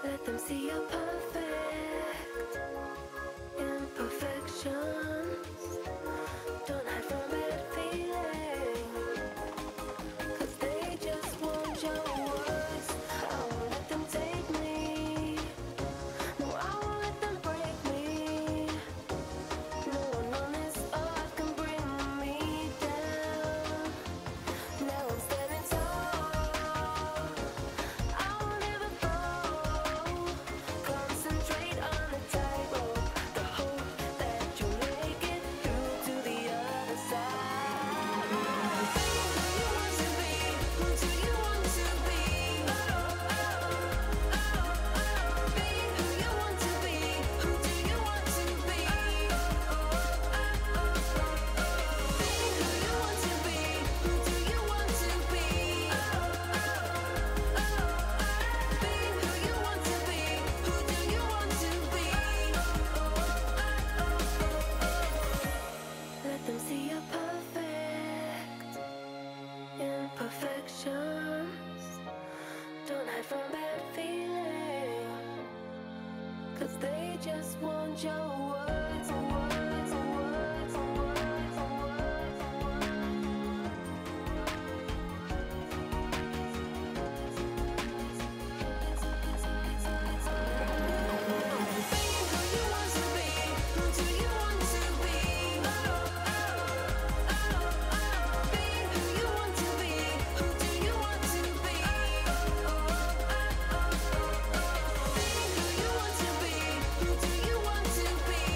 Let them see your perfect imperfections. Don't hide from bad feeling, 'cause they just want your words. I won't let them take me. No, I won't let them break me. No one on this earth can bring me down. Now I'm standing tall. I won't ever fall. Concentrate on the tightrope. The hope that you make it through to the other side. Be who you want to be. Who do you want to be? Oh, oh, oh, oh. Be who you want to be. Who do you want to be? Oh, oh, oh, oh. Be who you want to be. Who do you want to be? Oh, oh, oh, oh. Be who you want to be. Who do you want to be? Oh, oh, oh. Let them see your perfect imperfections. Don't hide from bad feeling, 'cause they just want your words, words, words, words, words, Be who you want to be. Who do you want to be? Oh, oh, oh, oh. Be who you want to be. Who do you want to be? Oh, oh, oh, oh. Be who you want to be. Who do you want to be?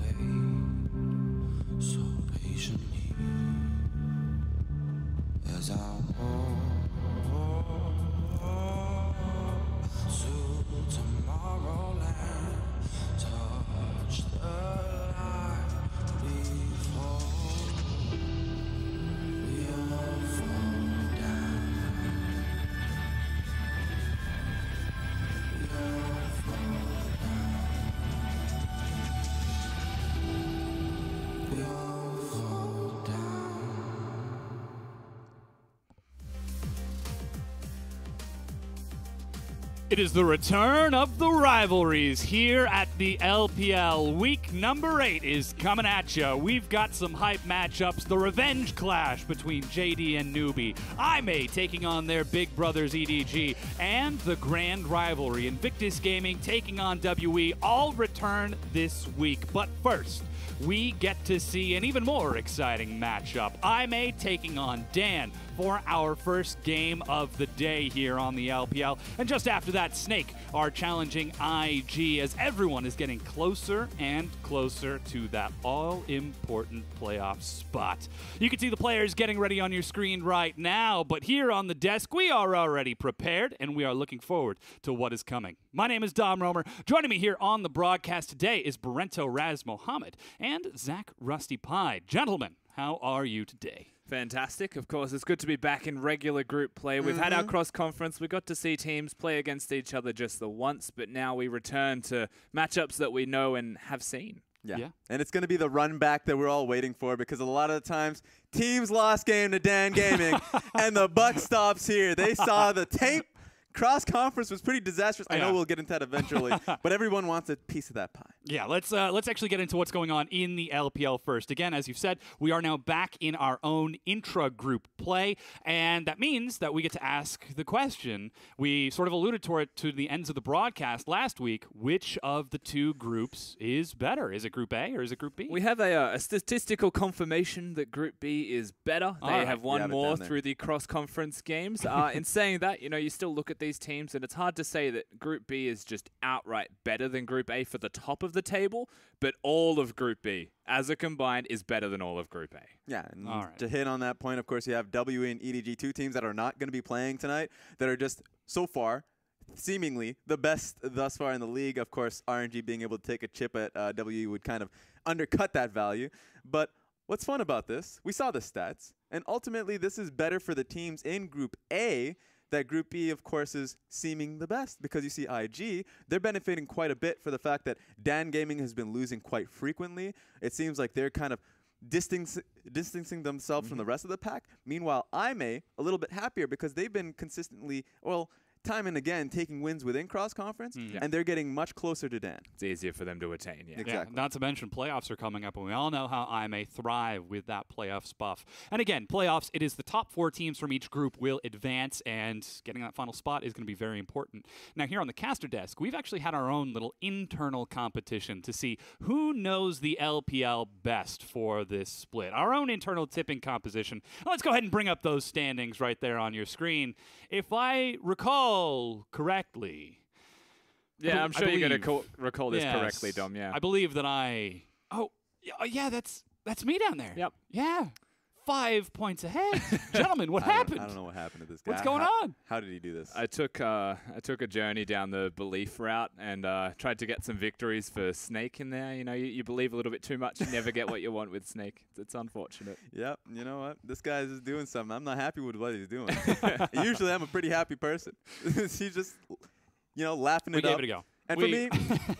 wait so patiently as I walk to Tomorrowland, touch the light before we all fall down. We all fall down. We all fall down. It is the return of the rivalries here at the LPL. Week number 8 is coming at you. We've got some hype matchups. The revenge clash between JD and Newbie. IMA taking on their big brothers EDG. And the grand rivalry, Invictus Gaming taking on WE, all return this week. But first, we get to see an even more exciting matchup. IMA taking on Dan for our first game of the day here on the LPL. And just after that, Snake are challenging IG as everyone is getting closer and closer to that all-important playoff spot. You can see the players getting ready on your screen right now, but here on the desk, we are already prepared, and we are looking forward to what is coming. My name is Dom Romer. Joining me here on the broadcast today is Barento Raz Mohammed and Zach Rusty Pie. Gentlemen, how are you today? Fantastic. Of course, it's good to be back in regular group play. We've had our cross-conference. We got to see teams play against each other just the once, but now we return to matchups that we know and have seen. Yeah. And it's going to be the run back that we're all waiting for, because a lot of the times teams lost game to Dan Gaming and the buck stops here. They saw the tape. Cross-conference was pretty disastrous. I know we'll get into that eventually, but everyone wants a piece of that pie. Yeah, let's actually get into what's going on in the LPL first. Again, as you've said, we are now back in our own intra-group play, and that means that we get to ask the question. We sort of alluded to it to the ends of the broadcast last week. Which of the two groups is better? Is it Group A or is it Group B? We have a statistical confirmation that Group B is better. They have won more through the cross-conference games. In saying that, you still look at these teams, and it's hard to say that Group B is just outright better than Group A for the top of the table, but all of Group B as a combined is better than all of Group A. Yeah, and to hit on that point, of course, you have WE and EDG, two teams that are not going to be playing tonight, that are just, so far, seemingly the best thus far in the league. Of course, RNG being able to take a chip at WE would kind of undercut that value. But what's fun about this, we saw the stats, and ultimately this is better for the teams in Group A. That Group B, of course, is seeming the best, because you see IG, they're benefiting quite a bit for the fact that Dan Gaming has been losing quite frequently. It seems like they're kind of distancing themselves from the rest of the pack. Meanwhile, IMA, a little bit happier, because they've been consistently, well, time and again, taking wins within cross-conference, and they're getting much closer to Dan. It's easier for them to attain, Exactly. Yeah, not to mention playoffs are coming up, and we all know how IMA thrive with that playoffs buff. And again, playoffs, it is the top 4 teams from each group will advance, and getting that final spot is going to be very important. Now, here on the caster desk, we've actually had our own little internal competition to see who knows the LPL best for this split. Our own internal tipping composition. Let's go ahead and bring up those standings right there on your screen. If I recall correctly. Yeah, I'm sure you're going to recall this correctly, Dom. Yeah, I believe that Oh, yeah, that's me down there. Yep. Yeah. 5 points ahead. Gentlemen, what happened? I don't know what happened to this guy. What's going on? How did he do this? I took a journey down the belief route and tried to get some victories for Snake in there. You believe a little bit too much, you never get what you want with Snake. It's unfortunate. Yep. You know what? This guy's just doing something. I'm not happy with what he's doing. Usually I'm a pretty happy person. He's just, laughing it up. We gave it a go. And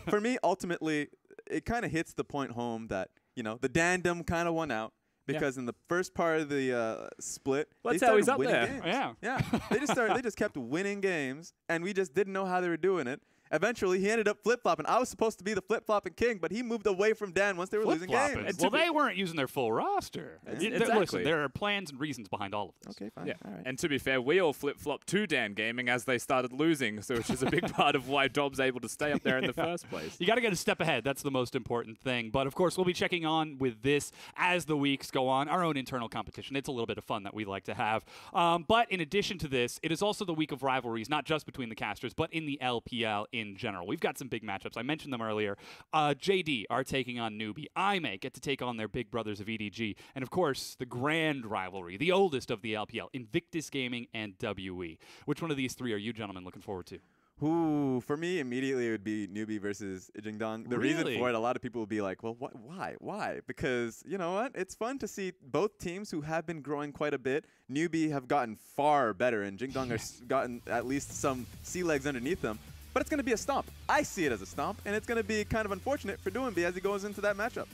for me, ultimately, it kind of hits the point home that, the Dandom kind of won out. Because in the first part of the split, they started winning games. Yeah. They just kept winning games, and we just didn't know how they were doing it. Eventually, he ended up flip-flopping. I was supposed to be the flip-flopping king, but he moved away from Dan once they were losing games. Well, they weren't using their full roster. Exactly. Listen, there are plans and reasons behind all of this. Okay, fine. Yeah. All right. And to be fair, we all flip-flopped to Dan Gaming as they started losing, so which is a big part of why Dob's able to stay up there in the first place. You got to get a step ahead. That's the most important thing. But, of course, we'll be checking on with this as the weeks go on, our own internal competition. It's a little bit of fun that we like to have. But in addition to this, it is also the week of rivalries, not just between the casters, but in the LPL in general. We've got some big matchups. I mentioned them earlier. JD are taking on Newbie. IMA get to take on their big brothers of EDG. And, of course, the grand rivalry, the oldest of the LPL, Invictus Gaming and WE. Which one of these three are you gentlemen looking forward to? Ooh, for me, immediately it would be Newbie versus Jingdong. The reason for it, a lot of people will be like, well, why? Because, you know what? It's fun to see both teams who have been growing quite a bit. Newbie have gotten far better, and Jingdong have gotten at least some sea legs underneath them. But it's going to be a stomp. I see it as a stomp, and it's going to be kind of unfortunate for Doinby as he goes into that matchup.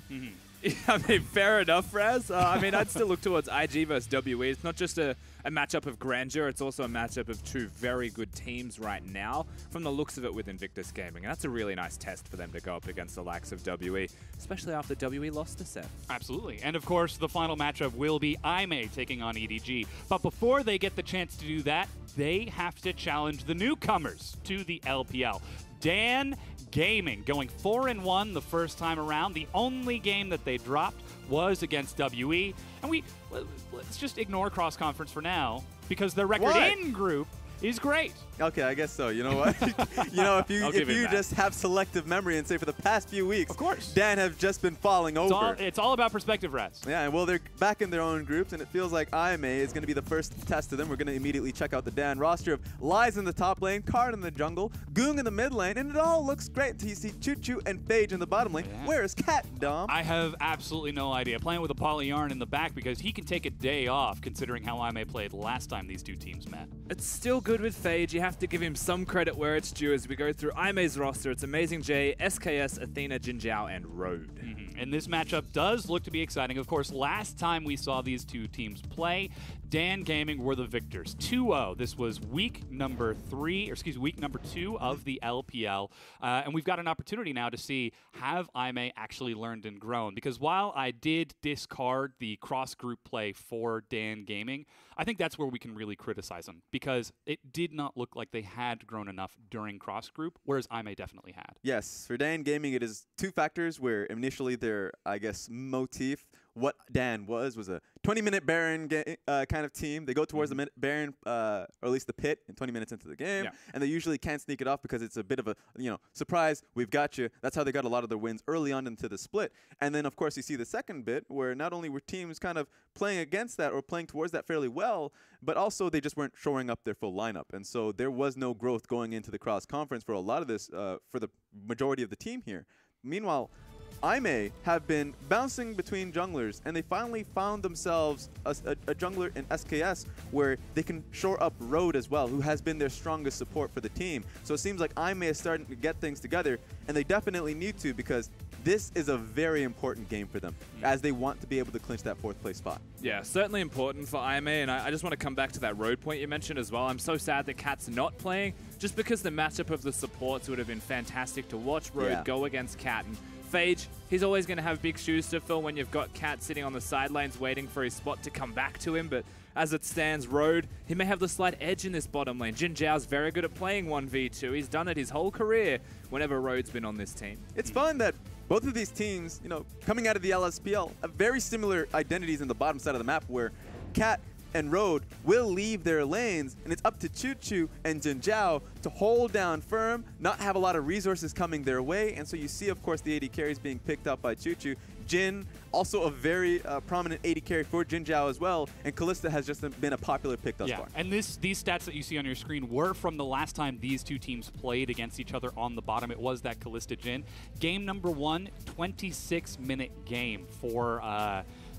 I mean, fair enough, Raz. I mean, I'd still look towards IG versus WE. It's not just a matchup of grandeur, it's also a matchup of two very good teams right now, from the looks of it with Invictus Gaming. And that's a really nice test for them to go up against the likes of WE, especially after WE lost a set. Absolutely. And of course, the final matchup will be IMA taking on EDG. But before they get the chance to do that, they have to challenge the newcomers to the LPL. Dan Gaming going 4-1 the first time around. The only game that they dropped was against WE. And let's just ignore cross-conference for now, because their record in group is great. Okay, I guess so. You know what? If you just have selective memory and say for the past few weeks, of course, Dan have just been falling over. It's all about perspective, Raz. Yeah, well, they're back in their own groups, and it feels like IMA is going to be the first test of them. We're going to immediately check out the Dan roster of Lies in the top lane, Card in the jungle, Goong in the mid lane, and it all looks great. You see Choo Choo and Phage in the bottom lane. Yeah. Where is Cat, Dom? I have absolutely no idea. Playing with a Polyyarn in the back because he can take a day off, considering how IMA played last time these two teams met. It's still good with Phage. You have to give him some credit where it's due as we go through IMA's roster. It's Amazing J, SKS, Athena, Jinjiao, and Road. And this matchup does look to be exciting. Of course, last time we saw these two teams play, Dan Gaming were the victors. 2-0. This was week number 2 of the LPL. And we've got an opportunity now to see, have IMA actually learned and grown? Because while I did discard the cross-group play for Dan Gaming, I think that's where we can really criticize them, because it did not look like they had grown enough during cross-group, whereas IMA definitely had. Yes, for Dan Gaming, it is two factors where initially their, I guess, motif, what Dan was a 20-minute Baron kind of team. They go towards the Baron, or at least the pit, in 20 minutes into the game, and they usually can't sneak it off because it's a bit of a, surprise, we've got you. That's how they got a lot of their wins early on into the split. And then, of course, you see the second bit where not only were teams kind of playing against that or playing towards that fairly well, but also they just weren't showing up their full lineup. And so there was no growth going into the cross-conference for a lot of this, for the majority of the team here. Meanwhile, IMA have been bouncing between junglers, and they finally found themselves a jungler in SKS where they can shore up Road as well, who has been their strongest support for the team. So it seems like IMA is starting to get things together, and they definitely need to, because this is a very important game for them as they want to be able to clinch that 4th place spot. Yeah, certainly important for IMA, and I just want to come back to that Road point you mentioned as well. I'm so sad that Cat's not playing, just because the matchup of the supports would have been fantastic to watch Road go against Cat. And Phage, he's always going to have big shoes to fill when you've got Cat sitting on the sidelines waiting for his spot to come back to him, but as it stands, Road, he may have the slight edge in this bottom lane. Jinjiao's very good at playing 1v2. He's done it his whole career whenever Road's been on this team. It's fun that both of these teams, coming out of the LSPL, have very similar identities in the bottom side of the map, where Cat and Road will leave their lanes, and it's up to Choo Choo and Jinjiao to hold down firm, not have a lot of resources coming their way, and so you see, of course, the AD carries being picked up by Choo Choo. Jin, also a very prominent AD carry for Jinjiao as well, and Kalista has just been a popular pick thus far. And these stats that you see on your screen were from the last time these two teams played against each other on the bottom. It was that Kalista Jin. Game number 1, 26-minute game for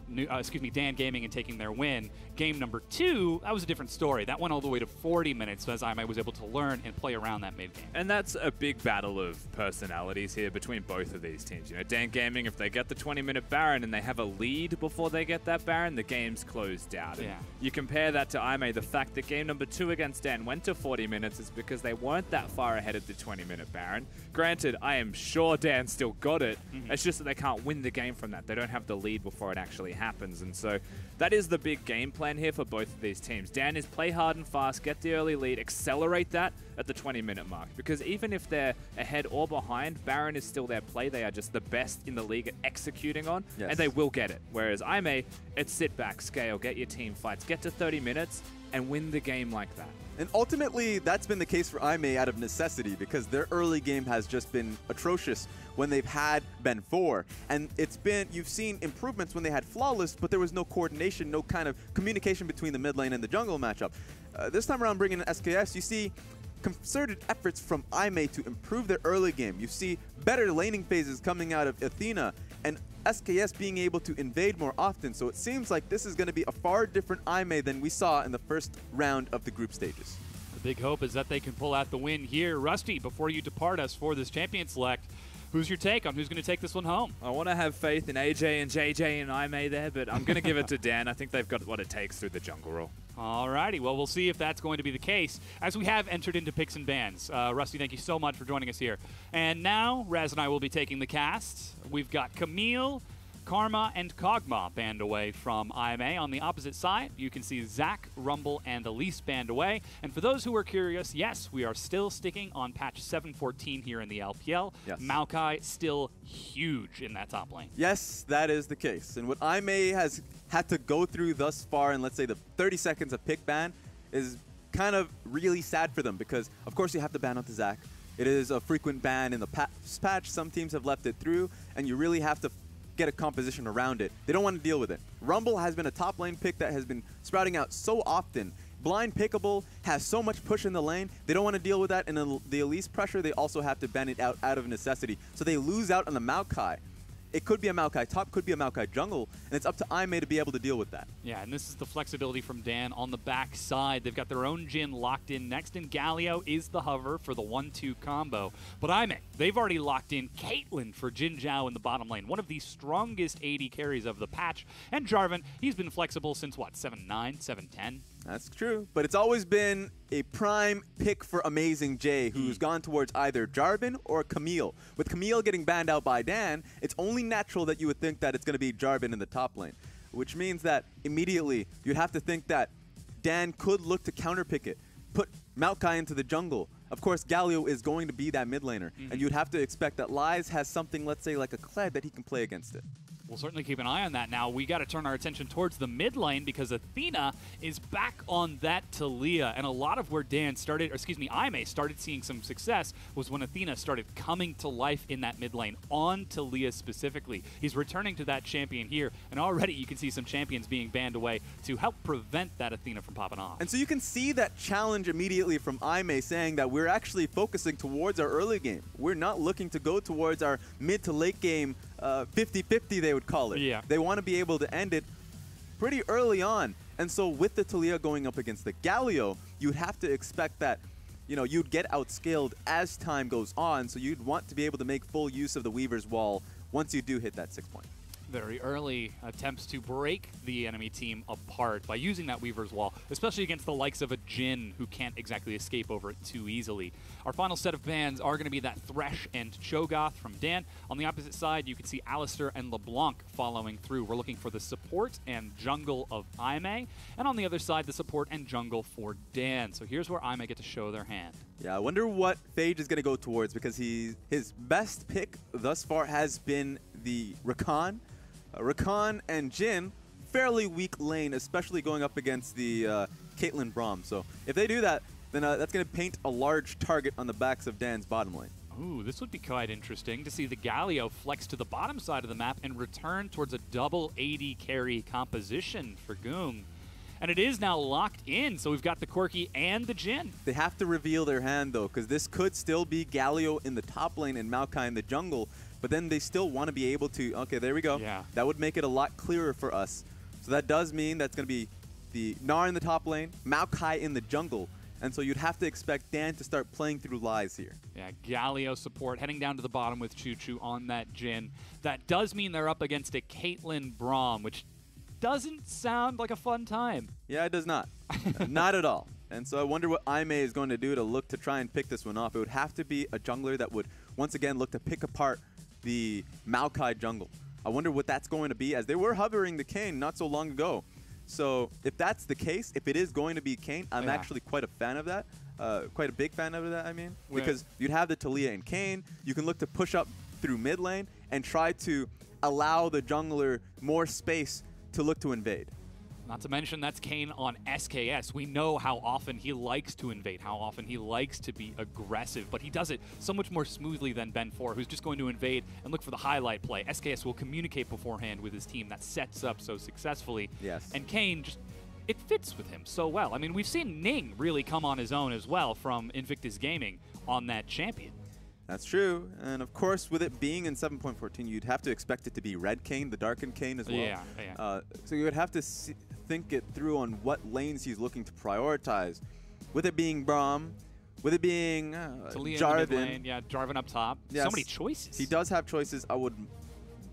Dan Gaming and taking their win. Game number 2, that was a different story. That went all the way to 40 minutes as IMA was able to learn and play around that mid-game. And that's a big battle of personalities here between both of these teams. Dan Gaming, if they get the 20-minute Baron and they have a lead before they get that Baron, the game's closed out. And you compare that to IMA, the fact that game number 2 against Dan went to 40 minutes is because they weren't that far ahead of the 20-minute Baron. Granted, I am sure Dan still got it. It's just that they can't win the game from that. They don't have the lead before it actually happens. And so that is the big game plan here for both of these teams. Dan is play hard and fast, get the early lead, accelerate that at the 20-minute mark. Because even if they're ahead or behind, Baron is still their play. They are just the best in the league at executing on, and they will get it. Whereas IMA, it's sit back, scale, get your team fights, get to 30 minutes, and win the game like that. And ultimately, that's been the case for IMA out of necessity because their early game has just been atrocious when they've had Ben 4. And you've seen improvements when they had Flawless, but there was no coordination, no kind of communication between the mid lane and the jungle matchup. This time around, bringing in SKS, you see concerted efforts from IMA to improve their early game. You see better laning phases coming out of Athena, and SKS being able to invade more often. So it seems like this is going to be a far different IMA than we saw in the first round of the group stages. The big hope is that they can pull out the win here. Rusty, before you depart us for this champion select, who's your take on who's going to take this one home? I want to have faith in AJ and JJ and IMA there, but I'm going to give it to Dan. I think they've got what it takes through the jungle role. Alrighty, well, we'll see if that's going to be the case as we have entered into picks and bans. Rusty, thank you so much for joining us here. And now, Raz and I will be taking the cast. We've got Camille, Karma, and Kog'Maw banned away from IMA. On the opposite side, you can see Zach, Rumble, and Elise banned away. And for those who are curious, yes, we are still sticking on patch 7.14 here in the LPL. Yes. Maokai still huge in that top lane. Yes, that is the case. And what IMA has had to go through thus far in, let's say, the 30 seconds of pick ban is kind of really sad for them because, of course, you have to ban out the Zach. It is a frequent ban in the patch. Some teams have left it through, and you really have to get a composition around it. They don't want to deal with it. Rumble has been a top lane pick that has been sprouting out so often. Blind pickable, has so much push in the lane. They don't want to deal with that, and in the Elise pressure, they also have to ban it out of necessity. So they lose out on the Maokai. It could be a Maokai top, could be a Maokai jungle, and it's up to IMA to be able to deal with that. Yeah, and this is the flexibility from Dan on the back side. They've got their own Jhin locked in next, and Galio is the hover for the 1-2 combo. But IMA, they've already locked in Caitlyn for Jin Zhao in the bottom lane, one of the strongest AD carries of the patch. And Jarvan, he's been flexible since, what, 7-9, 7-10? That's true, but it's always been a prime pick for Amazing J, who's gone towards either Jarvan or Camille. With Camille getting banned out by Dan, it's only natural that you would think that it's going to be Jarvan in the top lane, which means that immediately you'd have to think that Dan could look to counterpick it, put Maokai into the jungle. Of course, Galio is going to be that mid laner, and you'd have to expect that Lies has something, let's say, like a Kled that he can play against it. We'll certainly keep an eye on that. Now, we got to turn our attention towards the mid lane because Athena is back on that Talia. And a lot of where Dan started, or excuse me, IMA started seeing some success was when Athena started coming to life in that mid lane, on Talia specifically. He's returning to that champion here, and already you can see some champions being banned away to help prevent that Athena from popping off. And so you can see that challenge immediately from IMA saying that we're actually focusing towards our early game. We're not looking to go towards our mid to late game 50-50, they would call it. Yeah. They want to be able to end it pretty early on. And so with the Talia going up against the Galio, you'd have to expect that, you know, you'd get outscaled as time goes on. So you'd want to be able to make full use of the Weaver's Wall once you do hit that 6 point. Very early attempts to break the enemy team apart by using that Weaver's Wall, especially against the likes of a Jhin who can't exactly escape over it too easily. Our final set of bans are going to be that Thresh and Cho'Gath from Dan. On the opposite side, you can see Alistair and LeBlanc following through. We're looking for the support and jungle of IMA, and on the other side, the support and jungle for Dan. So here's where IMA get to show their hand. Yeah, I wonder what Phage is going to go towards because his best pick thus far has been the Rakan. Rakan and Jhin, fairly weak lane, especially going up against the Caitlyn Braum. So if they do that, then that's going to paint a large target on the backs of Dan's bottom lane. Ooh, this would be quite interesting to see the Galio flex to the bottom side of the map and return towards a double AD carry composition for Goong. And it is now locked in, so we've got the Corki and the Jhin. They have to reveal their hand, though, because this could still be Galio in the top lane and Maokai in the jungle, but then they still want to be able to... Okay, there we go. Yeah. That would make it a lot clearer for us. So that does mean that's going to be the Gnar in the top lane, Maokai in the jungle, and so you'd have to expect Dan to start playing through Lies here. Yeah, Galio support heading down to the bottom with Choo Choo on that Jhin. That does mean they're up against a Caitlyn Braum, which doesn't sound like a fun time. Yeah, it does not. Not at all. And so I wonder what IMA is going to do to look to try and pick this one off. It would have to be a jungler that would, once again, look to pick apart the Maokai jungle. I wonder what that's going to be, as they were hovering the Kayn not so long ago. So if that's the case, if it is going to be Kayn, I'm actually quite a fan of that. Quite a big fan of that, I mean. Because you'd have the Talia and Kayn. You can look to push up through mid lane and try to allow the jungler more space to look to invade. Not to mention that's Kane on SKS. We know how often he likes to invade, how often he likes to be aggressive, but he does it so much more smoothly than Ben 4, who's just going to invade and look for the highlight play. SKS will communicate beforehand with his team. That sets up so successfully. Yes. And Kane just, it fits with him so well. I mean, we've seen Ning really come on his own as well from Invictus Gaming on that champion. That's true. And of course, with it being in 7.14, you'd have to expect it to be Red Kane, the darkened Kane as well. Yeah. So you would have to think it through on what lanes he's looking to prioritize. With it being Braum, with it being Jarvan. Yeah, Jarvan up top. Yes. So many choices. He does have choices. I would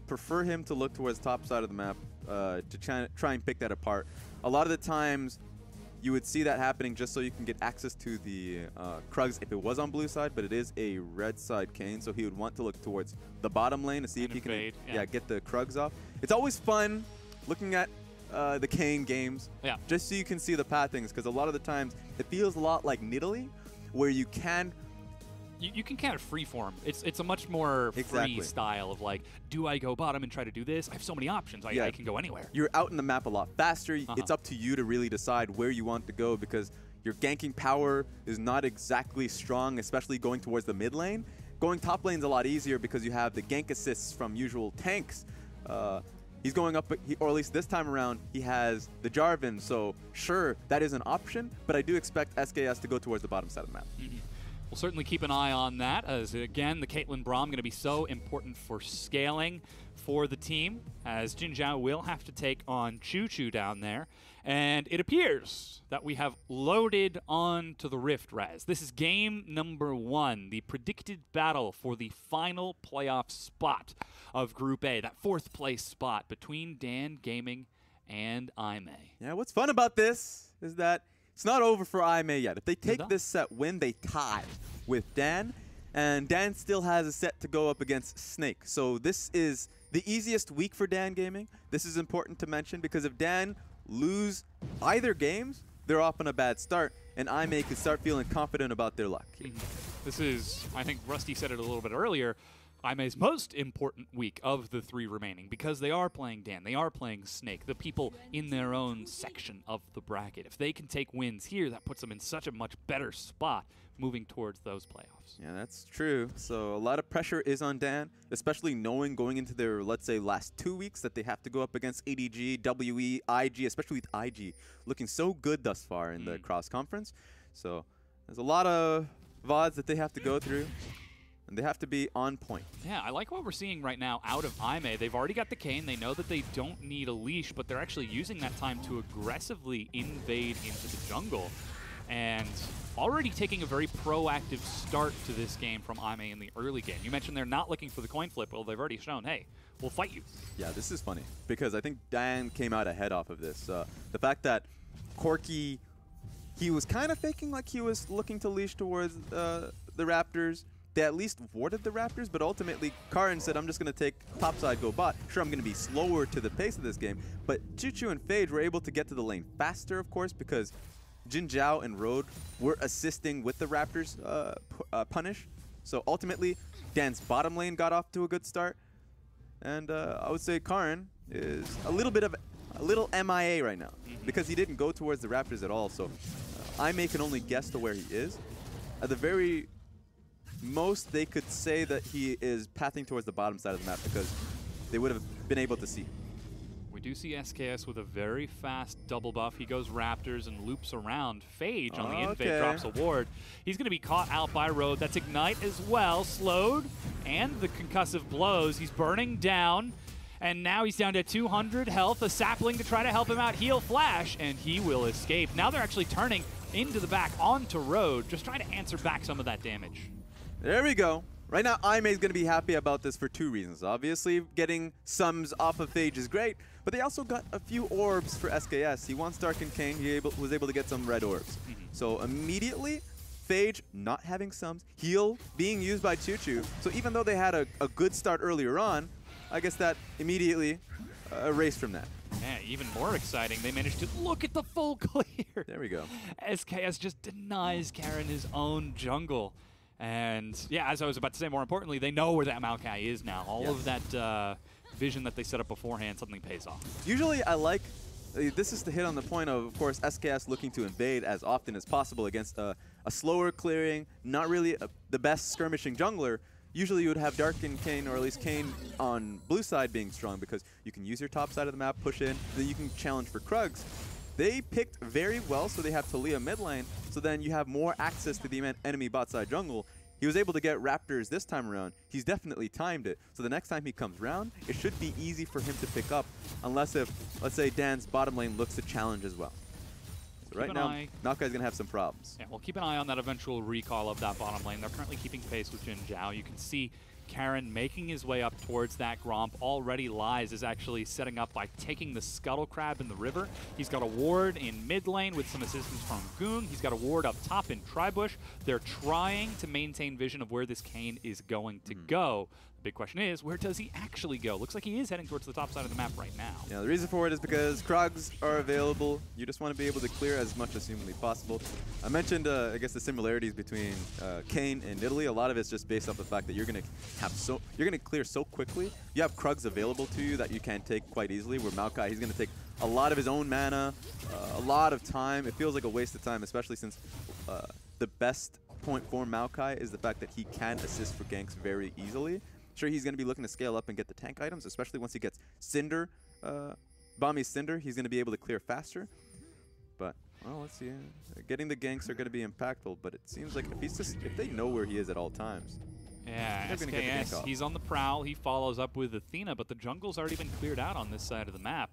prefer him to look towards the top side of the map to try and pick that apart. A lot of the times, you would see that happening just so you can get access to the Krugs if it was on blue side, but it is a red side Kane, so he would want to look towards the bottom lane to see if he can get the Krugs off. It's always fun looking at the Kane games, just so you can see the pathings, because a lot of the times it feels a lot like Nidalee, where you can... You can kind of freeform. It's a much more free style of like, do I go bottom and try to do this? I have so many options. I can go anywhere. You're out in the map a lot faster. It's up to you to really decide where you want to go, because your ganking power is not exactly strong, especially going towards the mid lane. Going top lane is a lot easier because you have the gank assists from usual tanks. He's going up, or at least this time around, he has the Jarvan. So sure, that is an option, but I do expect SKS to go towards the bottom side of the map. We'll certainly keep an eye on that, as again, the Caitlyn Braum going to be so important for scaling for the team, as Jin Zhao will have to take on Choo Choo down there. And it appears that we have loaded on to the Rift, Raz. This is game number 1, the predicted battle for the final playoff spot of Group A, that 4th place spot between Dan Gaming and IMA. Yeah, what's fun about this is that it's not over for IMA yet. If they take this set win, they tie with Dan, and Dan still has a set to go up against Snake. So this is the easiest week for Dan Gaming. This is important to mention, because if Dan lose either games, they're off on a bad start, and IMA can start feeling confident about their luck. This is, I think Rusty said it a little bit earlier, IMA's most important week of the 3 remaining, because they are playing Dan, they are playing Snake, the people in their own section of the bracket. If they can take wins here, that puts them in such a much better spot moving towards those playoffs. Yeah, that's true. So a lot of pressure is on Dan, especially knowing going into their, let's say, last 2 weeks that they have to go up against ADG, WE, IG, especially with IG, looking so good thus far in the cross-conference. So there's a lot of VODs that they have to go through, and they have to be on point. Yeah, I like what we're seeing right now out of IMA. They've already got the Kane. They know that they don't need a leash, but they're actually using that time to aggressively invade into the jungle. And already taking a very proactive start to this game from IMA in the early game. You mentioned they're not looking for the coin flip. Well, they've already shown, hey, we'll fight you. Yeah, this is funny, because I think Dan came out ahead off of this. The fact that Corki, he was kind of faking like he was looking to leash towards the Raptors. They at least warded the Raptors, but ultimately Karin said, I'm just going to take topside, go bot. Sure, I'm going to be slower to the pace of this game, but Choo Choo and Phage were able to get to the lane faster, of course, because Jin Zhao and Road were assisting with the Raptors punish. So ultimately, Dan's bottom lane got off to a good start. And I would say Karin is a little MIA right now, because he didn't go towards the Raptors at all. So IMA can only guess to where he is. At the very most, they could say that he is pathing towards the bottom side of the map, because they would have been able to see. We do see SKS with a very fast double buff. He goes Raptors and loops around. Phage on the invade drops a ward. He's going to be caught out by Road. That's Ignite as well. Slowed, and the concussive blows. He's burning down, and now he's down to 200 health. A sapling to try to help him out. He'll flash, and he will escape. Now they're actually turning into the back onto Road, just trying to answer back some of that damage. There we go. Right now, IMA is going to be happy about this for 2 reasons. Obviously, getting sums off of Phage is great, but they also got a few orbs for SKS. He wants Darkened King. He was able to get some red orbs. So immediately, Phage not having sums, heal being used by Choo Choo. So even though they had a good start earlier on, I guess that immediately erased from that. Yeah, even more exciting, they managed to look at the full clear. There we go. SKS just denies Karin his own jungle. And yeah, as I was about to say, more importantly, they know where that Maokai is now. All of that vision that they set up beforehand suddenly pays off. Usually I like this is to hit on the point of course, SKS looking to invade as often as possible against a slower clearing, not really the best skirmishing jungler. Usually you would have Dark and Kayn, or at least Kayn on blue side being strong because you can use your top side of the map, push in, then you can challenge for Krugs. They picked very well, so they have Talia mid lane, so then you have more access to the enemy bot side jungle. He was able to get Raptors this time around. He's definitely timed it. So the next time he comes around, it should be easy for him to pick up, unless if, let's say, Dan's bottom lane looks to challenge as well. So right now, Maokai's going to have some problems. Yeah, we'll keep an eye on that eventual recall of that bottom lane. They're currently keeping pace with Jin Zhao. You can see Karin making his way up towards that Gromp. Already Lies is actually setting up by taking the Scuttle Crab in the river. He's got a ward in mid lane with some assistance from Goong. He's got a ward up top in Tribush. They're trying to maintain vision of where this Kayn is going to go. The big question is, where does he actually go? Looks like he is heading towards the top side of the map right now. Yeah, the reason for it is because Krugs are available. You just want to be able to clear as much as humanly possible. I mentioned, I guess, the similarities between Kayn and Italy. A lot of it's just based off the fact that you're going to clear so quickly. You have Krugs available to you that you can take quite easily. Where Maokai, he's going to take a lot of his own mana, a lot of time. It feels like a waste of time, especially since the best point for Maokai is the fact that he can assist for ganks very easily. Sure, he's going to be looking to scale up and get the tank items, especially once he gets Cinder, Bami's Cinder. He's going to be able to clear faster. But, well, let's see. Getting the ganks are going to be impactful, but it seems like if they know where he is at all times. Yeah, SKS, he's on the prowl. He follows up with Athena, but the jungle's already been cleared out on this side of the map.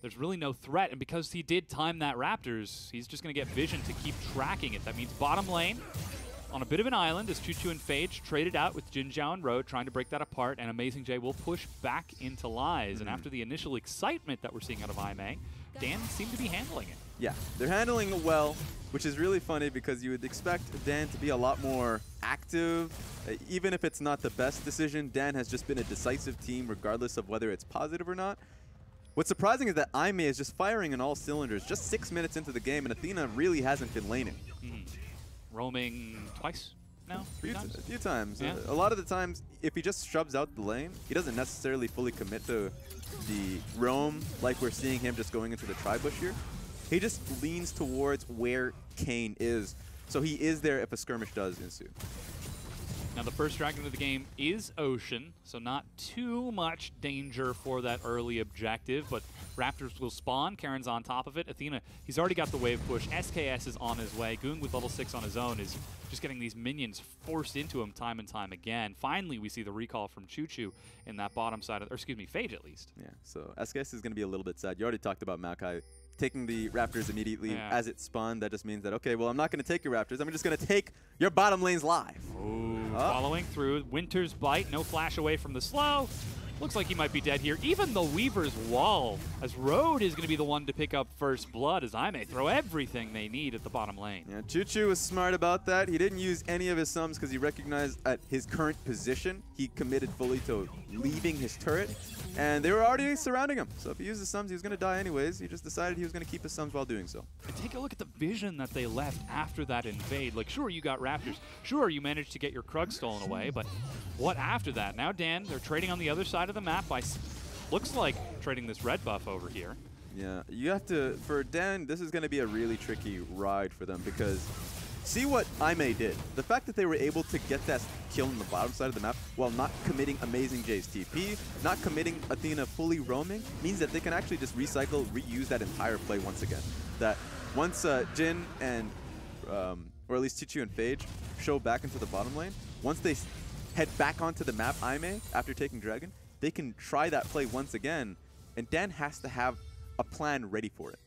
There's really no threat, and because he did time that Raptors, he's just going to get vision to keep tracking it. That means bottom lane on a bit of an island as Choo and Phage traded out with Jin Zhao and Road, trying to break that apart, and Amazing J will push back into Lies. And after the initial excitement that we're seeing out of IMA, Dan seemed to be handling it. Yeah, they're handling it well, which is really funny because you would expect Dan to be a lot more active. Even if it's not the best decision, Dan has just been a decisive team regardless of whether it's positive or not. What's surprising is that IMA is just firing in all cylinders just 6 minutes into the game, and Athena really hasn't been laning. Roaming twice now? A few times. Yeah. A lot of the times, if he just shoves out the lane, he doesn't necessarily fully commit to the roam like we're seeing him just going into the Tribush here. He just leans towards where Kayn is, so he is there if a skirmish does ensue. Now the first dragon of the game is Ocean, so not too much danger for that early objective, but Raptors will spawn, Karen's on top of it, Athena, he's already got the wave push, SKS is on his way, Goong with level 6 on his own is just getting these minions forced into him time and time again. Finally we see the recall from Choo in that bottom side, of, or excuse me, Phage at least. Yeah, so SKS is going to be a little bit sad. You already talked about Maokai taking the Raptors immediately as it spawned. That just means that, okay, well, I'm not going to take your Raptors. I'm just going to take your bottom lanes live. Ooh, following through. Winter's Bite, no flash away from the slow. Looks like he might be dead here. Even the Weaver's Wall, as Road is going to be the one to pick up first blood, as I may throw everything they need at the bottom lane. Yeah, Choo was smart about that. He didn't use any of his sums because he recognized at his current position, he committed fully to leaving his turret, and they were already surrounding him. So if he used the sums, he was going to die anyways. He just decided he was going to keep his sums while doing so. And take a look at the vision that they left after that invade. Like, sure, you got Raptors. Sure, you managed to get your Krug stolen away, but what after that? Now, Dan, they're trading on the other side of the map by, looks like, trading this red buff over here. Yeah, you have to, for Dan, this is going to be a really tricky ride for them because see what IMA did. The fact that they were able to get that kill on the bottom side of the map while not committing Amazing J's TP, not committing Athena fully roaming, means that they can actually just recycle, reuse that entire play once again. That once Jin and, or at least Choo and Phage show back into the bottom lane, once they head back onto the map, IMA, after taking Dragon, they can try that play once again, and Dan has to have a plan ready for it.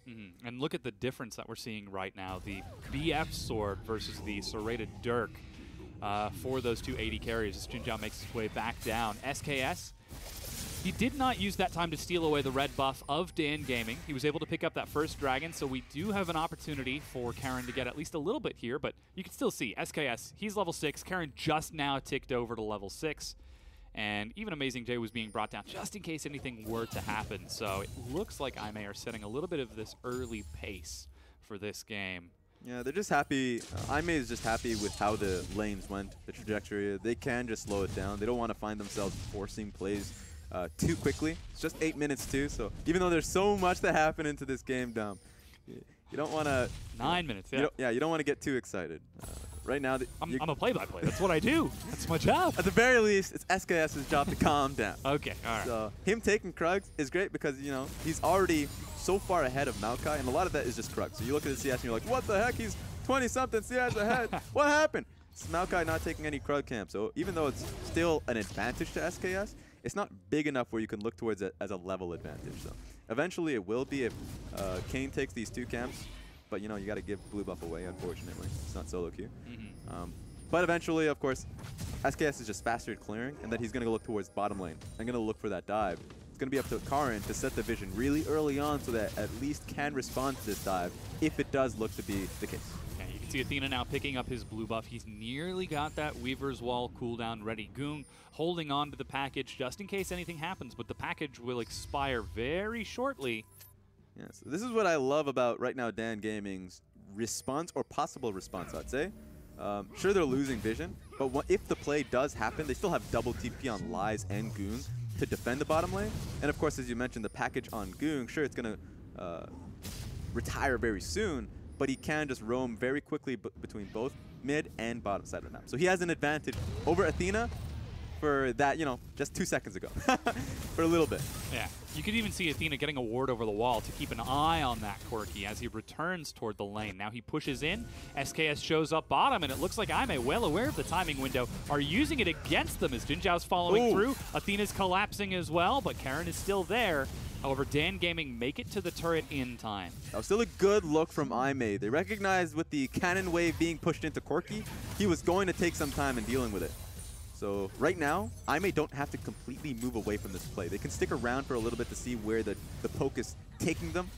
And look at the difference that we're seeing right now. The BF sword versus the serrated Dirk for those two AD carries as Jin Zhao makes his way back down. SKS, he did not use that time to steal away the red buff of Dan Gaming. He was able to pick up that first dragon, so we do have an opportunity for Karen to get at least a little bit here, but you can still see SKS, he's level 6. Karen just now ticked over to level 6. And even Amazing J was being brought down just in case anything were to happen. So it looks like IMA are setting a little bit of this early pace for this game. Yeah, they're just happy. IMA is just happy with how the lanes went, the trajectory. They can just slow it down. They don't want to find themselves forcing plays too quickly. It's just 8 minutes too, so even though there's so much that happened into this game, Dom, you don't want to... 9 minutes, yeah. You don't want to get too excited. Right now... I'm a play-by-play. That's what I do. That's my job. At the very least, it's SKS's job to calm down. Okay, all right. So him taking Krugs is great because, you know, he's already so far ahead of Maokai, and a lot of that is just Krugs. So you look at the CS and you're like, what the heck? He's 20-something CS ahead. What happened? It's Maokai not taking any Krug camp. So even though it's still an advantage to SKS, it's not big enough where you can look towards it as a level advantage. So eventually it will be if Kane takes these 2 camps. But, you know, you got to give blue buff away, unfortunately. It's not solo queue. But eventually, of course, SKS is just faster at clearing, and then he's going to look towards bottom lane. I'm going to look for that dive. It's going to be up to Karin to set the vision really early on so that at least can respond to this dive if it does look to be the case. Yeah, you can see Athena now picking up his blue buff. He's nearly got that Weaver's Wall cooldown ready. Goong holding on to the package just in case anything happens, but the package will expire very shortly. Yes, this is what I love about right now Dan Gaming's response, or possible response, I'd say. Sure, they're losing vision, but if the play does happen, they still have double TP on Lies and Goong to defend the bottom lane. And of course, as you mentioned, the package on Goong, sure, it's going to retire very soon, but he can just roam very quickly between both mid and bottom side of the map. So he has an advantage over Athena for that, you know, just 2 seconds ago, for a little bit. Yeah, you could even see Athena getting a ward over the wall to keep an eye on that Corki as he returns toward the lane. Now he pushes in, SKS shows up bottom, and it looks like Aime, well aware of the timing window, are using it against them as Jinzhao's following through. Athena's collapsing as well, but Karin is still there. However, Dan Gaming make it to the turret in time. That was still a good look from Aime. They recognized with the cannon wave being pushed into Corki, he was going to take some time in dealing with it. So right now, Aime don't have to completely move away from this play. They can stick around for a little bit to see where the poke is taking them.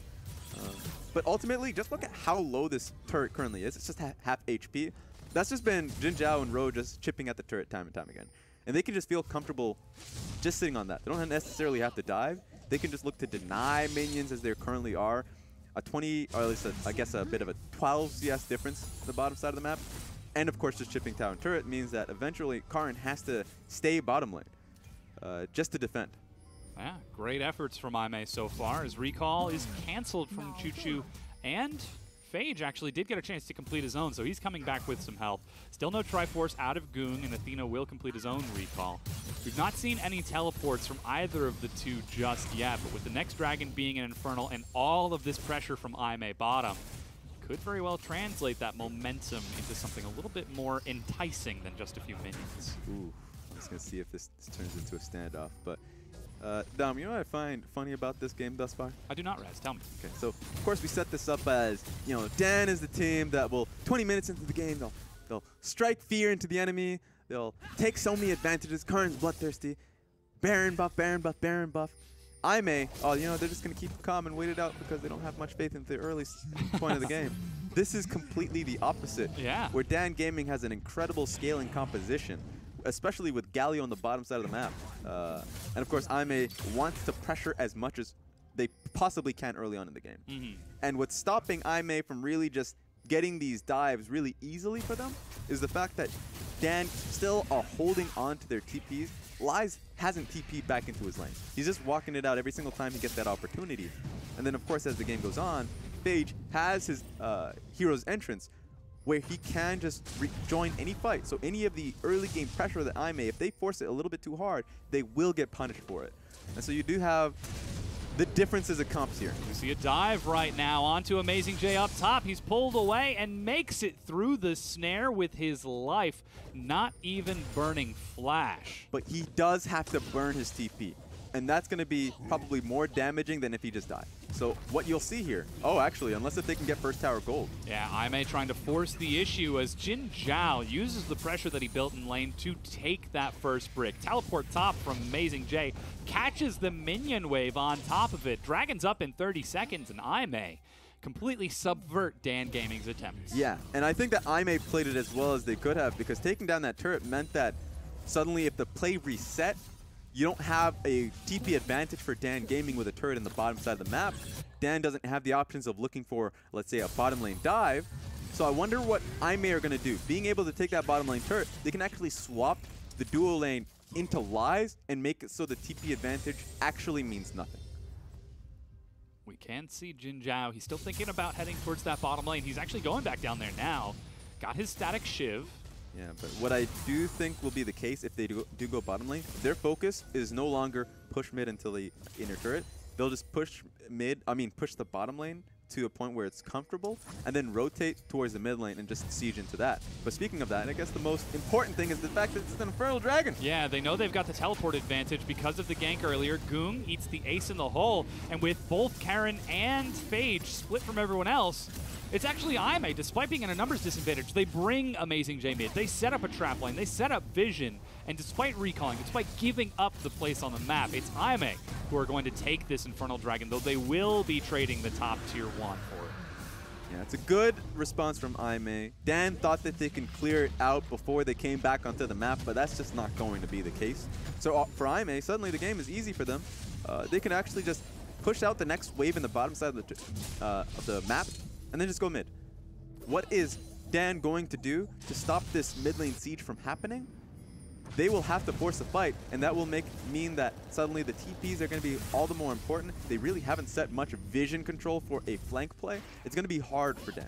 But ultimately, just look at how low this turret currently is. It's just half HP. That's just been Jinzhao and Ro just chipping at the turret time and time again. And they can just feel comfortable just sitting on that. They don't necessarily have to dive. They can just look to deny minions as they currently are. A 20, or at least I guess a bit of a 12 CS difference on the bottom side of the map. And of course, just chipping tower and turret means that eventually Karin has to stay bottom lane just to defend. Yeah, great efforts from Aime so far as recall is canceled from Choo-Choo, and Phage actually did get a chance to complete his own, so he's coming back with some health. Still no Triforce out of Goong, and Athena will complete his own recall. We've not seen any teleports from either of the two just yet, but with the next dragon being an Infernal and all of this pressure from Aime bottom, could very well translate that momentum into something a little bit more enticing than just a few minions. Ooh, I'm just going to see if this turns into a standoff. But, Dom, you know what I find funny about this game thus far? I do not, Raz. Tell me. Okay, so, of course, we set this up as, you know, Dan is the team that will, 20 minutes into the game, they'll strike fear into the enemy. They'll take so many advantages. Karin's bloodthirsty. Baron buff, Baron buff, Baron buff. Aime, oh, you know, they're just going to keep calm and wait it out because they don't have much faith in the early point of the game. This is completely the opposite. Yeah. Where Dan Gaming has an incredible scaling composition, especially with Galio on the bottom side of the map. And of course, Aime wants to pressure as much as they possibly can early on in the game. And what's stopping Aime from really just getting these dives really easily for them is the fact that Dan still are holding on to their TPs. Lies hasn't TP'd back into his lane. He's just walking it out every single time he gets that opportunity. And then, of course, as the game goes on, Phage has his hero's entrance where he can just join any fight. So any of the early game pressure that Aime, if they force it a little bit too hard, they will get punished for it. And so you do have the differences of comps here. You see a dive right now onto Amazing J up top. He's pulled away and makes it through the snare with his life, not even burning Flash. But he does have to burn his TP. And that's going to be probably more damaging than if he just died. So what you'll see here, oh, actually, unless if they can get first tower gold. Yeah, Aime trying to force the issue as Jinzhao uses the pressure that he built in lane to take that first brick. Teleport top from Amazing J, catches the minion wave on top of it. Dragon's up in 30 seconds, and Aime completely subvert Dan Gaming's attempts. Yeah, and I think that Aime played it as well as they could have, because taking down that turret meant that suddenly if the play reset, you don't have a TP advantage for Dan Gaming with a turret in the bottom side of the map. Dan doesn't have the options of looking for, let's say, a bottom lane dive. So I wonder what Aime are going to do. Being able to take that bottom lane turret, they can actually swap the dual lane into Lies and make it so the TP advantage actually means nothing. We can see Jin Zhao. He's still thinking about heading towards that bottom lane. He's actually going back down there now. Got his static Shiv. Yeah, but what I do think will be the case if they do go bottom lane, their focus is no longer push mid until the inner turret. They'll just push the bottom lane to a point where it's comfortable, and then rotate towards the mid lane and just siege into that. But speaking of that, I guess the most important thing is the fact that it's an Infernal Dragon. Yeah, they know they've got the teleport advantage because of the gank earlier. Goong eats the ace in the hole, and with both Karin and Phage split from everyone else, it's actually Aime, despite being in a numbers disadvantage. They bring Amazing J mid. They set up a trap lane. They set up Vision. And despite recalling, despite giving up the place on the map, it's Aime who are going to take this Infernal Dragon, though they will be trading the top tier 1 for it. Yeah, it's a good response from Aime. Dan thought that they can clear it out before they came back onto the map, but that's just not going to be the case. So for Aime, suddenly the game is easy for them. They can actually just push out the next wave in the bottom side of the map, and then just go mid. What is Dan going to do to stop this mid lane siege from happening? They will have to force a fight, and that will mean that suddenly the TPs are going to be all the more important. They really haven't set much vision control for a flank play. It's going to be hard for Dan.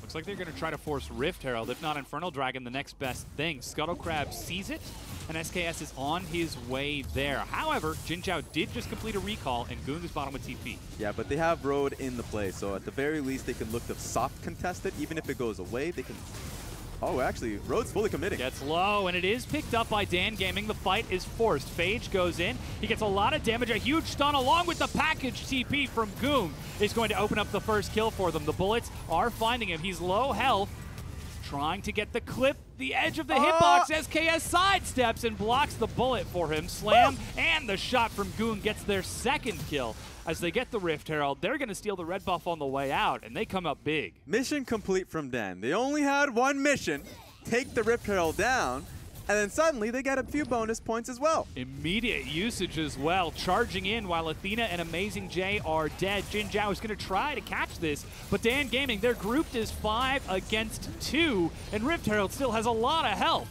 Looks like they're going to try to force Rift Herald. If not Infernal Dragon, the next best thing. Scuttle Crab sees it, and SKS is on his way there. However, Jin Zhao did just complete a recall, and Goong is bottom with TP. Yeah, but they have Road in the play, so at the very least, they can look to soft contest it. Even if it goes away, they can... Oh, actually, Road's fully committing. Gets low, and it is picked up by Dan Gaming. The fight is forced. Phage goes in. He gets a lot of damage. A huge stun along with the package TP from Goong is going to open up the first kill for them. The bullets are finding him. He's low health. Trying to get the clip, the edge of the hitbox. SKS sidesteps and blocks the bullet for him. Slam and the shot from Goong gets their second kill. As they get the Rift Herald, they're going to steal the red buff on the way out, and they come up big. Mission complete from Dan. They only had one mission, take the Rift Herald down, and then suddenly they get a few bonus points as well. Immediate usage as well, charging in while Athena and Amazing J are dead. Jin Zhao is going to try to catch this, but Dan Gaming, they're grouped as 5 against 2, and Rift Herald still has a lot of health.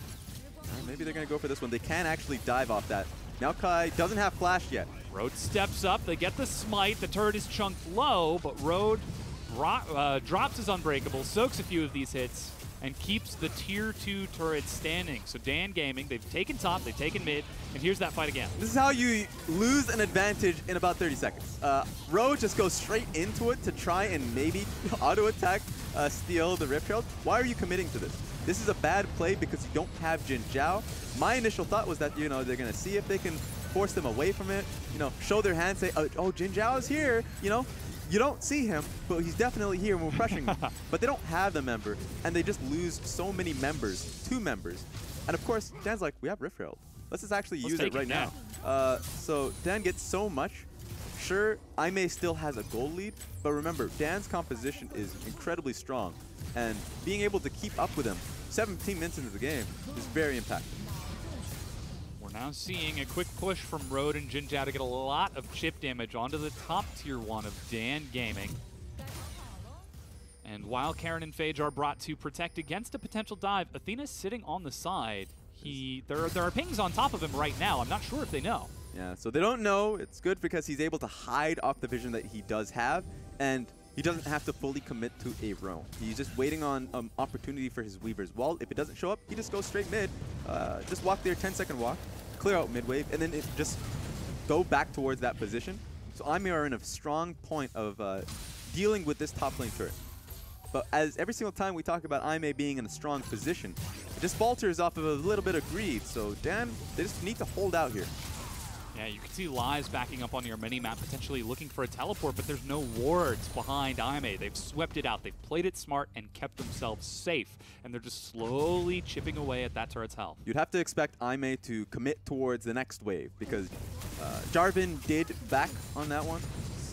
Maybe they're going to go for this one. They can actually dive off that. Now Kai doesn't have flash yet. Road steps up, they get the smite, the turret is chunked low, but Road drops his Unbreakable, soaks a few of these hits, and keeps the tier 2 turret standing. So Dan Gaming, they've taken top, they've taken mid, and here's that fight again. This is how you lose an advantage in about 30 seconds. Road just goes straight into it to try and maybe auto-attack, steal the Rift Herald. Why are you committing to this? This is a bad play because you don't have Jin Zhao. My initial thought was that, they're going to see if they can force them away from it, show their hand, say, oh, Jin Zhao is here, You don't see him, but he's definitely here and we're pressuring him. But they don't have the member, and they just lose so many members, 2 members. And of course, Dan's like, we have Rift Herald. Let's just actually use it right now. So Dan gets so much. Sure, Aime still has a gold lead, but remember, Dan's composition is incredibly strong. And being able to keep up with him 17 minutes into the game is very impactful. We're now seeing a quick push from Road and Jin Zhao to get a lot of chip damage onto the top tier 1 of Dan Gaming. And while Karin and Phage are brought to protect against a potential dive, Athena's sitting on the side. There are pings on top of him right now. I'm not sure if they know. Yeah, so they don't know. It's good because he's able to hide off the vision that he does have, and he doesn't have to fully commit to a roam. He's just waiting on opportunity for his Weavers. Well, if it doesn't show up, he just goes straight mid. Just walk their 10-second walk, clear out mid wave, and then just go back towards that position. So Aime are in a strong point of dealing with this top lane turret. But as every single time we talk about Aime being in a strong position, it just falters off of a little bit of greed. So Dan, they just need to hold out here. Yeah, you can see Lies backing up on your mini-map, potentially looking for a teleport, but there's no wards behind Aime. They've swept it out. They've played it smart and kept themselves safe, and they're just slowly chipping away at that turret's health. You'd have to expect Aime to commit towards the next wave, because Jarvan did back on that one.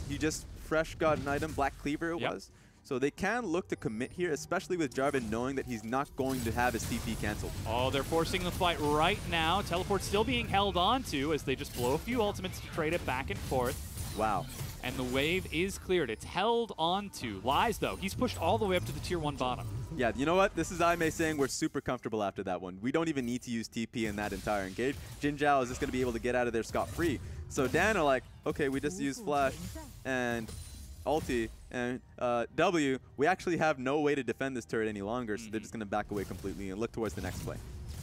He just fresh got an item, Black Cleaver it was. So they can look to commit here, especially with Jarvan knowing that he's not going to have his TP canceled. Oh, they're forcing the fight right now. Teleport still being held on to as they just blow a few ultimates to trade it back and forth. Wow. And the wave is cleared. It's held on to. Lies, though. He's pushed all the way up to the tier 1 bottom. Yeah, you know what? This is Aimee saying we're super comfortable after that one. We don't even need to use TP in that entire engage. Jin Zhao is just going to be able to get out of there scot-free. So Dan are like, okay, we just use Flash and ulti and W. We actually have no way to defend this turret any longer, so they're just going to back away completely and look towards the next play.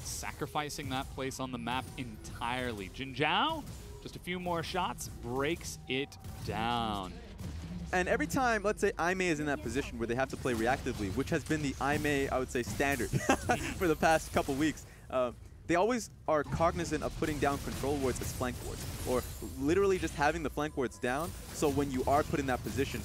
Sacrificing that place on the map entirely. Jin Zhao, just a few more shots, breaks it down. And every time, let's say, Aimee is in that position where they have to play reactively, which has been the Aimee, I would say, standard for the past couple weeks, they always are cognizant of putting down control wards as flank wards, or literally just having the flank wards down, so when you are put in that position,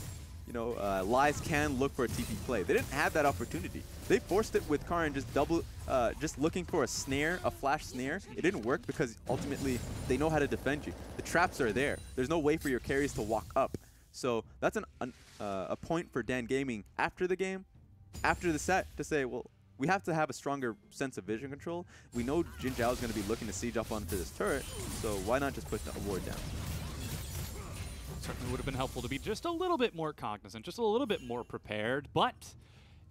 you know, Lies can look for a TP play. They didn't have that opportunity. They forced it with Karin just looking for a snare, a flash snare. It didn't work because ultimately they know how to defend you. The traps are there. There's no way for your carries to walk up. So that's a point for Dan Gaming after the game, after the set, to say, well, we have to have a stronger sense of vision control. We know Jin Zhao is going to be looking to siege up onto this turret, so why not just put the ward down? Certainly would have been helpful to be just a little bit more cognizant, just a little bit more prepared, but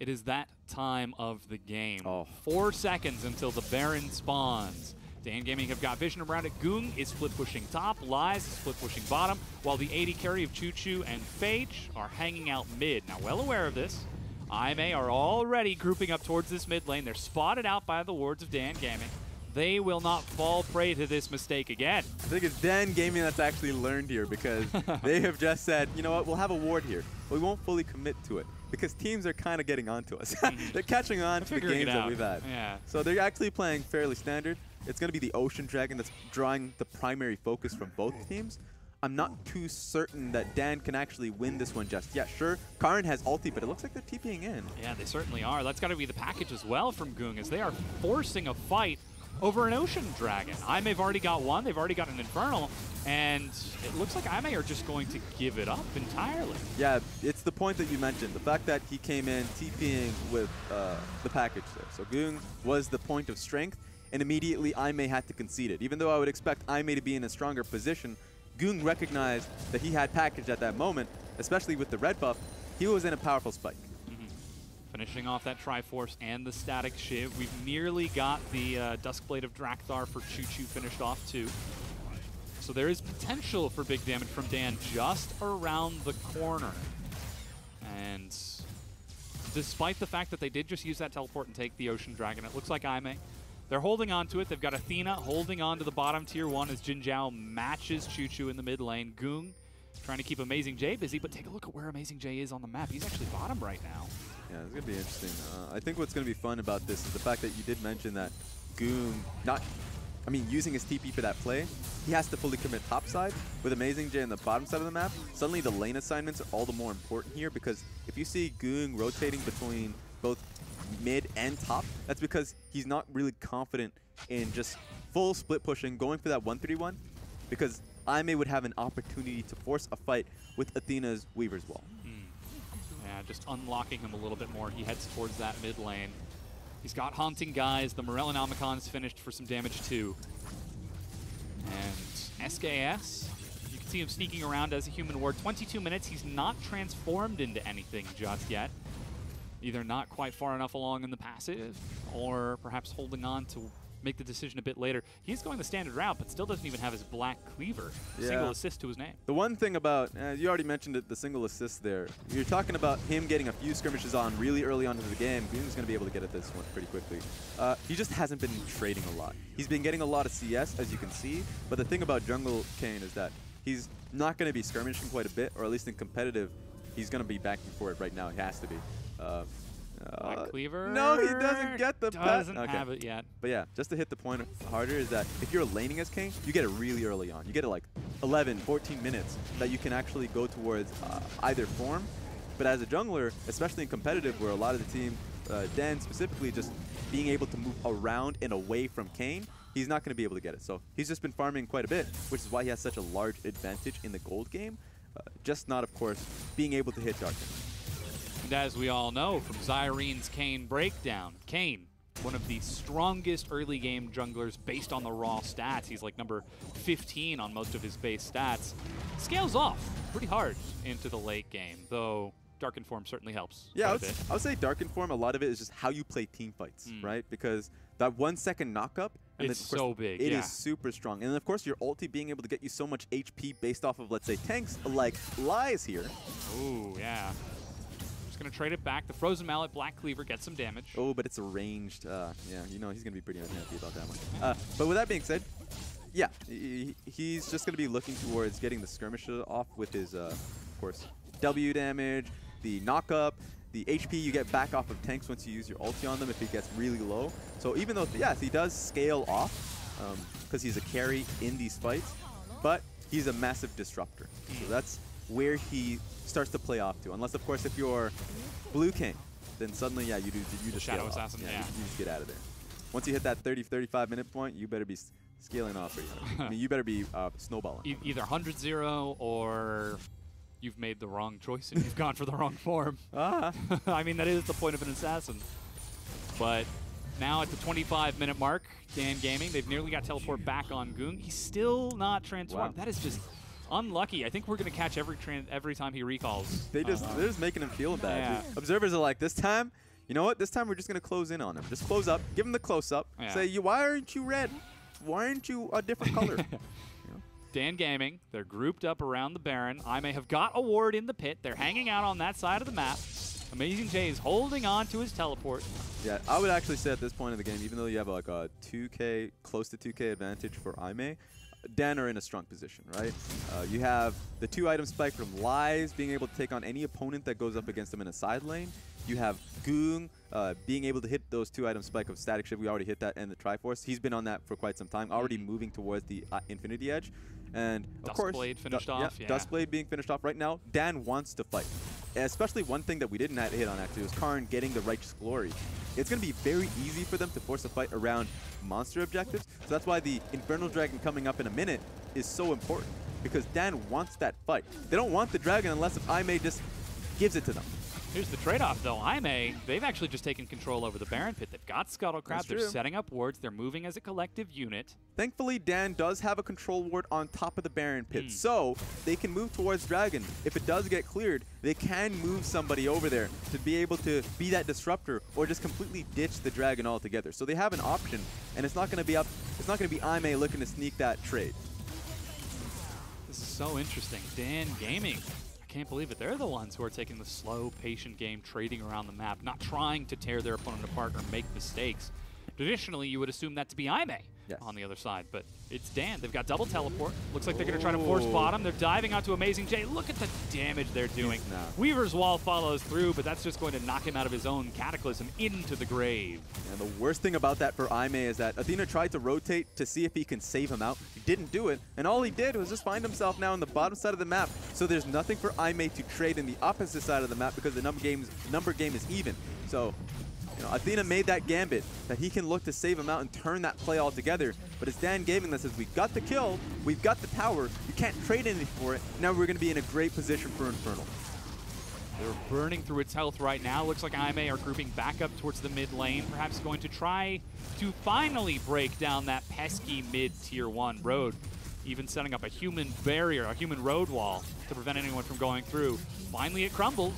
it is that time of the game. 4 seconds until the Baron spawns. Dan Gaming have got vision around it. Goong is split pushing top, Lies is split pushing bottom, while the AD carry of Choo Choo and Phage are hanging out mid. Now, well aware of this, Aimee are already grouping up towards this mid lane. They're spotted out by the wards of Dan Gaming. They will not fall prey to this mistake again. I think it's Dan Gaming that's actually learned here, because they have just said, you know what, we'll have a ward here, but we won't fully commit to it, because teams are kind of getting onto us. They're catching on to the games that we've had. Yeah. So they're actually playing fairly standard. It's going to be the Ocean Dragon that's drawing the primary focus from both teams. I'm not too certain that Dan can actually win this one just yet. Sure, Karin has ulti, but it looks like they're TPing in. Yeah, they certainly are. That's got to be the package as well from Goong, as they are forcing a fight over an Ocean Dragon. Aimee have already got one, they've already got an Infernal, and it looks like Aimee are just going to give it up entirely. Yeah, it's the point that you mentioned, the fact that he came in TPing with the package there. So Goong was the point of strength, and immediately Aimee had to concede it. Even though I would expect Aimee to be in a stronger position, Goong recognized that he had package at that moment, especially with the red buff. He was in a powerful spike. Finishing off that Triforce and the Static Shiv. We've nearly got the Duskblade of Drakthar for Choo Choo finished off too. So there is potential for big damage from Dan just around the corner. And despite the fact that they did just use that teleport and take the Ocean Dragon, it looks like Aimee, they're holding on to it. They've got Athena holding on to the bottom tier 1 as Jin Zhao matches Choo Choo in the mid lane. Goong trying to keep Amazing J busy, but take a look at where Amazing J is on the map. He's actually bottom right now. Yeah, it's going to be interesting. I think what's going to be fun about this is the fact that you did mention that Goong, using his TP for that play, he has to fully commit top side. With Amazing J on the bottom side of the map, suddenly the lane assignments are all the more important here, because if you see Goong rotating between both mid and top, that's because he's not really confident in just full split pushing, going for that 1-3-1, because Aimee would have an opportunity to force a fight with Athena's Weaver's Wall. Yeah, just unlocking him a little bit more. He heads towards that mid lane. He's got Haunting Guys. The Morellonomicon's finished for some damage too. And SKS, you can see him sneaking around as a human ward. 22 minutes, he's not transformed into anything just yet. Either not quite far enough along in the passive, or perhaps holding on to make the decision a bit later. He's going the standard route, but still doesn't even have his Black Cleaver. Yeah. Single assist to his name. The one thing about, you already mentioned it, the single assist there. You're talking about him getting a few skirmishes on really early on into the game. Goong's going to be able to get at this one pretty quickly. He just hasn't been trading a lot. He's been getting a lot of CS, as you can see, but the thing about Jungle Kane is that he's not going to be skirmishing quite a bit, or at least in competitive, he's going to be backing for it right now. He has to be. Black Cleaver? No, he doesn't get the Doesn't have it yet. But yeah, just to hit the point harder is that if you're laning as Kane, you get it really early on. You get it like 11, 14 minutes that you can actually go towards either form. But as a jungler, especially in competitive where a lot of the team, Dan specifically, just being able to move around and away from Kane, he's not going to be able to get it. So he's just been farming quite a bit, which is why he has such a large advantage in the gold game. Just not, of course, being able to hit darkness. And as we all know from Zyrene's Kane breakdown, Kane, one of the strongest early game junglers based on the raw stats. He's like number 15 on most of his base stats. Scales off pretty hard into the late game, though Dark Inform certainly helps. Yeah, quite a bit. I would say Dark Inform, a lot of it is just how you play team fights, right? Because that 1 second knockup, and It's then, of course, so big, it yeah. is super strong. And then, of course, your ulti being able to get you so much HP based off of, let's say, tanks like Lies here. Ooh, yeah. Just going to trade it back. The Frozen Mallet, Black Cleaver gets some damage. Oh, but it's a ranged. Yeah, you know he's going to be pretty unhappy about that one. But with that being said, yeah, he's just going to be looking towards getting the skirmisher off with his, of course, W damage, the knock-up, the HP you get back off of tanks once you use your ulti on them if it gets really low. So even though, yes, he does scale off because he's a carry in these fights, but he's a massive disruptor. So that's where he starts to play off to. Unless, of course, if you're Blue King, then suddenly, yeah, you just Shadow scale Assassin, off. yeah. You just get out of there. Once you hit that 30-35 minute point, you better be scaling off pretty hard. I mean, you better be snowballing. Either 100-0 or you've made the wrong choice and you've gone for the wrong form. I mean, that is the point of an assassin. But now at the 25-minute mark, Dan Gaming, they've nearly got teleport back on Goong. He's still not transformed. Wow. That is just unlucky. I think we're going to catch every time he recalls. They're just making him feel bad. Yeah. Observers are like, this time, you know what? This time we're just going to close in on him. Just close up, give him the close-up, say, why aren't you red? Why aren't you a different color? Dan Gaming, they're grouped up around the Baron. I may have got a ward in the pit. They're hanging out on that side of the map. Amazing J is holding on to his teleport. Yeah, I would actually say at this point in the game, even though you have like a 2K, close to 2K advantage for Aimee, Dan are in a strong position, right? You have the 2-item spike from Lies being able to take on any opponent that goes up against them in a side lane. You have Goong being able to hit those 2-item spike of Static Shift. We already hit that in the Triforce. He's been on that for quite some time, already moving towards the Infinity Edge. And of course, Duskblade finished off. Yeah, Duskblade being finished off right now. Dan wants to fight. Especially one thing that we didn't hit on actually was Karn getting the Righteous Glory. It's going to be very easy for them to force a fight around monster objectives. So that's why the Infernal Dragon coming up in a minute is so important. Because Dan wants that fight. They don't want the dragon unless if Aimee just gives it to them. Here's the trade-off, though. Aimee, they've actually just taken control over the Baron Pit. They've got Scuttlecrab. They're setting up wards. They're moving as a collective unit. Thankfully, Dan does have a control ward on top of the Baron Pit, so they can move towards Dragon. If it does get cleared, they can move somebody over there to be able to be that disruptor or just completely ditch the Dragon altogether. So they have an option, and it's not going to be Aimee looking to sneak that trade. This is so interesting. Dan Gaming. Can't believe it. They're the ones who are taking the slow, patient game, trading around the map, not trying to tear their opponent apart or make mistakes. Traditionally, you would assume that to be Aimee on the other side, but it's Dan. They've got double teleport. Looks like they're going to try to force bottom. They're diving onto Amazing J. Look at the damage they're doing. Weaver's Wall follows through, but that's just going to knock him out of his own Cataclysm into the grave. And the worst thing about that for Aimee is that Athena tried to rotate to see if he can save him out. He didn't do it, and all he did was just find himself now on the bottom side of the map. So there's nothing for Aimee to trade in the opposite side of the map because the number game is even. So, you know, Athena made that gambit that he can look to save him out and turn that play altogether. But it's Dan Gaming that says, we've got the kill, we've got the tower, you can't trade anything for it. Now we're going to be in a great position for Infernal. They're burning through its health right now. Looks like Aimee are grouping back up towards the mid lane, perhaps going to try to finally break down that pesky mid-tier 1 road, even setting up a human barrier, a human road wall to prevent anyone from going through. Finally it crumbles.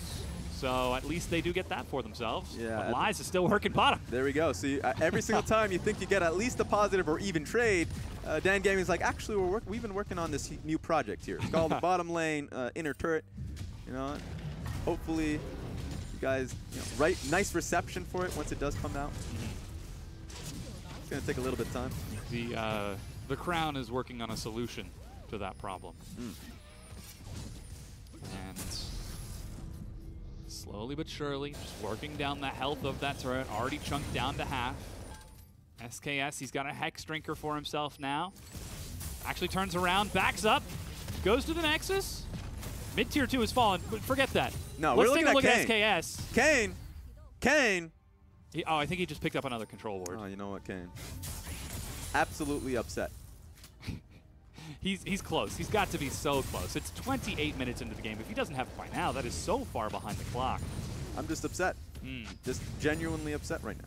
So at least they do get that for themselves. Yeah, but Lies is still working bottom. There we go. See, every single time you think you get at least a positive or even trade, Dan Gaming's like, actually, we've been working on this new project here. It's called the bottom lane inner turret. You know, hopefully you guys, nice reception for it once it does come out. It's gonna take a little bit of time. The Crown is working on a solution to that problem. And slowly but surely, just working down the health of that turret, already chunked down to half. SKS, he's got a Hex Drinker for himself now. Actually turns around, backs up, goes to the Nexus. Mid-tier 2 has fallen, but forget that. No, Let's we're take looking a at look at SKS. Kane! Oh, I think he just picked up another control ward. Oh, you know what, Kane? Absolutely upset. He's close. He's got to be so close. It's 28 minutes into the game. If he doesn't have it by now, that is so far behind the clock. I'm just upset. Just genuinely upset right now.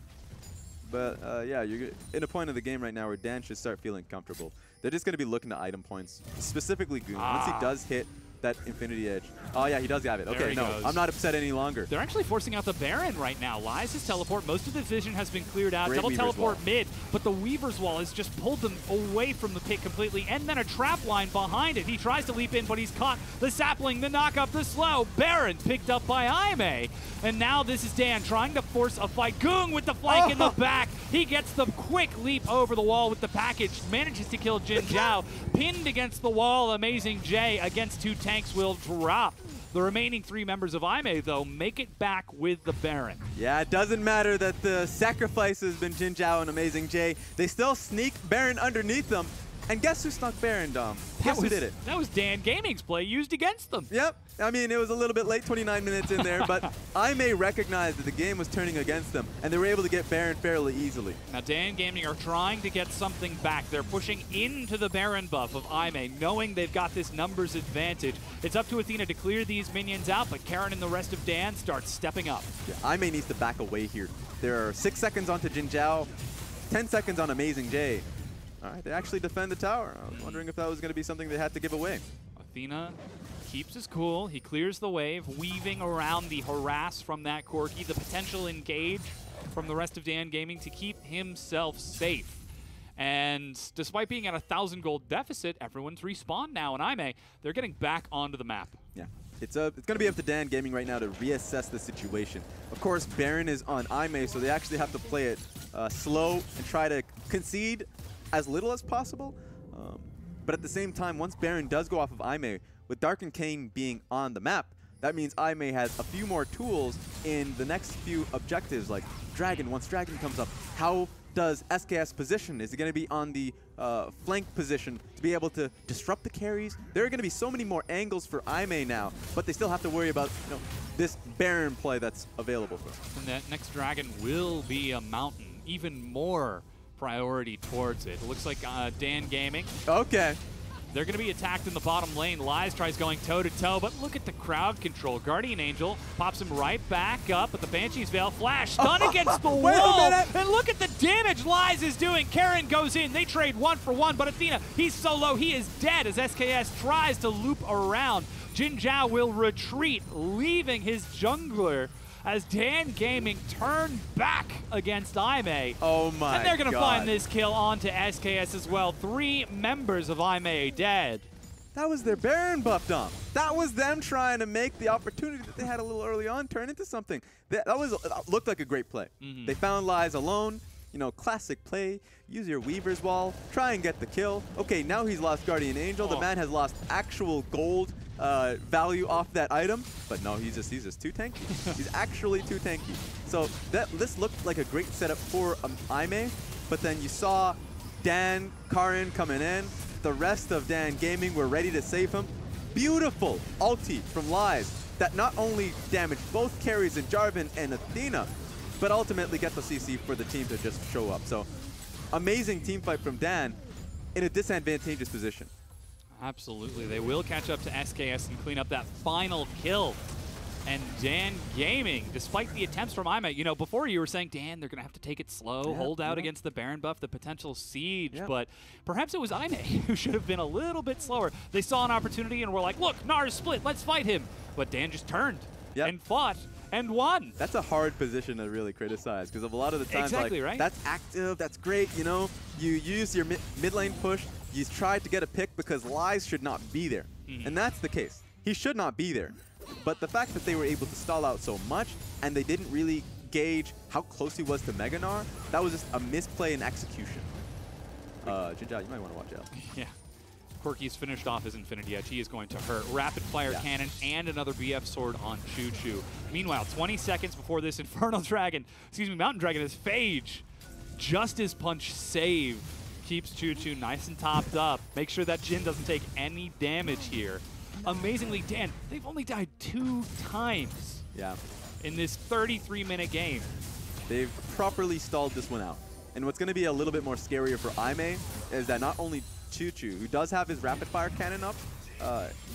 But yeah, you're in a point of the game right now where Dan should start feeling comfortable. They're just going to be looking to item points, specifically Goong. Once he does hit that Infinity Edge. Oh, yeah, he does have it. There Okay, he no, goes. I'm not upset any longer. They're actually forcing out the Baron right now. Lies' teleport. Most of the vision has been cleared out. Great Double Weaver's teleport wall. mid, but the Weaver's Wall has just pulled them away from the pit completely, and then a trap line behind it. He tries to leap in, but he's caught. The sapling, the knock up, the slow. Baron picked up by Aime. And now this is Dan trying to force a fight. Goong with the flank in the back. He gets the quick leap over the wall with the package. Manages to kill Jin Zhao. Pinned against the wall, Amazing J against 2 tanks will drop. The remaining 3 members of Aime, though, make it back with the Baron. Yeah, it doesn't matter that the sacrifice has been Jin Zhao and Amazing J. They still sneak Baron underneath them. And guess who snuck Baron, Dom? Guess who did it? That was Dan Gaming's play used against them. Yep. I mean, it was a little bit late, 29 minutes in there, but Aime recognized that the game was turning against them, and they were able to get Baron fairly easily. Now, Dan Gaming are trying to get something back. They're pushing into the Baron buff of Aime, knowing they've got this numbers advantage. It's up to Athena to clear these minions out, but Karen and the rest of Dan start stepping up. Yeah, Aime needs to back away here. There are 6 seconds onto Jin Zhao, 10 seconds on Amazing J. All right, they actually defend the tower. I was wondering if that was going to be something they had to give away. Athena keeps his cool. He clears the wave, weaving around the harass from that Corki, the potential engage from the rest of Dan Gaming to keep himself safe. And despite being at a 1,000 gold deficit, everyone's respawned now, and Aime, they're getting back onto the map. Yeah, it's going to be up to Dan Gaming right now to reassess the situation. Of course, Baron is on Aime, so they actually have to play it slow and try to concede as little as possible. But at the same time, once Baron does go off of Aime, with Dark and Kane being on the map, that means Aime has a few more tools in the next few objectives, like Dragon. Once Dragon comes up, how does SKS position? Is it going to be on the flank position to be able to disrupt the carries? There are going to be so many more angles for Aime now, but they still have to worry about this Baron play that's available for them. And that next Dragon will be a mountain, even more priority towards it. It looks like Dan Gaming. Okay. They're going to be attacked in the bottom lane. Lies tries going toe-to-toe, but look at the crowd control. Guardian Angel pops him right back up, but the Banshee's Veil flash stun against the wall. And look at the damage Lies is doing. Karen goes in. They trade 1 for 1, but Athena, he's so low, he is dead as SKS tries to loop around. Jin Zhao will retreat, leaving his jungler as Dan Gaming turned back against Aime. Oh my god. And they're going to find this kill onto SKS as well. 3 members of Aime dead. That was their Baron buff, Dom. That was them trying to make the opportunity that they had a little early on turn into something. That looked like a great play. They found Lies alone. You know, classic play. Use your Weaver's Wall. Try and get the kill. Okay, now he's lost Guardian Angel. The man has lost actual gold value off that item, but no, he's just too tanky. He's actually too tanky. So this looked like a great setup for Aime, but then you saw Dan, Karen coming in. The rest of Dan Gaming were ready to save him. Beautiful ulti from Lies that not only damaged both carries in Jarvan and Athena, but ultimately get the CC for the team to just show up. So amazing team fight from Dan in a disadvantageous position. Absolutely. They will catch up to SKS and clean up that final kill. And Dan Gaming, despite the attempts from Aime, you know, before you were saying, Dan, they're going to have to take it slow, hold out against the Baron buff, the potential siege. But perhaps it was Aime who should have been a little bit slower. They saw an opportunity and were like, look, Nar's split, let's fight him. But Dan just turned and fought and won. That's a hard position to really criticize because of a lot of the times, right? That's active, that's great, you know. You use your mid lane push, you try to get a pick because Lies should not be there. And that's the case. He should not be there. But the fact that they were able to stall out so much and they didn't really gauge how close he was to Meganar, that was just a misplay in execution. Jin Zhao, you might want to watch out. Yeah. Corki's finished off his Infinity Edge. He is going to hurt. Rapid fire cannon and another BF sword on Choo Choo. Meanwhile, 20 seconds before this Mountain Dragon is Phage. Just his punch save keeps Choo Choo nice and topped up. Make sure that Jin doesn't take any damage here. Amazingly, Dan, they've only died 2 times in this 33-minute game. They've properly stalled this one out. And what's going to be a little bit more scarier for Aime is that not only Choo Choo, who does have his rapid fire cannon up,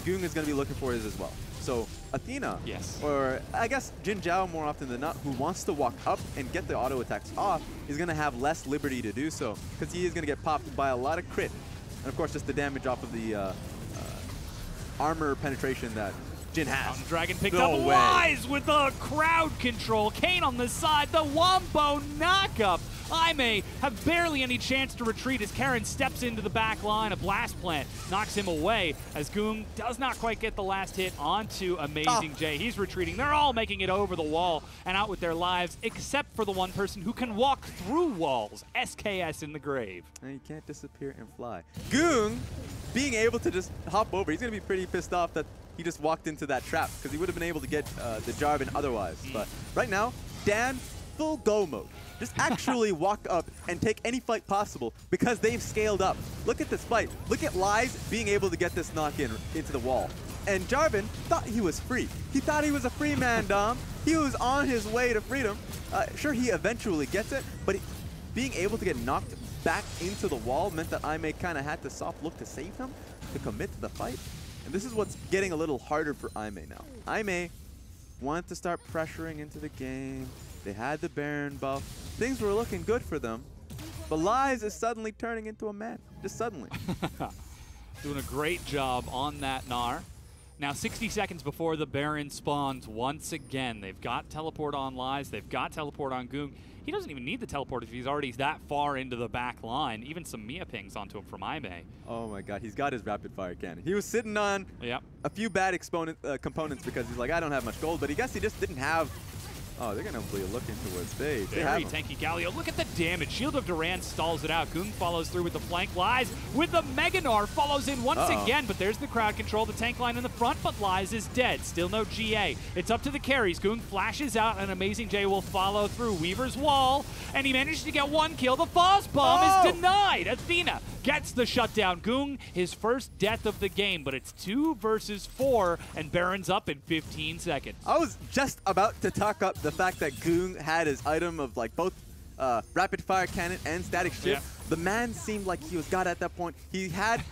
Goong is going to be looking for his as well. So Athena, or I guess Jin Zhao more often than not, who wants to walk up and get the auto attacks off, is going to have less liberty to do so because he is going to get popped by a lot of crit. And of course, just the damage off of the armor penetration that Jin has. Mountain Dragon picked No up way. Lies with the crowd control. Kane on the side, the Wombo knockup. Aime have barely any chance to retreat as Karen steps into the back line. A blast plant knocks him away as Goong does not quite get the last hit onto Amazing Jay. He's retreating. They're all making it over the wall and out with their lives, except for the one person who can walk through walls, SKS in the grave. And you can't disappear and fly. Goong being able to just hop over, he's going to be pretty pissed off that he just walked into that trap because he would have been able to get the Jarvan otherwise. But right now, Dan, full go mode. Just actually walk up and take any fight possible because they've scaled up. Look at this fight. Look at Lies being able to get this knock-in into the wall. And Jarvan thought he was free. He thought he was a free man, Dom. He was on his way to freedom. Sure, he eventually gets it, but being able to get knocked back into the wall meant that Aime kind of had to soft look to save him, to commit to the fight. And this is what's getting a little harder for Aime now. Aime wanted to start pressuring into the game. They had the Baron buff. Things were looking good for them. But Lies is suddenly turning into a man. Just suddenly. Doing a great job on that Gnar. Now 60 seconds before the Baron spawns once again. They've got teleport on Lies. They've got teleport on Goong. He doesn't even need the teleport if he's already that far into the back line. Even some Mia pings onto him from Aime. Oh my god, he's got his rapid fire cannon. He was sitting on a few bad components because he's like, I don't have much gold, but I guess he just didn't have. Oh, they're going to be looking towards base. Very tanky Galio. Look at the damage. Shield of Duran stalls it out. Goong follows through with the flank. Lies with the Mega Gnar. Follows in once again, but there's the crowd control. The tank line in the front, but Lies is dead. Still no GA. It's up to the carries. Goong flashes out, and Amazing Jay will follow through. Weaver's wall, and he managed to get one kill. The Foss Bomb is denied. Athena gets the shutdown. Goong, his first death of the game, but it's 2 versus 4, and Baron's up in 15 seconds. I was just about to talk up the fact that Goong had his item of like both rapid fire cannon and static shift. Yeah. The man seemed like he was God at that point. He had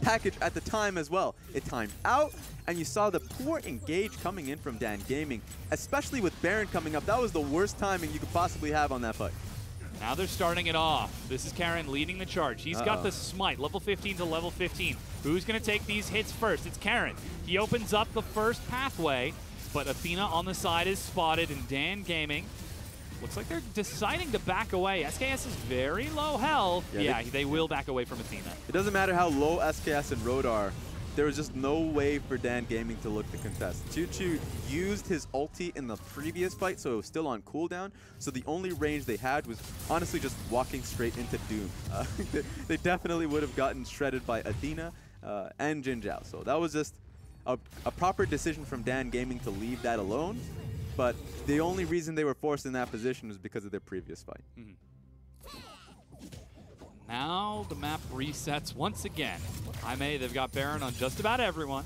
package at the time as well. It timed out, and you saw the poor engage coming in from Dan Gaming, especially with Baron coming up. That was the worst timing you could possibly have on that fight. Now they're starting it off. This is Karen leading the charge. He's got the smite, level 15 to level 15. Who's going to take these hits first? It's Karen. He opens up the first pathway, but Athena on the side is spotted, and Dan Gaming looks like they're deciding to back away. SKS is very low health. Yeah, they will back away from Athena. It doesn't matter how low SKS and Road are. There was just no way for Dan Gaming to look to contest. Choo used his ulti in the previous fight, so it was still on cooldown. So the only range they had was honestly just walking straight into Doom. They definitely would have gotten shredded by Athena and Jin Zhao. So that was just a proper decision from Dan Gaming to leave that alone. But the only reason they were forced in that position was because of their previous fight. Now the map resets once again. Aime, they've got Baron on just about everyone.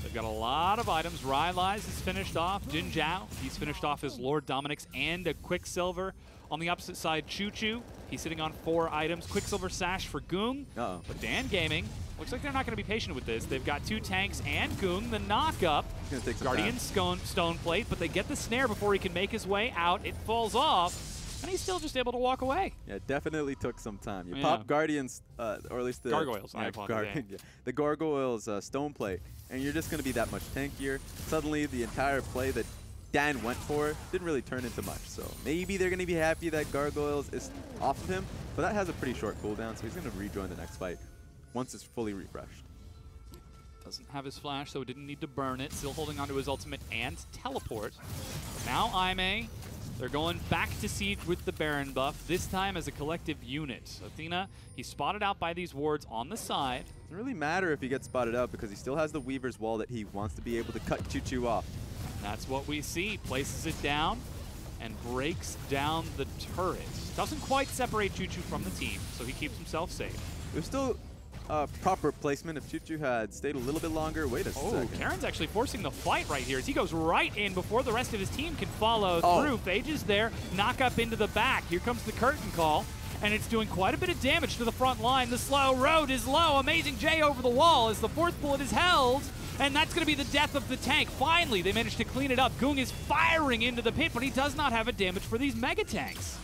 They've got a lot of items. Rylai's is finished off. Jin Zhao, he's finished off his Lord Dominic's and a Quicksilver. On the opposite side, Choo, he's sitting on 4 items. Quicksilver Sash for Goong. But Dan Gaming, looks like they're not going to be patient with this. They've got 2 tanks and Goong, the knockup. Guardian Stone Plate, but they get the snare before he can make his way out. It falls off. And he's still just able to walk away. Yeah, it definitely took some time. You pop Guardians, or at least the Gargoyles. The Gargoyles Stone Plate, and you're just going to be that much tankier. Suddenly, the entire play that Dan went for didn't really turn into much. So maybe they're going to be happy that Gargoyles is off of him, but that has a pretty short cooldown, so he's going to rejoin the next fight once it's fully refreshed. Doesn't have his flash, so didn't need to burn it. Still holding onto his ultimate and teleport. Now Aime. They're going back to Siege with the Baron buff, this time as a collective unit. Athena, he's spotted out by these wards on the side. Doesn't really matter if he gets spotted out because he still has the Weaver's Wall that he wants to be able to cut Choo off. That's what we see. Places it down and breaks down the turret. Doesn't quite separate Choo from the team, so he keeps himself safe. There's still proper placement. If Choo had stayed a little bit longer, wait a second. Karen's actually forcing the fight right here as he goes right in before the rest of his team can follow through. Phage is there, knock up into the back. Here comes the curtain call, and it's doing quite a bit of damage to the front line. The slow road is low. Amazing Jay over the wall as the 4th bullet is held, and that's going to be the death of the tank. Finally, they managed to clean it up. Goong is firing into the pit, but he does not have a damage for these mega tanks.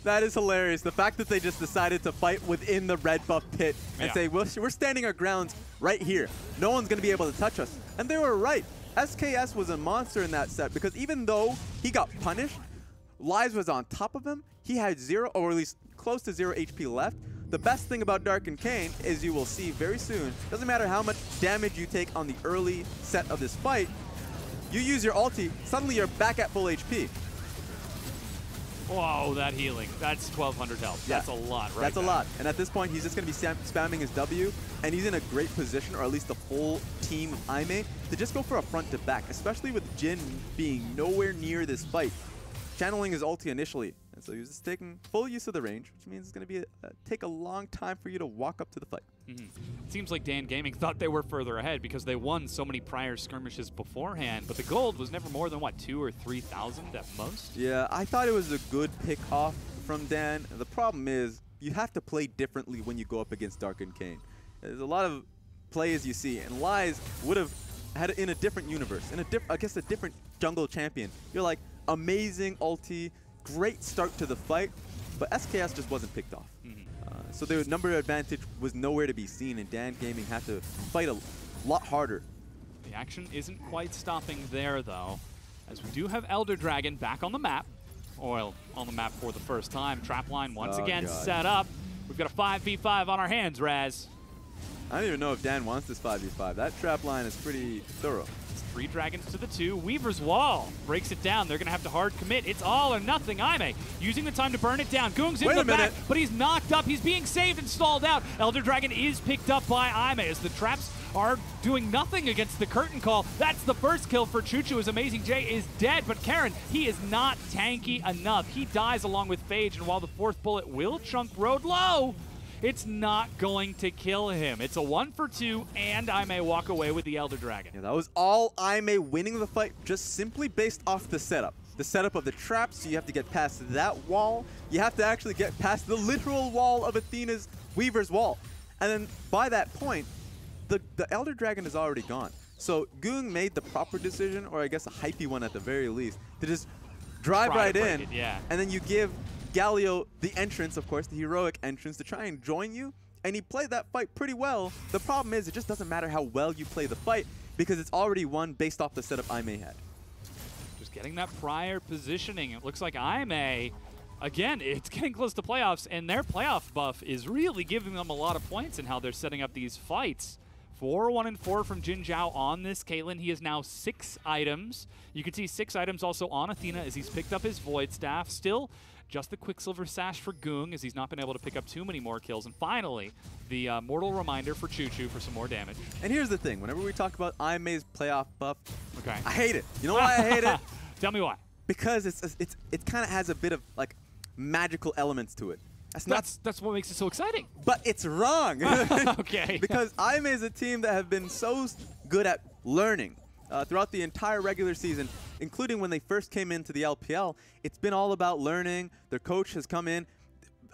That is hilarious. The fact that they just decided to fight within the red buff pit and say, well, we're standing our grounds right here. No one's going to be able to touch us. And they were right. SKS was a monster in that set because even though he got punished, Lies was on top of him. He had 0, or at least close to 0 HP left. The best thing about Dark and Kane is you will see very soon, doesn't matter how much damage you take on the early set of this fight, you use your ulti, suddenly you're back at full HP. Whoa, that healing. That's 1,200 health. Yeah. That's a lot, right? That's a lot. And at this point, he's just going to be spamming his W, and he's in a great position, or at least the full team of Aime, to just go for a front to back, especially with Jin being nowhere near this fight. Channeling his ulti initially, and so he was just taking full use of the range, which means it's going to be take a long time for you to walk up to the fight. It seems like Dan Gaming thought they were further ahead because they won so many prior skirmishes beforehand, but the gold was never more than, what, 2,000 or 3,000 at most? Yeah, I thought it was a good pick off from Dan. The problem is you have to play differently when you go up against Dark and Kane. There's a lot of plays you see, and Lies would have had it in a different universe, in a against a different jungle champion. You're like, amazing ulti, great start to the fight, but SKS just wasn't picked off. So the number advantage was nowhere to be seen, and Dan Gaming had to fight a lot harder. The action isn't quite stopping there, though, as we do have Elder Dragon back on the map, or on the map for the first time. Trapline once again set up. We've got a 5v5 on our hands, Raz. I don't even know if Dan wants this 5v5. That trap line is pretty thorough. It's 3 dragons to the 2. Weaver's Wall breaks it down. They're going to have to hard commit. It's all or nothing. Aime using the time to burn it down. Goong's in the back, but he's knocked up. He's being saved and stalled out. Elder Dragon is picked up by Aime as the traps are doing nothing against the curtain call. That's the first kill for Chuchu as Amazing J is dead, but Karen, he is not tanky enough. He dies along with Phage, and while the 4th bullet will chunk Road low, it's not going to kill him. It's a 1 for 2, and I may walk away with the Elder Dragon. Yeah, that was all Aime winning the fight just simply based off the setup. The setup of the traps, so you have to get past that wall. You have to actually get past the literal wall of Athena's Weaver's Wall. And then by that point, the Elder Dragon is already gone. So Goong made the proper decision, or I guess a hypey one at the very least, to just drive right in, and then you give Galio the entrance, of course, the heroic entrance, to try and join you, and he played that fight pretty well. The problem is it just doesn't matter how well you play the fight because it's already won based off the setup Aime had. Just getting that prior positioning. It looks like Aime, again, it's getting close to playoffs, and their playoff buff is really giving them a lot of points in how they're setting up these fights. 4-1 and 4 from Jin Zhao on this Caitlyn. He has now 6 items. You can see 6 items also on Athena as he's picked up his Void Staff. Still, just the Quicksilver Sash for Goong as he's not been able to pick up too many more kills. And finally, the Mortal Reminder for Chuchu for some more damage. And here's the thing. Whenever we talk about Aime's playoff buff, okay, I hate it. You know why I hate it? Tell me why. Because it kind of has a bit of like magical elements to it. That's what makes it so exciting. But it's wrong. Okay. Because Aime is a team that have been so good at learning throughout the entire regular season, including when they first came into the LPL. It's been all about learning. Their coach has come in.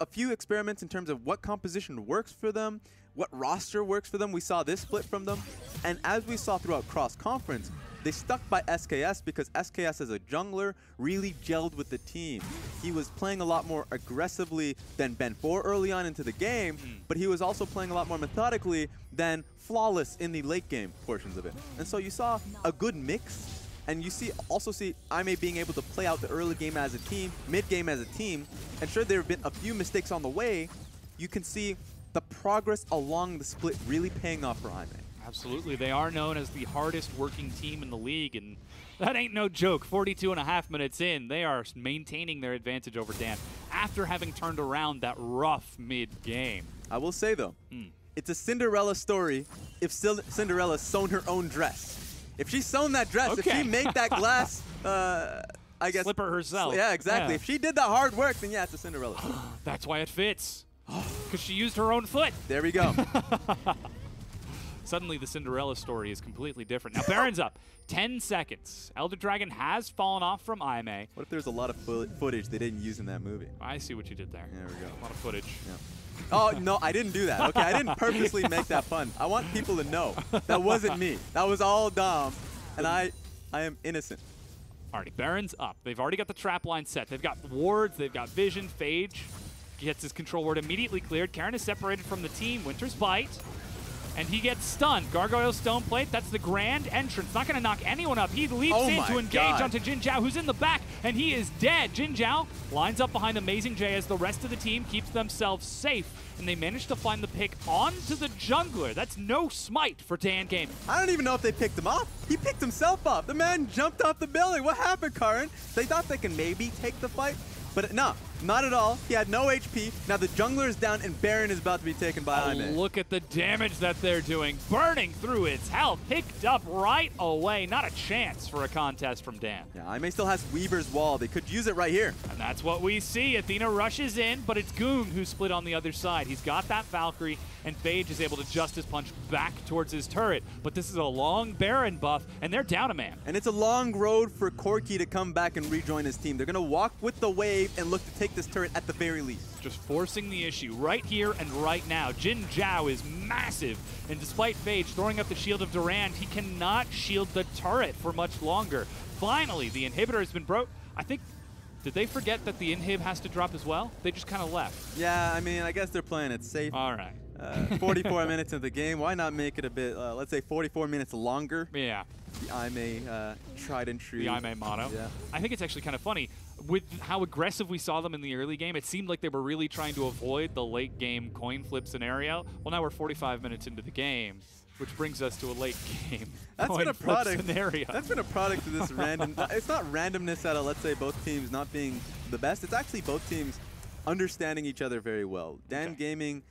A few experiments in terms of what composition works for them, what roster works for them. We saw this split from them. And as we saw throughout cross-conference, they stuck by SKS because SKS as a jungler really gelled with the team. He was playing a lot more aggressively than Ben4 early on into the game, but he was also playing a lot more methodically than Flawless in the late game portions of it. And so you saw a good mix, and you also see Aime being able to play out the early game as a team, mid game as a team, and sure there have been a few mistakes on the way. You can see the progress along the split really paying off for Aime. Absolutely. They are known as the hardest working team in the league, and that ain't no joke. 42.5 minutes in, they are maintaining their advantage over Dan after having turned around that rough mid-game. I will say, though, it's a Cinderella story if Cinderella sewn her own dress. If she sewn that dress, if she made that glass, I guess... slipper herself. Yeah, exactly. Yeah. If she did that hard work, then yeah, it's a Cinderella story. That's why it fits. Because she used her own foot. There we go. Suddenly, the Cinderella story is completely different. Now, Baron's up. 10 seconds. Elder Dragon has fallen off from Aime. What if there's a lot of footage they didn't use in that movie? I see what you did there. There we go. A lot of footage. Yeah. Oh, no, I didn't do that. Okay, I didn't purposely make that fun. I want people to know that wasn't me. That was all Dom, and I am innocent. Alrighty, Baron's up. They've already got the trap line set. They've got wards, they've got vision. Phage gets his control ward immediately cleared. Karin is separated from the team. Winter's Bite. And he gets stunned. Gargoyle Stone Plate, that's the grand entrance. Not going to knock anyone up. He leaps in to engage onto Jin Zhao, who's in the back, and he is dead. Jin Zhao lines up behind Amazing J as the rest of the team keeps themselves safe, and they manage to find the pick onto the jungler. That's no smite for Dan Gaming. I don't even know if they picked him up. He picked himself up. The man jumped off the building. What happened, Karin? They thought they can maybe take the fight, but no, not at all. He had no HP. Now the jungler is down and Baron is about to be taken by Aime. Look at the damage that they're doing. Burning through its health. Picked up right away. Not a chance for a contest from Dan. Yeah, Aime still has Weaver's Wall. They could use it right here. And that's what we see. Athena rushes in, but it's Goong who's split on the other side. He's got that Valkyrie, and Phage is able to Justice Punch back towards his turret. But this is a long Baron buff, and they're down a man. And it's a long road for Corki to come back and rejoin his team. They're going to walk with the wave and look to take this turret at the very least. Just forcing the issue right here and right now. Jin Zhao is massive, and despite Phage throwing up the shield of Durand, he cannot shield the turret for much longer. Finally, the inhibitor has been broke. I think, did they forget that the inhib has to drop as well? They just kind of left. Yeah, I mean, I guess they're playing it safe. All right. 44 minutes into the game. Why not make it a bit, let's say 44 minutes longer? Yeah. The Aime tried and true. The Aime motto. Yeah. I think it's actually kind of funny. With how aggressive we saw them in the early game, it seemed like they were really trying to avoid the late game coin flip scenario. Well, now we're 45 minutes into the game, which brings us to a late game coin flip scenario. That's been a product of this random. It's not randomness out of, let's say, both teams not being the best. It's actually both teams understanding each other very well. Dan Gaming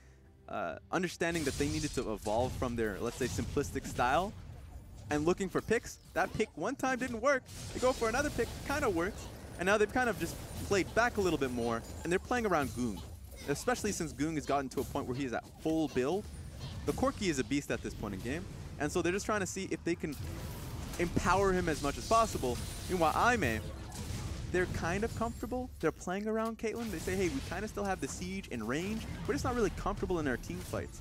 understanding that they needed to evolve from their, let's say, simplistic style and looking for picks. That pick one time didn't work. They go for another pick, kind of works. And now they've kind of just played back a little bit more, and they're playing around Goong, especially since Goong has gotten to a point where he is at full build. The Corki is a beast at this point in game, and so they're just trying to see if they can empower him as much as possible. Meanwhile, Aime, they're kind of comfortable. They're playing around Caitlyn. They say, hey, we kind of still have the siege and range. We're just not really comfortable in our team fights.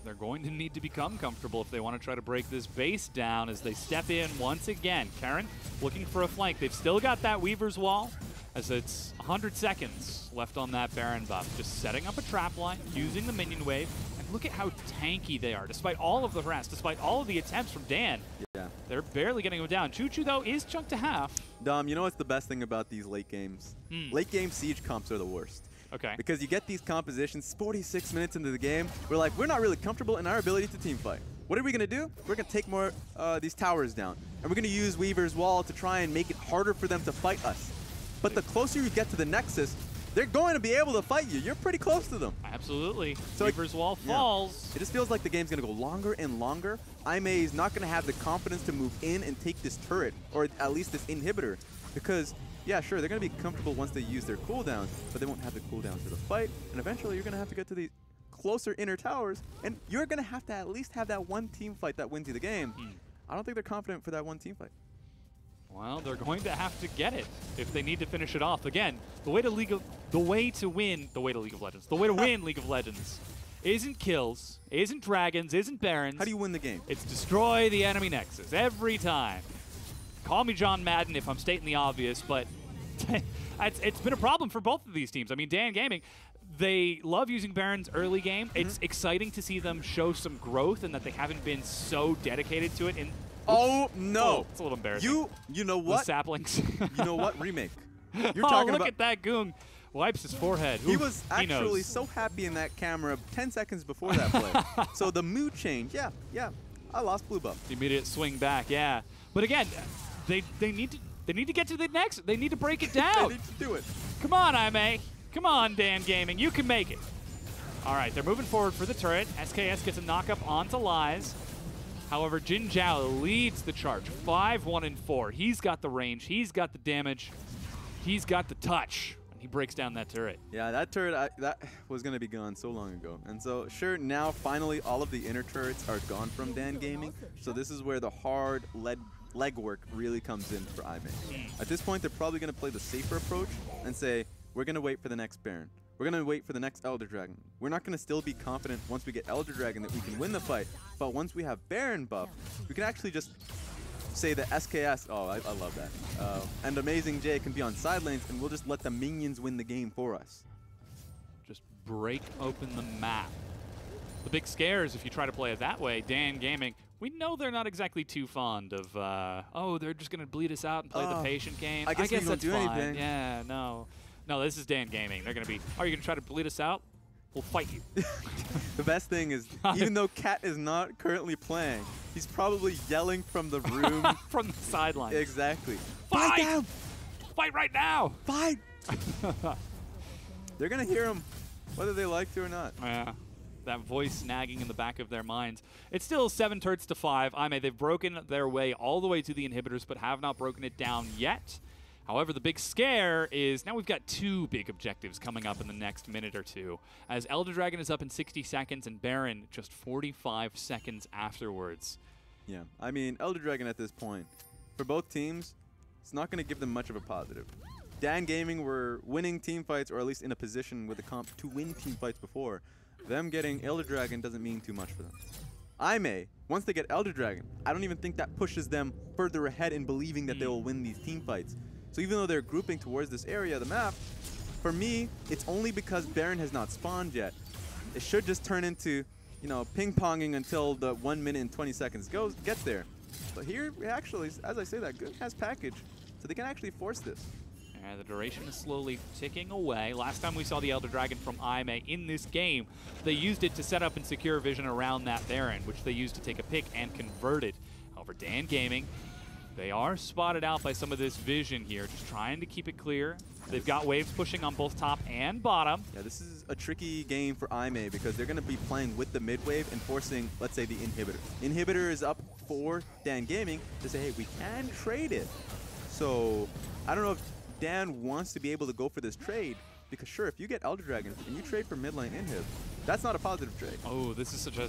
They're going to need to become comfortable if they want to try to break this base down as they step in once again. Karin looking for a flank. They've still got that Weaver's Wall as it's 100 seconds left on that Baron buff. Just setting up a trap line, using the minion wave, and look at how tanky they are. Despite all of the harass, despite all of the attempts from Dan, they're barely getting them down. Choo Choo, though, is chunked to half. Dom, you know what's the best thing about these late games? Late game siege comps are the worst. Okay. Because you get these compositions 46 minutes into the game. We're like, we're not really comfortable in our ability to team fight. What are we going to do? We're going to take more these towers down. And we're going to use Weaver's Wall to try and make it harder for them to fight us. But the closer you get to the Nexus, they're going to be able to fight you. You're pretty close to them. Absolutely. So Weaver's Wall falls. It just feels like the game's going to go longer and longer. Aime is not going to have the confidence to move in and take this turret, or at least this inhibitor, because yeah, sure, they're going to be comfortable once they use their cooldowns, but they won't have the cooldowns for the fight, and eventually you're going to have to get to the closer inner towers, and you're going to have at least have that one team fight that wins you the game. I don't think they're confident for that one team fight. Well, they're going to have to get it if they need to finish it off. Again, the way to win League of Legends isn't kills, isn't dragons, isn't barons. How do you win the game? It's destroy the enemy nexus every time. Call me John Madden if I'm stating the obvious, but it's been a problem for both of these teams. I mean, Dan Gaming, they love using Barons early game. It's exciting to see them show some growth and that they haven't been so dedicated to it. Oh, no. Oh, it's a little embarrassing. You know what? The saplings. You know what? Remake. You're talking look at that Goong. Wipes his forehead. He was actually so happy in that camera 10 seconds before that play. So the mood change, yeah. I lost blue buff. The immediate swing back, yeah. But again, they need to get to the next. They need to break it down. They need to do it. Come on, Aime. Come on, Dan Gaming. You can make it. All right, they're moving forward for the turret. SKS gets a knock-up onto Lies. However, Jin Zhao leads the charge. 5-1-4. He's got the range. He's got the damage. He's got the touch. And he breaks down that turret. Yeah, that turret, that was going to be gone so long ago. And so, sure, now finally all of the inner turrets are gone from Dan Gaming. So this is where the hard legwork really comes in for Aime. At this point, they're probably going to play the safer approach and say, we're going to wait for the next Baron. We're going to wait for the next Elder Dragon. We're not going to still be confident once we get Elder Dragon that we can win the fight, but once we have Baron buff, we can actually just say that SKS, oh, I love that, and Amazing J can be on side lanes, and we'll just let the minions win the game for us. Just break open the map. The big scares, if you try to play it that way, Dan Gaming, we know they're not exactly too fond of, oh, they're just going to bleed us out and play the patient game. I guess that's don't do fine. anything. Yeah, no. No, this is Dan Gaming. They're going to be, are you going to try to bleed us out? We'll fight you. The best thing is, even though Cat is not currently playing, he's probably yelling from the room. From the sideline. Exactly. Fight! Fight down! Fight right now! Fight! They're going to hear him, whether they like to or not. Yeah. That voice nagging in the back of their minds. It's still 7 turrets to 5. They've broken their way all the way to the inhibitors, but have not broken it down yet. However, the big scare is now we've got 2 big objectives coming up in the next minute or 2, as Elder Dragon is up in 60 seconds and Baron just 45 seconds afterwards. Yeah, I mean, Elder Dragon at this point, for both teams, it's not going to give them much of a positive. Dan Gaming were winning team fights, or at least in a position with the comp to win team fights before. Them getting Elder Dragon doesn't mean too much for them. IMA, once they get Elder Dragon, I don't even think that pushes them further ahead in believing that they will win these team fights. So even though they're grouping towards this area of the map, for me, it's only because Baron has not spawned yet. It should just turn into, you know, ping-ponging until the 1 minute and 20 seconds gets there. But here, actually, as I say that, Goong has package, so they can actually force this. The duration is slowly ticking away. Last time we saw the Elder Dragon from IMA in this game, they used it to set up and secure vision around that Baron, which they used to take a pick and convert it. However, Dan Gaming, they are spotted out by some of this vision here, just trying to keep it clear. They've got waves pushing on both top and bottom. Yeah, this is a tricky game for IMA because they're going to be playing with the mid wave and forcing, let's say, the inhibitor. Inhibitor is up for Dan Gaming to say, hey, we can trade it. So I don't know if Dan wants to be able to go for this trade, because sure, if you get Elder Dragon and you trade for mid lane inhib, that's not a positive trade. Oh, this is such a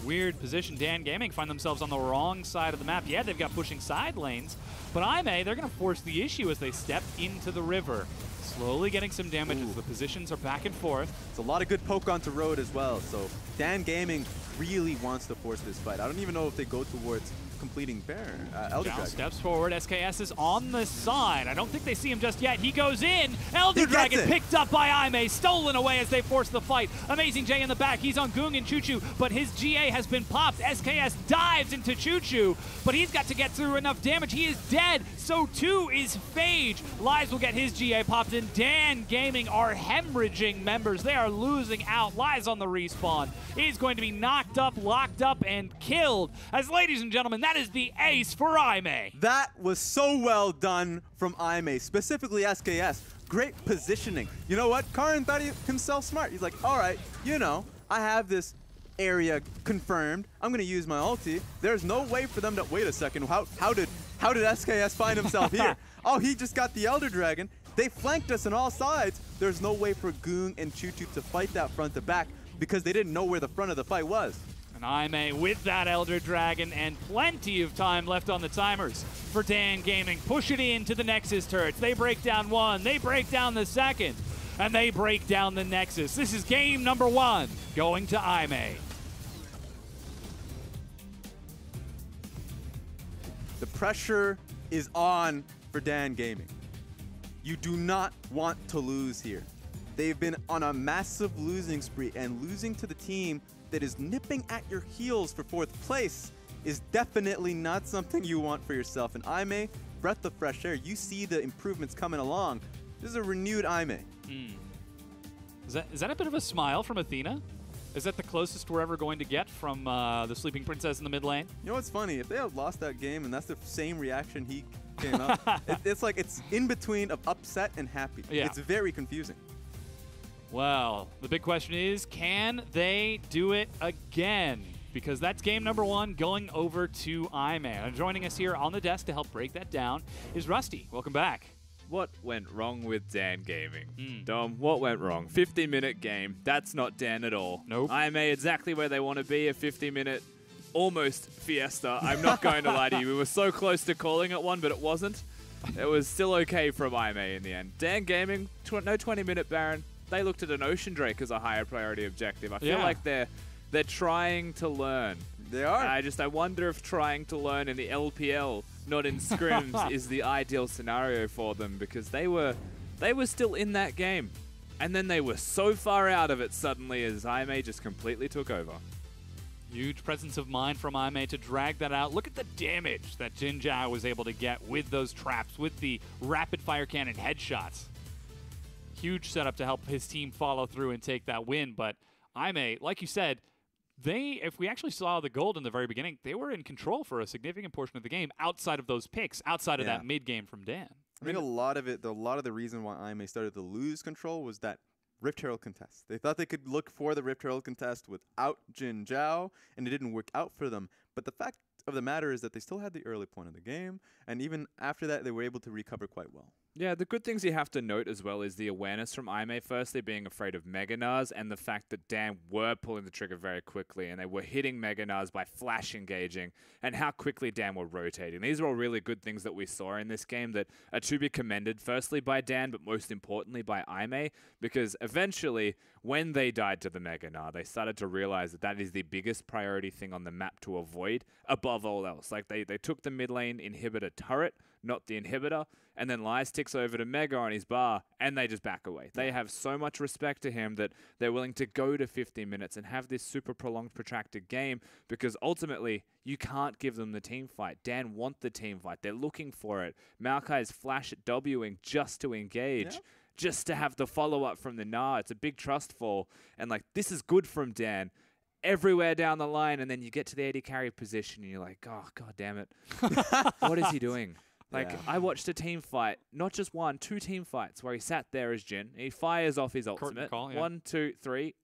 weird position. Dan Gaming find themselves on the wrong side of the map. Yeah, they've got pushing side lanes, but IMA, they're going to force the issue as they step into the river. Slowly getting some damage as the positions are back and forth. It's a lot of good poke onto road as well, so Dan Gaming really wants to force this fight. I don't even know if they go towards completing Baron. Elder Dragon steps forward. SKS is on the side. I don't think they see him just yet. He goes in. Elder Dragon picked up by Aime, stolen away as they force the fight. Amazing J in the back. He's on Goong and Choo Choo, but his GA has been popped. SKS dives into Choo Choo, but he's got to get through enough damage. He is dead. So too is Phage. Lies will get his GA popped, and Dan Gaming are hemorrhaging members. They are losing out. Lies on the respawn. He's going to be knocked up, locked up, and killed. As ladies and gentlemen, that is the ace for Aime. That was so well done from Aime, specifically SKS. Great positioning. You know what? Karin thought himself smart. He's like, all right, you know, I have this area confirmed. I'm going to use my ulti. There's no way for them to, wait a second, how did SKS find himself here? Oh, he just got the Elder Dragon. They flanked us on all sides. There's no way for Goong and Choo Choo to fight that front to back because they didn't know where the front of the fight was. And Aime with that Elder Dragon and plenty of time left on the timers for Dan Gaming. Push it into the Nexus turrets. They break down one, they break down the second, and they break down the Nexus. This is game number 1 going to Aime. The pressure is on for Dan Gaming. You do not want to lose here. They've been on a massive losing spree, and losing to the team that is nipping at your heels for 4th place is definitely not something you want for yourself. And Aime, breath of fresh air, you see the improvements coming along. This is a renewed Aime. Is that a bit of a smile from Athena? Is that the closest we're ever going to get from the Sleeping Princess in the mid lane? You know what's funny? If they had lost that game and that's the same reaction he came up, it's like it's in between of upset and happy. Yeah. It's very confusing. Well, the big question is, can they do it again? Because that's game number 1 going over to Aime. And joining us here on the desk to help break that down is Rusty. Welcome back. What went wrong with Dan Gaming? Dom, what went wrong? 50-minute game. That's not Dan at all. Nope. Aime exactly where they want to be, a 50-minute almost fiesta. I'm not going to lie to you. We were so close to calling it one, but it wasn't. It was still okay from Aime in the end. Dan Gaming, no 20-minute Baron. They looked at an Ocean Drake as a higher priority objective. I feel like they're trying to learn. They are. I wonder if trying to learn in the LPL not in scrims is the ideal scenario for them, because they were still in that game. And then they were so far out of it suddenly as IMA just completely took over. Huge presence of mind from IMA to drag that out. Look at the damage that Jin Zhao was able to get with those traps, with the rapid fire cannon headshots. Huge setup to help his team follow through and take that win. But IMA, like you said, if we actually saw the gold in the very beginning, they were in control for a significant portion of the game outside of those picks, outside of that mid game from Dan. I think a lot of the reason why IMA started to lose control was that Rift Herald contest. They thought they could look for the Rift Herald contest without Jin Zhao, and it didn't work out for them. But the fact of the matter is that they still had the early point of the game, and even after that, they were able to recover quite well. Yeah, the good things you have to note as well is the awareness from IMA, firstly being afraid of Mega Nars, and the fact that Dan were pulling the trigger very quickly, and they were hitting Mega Nars by flash engaging, and how quickly Dan were rotating. These are all really good things that we saw in this game that are to be commended, firstly by Dan, but most importantly by IMA, because eventually, when they died to the Mega Nar, they started to realize that that is the biggest priority thing on the map to avoid above all else. Like, they took the mid lane inhibitor turret, not the inhibitor, and then Lies ticks over to Mega on his bar, and they just back away. They have so much respect to him that they're willing to go to 15 minutes and have this super prolonged, protracted game, because ultimately, you can't give them the team fight. Dan want the team fight. They're looking for it. Maokai's flash at Wing just to engage, just to have the follow-up from the Gnar. It's a big trust fall, and like, this is good from Dan everywhere down the line, and then you get to the AD carry position, and you're like, oh, god damn it. What is he doing? Like, I watched a team fight, not just one, 2 team fights, where he sat there as Jin. He fires off his ultimate. Call, 1, 2, 3.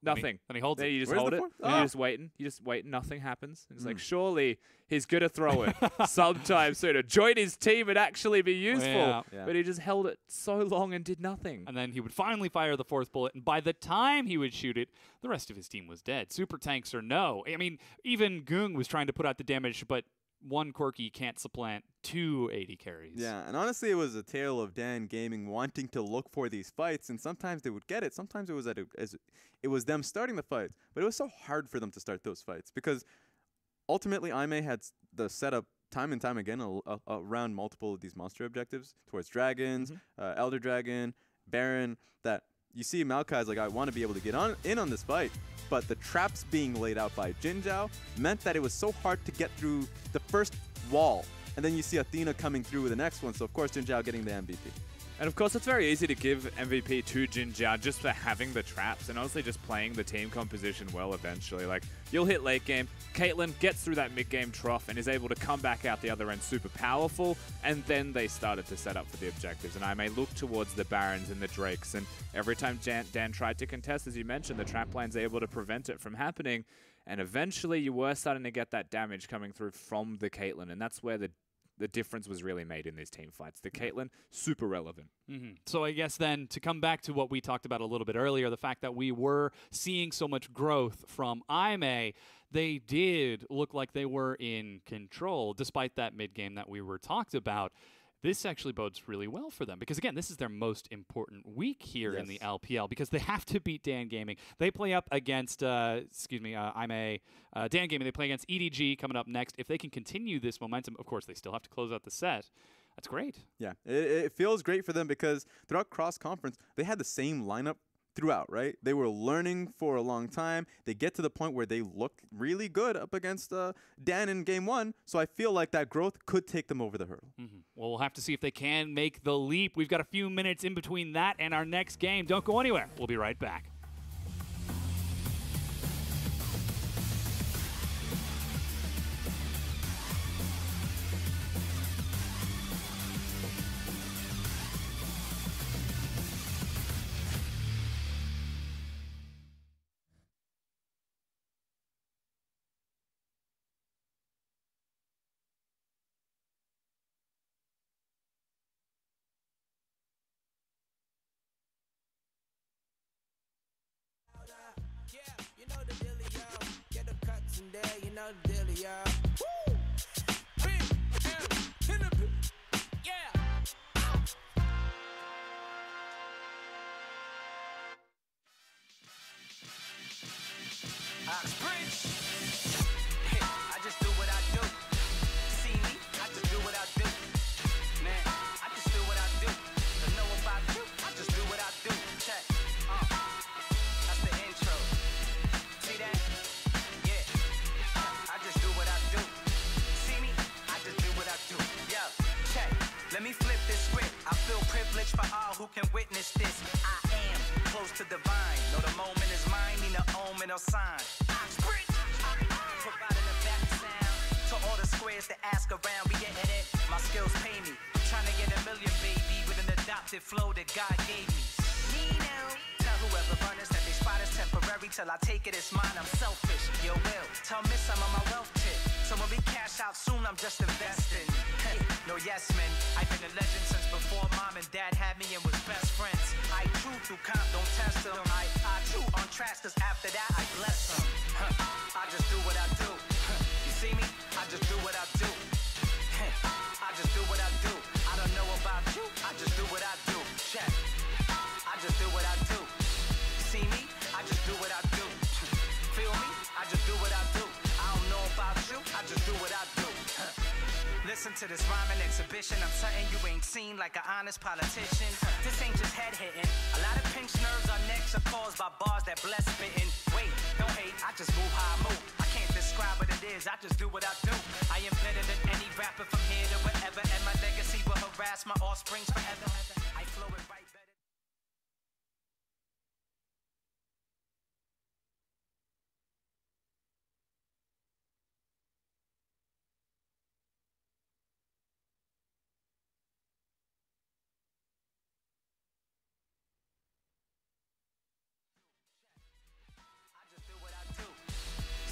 Nothing. Then he holds then it. you just Where's hold the it. fourth? And you're just waiting. You just wait. Nothing happens. It's like, surely he's going to throw it sometime soon to join his team and actually be useful. Yeah. But he just held it so long and did nothing. And then he would finally fire the 4th bullet, and by the time he would shoot it, the rest of his team was dead. Super tanks or no. I mean, even Goong was trying to put out the damage, but one Corki can't supplant 2 AD carries. Yeah, and honestly, it was a tale of Dan Gaming wanting to look for these fights, and sometimes they would get it. Sometimes it was them starting the fights, but it was so hard for them to start those fights because ultimately IMA had the setup time and time again around multiple of these monster objectives towards dragons, Elder Dragon, Baron, that you see Maokai's like, I want to be able to get in on this fight. But the traps being laid out by Jin Zhao meant that it was so hard to get through the first wall. And then you see Athena coming through with the next one. So, of course, Jin Zhao getting the MVP. And of course, it's very easy to give MVP to Jin Zhao just for having the traps and honestly just playing the team composition well eventually. Like, you'll hit late game, Caitlyn gets through that mid-game trough and is able to come back out the other end super powerful, and then they started to set up for the objectives. And I may look towards the Barons and the Drakes, and every time Dan tried to contest, as you mentioned, the trap lane's able to prevent it from happening, and eventually you were starting to get that damage coming through from the Caitlyn, and that's where the difference was really made in these team fights. The Caitlyn, super relevant. So I guess then to come back to what we talked about a little bit earlier, the fact that we were seeing so much growth from IMA, they did look like they were in control despite that mid-game that we were talked about. This actually bodes really well for them because, again, this is their most important week here in the LPL because they have to beat Dan Gaming. They play up against, Dan Gaming. They play against EDG coming up next. If they can continue this momentum, of course, they still have to close out the set. That's great. Yeah, it feels great for them because throughout cross-conference, they had the same lineup throughout, right? They were learning for a long time. They get to the point where they look really good up against Dan in Game 1, so I feel like that growth could take them over the hurdle. Well, we'll have to see if they can make the leap. We've got a few minutes in between that and our next game. Don't go anywhere. We'll be right back. You know the deal, y'all. Woo! Yeah. Oxbridge. I just do what I do. See me, who can witness this. I am close to divine. Know the moment is mine, need an omen or sign. Oxbridge, providing a back sound to all the squares that ask around. We getting it, my skills pay me. Trying to get a million, baby, with an adopted flow that God gave me. Me now, tell whoever runners that they spot is temporary till I take it, it's mine. I'm selfish. Yo, will tell Miss I'm on my wealth tip. So when we cash out soon, I'm just investing. No yes men, I've been a legend since before mom and dad had me and was best friends. I chew through comp, don't test them. I chew on tracks, cause after that I bless them. I just do what I do. You see me? I just do what I do. I just do what I do. I don't know about you, I just do what I do. Check. I just do what I do. See me? I just do what I do. Feel me? I just do what I do. I don't know about you, I just do what I do. Listen to this rhyming exhibition. I'm something you ain't seen, like an honest politician. This ain't just head hitting. A lot of pinched nerves on necks are caused by bars that bless spitting. Wait, don't hate, I just move how I move. I can't describe what it is, I just do what I do. I am better than any rapper from here to wherever, and my legacy will harass my offsprings forever. I flow it right better.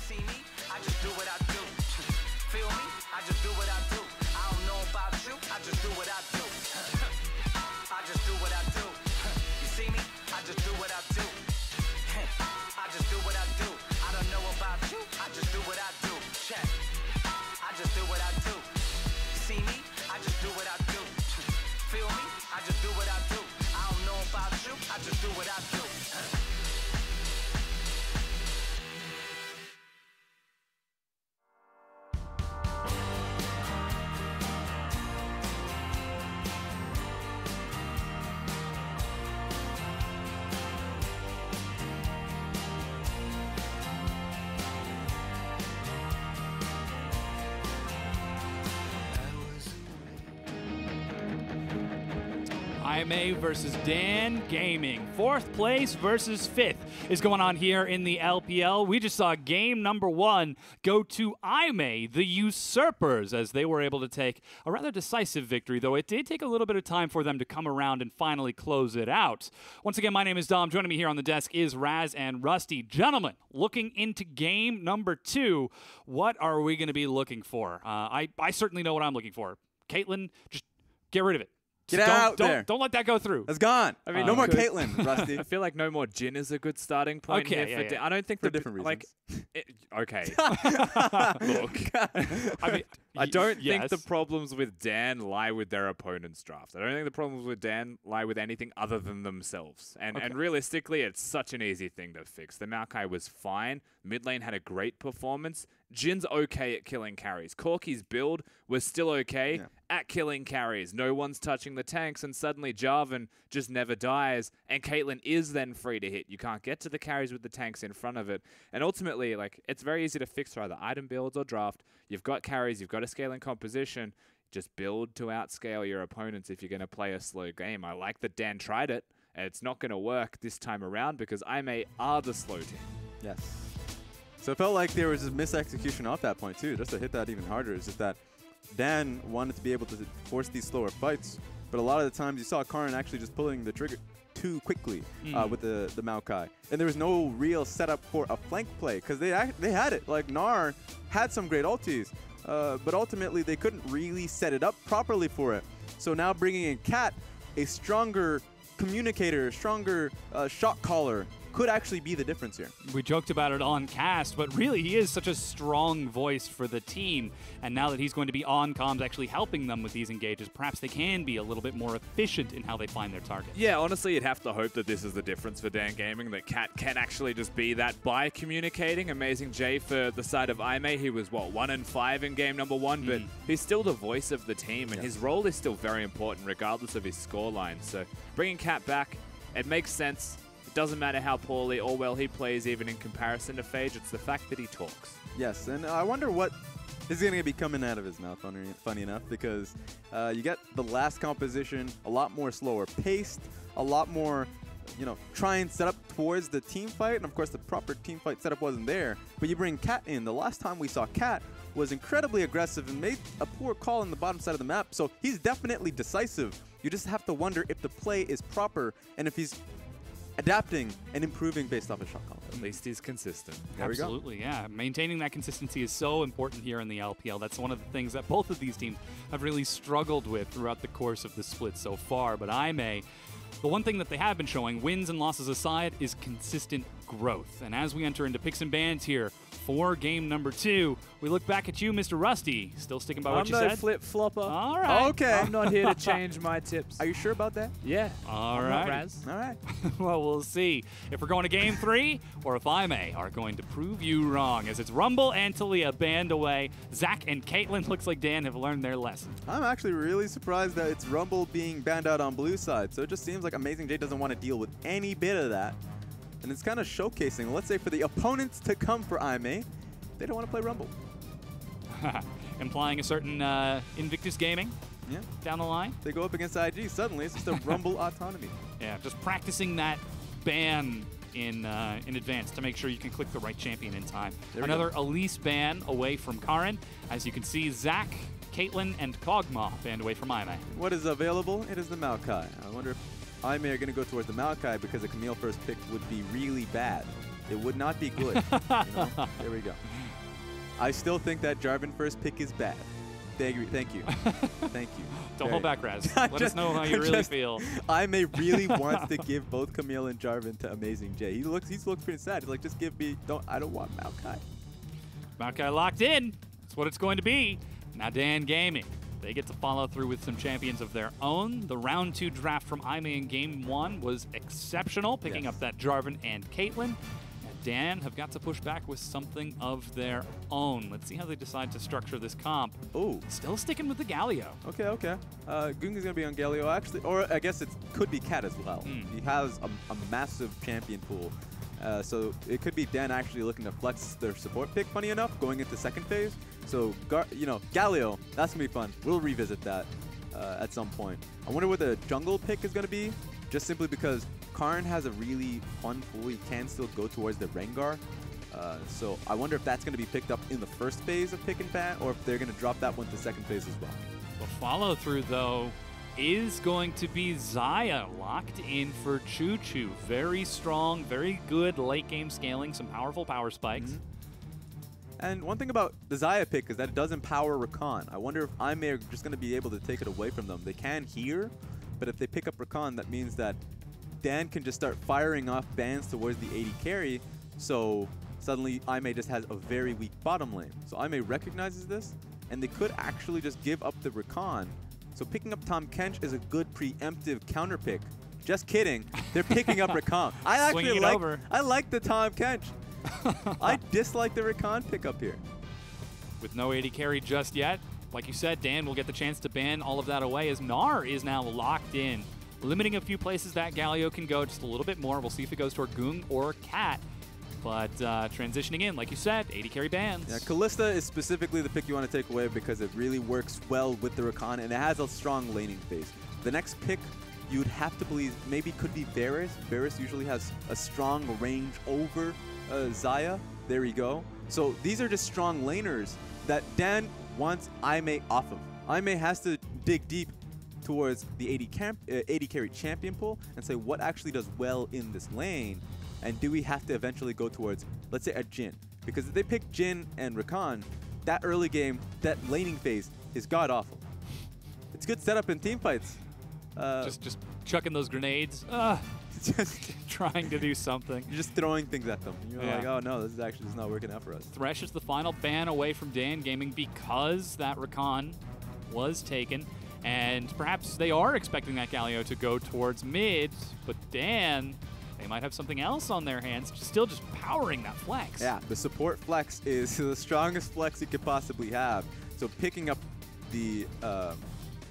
See me? I just do what I do. Feel me? I just do what I do. I don't know about you, I just do what I do. I just do what I do. You see me? I just do what I do. I just do what I do. I don't know about you, I just do what I do. Check. I just do what I do. See me? I just do what I do. Feel me? I just do what I do. I don't know about you, I just do what I do. IMA versus Dan Gaming. 4th place versus 5th is going on here in the LPL. We just saw game number 1 go to IMA, the Usurpers, as they were able to take a rather decisive victory, though it did take a little bit of time for them to come around and finally close it out. Once again, my name is Dom. Joining me here on the desk is Raz and Rusty. Gentlemen, looking into game number 2, what are we going to be looking for? I certainly know what I'm looking for. Caitlyn, just get rid of it. Get out there. Don't let that go through. It's gone. I mean, no more Caitlyn, Rusty. I feel like no more Jin is a good starting point Okay, here. yeah. I don't think For different like, okay. Look, I mean, I don't think yes. the problems with Dan lie with their opponent's draft. I don't think the problems with Dan lie with anything other than themselves. And realistically, it's such an easy thing to fix. The Maokai was fine. Mid lane had a great performance. Jin's okay at killing carries. Corky's build was still okay at killing carries. No one's touching the tanks, and suddenly Jarvan just never dies, and Caitlyn is then free to hit. You can't get to the carries with the tanks in front of it. And ultimately, like, it's very easy to fix for either item builds or draft. You've got carries, you've got a scaling composition. Just build to outscale your opponents if you're going to play a slow game. I like that Dan tried it, and it's not going to work this time around because IMA are the slow team. Yes. So it felt like there was a misexecution off that point, too. Just to hit that even harder is just that Dan wanted to be able to force these slower fights, but a lot of the times you saw Karn actually just pulling the trigger too quickly with the Maokai. And there was no real setup for a flank play because they had it. Like, Gnar had some great ultis, but ultimately they couldn't really set it up properly for it. So now bringing in Cat, a stronger communicator, stronger shot caller, could actually be the difference here. We joked about it on cast, but really he is such a strong voice for the team. And now that he's going to be on comms actually helping them with these engages, perhaps they can be a little bit more efficient in how they find their targets. Yeah, honestly, you'd have to hope that this is the difference for Dan Gaming, that Cat can actually just be that by communicating. Amazing J for the side of IMA. He was, what, 1-5 in game number 1, but he's still the voice of the team, and his role is still very important regardless of his scoreline. So bringing Cat back, it makes sense. Doesn't matter how poorly or well he plays, even in comparison to Phage. It's the fact that he talks. Yes, and I wonder what is going to be coming out of his mouth, funny enough, because you get the last composition a lot more slower paced, a lot more, you know, try and set up towards the team fight. And of course, the proper team fight setup wasn't there. But you bring Cat in. The last time we saw Cat was incredibly aggressive and made a poor call on the bottom side of the map. So he's definitely decisive. You just have to wonder if the play is proper and if he's adapting and improving based off his shot call. At least he's consistent. There we go. Absolutely, yeah. Maintaining that consistency is so important here in the LPL. That's one of the things that both of these teams have really struggled with throughout the course of the split so far. But the one thing that they have been showing, wins and losses aside, is consistent growth. And as we enter into picks and bans here for game number 2, we look back at you, Mr. Rusty. Still sticking by what you said? I'm no flip-flopper. All right. Okay. I'm not here to change my tips. Are you sure about that? Yeah. All I'm right. not Raz. All right. Well, we'll see if we're going to game 3 or if IMA are going to prove you wrong, as it's Rumble and Talia banned away. Zach and Caitlyn, looks like Dan have learned their lesson. I'm actually really surprised that it's Rumble being banned out on blue side. So it just seems like Amazing J doesn't want to deal with any bit of that. And it's kind of showcasing, let's say, for the opponents to come for IMA, they don't want to play Rumble. Implying a certain Invictus gaming Yeah. down the line. They go up against IG, suddenly it's just a Rumble autonomy. Yeah, just practicing that ban in advance to make sure you can click the right champion in time. There we Another go. Elise ban away from Karin. As you can see, Zach, Caitlyn, and Kog'Maw banned away from IMA. What is available? It is the Maokai. I wonder if IMA are going to go towards the Maokai because a Camille first pick would be really bad. It would not be good. You know? There we go. I still think that Jarvan first pick is bad. Thank you. Thank you. Thank you. Don't hold back, Raz. I'm Let us know how you really feel. IMA really wants to give both Camille and Jarvan to Amazing J. He's looked pretty sad. He's like, just give me. I don't want Maokai. Maokai locked in. That's what it's going to be. Now Dan Gaming. They get to follow through with some champions of their own. The round 2 draft from IMA in game 1 was exceptional, picking up that Jarvan and Caitlyn. And Dan have got to push back with something of their own. Let's see how they decide to structure this comp. Oh. Still sticking with the Galio. Okay, okay. Gung is going to be on Galio, actually. Or I guess it could be Cat as well. He has a massive champion pool. So it could be Dan actually looking to flex their support pick, funny enough, going into second phase. So, Galio, that's going to be fun. We'll revisit that at some point. I wonder what the jungle pick is going to be, just simply because Karn has a really fun pool. He can still go towards the Rengar. So I wonder if that's going to be picked up in the first phase of pick and ban, or if they're going to drop that one to second phase as well. The follow-through, though, is going to be Xayah locked in for Choo Choo. Very strong, very good late game scaling, some powerful power spikes. And one thing about the Xayah pick is that it does empower Rakan. I wonder if IMA are just going to be able to take it away from them. They can here, but if they pick up Rakan, that means that Dan can just start firing off bans towards the AD carry, so suddenly IMA just has a very weak bottom lane. So IMA recognizes this, and they could actually just give up the Rakan. So picking up Tahm Kench is a good preemptive counter pick. Just kidding. They're picking up Rakan. I like the Tahm Kench. I dislike the Rakan pickup here. With no AD carry just yet, like you said, Dan will get the chance to ban all of that away as Gnar is now locked in, limiting a few places that Galio can go just a little bit more. We'll see if it goes toward Gung or Cat. But transitioning in, like you said, AD carry bans. Yeah, Kalista is specifically the pick you want to take away because it really works well with the Rakan, and it has a strong laning phase. The next pick you'd have to believe maybe could be Varus. Varus usually has a strong range over Xayah. There you go. So these are just strong laners that Dan wants IMA off of. IMA has to dig deep towards the AD carry champion pool and say what actually does well in this lane. And do we have to eventually go towards, let's say, a Jhin? Because if they pick Jhin and Rakan, that early game, that laning phase is god-awful. It's good setup in team fights. Just chucking those grenades. Just trying to do something. You're just throwing things at them. You're like, oh no, this is actually just not working out for us. Thresh is the final ban away from Dan Gaming because that Rakan was taken. And perhaps they are expecting that Galio to go towards mid, but Dan, they might have something else on their hands, still just powering that flex. Yeah, the support flex is the strongest flex you could possibly have. So picking up the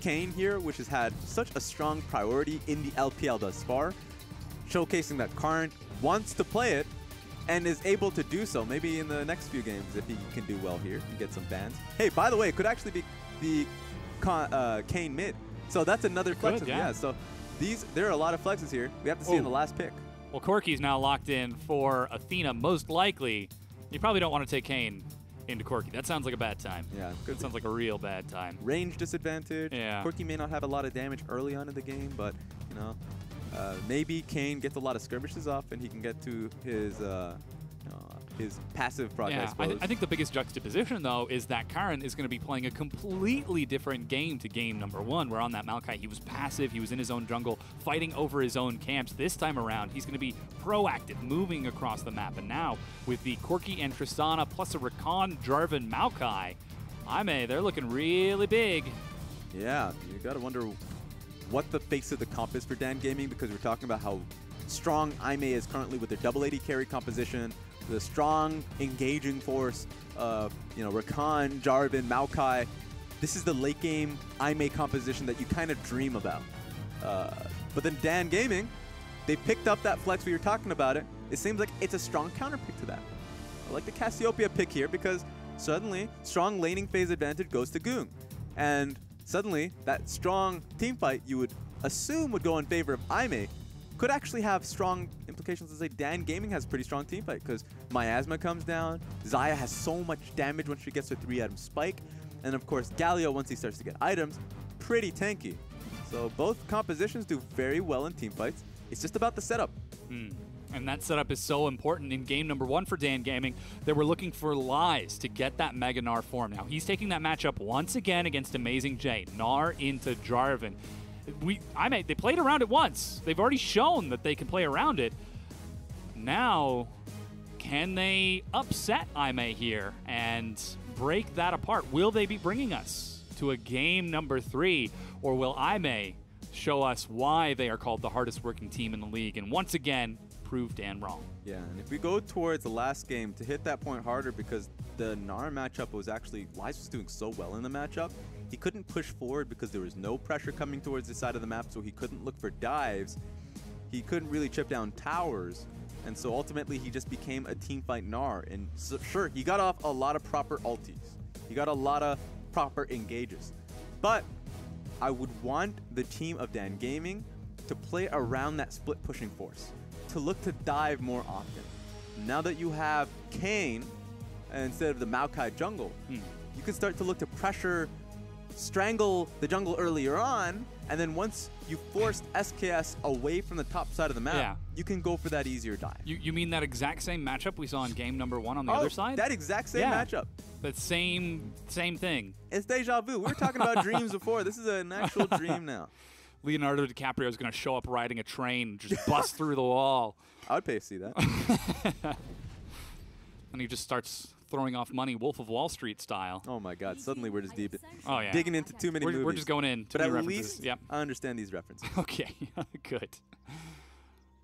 Kayn here, which has had such a strong priority in the LPL thus far, showcasing that Karn wants to play it and is able to do so. Maybe in the next few games if he can do well here and get some bans. Hey, by the way, it could actually be the Kayn mid. So that's another flex. Yeah. So there are a lot of flexes here. We have to see in the last pick. Well, Corky's now locked in for Athena, most likely. You probably don't want to take Kane into Corky. That sounds like a bad time. Yeah. That sounds like a real bad time. Range disadvantage. Yeah. Corky may not have a lot of damage early on in the game, but, you know, maybe Kane gets a lot of skirmishes off and he can get to his passive progress. Yeah, I think the biggest juxtaposition, though, is that Karin is going to be playing a completely different game to game number 1, where on that Maokai he was passive, he was in his own jungle, fighting over his own camps. This time around, he's going to be proactive, moving across the map. And now, with the Corky and Tristana, plus a Rakan, Jarvan, Maokai, Aime, they're looking really big. Yeah, you got to wonder what the face of the comp is for Dan Gaming, because we're talking about how strong Aime is currently with their double AD carry composition, the strong engaging force of, you know, Rakan, Jarvan, Maokai. This is the late game Aime composition that you kind of dream about. But then Dan Gaming, they picked up that flex we were talking about it. It seems like it's a strong counter pick to that. I like the Cassiopeia pick here because suddenly strong laning phase advantage goes to Goong. And suddenly that strong team fight you would assume would go in favor of Aime could actually have strong implications. Let's say Dan Gaming has a pretty strong team fight because Miasma comes down, Xayah has so much damage once she gets her 3-item spike, and of course Galio, once he starts to get items, pretty tanky. So both compositions do very well in team fights. It's just about the setup. And that setup is so important in game number 1 for Dan Gaming. They were looking for Lies to get that Mega Gnar form. Now he's taking that matchup once again against Amazing J. Gnar into Jarvan. They played around it once. They've already shown that they can play around it. Now, can they upset Aime here and break that apart? Will they be bringing us to a game number 3, or will Aime show us why they are called the hardest working team in the league and once again prove Dan wrong? Yeah, and if we go towards the last game, to hit that point harder, because the Gnar matchup was actually, Lies was doing so well in the matchup, he couldn't push forward because there was no pressure coming towards the side of the map, so he couldn't look for dives. He couldn't really chip down towers, and so ultimately he just became a teamfight Gnar. And so, sure, he got off a lot of proper ultis. He got a lot of proper engages. But I would want the team of Dan Gaming to play around that split pushing force, to look to dive more often. Now that you have Kane instead of the Maokai jungle, you can start to look to pressure, strangle the jungle earlier on, and then once you forced SKS away from the top side of the map, you can go for that easier dive. You mean that exact same matchup we saw in game number 1 on the other side? That exact same matchup. That same thing. It's deja vu. We were talking about dreams before. This is an actual dream now. Leonardo DiCaprio is going to show up riding a train, just bust through the wall. I would pay to see that. And he just starts throwing off money, Wolf of Wall Street style. Oh my God! Suddenly we're just deep, yeah, digging into too many movies. We're just going in. But at least I understand these references. Okay, good.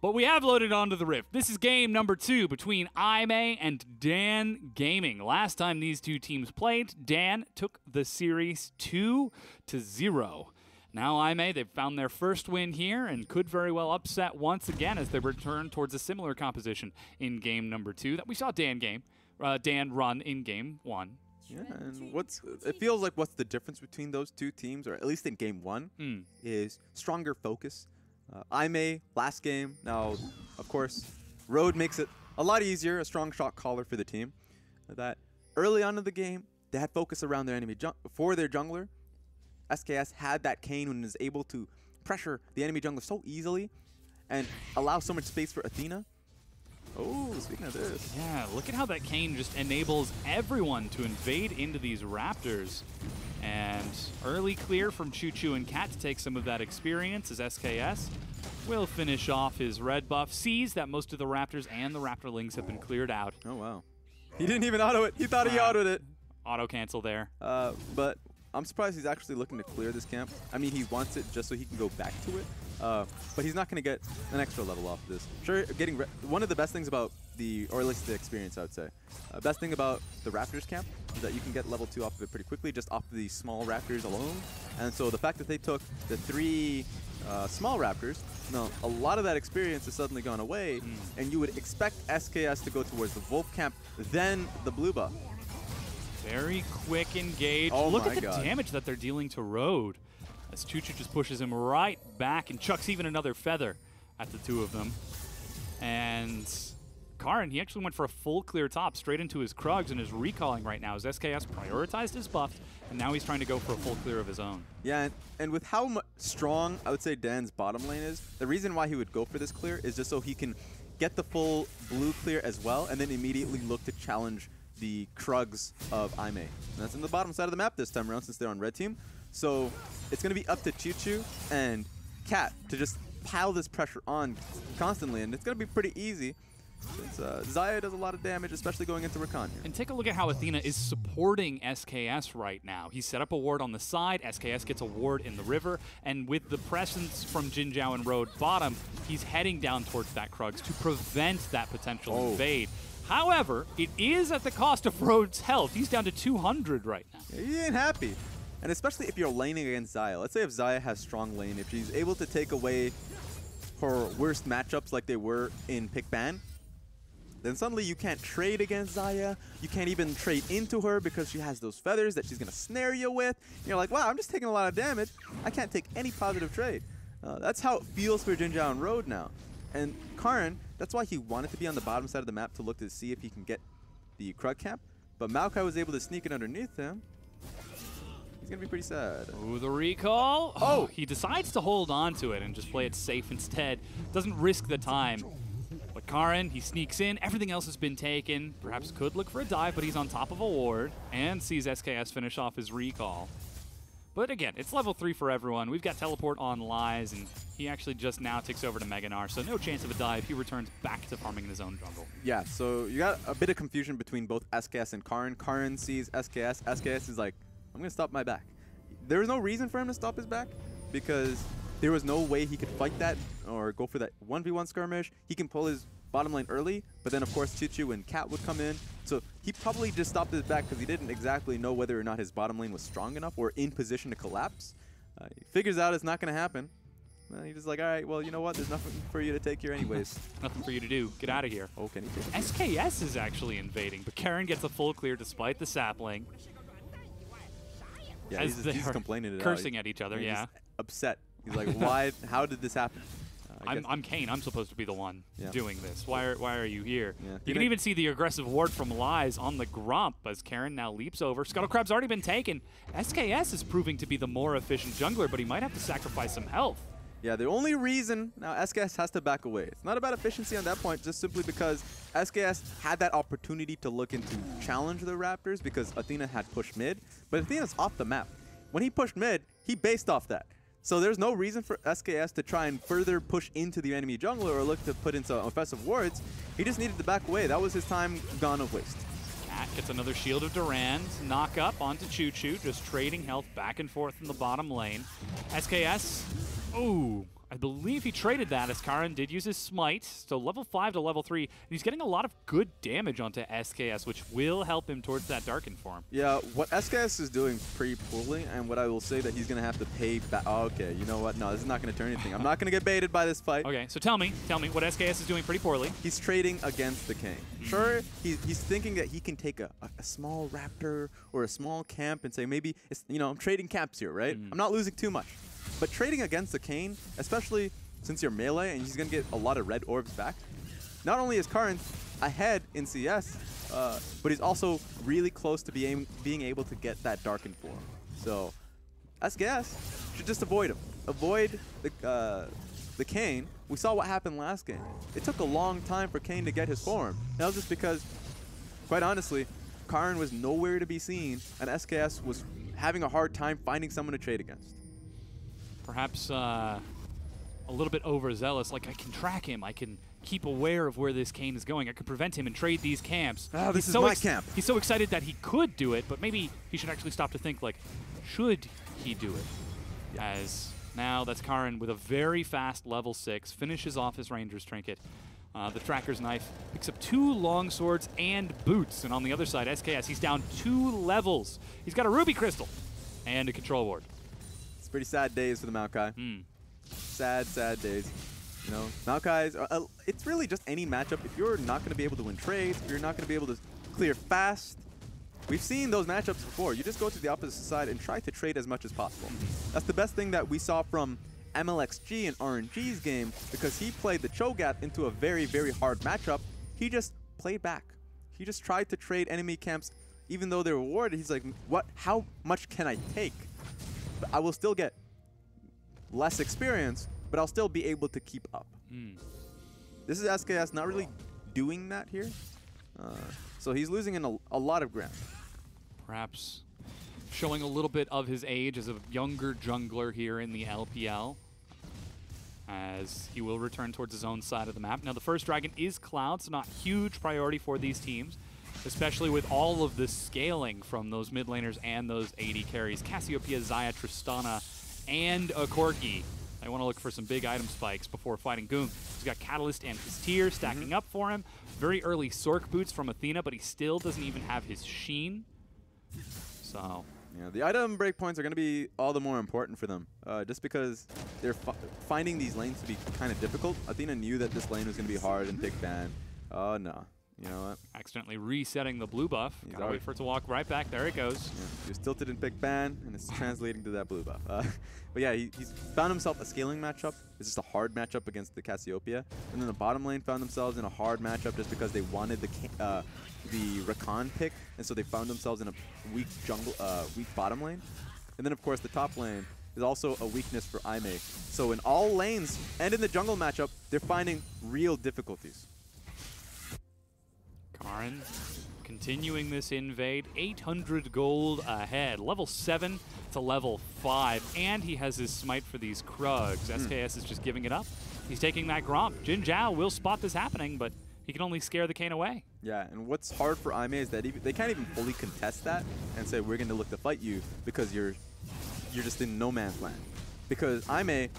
But we have loaded onto the Rift. This is game number 2 between Aime and Dan Gaming. Last time these two teams played, Dan took the series 2-0. Now Aime, they've found their first win here and could very well upset once again as they return towards a similar composition in game number 2 that we saw Dan run in game 1. Yeah, and it feels like what's the difference between those two teams, or at least in game 1, is stronger focus. Aime, last game. Now, of course, Road makes it a lot easier, a strong shot caller for the team. That early on in the game, they had focus around their enemy for their jungler. SKS had that Kane and was able to pressure the enemy jungler so easily and allow so much space for Athena. Oh, speaking of this. Yeah, look at how that Kane just enables everyone to invade into these Raptors. And early clear from Choo Choo and Cat to take some of that experience as SKS will finish off his red buff. Sees that most of the Raptors and the Raptorlings have been cleared out. Oh, wow. He didn't even auto it. He thought he autoed it. Auto cancel there. But I'm surprised he's actually looking to clear this camp. I mean, he wants it just so he can go back to it. But he's not going to get an extra level off of this. Sure, one of the best things about or at least the experience, I would say. Best thing about the Raptors camp is that you can get level 2 off of it pretty quickly, just off of the small Raptors alone. And so the fact that they took the 3 small Raptors, a lot of that experience has suddenly gone away, and you would expect SKS to go towards the Wolf camp, then the blue buff. Very quick engage. Oh Look my at the God. damage that they're dealing to Road. as Choo-Choo just pushes him right back and chucks even another feather at the two of them. And Karin, he actually went for a full clear top straight into his Krugs and is recalling right now as SKS prioritized his buffs, and now he's trying to go for a full clear of his own. Yeah, and with how strong I would say Dan's bottom lane is, the reason why he would go for this clear is just so he can get the full blue clear as well, and then immediately look to challenge the Krugs of Aimee. And that's in the bottom side of the map this time around since they're on red team. So it's going to be up to Choo-Choo and Cat to just pile this pressure on constantly, and it's going to be pretty easy since Xayah does a lot of damage, especially going into Rakan here. And take a look at how Athena is supporting SKS right now. He set up a ward on the side, SKS gets a ward in the river, and with the presence from Jin Zhao and Road bottom, he's heading down towards that Krugs to prevent that potential invade. However, it is at the cost of Road's health. He's down to 200 right now. Yeah, he ain't happy. And especially if you're laning against Xayah. Let's say if Xayah has strong lane, if she's able to take away her worst matchups like they were in Pick Ban, then suddenly you can't trade against Xayah. You can't even trade into her because she has those feathers that she's going to snare you with. And you're like, wow, I'm just taking a lot of damage. I can't take any positive trade. That's how it feels for Jin Zhao and Road now. And Karin, that's why he wanted to be on the bottom side of the map to look to see if he can get the Krug camp. But Maokai was able to sneak it underneath him. He's going to be pretty sad. Ooh, the recall. Oh, he decides to hold on to it and just play it safe instead. Doesn't risk the time. But Karin, he sneaks in. Everything else has been taken. Perhaps could look for a dive, but he's on top of a ward and sees SKS finish off his recall. But again, it's level 3 for everyone. We've got teleport on Lies, and he actually just now ticks over to Meganar, so no chance of a dive. He returns back to farming in his own jungle. Yeah, so you got a bit of confusion between both SKS and Karin. Karin sees SKS. SKS is like, I'm going to stop my back. There was no reason for him to stop his back because there was no way he could fight that or go for that 1v1 skirmish. He can pull his bottom lane early, but then of course Choo-Choo and Cat would come in. So he probably just stopped his back because he didn't exactly know whether or not his bottom lane was strong enough or in position to collapse. He figures out it's not going to happen. He's just like, all right, well, you know what? There's nothing for you to take here anyways. Nothing for you to do. Get out of here. Oh, can he take it? SKS is actually invading, but Karin gets a full clear despite the sapling. Yeah, he's complaining it cursing at each other, yeah. He's upset. He's like, why? How did this happen? I'm Kane. I'm supposed to be the one doing this. Why are you here? Yeah. You can even see the aggressive ward from Lies on the Grump as Karin now leaps over. Scuttlecrab's already been taken. SKS is proving to be the more efficient jungler, but he might have to sacrifice some health. Yeah, the only reason now SKS has to back away. It's not about efficiency on that point, just simply because SKS had that opportunity to look into challenge the Raptors because Athena had pushed mid, but Athena's off the map. When he pushed mid, he based off that. So there's no reason for SKS to try and further push into the enemy jungler or look to put in some offensive wards. He just needed to back away. That was his time gone of waste. Cat gets another Shield of Durand, knock up onto Choo-Choo, just trading health back and forth in the bottom lane. SKS, ooh, I believe he traded that as Karin did use his smite, so level 5 to level 3. And he's getting a lot of good damage onto SKS, which will help him towards that Darken form. Yeah, what SKS is doing pretty poorly, and what I will say that he's going to have to pay back. Oh, okay, you know what? No, this is not going to turn anything. I'm not going to get baited by this fight. Okay, so tell me what SKS is doing pretty poorly. He's trading against the King. Sure, he's thinking that he can take a small Raptor or a small camp and say maybe, it's, you know, I'm trading camps here, right? I'm not losing too much. But trading against the Kayn, especially since you're melee and he's going to get a lot of red orbs back, not only is Karin ahead in CS, but he's also really close to being able to get that Darken form. So SKS should just avoid him. Avoid the Kayn. We saw what happened last game. It took a long time for Kayn to get his form. That was just because, quite honestly, Karin was nowhere to be seen and SKS was having a hard time finding someone to trade against. Perhaps a little bit overzealous, like I can track him, I can keep aware of where this Kayn is going, I can prevent him and trade these camps. Oh, this is my camp. He's so excited that he could do it, but maybe he should actually stop to think, like, should he do it? Yeah. As now that's Karin with a very fast level 6, finishes off his Ranger's Trinket. The Tracker's Knife picks up 2 long swords and boots, and on the other side, SKS, he's down 2 levels. He's got a Ruby Crystal and a Control Ward. Pretty sad days for the Maokai. Sad, sad days. You know, Maokai's, it's really just any matchup. If you're not going to be able to win trades, if you're not going to be able to clear fast, we've seen those matchups before. You just go to the opposite side and try to trade as much as possible. That's the best thing that we saw from MLXG and RNG's game, because he played the Cho'Gath into a very, very hard matchup. He just played back. He just tried to trade enemy camps, even though they were rewarded. He's like, what? How much can I take? But I will still get less experience, but I'll still be able to keep up. This is SKS not really doing that here. So he's losing in a lot of ground. Perhaps showing a little bit of his age as a younger jungler here in the LPL, as he will return towards his own side of the map. Now, the first dragon is Cloud, so not huge priority for these teams, especially with all of the scaling from those mid laners and those AD carries. Cassiopeia, Xayah, Tristana, and a Corki. I want to look for some big item spikes before fighting Goong. He's got Catalyst and his Tear stacking up for him. Very early Sork boots from Athena, but he still doesn't even have his Sheen. So yeah, the item breakpoints are going to be all the more important for them, just because they're finding these lanes to be kind of difficult. Athena knew that this lane was going to be hard and pick ban. Oh, no. You know what? Accidentally resetting the blue buff. Gotta wait for it to walk right back. There it goes. Yeah, he was tilted in pick ban, and it's translating to that blue buff. But yeah, he's found himself a scaling matchup. It's just a hard matchup against the Cassiopeia. And then the bottom lane found themselves in a hard matchup just because they wanted the Rakan pick, and so they found themselves in a weak weak bottom lane. And then of course the top lane is also a weakness for Aimee. So in all lanes and in the jungle matchup, they're finding real difficulties. Karin continuing this invade, 800 gold ahead. Level 7 to level 5, and he has his smite for these Krugs. SKS is just giving it up. He's taking that Gromp. Jin Zhao will spot this happening, but he can only scare the Kayn away. Yeah, and what's hard for Aimee is that they can't even fully contest that and say, we're going to look to fight you, because you're just in no man's land. Because Aimee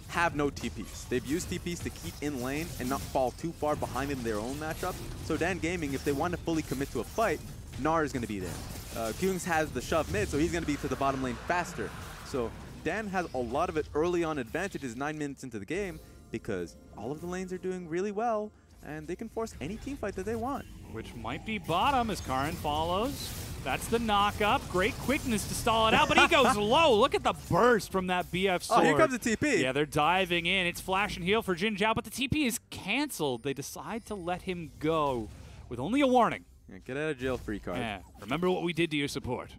have no TPs. They've used TPs to keep in lane and not fall too far behind in their own matchup. So Dan Gaming, if they want to fully commit to a fight, Gnar is going to be there. Kungs has the shove mid, so he's going to be to the bottom lane faster. So Dan has a lot of it early on advantages 9 minutes into the game, because all of the lanes are doing really well, and they can force any team fight that they want. Which might be bottom as Karin follows. That's the knock-up. Great quickness to stall it out, but he goes low. Look at the burst from that BF sword. Oh, here comes the TP. Yeah, they're diving in. It's flash and heal for Jin Zhao, but the TP is canceled. They decide to let him go with only a warning. Yeah, get out of jail free card. Yeah, remember what we did to your support.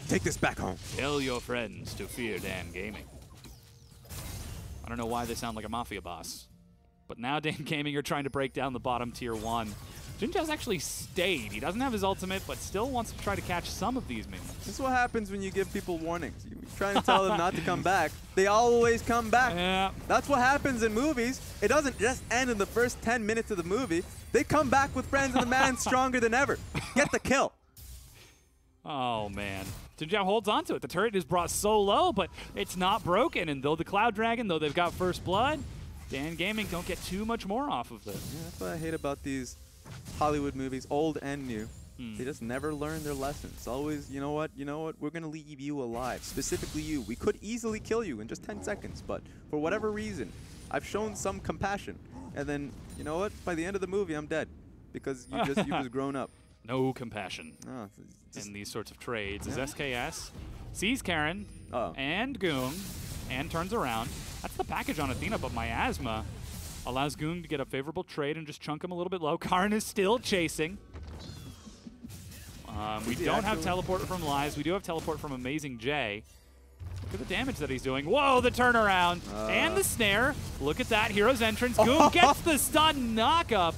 Take this back home. Tell your friends to fear Dan Gaming. I don't know why they sound like a mafia boss, but now Dan Gaming are trying to break down the bottom tier 1. Jin Zhao's actually stayed. He doesn't have his ultimate, but still wants to try to catch some of these minions. This is what happens when you give people warnings. You're trying to tell them not to come back. They always come back. Yeah. That's what happens in movies. It doesn't just end in the first 10 minutes of the movie. They come back with friends and the man's stronger than ever. Get the kill. Oh, man. Jin Zhao holds on to it. The turret is brought so low, but it's not broken. And though the Cloud Dragon, though they've got first blood, Dan Gaming don't get too much more off of this. Yeah, that's what I hate about these Hollywood movies, old and new. They just never learn their lessons. It's always, you know what, we're going to leave you alive. Specifically you. We could easily kill you in just 10 seconds, but for whatever reason, I've shown some compassion. And then, you know what, by the end of the movie, I'm dead. Because you've just grown up. No compassion in these sorts of trades. As SKS sees Karin and Goong and turns around. That's the package on Athena, but Miasma allows Goong to get a favorable trade and just chunk him a little bit low. Karin is still chasing. We don't have teleport from Lies. We do have teleport from Amazing J. Look at the damage that he's doing. Whoa, the turnaround. And the snare. Look at that. Hero's entrance. Goong gets the stun knock-up.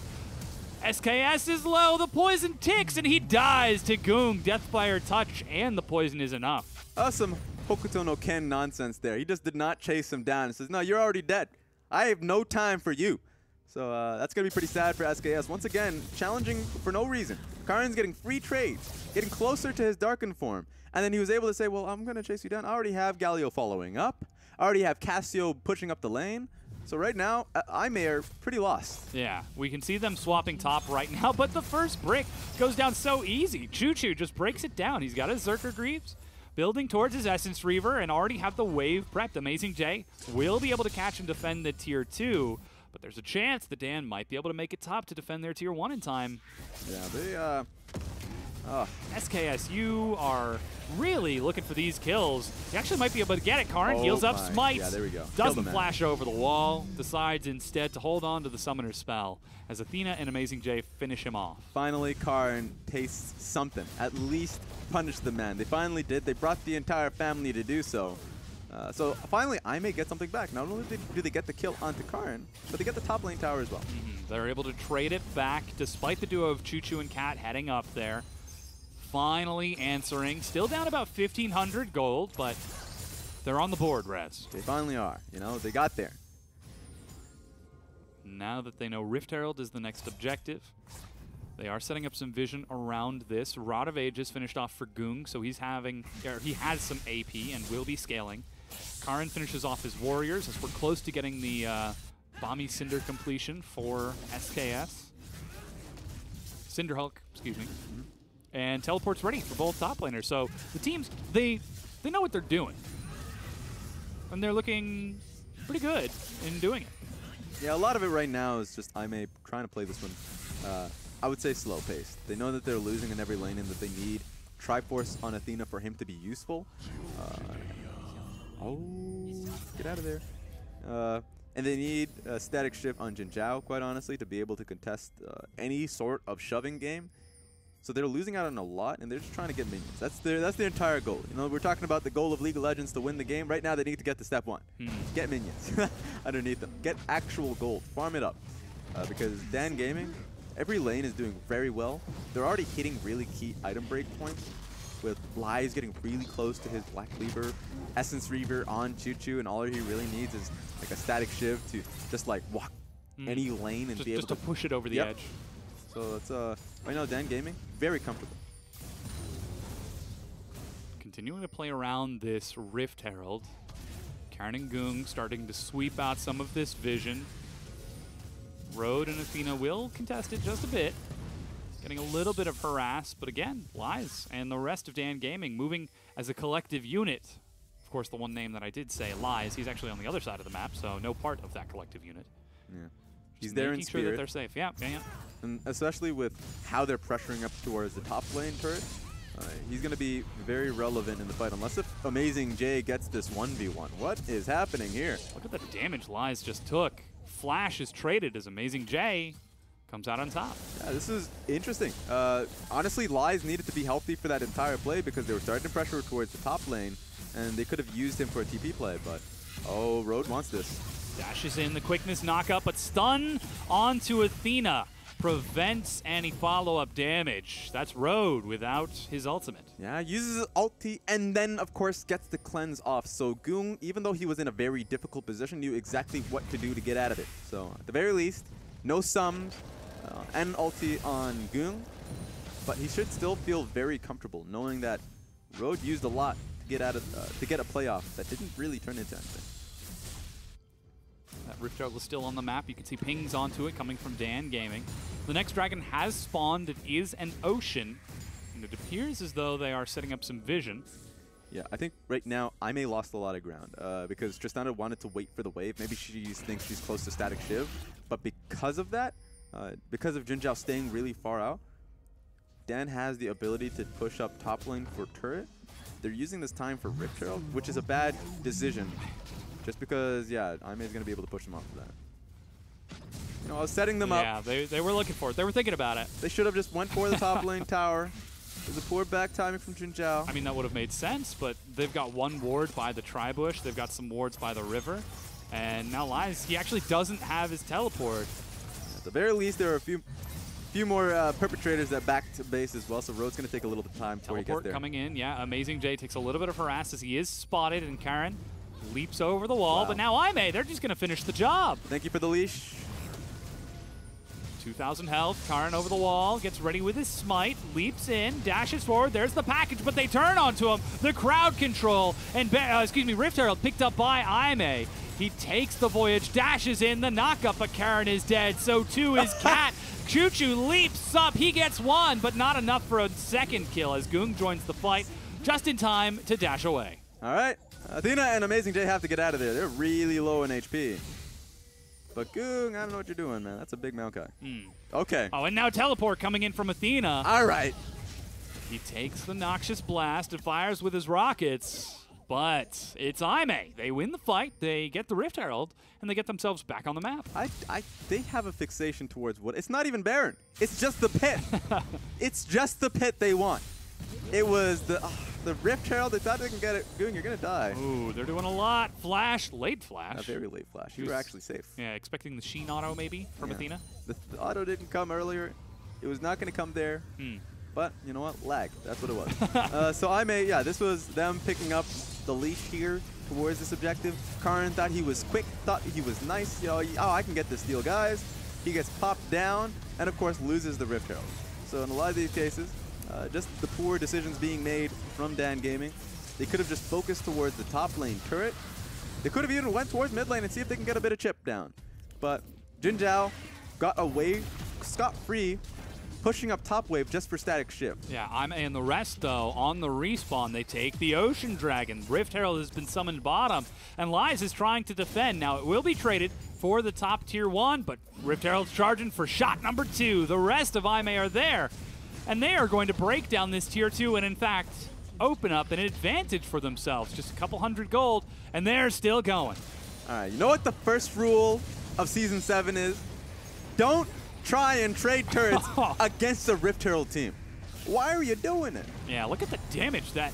SKS is low. The poison ticks, and he dies to Goong. Deathfire touch, and the poison is enough. Some Hokuto no Ken nonsense there. He just did not chase him down. He says, no, you're already dead. I have no time for you. So that's going to be pretty sad for SKS. Once again, challenging for no reason. Karin's getting free trades, getting closer to his Darkened form. And then he was able to say, well, I'm going to chase you down. I already have Galio following up. I already have Cassio pushing up the lane. So right now, Aimee are pretty lost. Yeah, we can see them swapping top right now, but the first brick goes down so easy. Choo Choo just breaks it down. He's got his Zerker Greaves, building towards his Essence Reaver, and already have the wave prepped. Amazing J will be able to catch and defend the tier 2, but there's a chance that Dan might be able to make it top to defend their tier 1 in time. Yeah, SKS, you are really looking for these kills. You actually might be able to get it. Karn heals up, smites. Yeah, there we go. Doesn't flash over the wall. Decides instead to hold on to the summoner's spell as Athena and Amazing J finish him off. Finally, Karn tastes something. At least punish the man. They finally did. They brought the entire family to do so. So finally, I may get something back. Not only do they get the kill onto Karn, but they get the top lane tower as well. They're able to trade it back despite the duo of Choo-Choo and Cat heading up there. Finally answering. Still down about 1,500 gold, but they're on the board, Rez. They finally are. You know, they got there. Now that they know Rift Herald is the next objective, they are setting up some vision around this. Rod of Ages finished off for Goong, so he has some AP and will be scaling. Karn finishes off his warriors as we're close to getting the Bomby Cinder completion for SKS. Cinderhulk, excuse me. And Teleport's ready for both top laners. So the teams, they know what they're doing. And they're looking pretty good in doing it. Yeah, a lot of it right now is just IMA trying to play this one, I would say slow-paced. They know that they're losing in every lane and that they need Triforce on Athena for him to be useful. Get out of there. And they need a static shift on Jinzhao, quite honestly, to be able to contest any sort of shoving game. So they're losing out on a lot, and they're just trying to get minions. That's their entire goal. You know, we're talking about the goal of League of Legends to win the game. Right now, they need to get to step 1. Get minions underneath them. Get actual gold. Farm it up. Because Dan Gaming, every lane is doing very well. They're already hitting really key item break points, with Lies getting really close to his Black Cleaver, Essence Reaver on Choo-Choo, and all he really needs is like a static shiv to just like walk any lane and be able to push it over the edge. So it's right now Dan Gaming very comfortable. Continuing to play around this Rift Herald. Karn and Goong starting to sweep out some of this vision. Road and Athena will contest it just a bit. Getting a little bit of harass, but again, Lies and the rest of Dan Gaming moving as a collective unit. Of course, the one name that I did say, Lies, he's actually on the other side of the map, so no part of that collective unit. Yeah. He's there in spirit. Making sure that they're safe. Yeah. And especially with how they're pressuring up towards the top lane turret, he's going to be very relevant in the fight, unless if Amazing J gets this 1v1. What is happening here? Look at the damage Lies just took. Flash is traded as Amazing J comes out on top. Yeah, this is interesting. Honestly, Lies needed to be healthy for that entire play because they were starting to pressure towards the top lane, and they could have used him for a TP play, but Road wants this. Dashes in the quickness knockup, but stun onto Athena. Prevents any follow-up damage. That's Road without his ultimate. Yeah, uses his ulti and then, of course, gets the cleanse off. So Goong, even though he was in a very difficult position, knew exactly what to do to get out of it. So at the very least, no sums and ulti on Goong, but he should still feel very comfortable knowing that Road used a lot to get out of to get a playoff that didn't really turn into anything. That Rift Herald is still on the map. You can see pings onto it coming from Dan Gaming. The next dragon has spawned. It is an ocean, and it appears as though they are setting up some vision. Yeah, I think right now IMA lost a lot of ground because Tristana wanted to wait for the wave. Maybe she thinks she's close to static shiv, but because of that, because of Jinzhao staying really far out, Dan has the ability to push up top lane for turret. They're using this time for Rift Herald, which is a bad decision. Just because, yeah, IMA is going to be able to push them off of that. You know, I was setting them up. Yeah, they were looking for it. They were thinking about it. They should have just went for the top lane tower. There's a poor back timing from Jinzhao. I mean, that would have made sense, but they've got one ward by the Tribush. They've got some wards by the river. And now Lies, he actually doesn't have his teleport. At the very least, there are a few more perpetrators that back to base as well, so Road's going to take a little bit of time before he gets there. Coming in, yeah. Amazing J takes a little bit of harass as he is spotted, and Karn leaps over the wall, but now IMA, they're just going to finish the job. Thank you for the leash. 2,000 health. Karn over the wall, gets ready with his smite, leaps in, dashes forward. There's the package, but they turn onto him. The crowd control, and Rift Herald picked up by IMA. He takes the voyage, dashes in, the knockup, but Karn is dead. So too is Cat. Choo-Choo leaps up. He gets one, but not enough for a second kill as Goong joins the fight just in time to dash away. All right. Athena and Amazing J have to get out of there. They're really low in HP. But Goong, I don't know what you're doing, man. That's a big Maokai. Okay. Oh, and now teleport coming in from Athena. All right. He takes the Noxious Blast and fires with his rockets, but it's Aime. They win the fight, they get the Rift Herald, and they get themselves back on the map. They have a fixation towards what? It's not even Baron. It's just the pit. It's just the pit they want. It was the Rift Herald. They thought they can get it. Goon, you're going to die. Ooh, they're doing a lot. Flash, late flash. A very late flash. You were actually safe. Yeah, expecting the Sheen auto maybe from Athena. The auto didn't come earlier. It was not going to come there. But you know what? Lag. That's what it was. So yeah, this was them picking up the leash here towards this objective. Karin thought he was quick, thought he was nice. You know, oh, I can get this steal, guys. He gets popped down, and of course loses the Rift Herald. So in a lot of these cases, just the poor decisions being made from Dan Gaming. They could have just focused towards the top lane turret. They could have even went towards mid lane and see if they can get a bit of chip down. But Jin Zhao got away scot-free, pushing up top wave just for static shift. Yeah, and the rest, though, on the respawn, they take the Ocean Dragon. Rift Herald has been summoned bottom, and Lies is trying to defend. Now, it will be traded for the top tier 1, but Rift Herald's charging for shot number 2. The rest of Aime are there, and they are going to break down this tier 2 and, in fact, open up an advantage for themselves. Just a couple hundred gold, and they're still going. All right, you know what the first rule of Season 7 is? Don't try and trade turrets against the Rift Herald team. Why are you doing it? Yeah, look at the damage that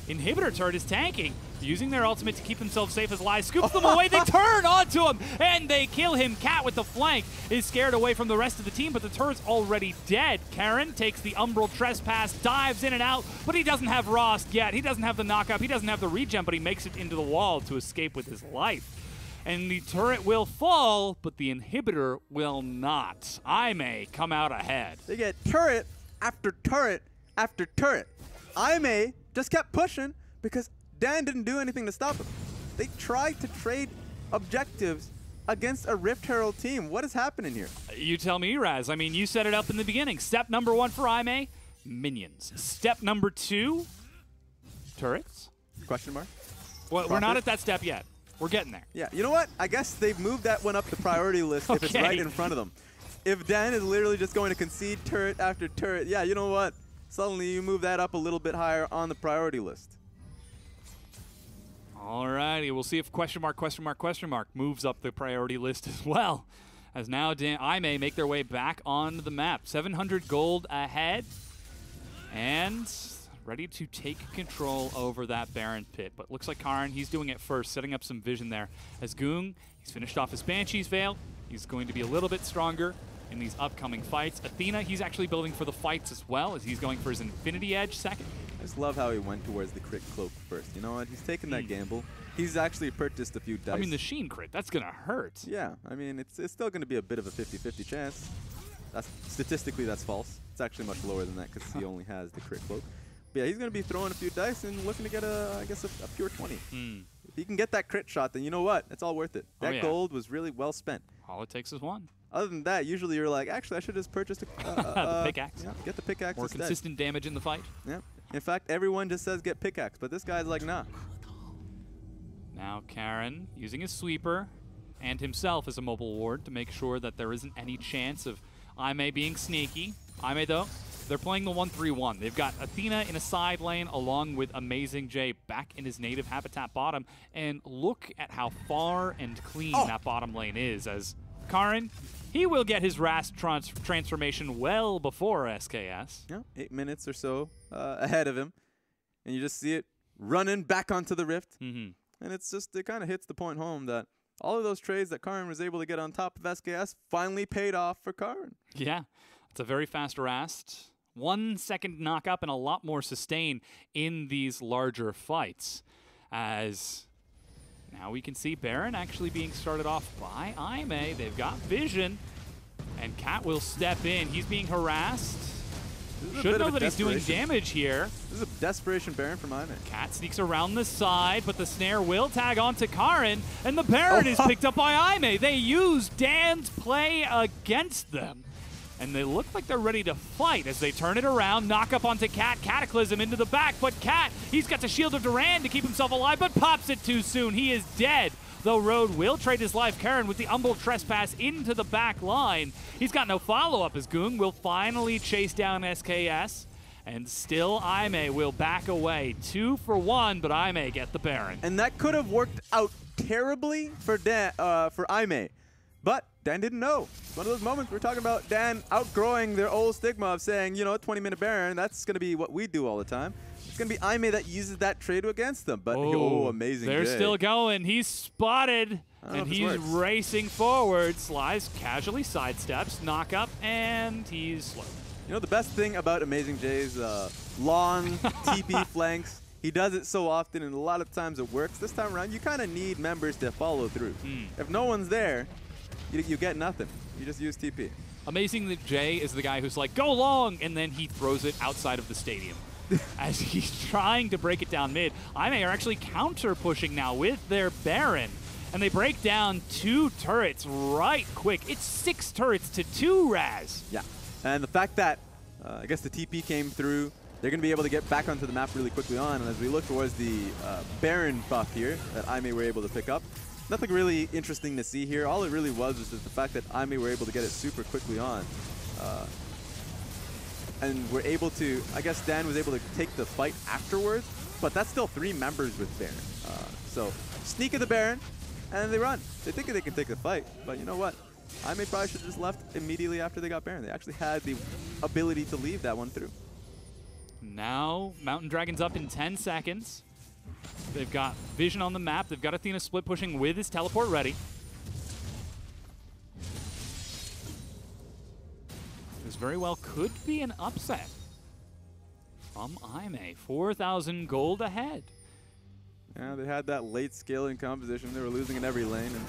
Inhibitor turret is tanking. Using their ultimate to keep themselves safe as Lies scoops them away. They turn onto him, and they kill him. Cat with the flank is scared away from the rest of the team, but the turret's already dead. Karin takes the Umbral Trespass, dives in and out, but he doesn't have Rost yet. He doesn't have the knockup. He doesn't have the regen, but he makes it into the wall to escape with his life. And the turret will fall, but the Inhibitor will not. Aime come out ahead. They get turret after turret after turret. Aime just kept pushing because Dan didn't do anything to stop him. They tried to trade objectives against a Rift Herald team. What is happening here? You tell me, Raz. I mean, you set it up in the beginning. Step number 1 for Aime, minions. Step number 2, turrets? Question mark? Well, we're not at that step yet. We're getting there. Yeah, you know what? I guess they've moved that one up the priority list if it's right in front of them. If Dan is literally just going to concede turret after turret, yeah, you know what? Suddenly you move that up a little bit higher on the priority list. Alrighty, we'll see if question mark moves up the priority list as well. As now Aime make their way back on the map. 700 gold ahead. And ready to take control over that Baron pit. But looks like Karin, he's doing it first, setting up some vision there. As Goong, he's finished off his Banshee's Veil. He's going to be a little bit stronger in these upcoming fights. Athena, he's actually building for the fights as well, as he's going for his Infinity Edge second. I just love how he went towards the crit cloak first. You know what? He's taking that gamble. He's actually purchased a few dice. I mean, the Sheen crit, that's going to hurt. Yeah, I mean, it's still going to be a bit of a 50-50 chance. Statistically, that's false. It's actually much lower than that because he only has the crit cloak. But yeah, he's going to be throwing a few dice and looking to get, I guess, a pure 20. If he can get that crit shot, then you know what? It's all worth it. That gold was really well spent. All it takes is one. Other than that, usually you're like, actually, I should have just purchased a the pickaxe. Yeah, get the pickaxe More instead. consistent damage in the fight. Yeah. In fact, everyone just says get pickaxe, but this guy's like, nah. Now Karin using his sweeper and himself as a mobile ward to make sure that there isn't any chance of Aime being sneaky. Aime, though, they're playing the 1-3-1. They've got Athena in a side lane along with Amazing J back in his native habitat bottom. And look at how far and clean that bottom lane is, as Karin, he will get his Rast transformation well before SKS. Yeah, 8 minutes or so ahead of him. And you just see it running back onto the Rift. And it's just, it kind of hits the point home that all of those trades that Karin was able to get on top of SKS finally paid off for Karin. Yeah, it's a very fast Rast. 1 second knock up and a lot more sustain in these larger fights. As now we can see Baron actually being started off by Aime. They've got vision, and Cat will step in. He's being harassed. Should know that he's doing damage here. This is a desperation Baron from Aime. Cat sneaks around the side, but the snare will tag onto Karin, and the Baron is picked up by Aime. They use Dan's play against them. And they look like they're ready to fight as they turn it around, knock up onto Cat, Cataclysm into the back, but Cat, he's got the Shield of Duran to keep himself alive, but pops it too soon. He is dead. Though Road will trade his life. Karin with the Umbral Trespass into the back line. He's got no follow-up as Goong will finally chase down SKS. And still, Aime will back away. 2 for 1, but Aime get the Baron. And that could have worked out terribly for Aime. But Dan didn't know. It's one of those moments we're talking about Dan outgrowing their old stigma of saying, you know, 20-minute Baron, that's going to be what we do all the time. It's going to be Aime that uses that trade against them. But, amazing. They're Jay. still going. He's spotted, and he's racing forward. Slice casually sidesteps, knock up, and he's slow. You know, the best thing about Amazing Jay's long TP flanks, he does it so often, and a lot of times it works. This time around, you kind of need members to follow through. If no one's there, you get nothing. You just use TP. Amazing that Jay is the guy who's like, go long, and then he throws it outside of the stadium. As he's trying to break it down mid. Aime are actually counter-pushing now with their Baron. And they break down 2 turrets right quick. It's 6 turrets to 2, Raz. Yeah. And the fact that, I guess the TP came through, they're going to be able to get back onto the map really quickly on. And as we look towards the Baron buff here that Aime were able to pick up, nothing really interesting to see here. All it really was just the fact that Aime were able to get it super quickly on. And we're able to, I guess Dan was able to take the fight afterwards, but that's still 3 members with Baron. So sneak of the Baron, and they run. They think they can take the fight, but you know what? Aime probably should have just left immediately after they got Baron. They actually had the ability to leave that one through. Now, Mountain Dragon's up in 10 seconds. They've got vision on the map. They've got Athena split pushing with his teleport ready. This very well could be an upset from Aime. 4,000 gold ahead. Yeah, they had that late scaling composition. They were losing in every lane, and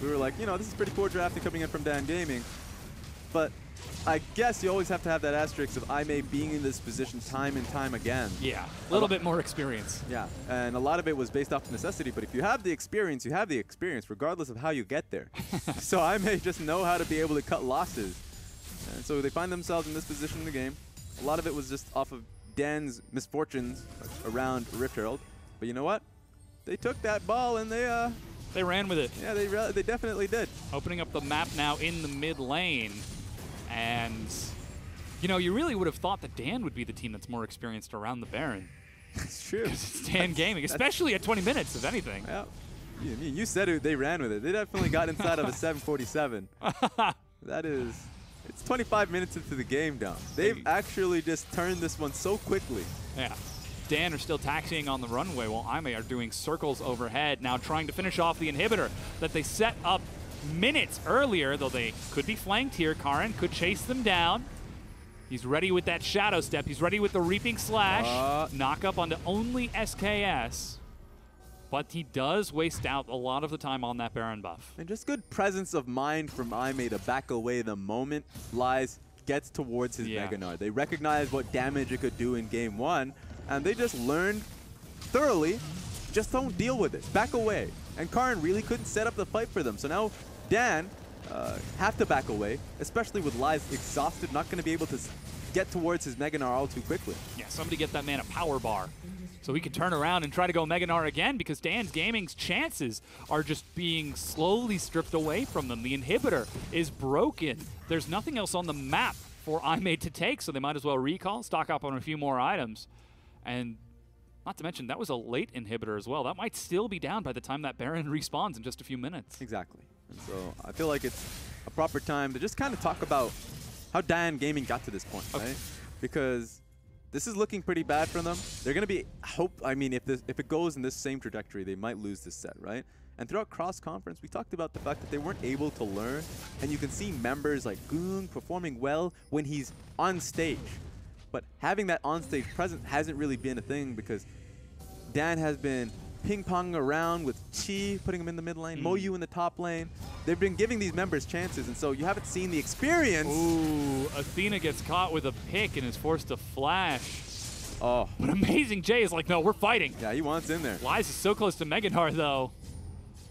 we were like, you know, this is pretty poor drafting coming in from Dan Gaming. But I guess you always have to have that asterisk of Aime being in this position time and time again. Yeah, a little bit more experience. Yeah, and a lot of it was based off necessity, but if you have the experience, you have the experience, regardless of how you get there. So Aime just know how to be able to cut losses. And so they find themselves in this position in the game. A lot of it was just off of Dan's misfortunes around Rift Herald. But you know what? They took that ball and they ran with it. Yeah, they definitely did. Opening up the map now in the mid lane. And, you know, you really would have thought that Dan would be the team that's more experienced around the Baron. That's true. It's Dan Gaming, especially at 20 minutes, if anything. Yeah. You said it, they ran with it. They definitely got inside of a 747. That is... It's 25 minutes into the game, Dom. They've actually just turned this one so quickly. Yeah. Dan are still taxiing on the runway while Aime are doing circles overhead, now trying to finish off the inhibitor that they set up minutes earlier, though they could be flanked here. Karin could chase them down. He's ready with that shadow step. He's ready with the reaping slash. Knock up onto only SKS. But he does waste out a lot of the time on that Baron buff. And just good presence of mind from Aime to back away the moment Lies gets towards his Mega Gnar. They recognize what damage it could do in game 1, and they just learned thoroughly, just don't deal with it. Back away. And Karin really couldn't set up the fight for them. So now Dan have to back away, especially with Lies exhausted, not going to be able to get towards his Mega Gnar all too quickly. Yeah, somebody get that man a power bar so he can turn around and try to go Mega Gnar again, because Dan's Gaming's chances are just being slowly stripped away from them. The inhibitor is broken. There's nothing else on the map for Aime to take, so they might as well recall, stock up on a few more items. And not to mention, that was a late inhibitor as well. That might still be down by the time that Baron respawns in just a few minutes. Exactly. And so I feel like it's a proper time to just kind of talk about how Dan Gaming got to this point, right? Because this is looking pretty bad for them. They're going to be, if it goes in this same trajectory, they might lose this set, right? And throughout cross-conference, we talked about the fact that they weren't able to learn. And you can see members like Goong performing well when he's on stage. But having that on-stage presence hasn't really been a thing, because Dan has been ping-ponging around with Chi, putting him in the mid lane, Moyu in the top lane. They've been giving these members chances, and so you haven't seen the experience. Ooh, Athena gets caught with a pick and is forced to flash. Oh. But Amazing Jay is like, no, we're fighting. Yeah, he wants in there. Lies is so close to Mega Gnar, though.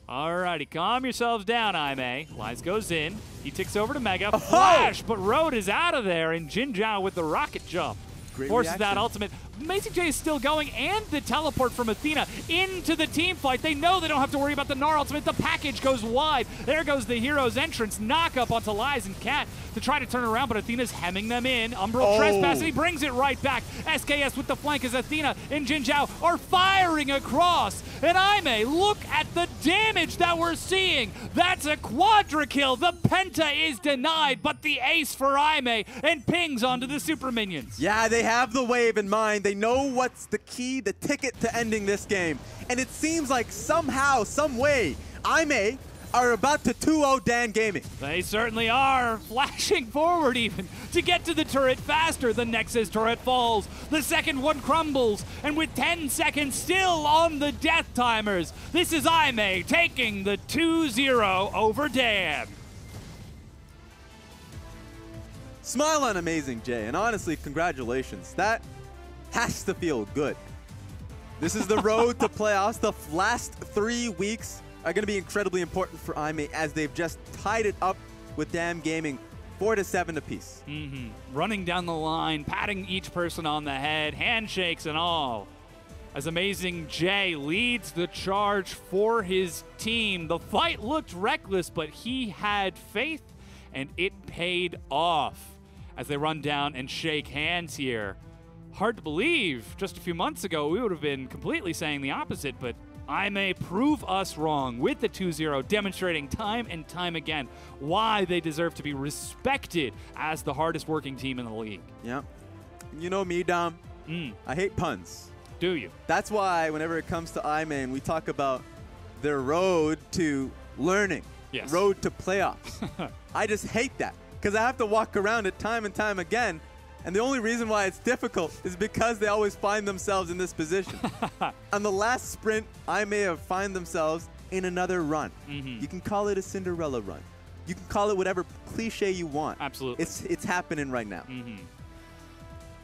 Alrighty, calm yourselves down, Aime. Lies goes in. He ticks over to Mega. Flash, but Road is out of there, and Jin Zhao with the rocket jump. Forces that ultimate. Amazing J is still going, and the teleport from Athena into the team fight. They know they don't have to worry about the Gnar ultimate. The package goes wide. There goes the hero's entrance. Knock up onto Lies and Cat to try to turn around, but Athena's hemming them in. Umbral trespass, and he brings it right back. SKS with the flank as Athena and Jin Zhao are firing across. And Aime, look at the damage that we're seeing. That's a quadra kill. The penta is denied, but the ace for Aime and pings onto the super minions. Yeah, they have the wave in mind. They know what's the key, the ticket to ending this game. And it seems like somehow, some way, Aime are about to 2-0 Dan Gaming. They certainly are, flashing forward even to get to the turret faster. The Nexus turret falls, the second one crumbles, and with 10 seconds still on the death timers, this is Aime taking the 2-0 over Dan. Smile on Amazing J, and honestly, congratulations. That has to feel good. This is the road to playoffs. The last 3 weeks are going to be incredibly important for Aime as they've just tied it up with Damn Gaming 4-7 apiece. Running down the line, patting each person on the head, handshakes and all. As Amazing J leads the charge for his team. The fight looked reckless, but he had faith, and it paid off. As they run down and shake hands here. Hard to believe, just a few months ago, we would have been completely saying the opposite, but Aime prove us wrong with the 2-0, demonstrating time and time again why they deserve to be respected as the hardest working team in the league. Yeah. You know me, Dom. I hate puns. Do you? That's why whenever it comes to Aime and we talk about their road to learning, road to playoffs, I just hate that because I have to walk around it time and time again. And the only reason why it's difficult is because they always find themselves in this position. On the last sprint, I may have find themselves in another run. You can call it a Cinderella run. You can call it whatever cliche you want. Absolutely. It's happening right now.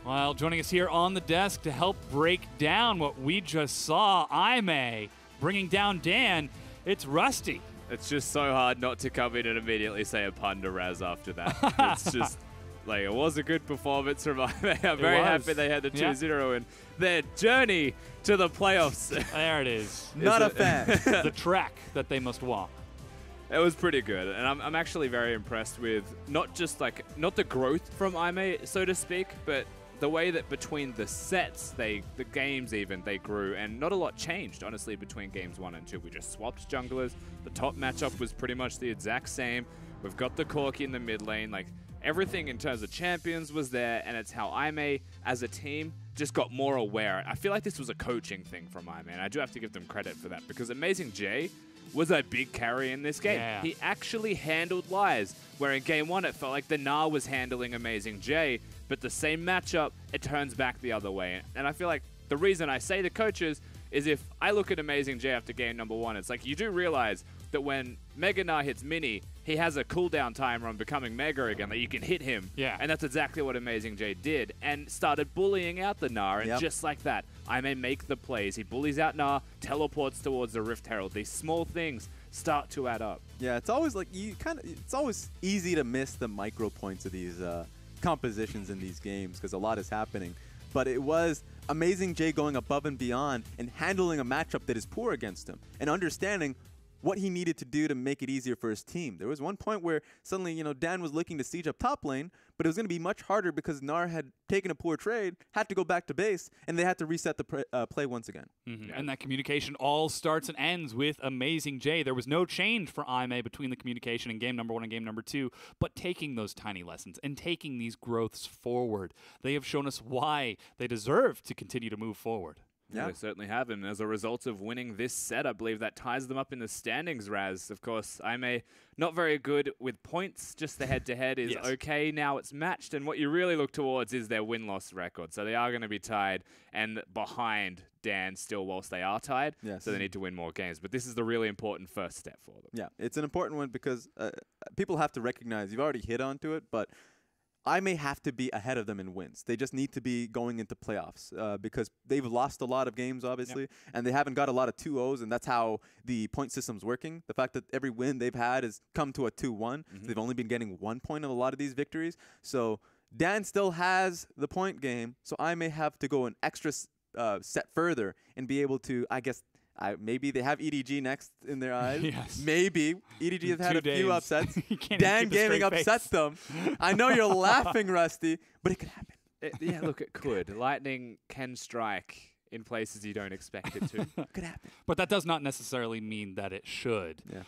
Well, joining us here on the desk to help break down what we just saw, Aime bringing down Dan, it's Rusty. It's just so hard not to come in and immediately say a pun to Raz after that. It's just... Like, it was a good performance from Aime. I'm very happy they had the 2-0 in their journey to the playoffs. There it is. Not a fan. The track that they must walk. It was pretty good, and I'm actually very impressed with not the growth from Aime, so to speak, but the way that between the sets, the games even, they grew, and not a lot changed, honestly, between games 1 and 2. We just swapped junglers. The top matchup was pretty much the exact same. We've got the Corki in the mid lane, like, everything in terms of champions was there, and it's how Aime, as a team, just got more aware. I feel like this was a coaching thing from Aime, and I do have to give them credit for that, because Amazing J was a big carry in this game. Yeah. He actually handled Lies, where in game 1 it felt like the Gnar was handling Amazing J, but the same matchup, it turns back the other way. And I feel like the reason I say the coaches is if I look at Amazing J after game number 1, it's like you do realize that when Mega Gnar hits Mini, he has a cooldown timer on becoming Mega again, that you can hit him. Yeah. And that's exactly what Amazing J did, and started bullying out the Gnar, and just like that, Aime make the plays. He bullies out Gnar, teleports towards the Rift Herald. These small things start to add up. Yeah, it's always like it's always easy to miss the micro points of these compositions in these games because a lot is happening. But it was Amazing J going above and beyond and handling a matchup that is poor against him and understanding what he needed to do to make it easier for his team. There was one point where suddenly, you know, Dan was looking to siege up top lane, but it was going to be much harder because Gnar had taken a poor trade, had to go back to base, and they had to reset the play once again. And that communication all starts and ends with Amazing J. There was no change for Aime between the communication in game number 1 and game number 2, but taking those tiny lessons and taking these growths forward. They have shown us why they deserve to continue to move forward. Yeah, they certainly have, and as a result of winning this set, I believe that ties them up in the standings, Raz. Of course, Aime not very good with points, just the head-to-head is okay. Now it's matched, and what you really look towards is their win-loss record. So they are going to be tied and behind Dan still whilst they are tied, so they need to win more games. But this is the really important first step for them. Yeah, it's an important one because people have to recognize, you've already hit onto it, but I may have to be ahead of them in wins. They just need to be going into playoffs because they've lost a lot of games, obviously, and they haven't got a lot of 2-0s, and that's how the point system's working. The fact that every win they've had has come to a 2-1. So they've only been getting 1 point of a lot of these victories. So Dan still has the point game, so I may have to go an extra set further and be able to, I guess, maybe they have EDG next in their eyes. Yes. Maybe. EDG have had a few upsets. Can't Dan even keep a Gaming straight upsets face. them. I know you're laughing, Rusty, but it could happen. Yeah, look, it could. Lightning can strike in places you don't expect it to. Could happen. But that does not necessarily mean that it should. Yeah.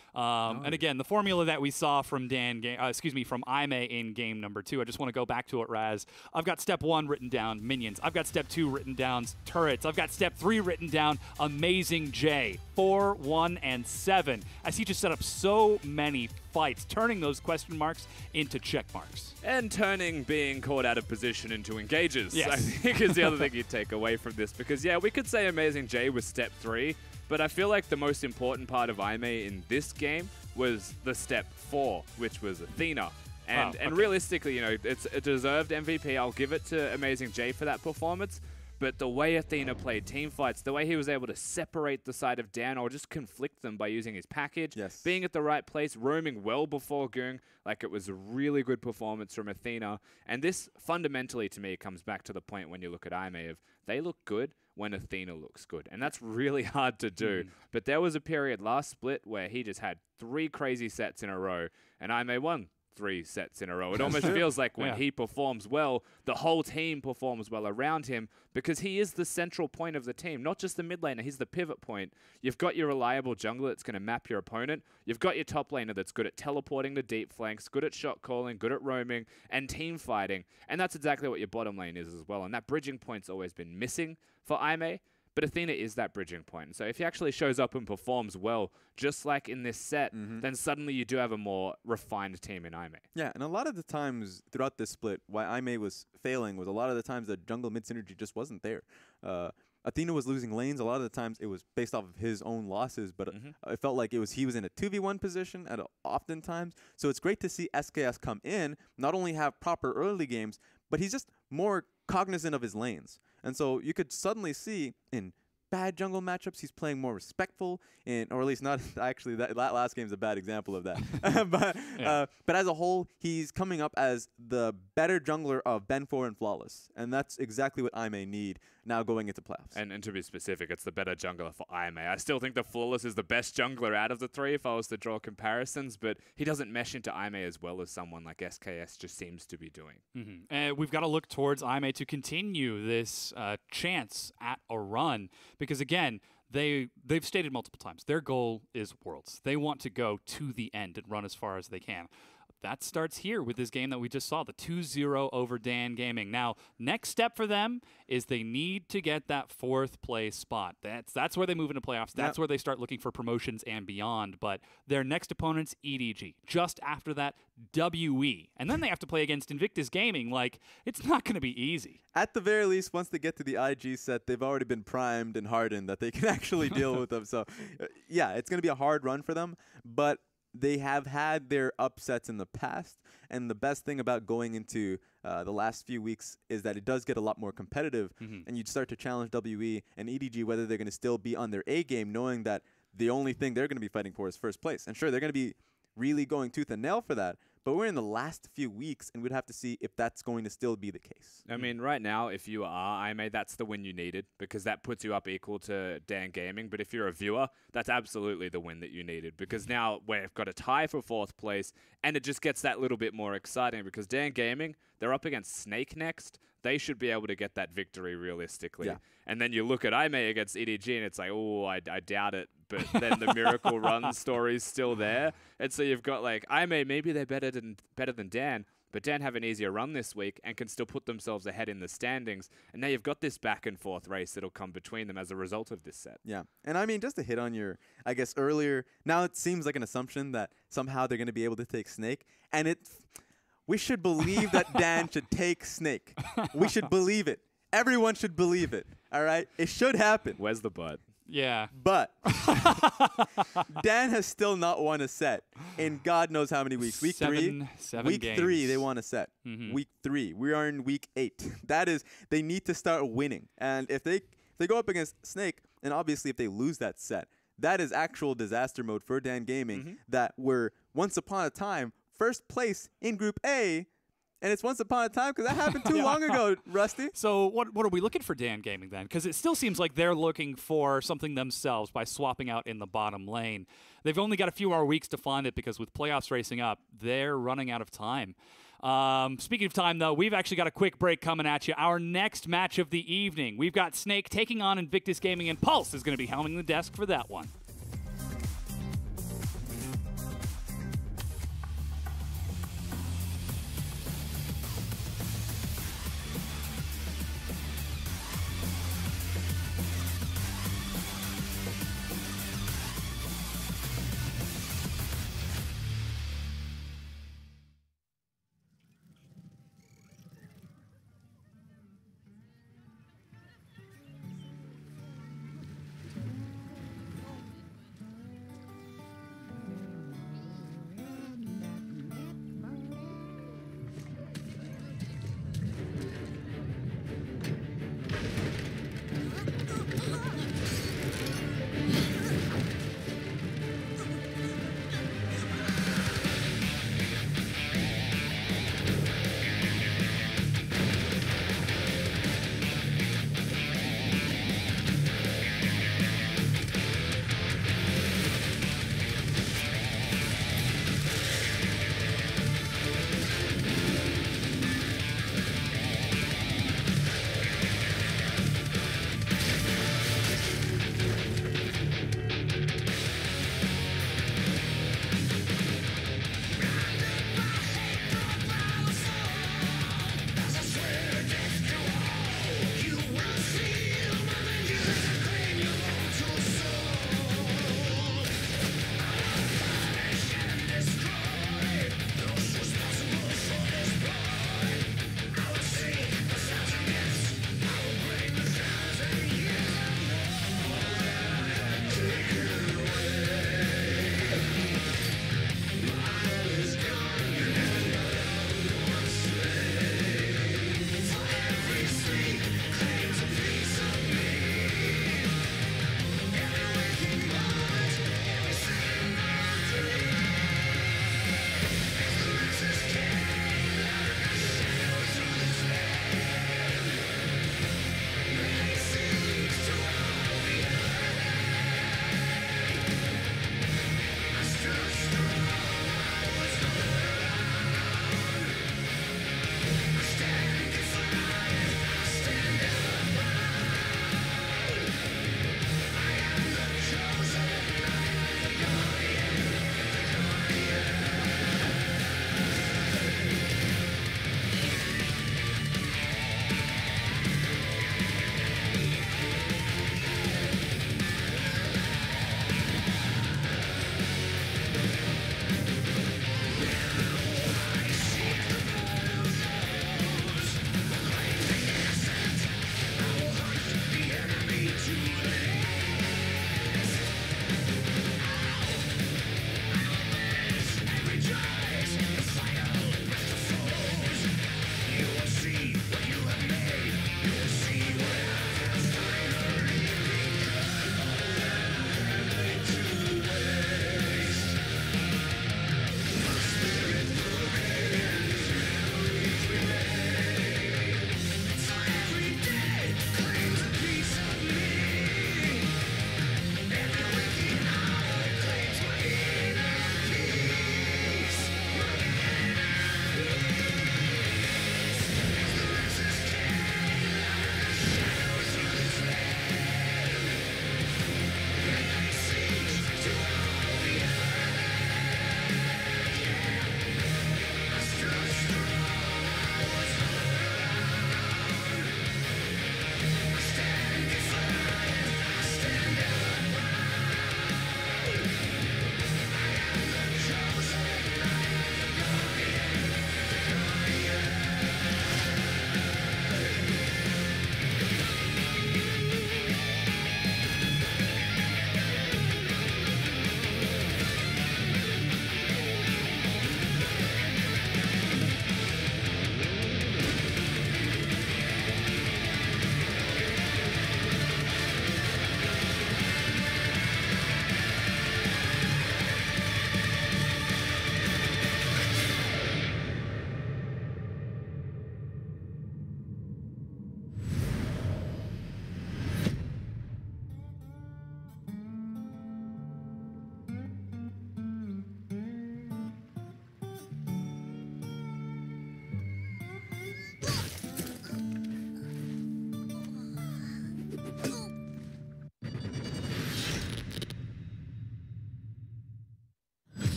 And again, the formula that we saw from from Ime in game number 2, I just want to go back to it, Raz. I've got step 1 written down, minions. I've got step 2 written down, turrets. I've got step 3 written down, Amazing J. 4, 1, and 7. As he just set up so many fights, turning those question marks into check marks. And turning being caught out of position into engages, Yes. I think is the other thing you take away from this. Because, yeah, we could say Amazing J was step 3, but I feel like the most important part of Ime in this game was the step 4, which was Athena. And, Wow, and okay. realistically, you know, it's a deserved MVP. I'll give it to Amazing J for that performance. But the way Athena played team fights, the way he was able to separate the side of Dan or just conflict them by using his package, Yes. being at the right place, roaming well before Goong, like it was a really good performance from Athena. And this fundamentally to me comes back to the point when you look at Ime of they look good when Athena looks good. And that's really hard to do. But there was a period last split where he just had 3 crazy sets in a row and Ime won 3 sets in a row. It almost feels like when he performs well, the whole team performs well around him because he is the central point of the team, not just the mid laner. He's the pivot point. You've got your reliable jungler that's going to map your opponent. You've got your top laner that's good at teleporting to deep flanks, good at shot calling, good at roaming, and team fighting. And that's exactly what your bottom lane is as well. And that bridging point's always been missing for Ime. But Athena is that bridging point. So if he actually shows up and performs well, just like in this set, then suddenly you do have a more refined team in Ime. Yeah, and a lot of the times throughout this split, why Ime was failing was a lot of the times the jungle mid synergy just wasn't there. Athena was losing lanes. A lot of the times it was based off of his own losses, but it felt like he was in a 2v1 position at oftentimes. So it's great to see SKS come in, not only have proper early games, but he's just more cognizant of his lanes. And so you could suddenly see in bad jungle matchups, he's playing more respectful, or at least not. Actually, that last game is a bad example of that. But as a whole, he's coming up as the better jungler of Ben 4 and Flawless, and that's exactly what I may need now going into playoffs. And to be specific, it's the better jungler for Ime. I still think the Flawless is the best jungler out of the 3 if I was to draw comparisons, but he doesn't mesh into Ime as well as someone like SKS just seems to be doing. And we've got to look towards Ime to continue this chance at a run because, again, they've stated multiple times their goal is Worlds. They want to go to the end and run as far as they can. That starts here with this game that we just saw, the 2-0 over Dan Gaming. Now, next step for them is they need to get that 4th place spot. That's where they move into playoffs. That's where they start looking for promotions and beyond. But their next opponent's EDG. Just after that, WE. And then they have to play against Invictus Gaming. Like, it's not going to be easy. At the very least, once they get to the IG set, they've already been primed and hardened that they can actually deal with them. So, yeah, it's going to be a hard run for them. But they have had their upsets in the past, and the best thing about going into the last few weeks is that it does get a lot more competitive, and you start to challenge WE and EDG whether they're going to still be on their A game, knowing that the only thing they're going to be fighting for is first place. And sure, they're going to be really going tooth and nail for that, but we're in the last few weeks, and we'd have to see if that's going to still be the case. I mean, right now, if you are Ime, that's the win you needed because that puts you up equal to Dan Gaming. But if you're a viewer, that's absolutely the win that you needed because now we've got a tie for 4th place, and it just gets that little bit more exciting because Dan Gaming, they're up against Snake next. They should be able to get that victory realistically. Yeah. And then you look at Ime against EDG, and it's like, oh, I doubt it. But then the Miracle Run story's still there. And so you've got like, Ime, maybe they're better than Dan, but Dan have an easier run this week and can still put themselves ahead in the standings. And now you've got this back and forth race that'll come between them as a result of this set. Yeah. And I mean, just to hit on your, I guess, earlier, now it seems like an assumption that somehow they're going to be able to take Snake. And we should believe that Dan should take Snake. We should believe it. Everyone should believe it. All right? It should happen. Where's the but? Yeah. But Dan has still not won a set in God knows how many weeks. Week 3? Week games. 3, they won a set. Week 3. We are in week 8. That is, they need to start winning. And if they go up against Snake, and obviously if they lose that set, that is actual disaster mode for Dan Gaming that were once upon a time first place in Group A And it's once upon a time because that happened too long ago, Rusty. So what are we looking for Dan Gaming then? Because it still seems like they're looking for something themselves by swapping out in the bottom lane. They've only got a few more weeks to find it because with playoffs racing up, they're running out of time. Speaking of time, though, we've actually got a quick break coming at you. Our next match of the evening, we've got Snake taking on Invictus Gaming, and Pulse is going to be helming the desk for that one.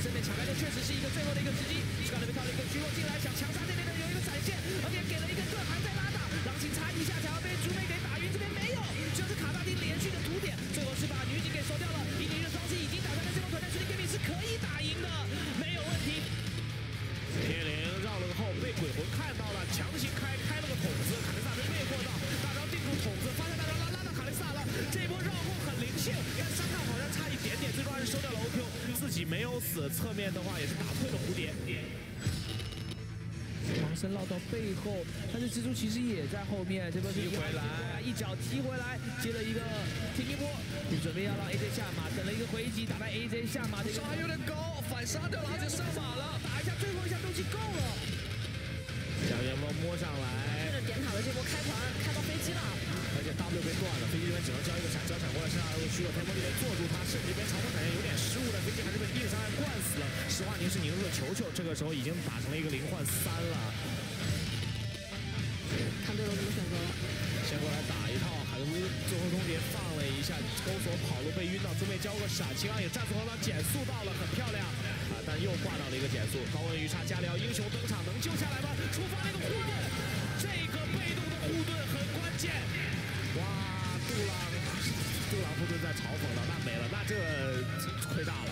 身边抢开这确实是一个最后的一个时机。Scar 那边靠了一个虚弱进来，想强杀这边的有一个闪现，而且给了一个盾还在拉大，狼琴插一下想要被竹妹给打晕，这边没有，就是卡大丁连续的图点，最后是把女警给收掉了。伊尼的双击已经打开了，这波团战实力 gaming 是可以打赢的，没有问题。天灵绕了个后，被鬼魂看到了，强行开了个筒子，卡雷萨被灭过到，大招定住筒子，发现大招拉到卡雷萨了，这一波绕后很灵性，但伤害好像差一点点，最终还是收掉了 OQ， 自己没有死，侧面的话也是打退了蝴蝶。王生绕到背后，但是蜘蛛其实也在后面，这波踢回来，一脚踢回来，接了一个停一波，准备要让 AJ 下马，等了一个回击，打在 AJ 下马，这个伤害有点高，反杀掉了，而且上马了，打一下最后一下斗气够了。小元猫摸上来，点塔的这波开团开到飞机了，而且 W 被断了，飞机这边只能交一个闪，交闪过来，身上有虚弱天风这边坐住他，甚至这边长风闪现有点失误，但飞机还是被第一个伤害灌死了。石化凝是凝住了球球，这个时候已经打成了一个0换3了。看队友怎么选择了，先过来打一套，海德威最后终结放了一下，钩索跑路被晕到，中妹交个闪，秦昂也战术后方减速到了，很漂亮啊，但又挂到了一个减速。高温鱼叉加疗英雄登场，能救下来吗？触发了一个护盾，这个被动的护盾很关键。哇，杜朗护盾在嘲讽了，那没了，那这亏大了。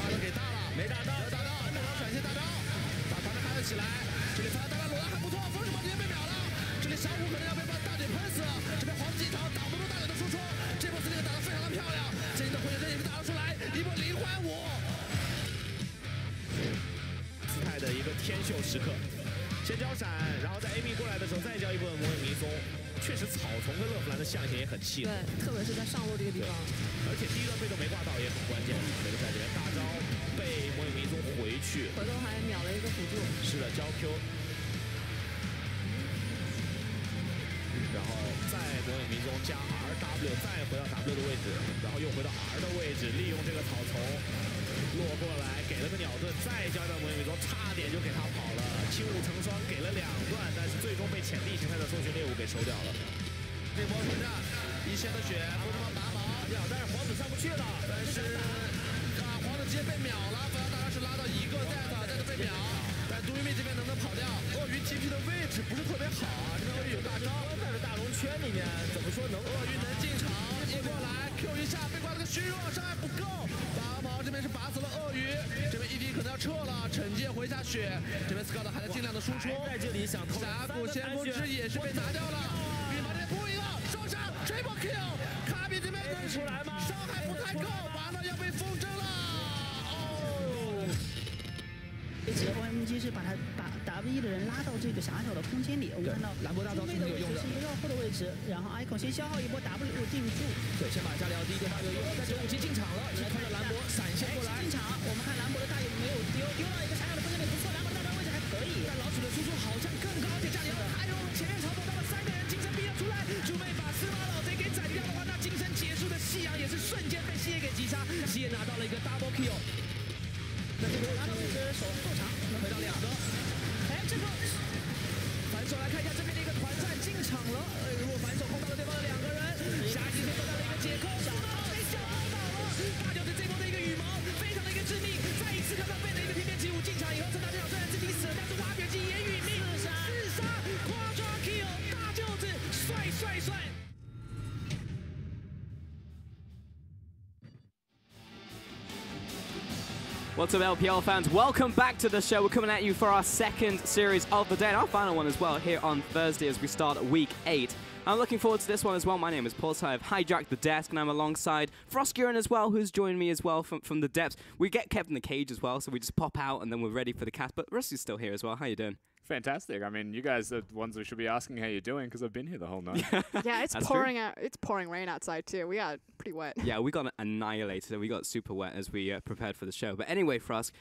把他给大了，没打到，打到，杜朗闪现大招，把团队开了起来。这里发大招裸男还不错，风神宝直接被秒了。这里小虎可能要被大嘴喷死了，这边黄金桃挡不住大嘴的输出，这波司令打得非常的漂亮，这里的回血阵也是打了出来，一波0换5。姿态的一个天秀时刻，先交闪，然后在 AB 过来的时候再交一波魔影迷踪。确实草丛跟乐芙兰的象限也很契合，对，特别是在上路这个地方，而且第一段被动没挂到也很关键。这个在这边大招被魔影迷踪回去，回头还秒了一个辅助，是的，交 Q。然后再魔影迷踪加 RW， 再回到 W 的位置，然后又回到 R 的位置，利用这个草丛落过来，给了个鸟盾，再交到魔影迷踪，差点就给他跑了。轻弩成双给了2段，但是最终被潜力形态的搜寻猎物给收掉了。这波混战1000的血，不他妈拔毛，但是皇子上不去了，但是皇子直接被秒了，不然大家是拉到一个再被秒。但杜玉蜜这边能不能跑掉？鳄鱼 TP 的位置不是特别好啊，这边鳄鱼有大招，在这大龙圈里面，怎么说能？鳄鱼能进场，一过来 Q 一下，被挂了个虚弱，伤害不够。拔毛这边是拔死了鳄鱼，这边 ED 可能要撤了，惩戒回下血，这边 Scout 还在尽量的输出，在这里想偷峡谷先锋之也是被拿掉了。羽毛这边补一个双杀 Triple Kill， 卡比这边能出来吗？伤害不太够，完了要被风筝了。OMG 是把 W 的人拉到这个狭小的空间里，我们看到兰博大招是有用的，是一个绕后的位置，然后 Icon 先消耗一波 W 定住，对，先把加里奥第一个大队用，但是武器进场了，是穿着兰博闪现过来进场，我们看兰博的大爷没有丢到一个狭小的空间里，不错，兰博的大招位置还可以，但老鼠的输出好像更高，而且加里奥还有前面操作到了3个人，金身逼了出来，猪妹把司马老贼给斩掉的话，那金身结束的夕阳也是瞬间被西野给击杀，西野拿到了一个 double kill。那这个拿到位置手够长，回到2个。哎，这个反手来看一下这边的一个团战进场了。如果反手控到了对方的2个人，下一局得到了一个解扣，小刀被小刀倒了。大舅子这波的一个羽毛非常的一个致命，再一次看到贝的一个平面起舞进场以后，这大队长虽然自己死了，但是挖掘机也殒命，自杀，夸抓 kill， 大舅子帅。What's up, LPL fans? Welcome back to the show. We're coming at you for our second series of the day, and our final one as well here on Thursday as we start week 8. I'm looking forward to this one as well. My name is Paul, so I've hijacked the desk, and I'm alongside FLICKR as well, who's joined me as well from the depths. We get kept in the cage as well, so we just pop out, and then we're ready for the cast. But Rusty's still here as well. How you doing? Fantastic. I mean, you guys are the ones who should be asking how you're doing because I've been here the whole night. Yeah, it's pouring out. It's pouring rain outside too. We got pretty wet. Yeah, we got annihilated. We got super wet as we prepared for the show. But anyway, Frost,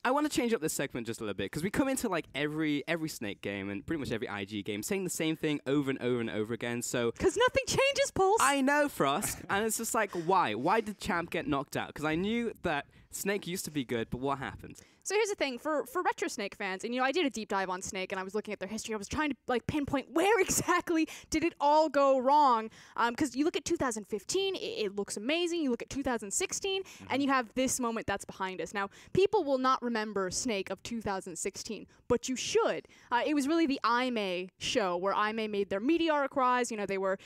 I want to change up this segment just a little bit because we come into like every Snake game and pretty much every IG game saying the same thing over and over and over again. So because nothing changes, Pulse. I know, Frost, and it's just like why? Why did Champ get knocked out? Because I knew that Snake used to be good, but what happened? So here's the thing, for Retro Snake fans, and I did a deep dive on Snake, and I was looking at their history. I was trying to pinpoint where exactly did it all go wrong, because you look at 2015, it looks amazing. You look at 2016, and you have this moment that's behind us. Now, people will not remember Snake of 2016, but you should. It was really the IMA show where IMA made their meteoric rise. They were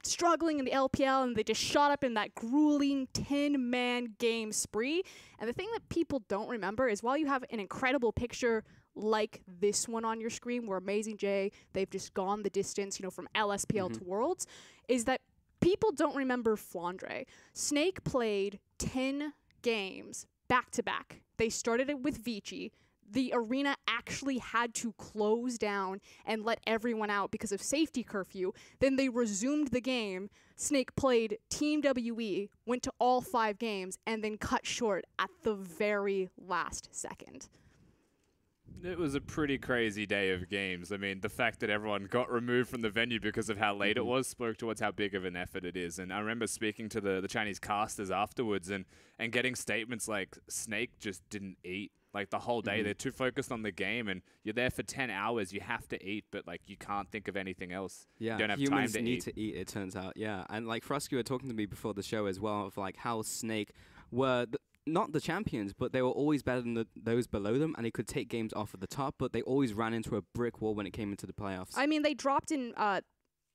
struggling in the LPL, and they just shot up in that grueling 10-man game spree. And the thing that people don't remember is while you have an incredible picture like this one on your screen where Amazing J, they've just gone the distance, from LSPL to Worlds, is that people don't remember FLICKR. Snake played 10 games back-to-back. They started it with Vici. The arena actually had to close down and let everyone out because of safety curfew. Then they resumed the game. Snake played Team WE, went to all 5 games, and then cut short at the very last second. It was a pretty crazy day of games. I mean, the fact that everyone got removed from the venue because of how late it was spoke towards how big of an effort it is. And I remember speaking to the Chinese casters afterwards and getting statements like, Snake just didn't eat. Like, the whole day, they're too focused on the game, and you're there for 10 hours. You have to eat, but, you can't think of anything else. Yeah, you don't have humans time to need to eat, it turns out, yeah. And, Frosky were talking to me before the show as well of, how Snake were not the champions, but they were always better than those below them, and they could take games off at the top, but they always ran into a brick wall when it came into the playoffs. I mean, they dropped in...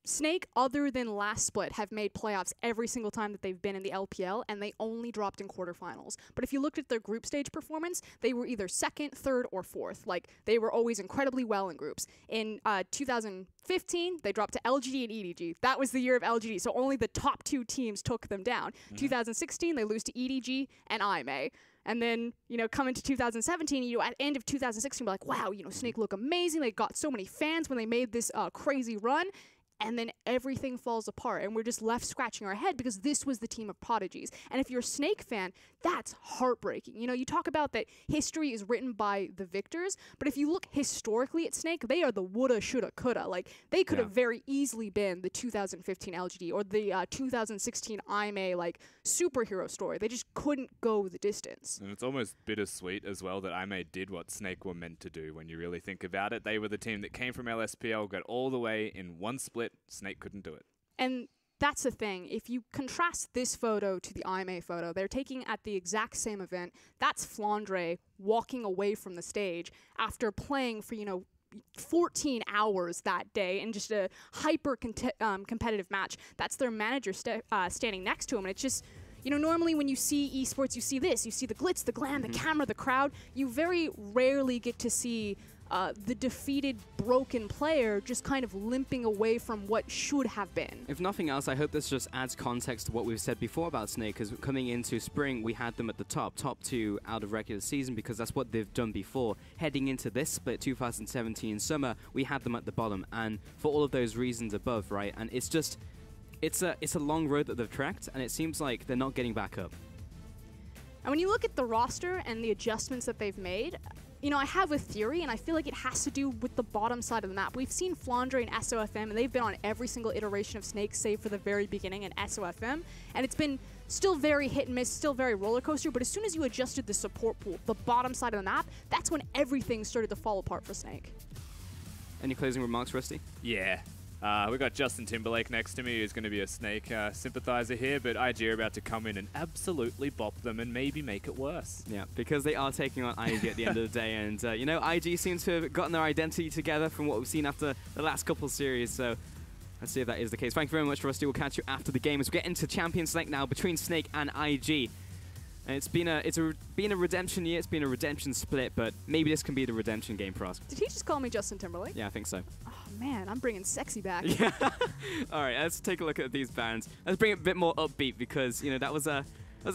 Snake, other than last split, have made playoffs every single time that they've been in the LPL, and they only dropped in quarterfinals. But if you looked at their group stage performance, they were either 2nd, 3rd, or 4th. They were always incredibly well in groups. In 2015, they dropped to LGD and EDG. That was the year of LGD, so only the top 2 teams took them down. 2016, they lose to EDG and IMA. And then, coming to 2017, at the end of 2016, we're like, wow, Snake look amazing. They got so many fans when they made this crazy run. And then everything falls apart, and we're just left scratching our head because this was the team of prodigies. And if you're a Snake fan, that's heartbreaking. You talk about that history is written by the victors, but if you look historically at Snake, they are the woulda, shoulda, coulda. They could have very easily been the 2015 LGD or the 2016 IMA, superhero story. They just couldn't go the distance. And it's almost bittersweet as well that IMA did what Snake were meant to do when you really think about it. They were the team that came from LSPL, got all the way in one split. Snake couldn't do it. And that's the thing. If you contrast this photo to the IMA photo, they're taking at the exact same event. That's FLICKR walking away from the stage after playing for, 14 hours that day in just a hyper competitive match. That's their manager standing next to him. And it's just, normally when you see esports, you see this. You see the glitz, the glam, the camera, the crowd. You very rarely get to see the defeated, broken player just kind of limping away from what should have been. If nothing else, I hope this just adds context to what we've said before about Snake, because coming into spring, we had them at the top 2 out of regular season, because that's what they've done before. Heading into this split, 2017 summer, we had them at the bottom, and for all of those reasons above, right? And it's just, it's a long road that they've trekked, and it seems like they're not getting back up. And when you look at the roster and the adjustments that they've made, I have a theory, and I feel like it has to do with the bottom side of the map. We've seen FLICKR and SOFM, and they've been on every single iteration of Snake, save for the very beginning in SOFM, and it's been still very hit and miss, still very roller coaster, but as soon as you adjusted the support pool, the bottom side of the map, that's when everything started to fall apart for Snake. Any closing remarks, Rusty? Yeah. We got Justin Timberlake next to me, who's going to be a Snake sympathizer here, but IG are about to come in and absolutely bop them and maybe make it worse. Yeah, because they are taking on IG at the end of the day, and IG seems to have gotten their identity together from what we've seen after the last couple series, so let's see if that is the case. Thank you very much, Rusty. We'll catch you after the game as we get into Champion Select now between Snake and IG. And it's been a redemption year, it's been a redemption split, but maybe this can be the redemption game for us. Did he just call me Justin Timberlake? Yeah, I think so. Oh man, I'm bringing sexy back. Yeah. All right, let's take a look at these bands. Let's bring it a bit more upbeat because, that was a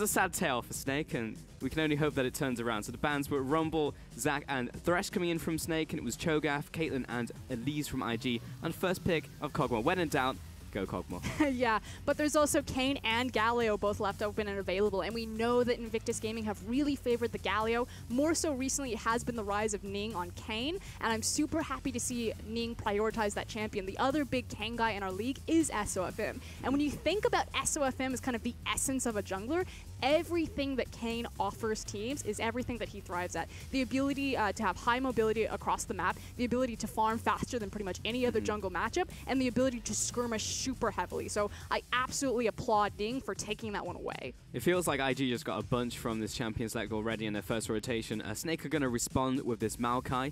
sad tale for Snake, and we can only hope that it turns around. So the bands were Rumble, Zach, and Thresh coming in from Snake, and it was Cho'Gath, Caitlyn, and Elise from IG. And first pick of Kog'Maw. When in doubt, go Kog'Maw. Yeah, but there's also Kayn and Galio both left open and available, and we know that Invictus Gaming have really favored the Galio. More so recently, it has been the rise of Ning on Kayn, and I'm super happy to see Ning prioritize that champion. The other big Kayn guy in our league is SOFM, and when you think about SOFM as kind of the essence of a jungler, everything that Kane offers teams is everything that he thrives at. The ability to have high mobility across the map, the ability to farm faster than pretty much any other jungle matchup, and the ability to skirmish super heavily. So I absolutely applaud Ding for taking that one away. It feels like IG just got a bunch from this champion select already in their first rotation. Snake are going to respond with this Maokai,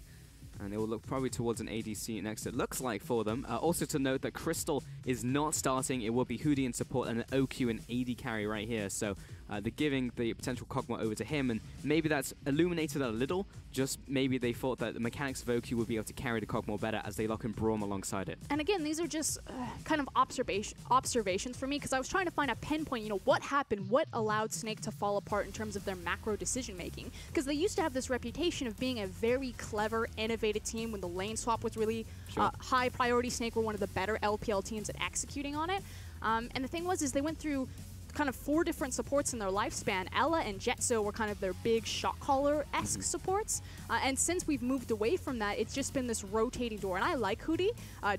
and they will look probably towards an ADC next, it looks like, for them. Also to note that Crystal is not starting. It will be Hootie in support and an OQ and AD carry right here. So they're giving the potential Kog'Maw over to him, and maybe that's illuminated a little. Just maybe they thought that the mechanics of OQ would be able to carry the Kog'Maw better as they lock in Braum alongside it. And again, these are just kind of observations for me, because I was trying to find a pinpoint, what happened, what allowed Snake to fall apart in terms of their macro decision making. Because they used to have this reputation of being a very clever, innovative team. When the lane swap was really high priority, Snake were one of the better LPL teams at executing on it. And the thing was, they went through kind of 4 different supports in their lifespan. Ella and Jetso were kind of their big shot caller-esque supports. And since we've moved away from that, it's just been this rotating door. And I like Hootie.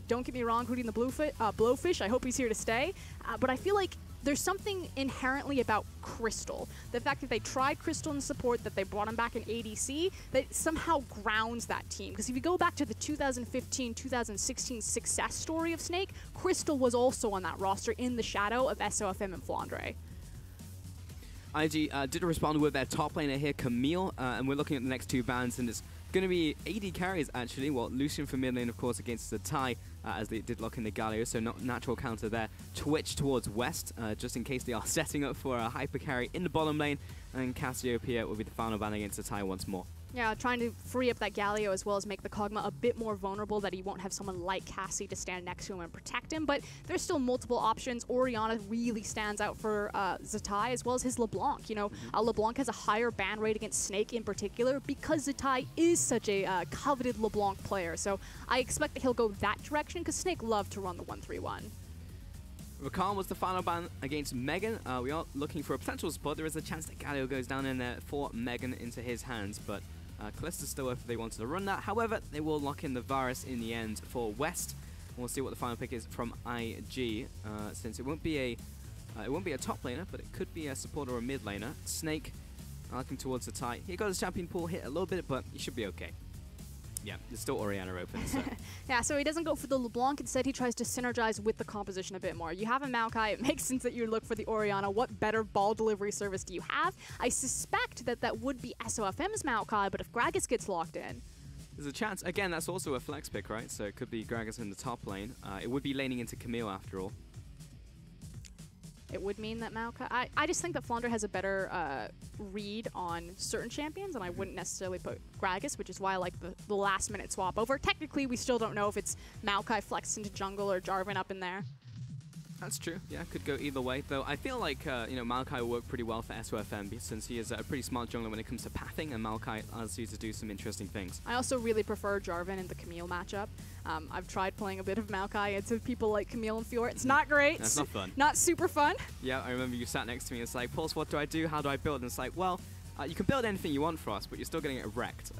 Don't get me wrong, Hootie and the Blowfish, I hope he's here to stay. But I feel like there's something inherently about Crystal. The fact that they tried Crystal in support, that they brought him back in ADC, that somehow grounds that team. Because if you go back to the 2015-2016 success story of Snake, Crystal was also on that roster in the shadow of SOFM and Flandre. IG did respond with their top laner here, Camille, and we're looking at the next 2 bans, and it's going to be AD carries, actually. Well, Lucian for mid lane, of course, against the Tai, as they did lock in the Galio, so not natural counter there. Twitch towards West, just in case they are setting up for a hyper carry in the bottom lane, and Cassiopeia will be the final ban against the Tai once more. Yeah, trying to free up that Galio as well as make the Kog'Maw a bit more vulnerable, that he won't have someone like Cassie to stand next to him and protect him. But there's still multiple options. Orianna really stands out for Zatai, as well as his LeBlanc. LeBlanc has a higher ban rate against Snake in particular because Zatai is such a coveted LeBlanc player. So I expect that he'll go that direction because Snake loved to run the 1-3-1. Rakan was the final ban against Megan. We are looking for a potential spot. There is a chance that Galio goes down in there for Megan into his hands, but Callista's still up if they wanted to run that. However, they will lock in the Varus in the end for West. We'll see what the final pick is from IG, since it won't be a top laner, but it could be a support or a mid laner. Snake looking towards the Tai. He got his champion pool hit a little bit, but he should be okay. Yeah, there's still Orianna open. So. Yeah, so he doesn't go for the LeBlanc. Instead, he tries to synergize with the composition a bit more. You have a Maokai. It makes sense that you look for the Orianna. What better ball delivery service do you have? I suspect that that would be SOFM's Maokai, but if Gragas gets locked in... There's a chance. Again, that's also a flex pick, right? So it could be Gragas in the top lane. It would be laning into Camille after all. It would mean that Maokai... I just think that Flandre has a better read on certain champions, and I wouldn't necessarily put Gragas, which is why I like the last-minute swap over. Technically, we still don't know if it's Maokai flexed into jungle or Jarvan up in there. That's true. Yeah, could go either way. Though I feel like Maokai will work pretty well for SOFM since he is a pretty smart jungler when it comes to pathing, and Maokai allows you to do some interesting things. I also really prefer Jarvan in the Camille matchup. I've tried playing a bit of Maokai into people like Camille and Fiora. It's not great. That's not fun. Not super fun. Yeah, I remember you sat next to me. It's like, Pulse, what do I do? How do I build? And it's like, well, you can build anything you want for us, but you're still getting it wrecked.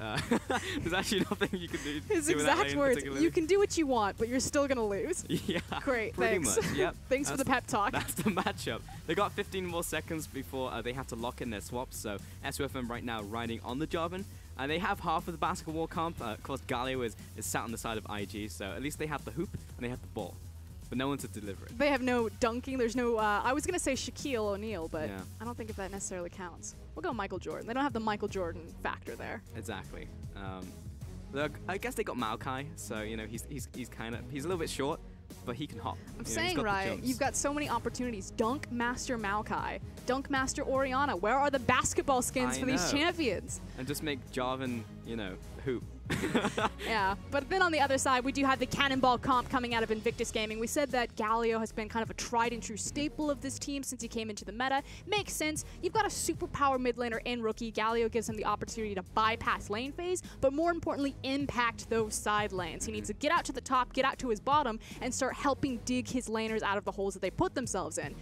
There's actually nothing you can do. His exact words, you can do what you want, but you're still going to lose. Yeah, great, pretty thanks. much. Yep. Thanks for the pep talk. That's the matchup. They got 15 more seconds before they have to lock in their swaps, so SOFM right now riding on the Jarvan. And they have half of the basketball comp. Of course, Galio is sat on the side of IG, so at least they have the hoop and they have the ball. But no one to deliver it. They have no dunking. There's no, I was going to say Shaquille O'Neal, but yeah. I don't think if that necessarily counts. We'll go Michael Jordan. They don't have the Michael Jordan factor there. Exactly. Look, I guess they got Maokai, so, he's a little bit short, but he can hop. I'm saying, right, you've got so many opportunities. Dunk Master Maokai. Dunk Master Orianna. Where are the basketball skins for these champions? And just make Jarvan, hoop. Yeah, but then on the other side, we do have the Cannonball comp coming out of Invictus Gaming. We said that Galio has been kind of a tried and true staple of this team since he came into the meta. Makes sense. You've got a superpower mid laner in Rookie. Galio gives him the opportunity to bypass lane phase, but more importantly, impact those side lanes. He needs to get out to the top, get out to his bottom, and start helping dig his laners out of the holes that they put themselves in.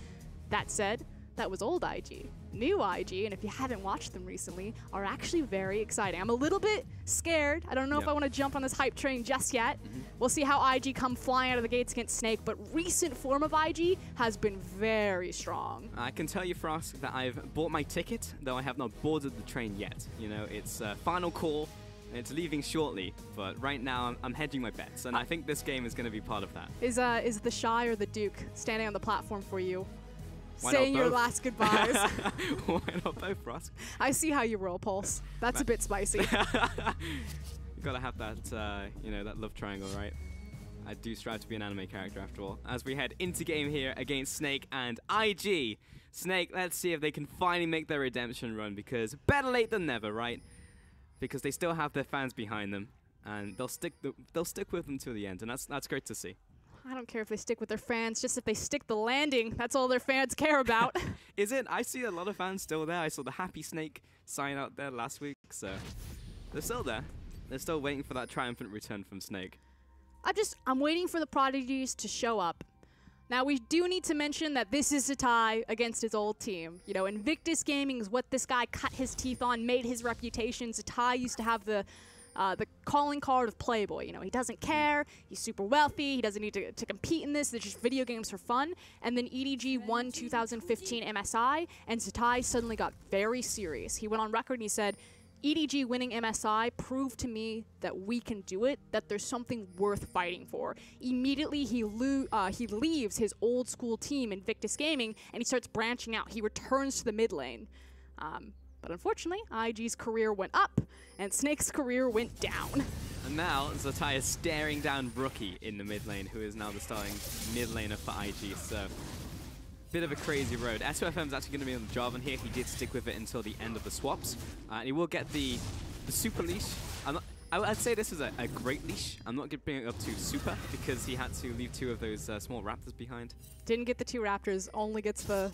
That said, that was old IG. new IG, and if you haven't watched them recently, are actually very exciting. I'm a little bit scared. I don't know if I want to jump on this hype train just yet. We'll see how IG come flying out of the gates against Snake, but recent form of IG has been very strong. I can tell you, Frost, that I've bought my ticket, though I have not boarded the train yet. You know, it's final call. It's leaving shortly, but right now I'm hedging my bets, and I think this game is going to be part of that. Is the Shy or the Duke standing on the platform for you? Why saying not your both? last goodbyes? Why not both, Frost? I see how you roll, Pulse. That's a bit spicy. You gotta have that, you know, that love triangle, right? I do strive to be an anime character after all. As we head into game here against Snake and IG. Snake, let's see if they can finally make their redemption run, because better late than never, right? Because they still have their fans behind them, and they'll stick with them to the end, and that's great to see. I don't care if they stick with their fans, just if they stick the landing. That's all their fans care about. Is it? I see a lot of fans still there. I saw the Happy Snake sign out there last week, so they're still there. They're still waiting for that triumphant return from Snake. I'm waiting for the prodigies to show up. Now, we do need to mention that this is a tie against his old team. You know, Invictus Gaming is what this guy cut his teeth on, made his reputation. Zatai used to have the calling card of Playboy. You know, he doesn't care, he's super wealthy, he doesn't need to compete in this, they're just video games for fun. And then EDG won 2015 MSI, and Zatai suddenly got very serious. He went on record and he said, EDG winning MSI proved to me that we can do it, that there's something worth fighting for. Immediately, he leaves his old school team, Invictus Gaming, and he starts branching out. He returns to the mid lane. But unfortunately, IG's career went up, and Snake's career went down. And now, Zatai is staring down Rookie in the mid lane, who is now the starting mid laner for IG, so bit of a crazy road. SOFM's actually going to be on the job, and here he did stick with it until the end of the swaps. And he will get the super leash. I'd say this is a great leash. I'm not bringing it up to super, because he had to leave 2 of those small raptors behind. Didn't get the 2 raptors, only gets the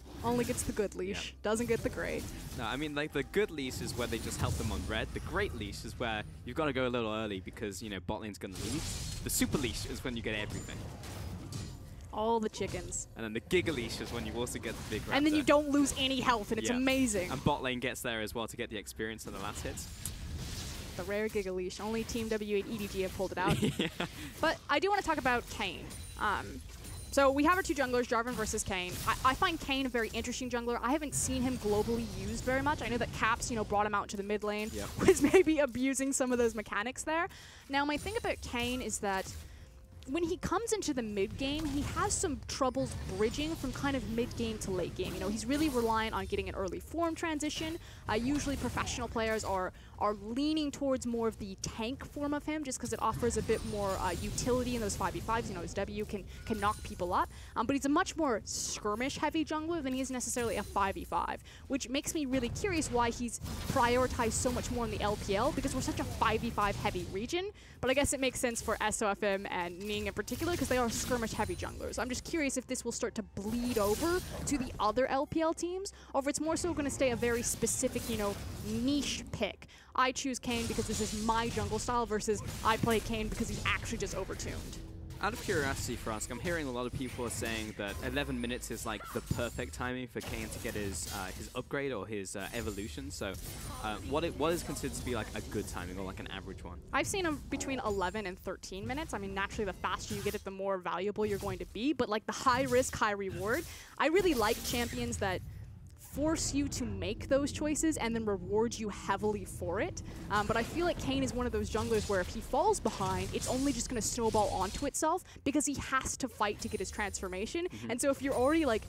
good leash. Yep. Doesn't get the great. No, I mean, like, the good leash is where they just help them on red. The great leash is where you've got to go a little early because, you know, bot lane's going to leave. The super leash is when you get everything. All the chickens. And then the Giga Leash is when you also get the big raptor. And then you don't lose any health, and it's amazing. And bot lane gets there as well to get the experience on the last hits. The rare Giga Leash. Only Team W8 EDG have pulled it out. But I do want to talk about Kayn. So we have our 2 junglers, Jarvan versus Kayn. I find Kayn a very interesting jungler. I haven't seen him globally used very much. I know that Caps, you know, brought him out to the mid lane, was maybe abusing some of those mechanics there. Now, my thing about Kayn is that when he comes into the mid-game, he has some troubles bridging from kind of mid-game to late game. You know, he's really reliant on getting an early form transition. Usually professional players are leaning towards more of the tank form of him just because it offers a bit more utility in those 5v5s. You know, his W can knock people up. But he's a much more skirmish-heavy jungler than he is necessarily a 5v5, which makes me really curious why he's prioritized so much more in the LPL, because we're such a 5v5-heavy region. But I guess it makes sense for SOFM and Ning in particular, because they are skirmish-heavy junglers. I'm just curious if this will start to bleed over to the other LPL teams, or if it's more so going to stay a very specific, you know, niche pick. I choose Kayn because this is my jungle style versus I play Kayn because he's actually just overtuned. Out of curiosity, Frask, I'm hearing a lot of people are saying that 11 minutes is like the perfect timing for Kayn to get his upgrade or his evolution. So what is considered to be like a good timing or like an average one? I've seen him between 11 and 13 minutes. I mean, naturally, the faster you get it, the more valuable you're going to be. But like the high risk, high reward, I really like champions that force you to make those choices and then reward you heavily for it. But I feel like Kayn is one of those junglers where if he falls behind, it's only just going to snowball onto itself because he has to fight to get his transformation. And so if you're already like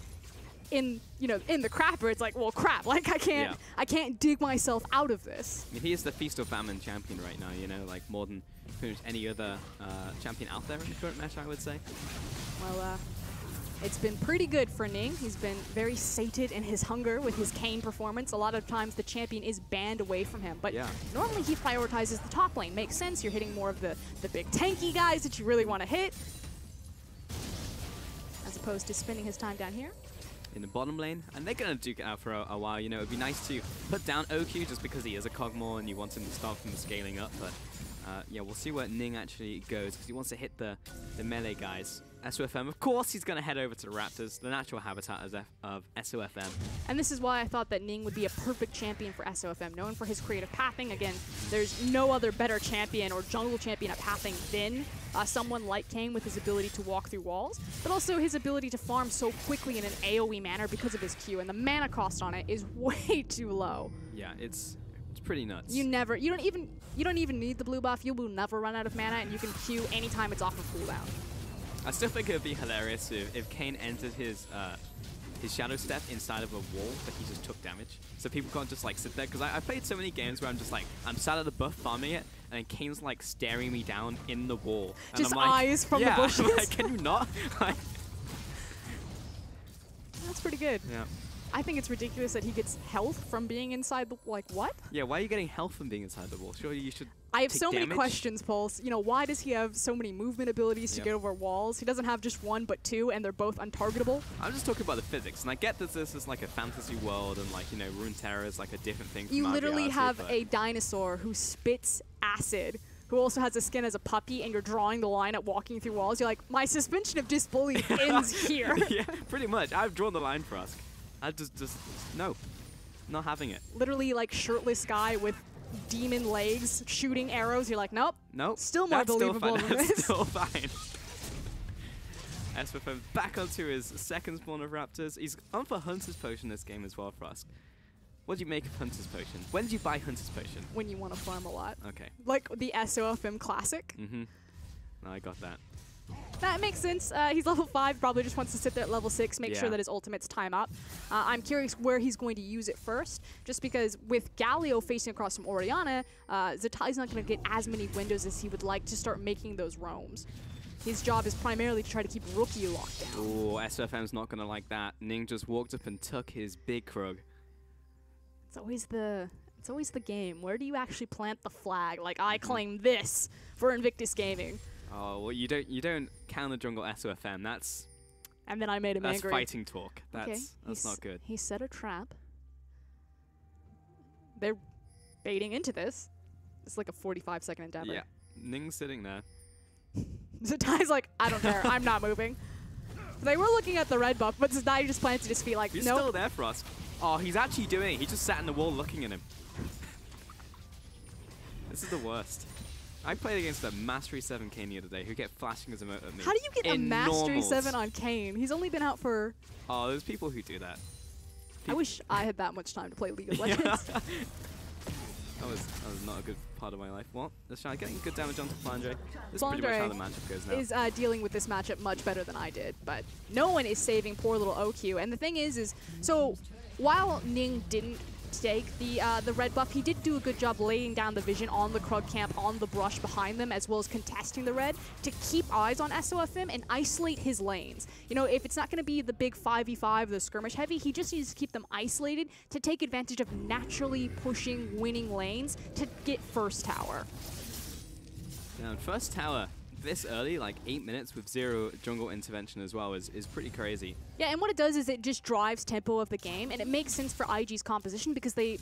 in the crapper, it's like, well, crap, like I can't dig myself out of this. I mean, he is the Feast of Famine champion right now, you know, like more than pretty much any other champion out there in the current match, I would say. Well, it's been pretty good for Ning. He's been very sated in his hunger with his Kayn performance. A lot of times the champion is banned away from him, but normally he prioritizes the top lane. Makes sense, you're hitting more of the big tanky guys that you really want to hit, as opposed to spending his time down here. In the bottom lane, and they're going to duke it out for a while. You know, it'd be nice to put down OQ just because he is a Cogmore and you want him to start from the scaling up, but yeah, we'll see where Ning actually goes because he wants to hit the melee guys. SOFM, of course, he's going to head over to the Raptors, the natural habitat of SOFM. And this is why I thought that Ning would be a perfect champion for SOFM, known for his creative pathing. Again, there's no other better champion or jungle champion at pathing than someone like Kane with his ability to walk through walls, but also his ability to farm so quickly in an AoE manner because of his Q, and the mana cost on it is way too low. Yeah, it's pretty nuts. You don't even need the blue buff. You will never run out of mana, and you can Q anytime it's off of cooldown. I still think it would be hilarious if Kane entered his shadow step inside of a wall, but he just took damage. So people can't just like sit there, because I played so many games where I'm just like, I'm sat at the buff farming it, and then Kane's like staring me down in the wall. And Just I'm like, eyes from the bushes. I'm like, can you not? That's pretty good. Yeah. I think it's ridiculous that he gets health from being inside the, like, what? Yeah, why are you getting health from being inside the wall? Surely you should I have take so many damage. questions, Pulse. You know, why does he have so many movement abilities to get over walls? He doesn't have just one, but two, and they're both untargetable. I'm just talking about the physics, and I get that this is like a fantasy world, and like, you know, Runeterra is like a different thing from You literally RBRC, have but a dinosaur who spits acid, who also has a skin as a puppy, and you're drawing the line at walking through walls. You're like, my suspension of disbelief ends here. Yeah, pretty much. I've drawn the line for us. I just no, not having it. Literally, like, shirtless guy with demon legs shooting arrows. You're like, nope. Nope. Still more believable than That's this. still fine. SFM back onto his second spawn of Raptors. He's on for Hunter's Potion this game as well for us. What do you make of Hunter's Potion? When did you buy Hunter's Potion? When you want to farm a lot. Okay. Like the SOFM classic. Mm-hmm. No, I got that. That makes sense. He's level 5, probably just wants to sit there at level 6, make sure that his ultimates time up. I'm curious where he's going to use it first, just because with Galio facing across from Orianna, Zatai's not going to get as many windows as he would like to start making those roams. His job is primarily to try to keep Rookie locked down. Oh, SFM's not going to like that. Ning just walked up and took his big Krug. It's always the game. Where do you actually plant the flag? Like, I claim this for Invictus Gaming. Oh, well, you don't counter jungle SOFM. That's and then I made him that's angry. fighting talk. Okay, That's not good. He set a trap. They're baiting into this. It's like a 45-second endeavor. Yeah, Ning's sitting there. Zatai's like, I don't care. I'm not moving. They were looking at the red buff, but Zatai just planted his feet like, He's nope. still there for us. Oh, he's actually doing it. He just sat in the wall looking at him. This is the worst. I played against a Mastery 7 Kane the other day who kept flashing his emote at me. How do you get a Mastery normals. 7 on Kane? He's only been out for... Oh, there's people who do that. I wish I had that much time to play League of Legends. that was not a good part of my life. What? Let's try getting good damage onto Flandre. This is pretty much how the matchup goes now. Is dealing with this matchup much better than I did, but no one is saving poor little OQ. And the thing is so while Ning didn't take the red buff, he did do a good job laying down the vision on the Krug camp, on the brush behind them, as well as contesting the red to keep eyes on SOFM and isolate his lanes. You know, if it's not going to be the big 5v5, the skirmish heavy, he just needs to keep them isolated to take advantage of naturally pushing winning lanes to get first tower. Now, first tower this early, like 8 minutes with 0 jungle intervention as well, is pretty crazy. Yeah, and what it does is it just drives tempo of the game, and it makes sense for IG's composition because they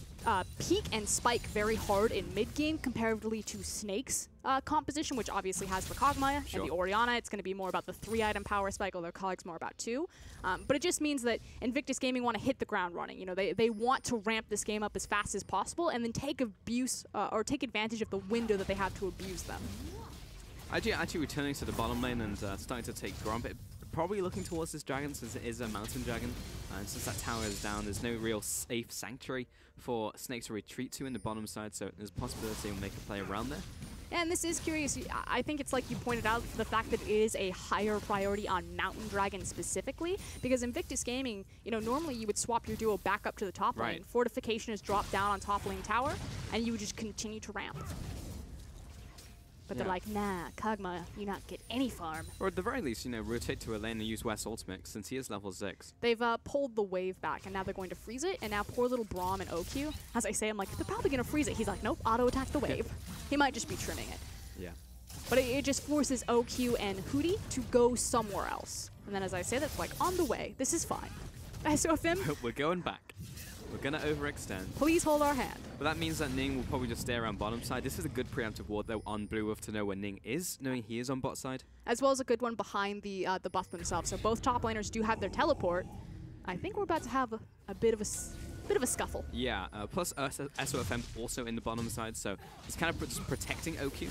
peak and spike very hard in mid-game comparatively to Snake's composition, which obviously has the Kog'Maw and the Orianna. It's going to be more about the 3-item power spike, although Kog's more about 2. But it just means that Invictus Gaming want to hit the ground running. You know, they want to ramp this game up as fast as possible and then take take advantage of the window that they have to abuse them. Actually returning to the bottom lane and starting to take Gromp. Probably looking towards this dragon since it is a mountain dragon. And since that tower is down, there's no real safe sanctuary for Snake to retreat to in the bottom side, so there's a possibility he'll make a play around there. And this is curious. I think it's like you pointed out, the fact that it is a higher priority on Mountain Dragon specifically, because Invictus Gaming, you know, normally you would swap your duo back up to the top lane. Fortification is dropped down on top lane tower, and you would just continue to ramp. But they're like, nah, Kog'Maw, you not get any farm. Or at the very least, you know, rotate to a lane and use West ultimate since he is level 6. They've pulled the wave back, and now they're going to freeze it, and now poor little Braum and OQ, as I say, I'm like, they're probably going to freeze it. He's like, nope, auto-attack the wave. He might just be trimming it. Yeah. But it just forces OQ and Hootie to go somewhere else. And then as I say, that's like, on the way. This is fine. SOFM. We're going back. We're going to overextend. Please hold our hand. But that means that Ning will probably just stay around bottom side. This is a good preemptive ward, though, on Blue Wolf to know where Ning is, knowing he is on bot side. As well as a good one behind the buff themselves. So both top laners do have their teleport. I think we're about to have a bit of a scuffle. Yeah, plus SOFM also in the bottom side, so he's kind of just protecting OQ.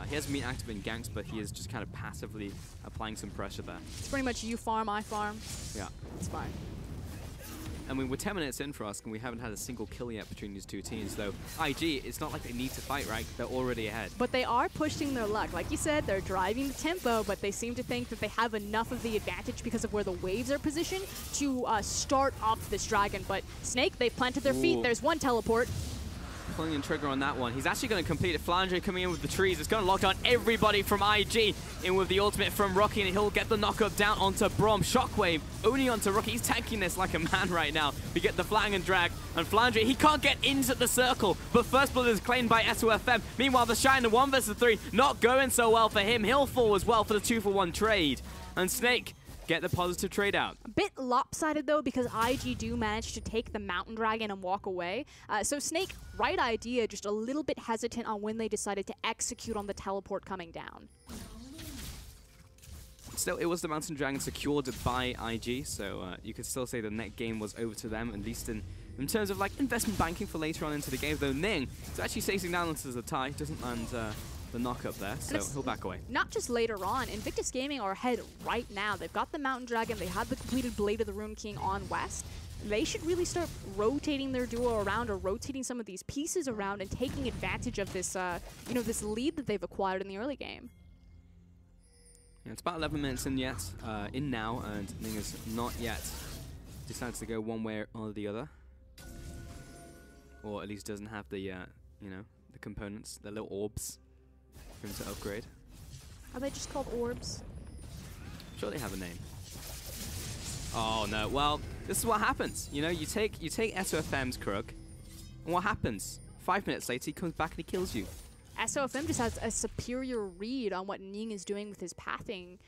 He has meat active in ganks, but he is just kind of passively applying some pressure there. It's pretty much you farm, I farm. Yeah. It's fine. I mean, we're 10 minutes in for us, and we haven't had a single kill yet between these two teams, though IG, it's not like they need to fight, right? They're already ahead. But they are pushing their luck. Like you said, they're driving the tempo, but they seem to think that they have enough of the advantage because of where the waves are positioned to start off this dragon. But Snake, they've planted their feet. There's one teleport. Pulling the trigger on that one. He's actually going to complete it. FLICKR coming in with the trees. It's going to lock down everybody from IG. In with the ultimate from Rocky, and he'll get the knock-up down onto Brom. Shockwave only onto Rocky. He's tanking this like a man right now. We get the flang and drag. And FLICKR, he can't get into the circle. But first blood is claimed by SOFM. Meanwhile, the Shine, the 1 versus 3, not going so well for him. He'll fall as well for the 2-for-1 trade. And Snake get the positive trade out. A bit lopsided though, because IG do manage to take the Mountain Dragon and walk away. So Snake, right idea, just a little bit hesitant on when they decided to execute on the teleport coming down. Still, it was the Mountain Dragon secured by IG, so you could still say the net game was over to them, at least in terms of like investment banking for later on into the game. Though Ning is actually chasing down into the tie, doesn't land the knock-up there, so he'll back away. Not just later on, Invictus Gaming are ahead right now. They've got the Mountain Dragon, they have the completed Blade of the Rune King on West. They should really start rotating their duo around, or rotating some of these pieces around and taking advantage of this, you know, this lead that they've acquired in the early game. Yeah, it's about 11 minutes in now, and Ning has not yet decided to go one way or the other. Or at least doesn't have the, you know, the components, the little orbs for him to upgrade. Are they just called orbs? I'm sure they have a name. Oh no, well, this is what happens. You know, you take SOFM's Krug, and what happens? 5 minutes later, he comes back and he kills you. SOFM just has a superior read on what Ning is doing with his pathing.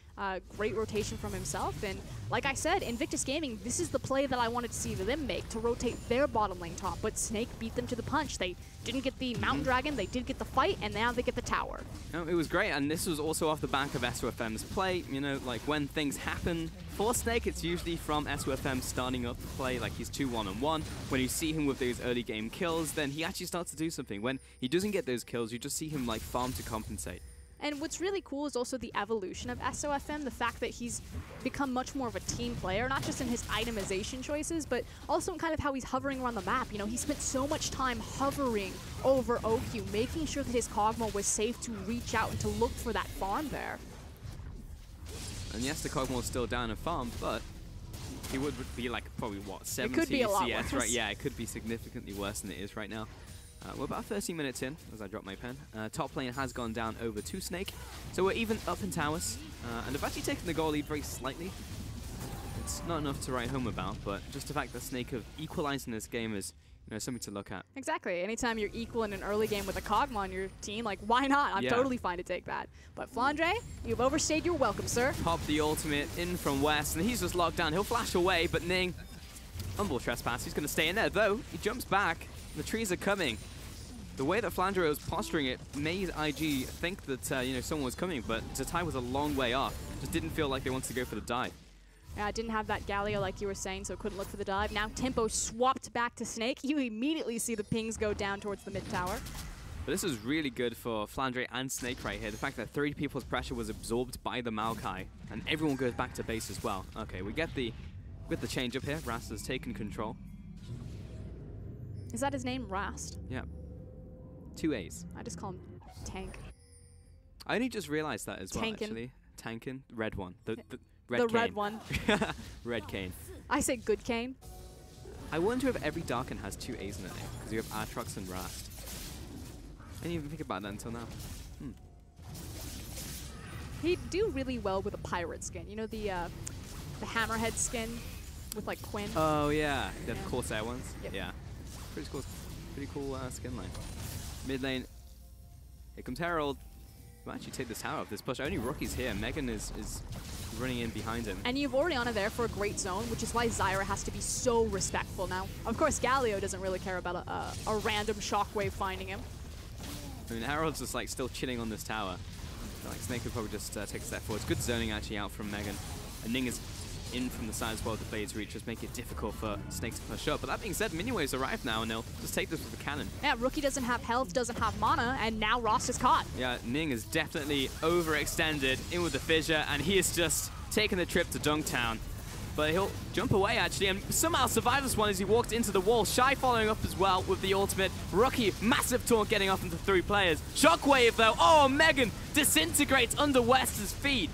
Great rotation from himself, and like I said, Invictus Gaming, this is the play that I wanted to see them make, to rotate their bottom lane top, but Snake beat them to the punch. They didn't get the Mountain Dragon, they did get the fight, and now they get the tower. No, it was great, and this was also off the back of SOFM's play. You know, like when things happen for Snake, it's usually from SOFM starting up the play, like he's 2-1-1. When you see him with those early game kills, then he actually starts to do something. When he doesn't get those kills, you just see him like farm to compensate. And what's really cool is also the evolution of SOFM, the fact that he's become much more of a team player, not just in his itemization choices, but also in kind of how he's hovering around the map. You know, he spent so much time hovering over OQ, making sure that his Kog'Maw was safe to reach out and to look for that farm there. And yes, the Kog'Maw is still down and farm, but he would be like probably, what, 70 it could be a lot CS, worse. right? Yeah, it could be significantly worse than it is right now. We're about 13 minutes in, as I drop my pen. Top lane has gone down over to Snake, so we're even up in towers, and they've actually taken the goal lead very slightly. It's not enough to write home about, but just the fact that Snake have equalized in this game is, you know, something to look at. Exactly. Anytime you're equal in an early game with a Kog'Maw on your team, like, why not? I'm totally fine to take that. But FLICKR, you've overstayed your welcome, sir. Pop the ultimate in from West, and he's just locked down. He'll flash away, but Ning, humble trespass, he's going to stay in there, though. He jumps back. The trees are coming. The way that FLICKR was posturing it made IG think that, you know, someone was coming, but Zatai was a long way off. Just didn't feel like they wanted to go for the dive. Yeah, didn't have that Galio like you were saying, so couldn't look for the dive. Now tempo swapped back to Snake. You immediately see the pings go down towards the mid tower. But this is really good for FLICKR and Snake right here. The fact that 30 people's pressure was absorbed by the Maokai, and everyone goes back to base as well. Okay, we get the change up here. Rast has taken control. Is that his name, Rast? Yeah. 2 A's. I just call him Tank. I only just realized that as well, actually. Tankin. Red one. The red cane. Red one. Red cane. I say good cane. I wonder if every Darkin has 2 A's in it, because you have Aatrox and Rast. I didn't even think about that until now. He'd do really well with a pirate skin. You know, the Hammerhead skin with, like, Quinn? Oh, yeah. The Corsair ones? Yep. Yeah. Pretty cool skin line. Mid lane. Here comes Herald. We'll actually take this tower off this push. Only Rookie's here. Megan is running in behind him. And you have Orianna there for a great zone, which is why Zyra has to be so respectful now. Of course, Galio doesn't really care about a random shockwave finding him. I mean, Harold's just like still chilling on this tower. So, like Snake could probably just take a step forward. It's good zoning actually out from Megan. And Ning is in from the side as well with the Blades Reach, just make it difficult for Snake to push up. But that being said, minion waves arrive now, and they'll just take this with the cannon. Yeah, Rookie doesn't have health, doesn't have mana, and now Ross is caught. Yeah, Ning is definitely overextended in with the fissure, and he is just taking the trip to Dunktown. But he'll jump away, actually, and somehow survive this one as he walked into the wall. Shy following up as well with the ultimate. Rookie, massive taunt getting off into 3 players. Shockwave, though. Oh, Megan disintegrates under West's feet.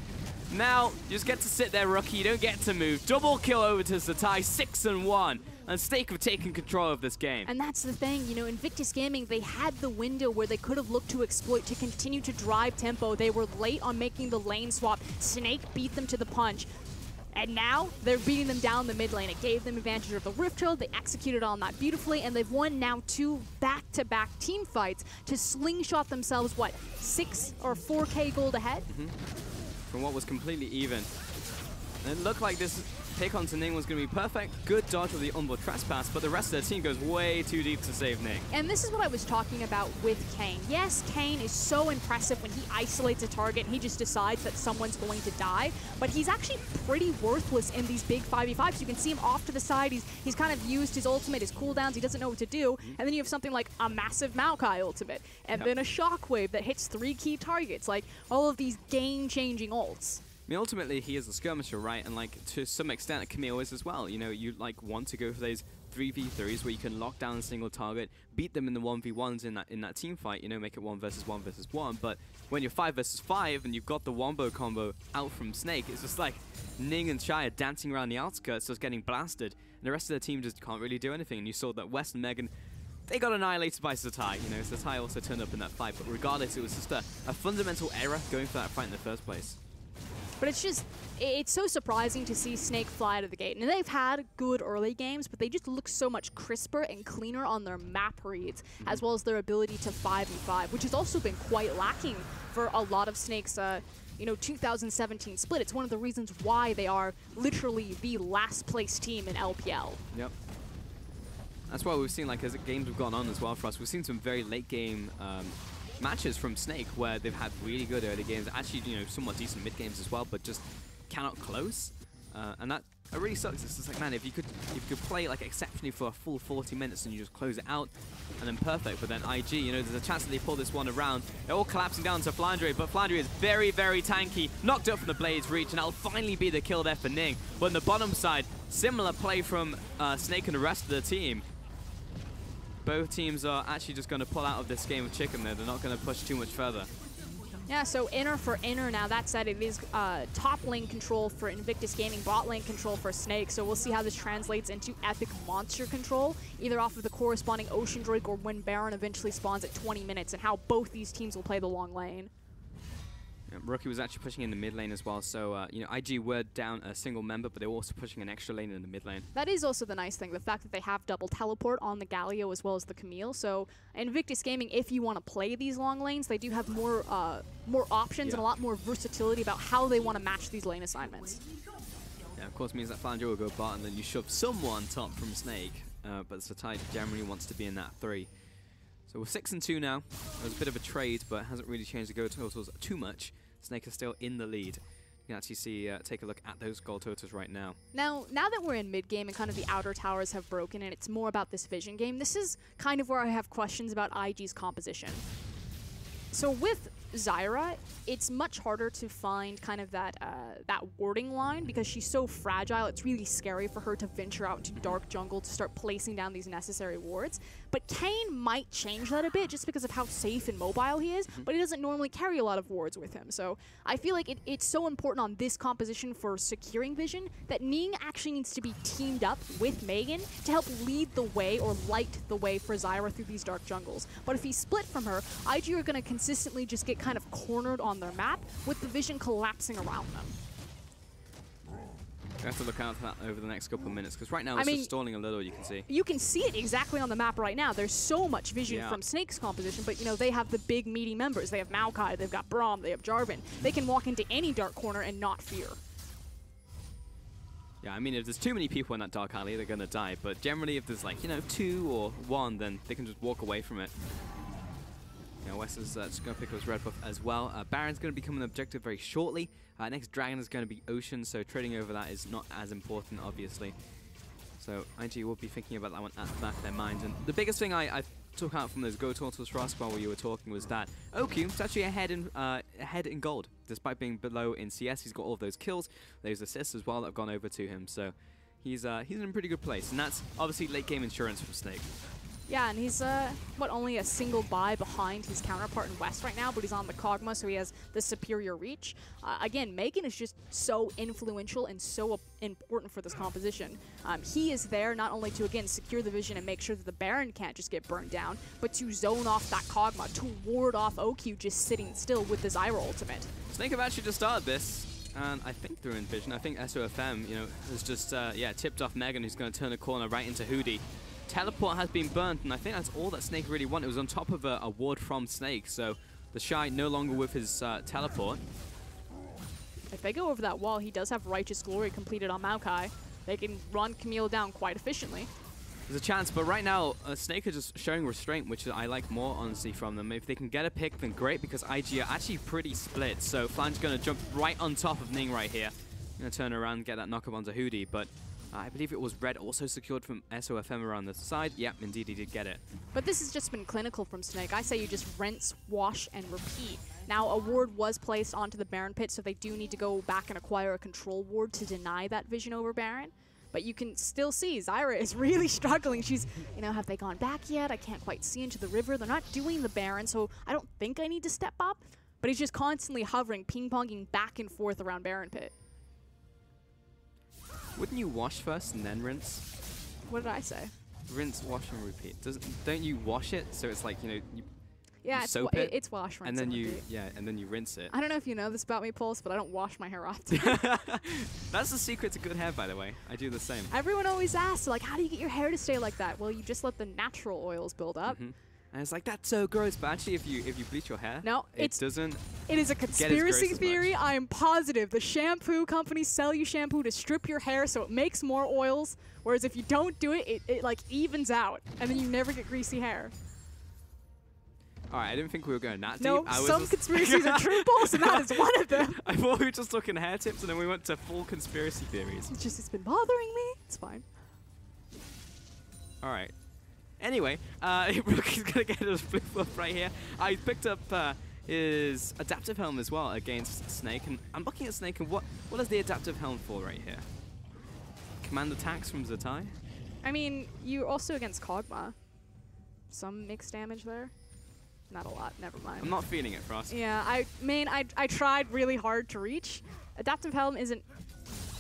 Now, you just get to sit there, Rookie. You don't get to move. Double kill over to Zatai, 6-1. And Snake have taken control of this game. And that's the thing, you know, Invictus Gaming, they had the window where they could have looked to exploit to continue to drive tempo. They were late on making the lane swap. Snake beat them to the punch. And now, they're beating them down the mid lane. It gave them advantage of the Rift Trail. They executed on that beautifully, and they've won now 2 back-to-back team fights to slingshot themselves, what, 6 or 4K gold ahead? From what was completely even. And it looked like this pick onto Ning was going to be perfect. Good dodge with the onboard trespass, but the rest of their team goes way too deep to save Ning. And this is what I was talking about with Kayn. Yes, Kayn is so impressive when he isolates a target and he just decides that someone's going to die, but he's actually pretty worthless in these big 5v5s. You can see him off to the side. He's kind of used his ultimate, his cooldowns. He doesn't know what to do. And then you have something like a massive Maokai ultimate, and then a Shockwave that hits 3 key targets. Like, all of these game-changing ults. I mean, ultimately, he is a skirmisher, right? And, like, to some extent, Camille is as well. You know, you, like, want to go for those 3v3s where you can lock down a single target, beat them in the 1v1s in that team fight, you know, make it 1 versus 1 versus 1. But when you're 5 versus 5 and you've got the Wombo combo out from Snake, it's just like Ning and Shy are dancing around the outskirts, just getting blasted. And the rest of the team just can't really do anything. And you saw that West and Megan, they got annihilated by Zatai. You know, Zatai also turned up in that fight. But regardless, it was just a fundamental error going for that fight in the first place. But it's so surprising to see Snake fly out of the gate. And they've had good early games, but they just look so much crisper and cleaner on their map reads, as well as their ability to 5v5, which has also been quite lacking for a lot of Snake's, 2017 split. It's one of the reasons why they are literally the last place team in LPL. Yep. That's why we've seen, like, as games have gone on as well for us, we've seen some very late game matches from Snake where they've had really good early games, actually, you know, somewhat decent mid games as well, but just cannot close. And that really sucks. It's just like, man, if you could play like exceptionally for a full 40 minutes and you just close it out, and then perfect. But then IG, you know, there's a chance that they pull this one around. They're all collapsing down to FLICKR, but FLICKR is very, very tanky, knocked up from the Blade's Reach, and that'll finally be the kill there for Ning. But on the bottom side, similar play from Snake and the rest of the team. Both teams are actually just going to pull out of this game of chicken there. They're not going to push too much further. Yeah, so inner for inner now. That said, it is top lane control for Invictus Gaming, bot lane control for Snake. So we'll see how this translates into epic monster control, either off of the corresponding Ocean Drake or when Baron eventually spawns at 20 minutes, and how both these teams will play the long lane. Yeah, Rookie was actually pushing in the mid lane as well, so you know, IG were down a single member, but they were also pushing an extra lane in the mid lane. That is also the nice thing, the fact that they have double teleport on the Galio as well as the Camille. So Invictus Gaming, if you want to play these long lanes, they do have more options and a lot more versatility about how they want to match these lane assignments. Yeah, of course, means that FLICKR will go bot and then you shove someone top from Snake, but Zatai generally wants to be in that 3. So we're 6-2 now. It was a bit of a trade, but it hasn't really changed the goal totals too much. Snake is still in the lead. You can actually see, take a look at those goal totals right now. Now that we're in mid-game and kind of the outer towers have broken and it's more about this vision game, this is kind of where I have questions about IG's composition. So with Zyra, it's much harder to find kind of that warding line because she's so fragile. It's really scary for her to venture out into dark jungle to start placing down these necessary wards. But Kayn might change that a bit just because of how safe and mobile he is, but he doesn't normally carry a lot of wards with him. So I feel like it's so important on this composition for securing vision that Ning actually needs to be teamed up with Megan to help lead the way or light the way for Zyra through these dark jungles. But if he's split from her, IG are going to consistently just get kind of cornered on their map with the vision collapsing around them. You have to look out for that over the next couple of minutes, because right now it's just stalling a little, you can see. You can see it exactly on the map right now. There's so much vision from Snake's composition, but you know, they have the big meaty members. They have Maokai, they've got Braum, they have Jarvan. They can walk into any dark corner and not fear. Yeah, I mean, if there's too many people in that Dark Alley, they're going to die. But generally, if there's like, you know, 2 or 1, then they can just walk away from it. You know, West is just going to pick up his red buff as well. Baron's going to become an objective very shortly. Next Dragon is going to be Ocean, so trading over that is not as important, obviously. So IG will be thinking about that one at the back of their minds. And the biggest thing I took out from those Go Tortoise Ross while you were talking was that OQ is actually ahead in gold. Despite being below in CS, he's got all of those kills, those assists as well that have gone over to him. So he's in a pretty good place. And that's obviously late game insurance for Snake. Yeah, and he's, only a single buy behind his counterpart in West right now, but he's on the Kog'Maw, so he has the superior reach. Again, Megan is just so influential and so important for this composition. He is there not only to, again, secure the vision and make sure that the Baron can't just get burned down, but to zone off that Kog'Maw, to ward off OQ just sitting still with the Zyra ultimate. Snake have actually just started this. And I think through Envision, I think SOFM, you know, has just, tipped off Megan, who's going to turn a corner right into Hootie. Teleport has been burnt, and I think that's all that Snake really wanted. It was on top of a ward from Snake, so the Shy no longer with his teleport. If they go over that wall, he does have Righteous Glory completed on Maokai. They can run Camille down quite efficiently. There's a chance, but right now, Snake are just showing restraint, which I like more, honestly, from them. If they can get a pick, then great, because IG are actually pretty split. So Flan's going to jump right on top of Ning right here. Going to turn around and get that knock-up onto Hootie, but I believe it was Red also secured from SOFM around the side. Yep, indeed he did get it. But this has just been clinical from Snake. I say you just rinse, wash, and repeat. Now, a ward was placed onto the Baron pit, so they do need to go back and acquire a control ward to deny that vision over Baron. But you can still see Zyra is really struggling. She's, you know, have they gone back yet? I can't quite see into the river. They're not doing the Baron, so I don't think I need to step up. But he's just constantly hovering, ping-ponging back and forth around Baron pit. Wouldn't you wash first and then rinse? What did I say? Rinse, wash, and repeat. Don't you wash it so it's like, you know, you soap it's wash, rinse, and then repeat. and then you rinse it. I don't know if you know this about me, Pulse, but I don't wash my hair often. That's the secret to good hair, by the way. I do the same. Everyone always asks, like, how do you get your hair to stay like that? Well, you just let the natural oils build up. And it's like, that's so gross, but actually if you bleach your hair, no, it doesn't. It is a conspiracy theory. I am positive the shampoo companies sell you shampoo to strip your hair so it makes more oils, whereas if you don't do it, it like evens out, and then you never get greasy hair. Alright, I didn't think we were going that deep. No, some conspiracies are true, Pulse, and that is one of them. I thought we were just looking hair tips, and then we went to full conspiracy theories. It's been bothering me. It's fine. Alright. Anyway, Rookie's going to get his flip buff right here. I picked up his adaptive helm as well against Snake, and I'm looking at Snake, and what is the adaptive helm for right here? Command attacks from Zatai? I mean, you're also against Kog'Maw. Some mixed damage there. Not a lot, never mind. I'm not feeling it, Frost. Yeah, I tried really hard to reach. Adaptive helm isn't...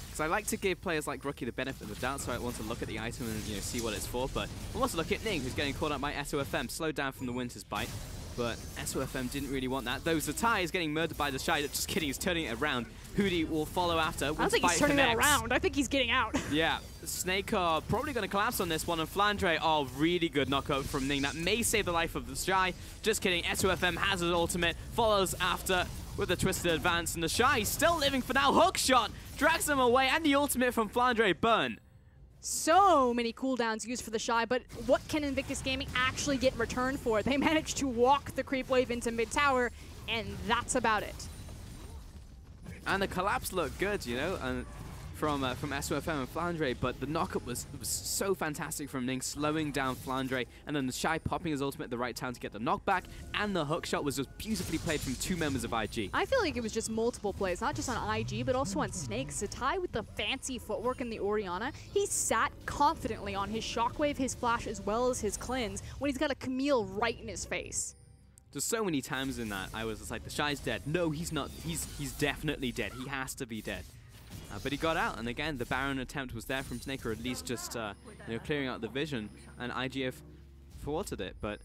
Because I like to give players like Rookie the benefit of the doubt, so I want to look at the item and see what it's for. But I'm also looking at Ning, who's getting caught up by SOFM, slowed down from the Winter's Bite. But SOFM didn't really want that. Though Zatai is getting murdered by the Shy. Just kidding, he's turning it around. Hootie will follow after. I don't think he's turning it around. I think he's getting out. Yeah, Snake are probably going to collapse on this one. And Flandre, really good knockup from Ning. That may save the life of the Shy. Just kidding, SOFM has his ultimate, follows after with a twisted advance. And the Shy still living for now. Hook shot drags him away, and the ultimate from Flandre, burn. So many cooldowns used for the Shy, but what can Invictus Gaming actually get in return for it? They managed to walk the creep wave into mid-tower, and that's about it. And the collapse looked good, you know, and from SOFM and Flandre, but the knockup was so fantastic from Ning, slowing down Flandre, and then the Shy popping his ultimate at the right time to get the knockback, and the hook shot was just beautifully played from 2 members of IG. I feel like it was just multiple plays, not just on IG, but also on Snake. Zatai with the fancy footwork in the Orianna, he sat confidently on his shockwave, his flash, as well as his cleanse, when he's got a Camille right in his face. There's so many times in that I was just like, the Shy's dead. No, he's not. He's definitely dead. He has to be dead. But he got out, and again, the Baron attempt was there from Snake, or at least just clearing out the vision, and IGF thwarted it. But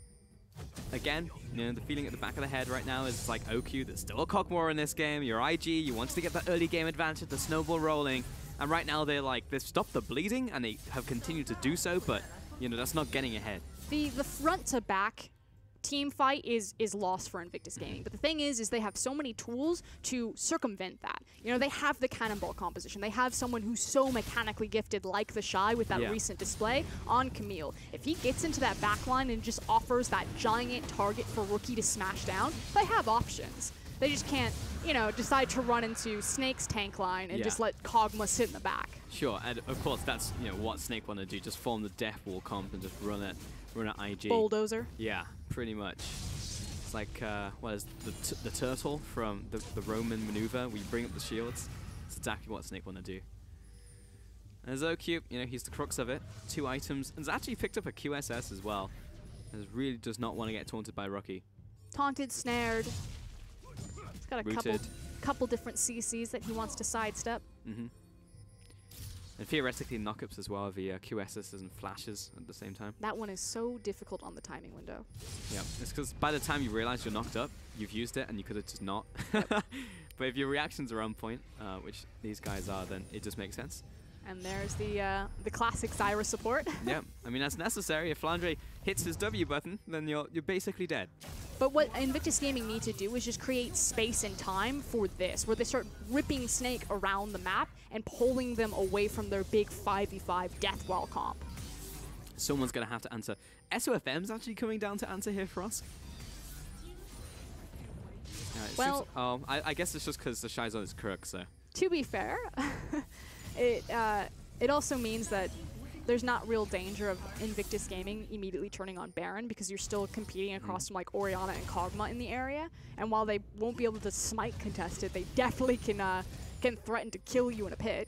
again, the feeling at the back of the head right now is like OQ. There's still a Kog'Maw in this game. You're IG. You wanted to get that early game advantage, the snowball rolling, and right now they've stopped the bleeding, and they have continued to do so. But that's not getting ahead. The front to back team fight is lost for Invictus Gaming. But the thing is they have so many tools to circumvent that. You know, they have the cannonball composition. They have someone who's so mechanically gifted, like the Shy with that recent display on Camille. If he gets into that backline and just offers that giant target for Rookie to smash down, they have options. They just can't, you know, decide to run into Snake's tank line and just let Kog'Maw sit in the back. Sure, and of course that's, you know, what Snake want to do. Just form the Death Wall comp and just run it IG. Bulldozer. Yeah, pretty much. It's like, what is the turtle from the Roman maneuver where you bring up the shields? It's exactly what Snake want to do. And OQ, you know, he's the crux of it. 2 items, and has actually picked up a QSS as well. And really does not want to get taunted by Rocky. Taunted, snared. He's got a couple different CCs that he wants to sidestep. And theoretically knockups as well via QSSs and flashes at the same time. That one is so difficult on the timing window. Yeah, it's because by the time you realize you're knocked up, you've used it and you could have just not. But if your reactions are on point, which these guys are, then it just makes sense. And there's the classic Zyra support. Yeah, I mean that's necessary. If Flandre hits his W button, then you're basically dead. But what Invictus Gaming need to do is just create space and time for this, where they start ripping Snake around the map and pulling them away from their big 5v5 death wall comp. Someone's going to have to answer. SOFM's actually coming down to answer here for us. Well, I guess it's just because the Shy's on his crook, so. To be fair, it also means that there's not real danger of Invictus Gaming immediately turning on Baron because you're still competing across from like Orianna and Kog'Maw in the area. And while they won't be able to smite contested, they definitely can threaten to kill you in a pit.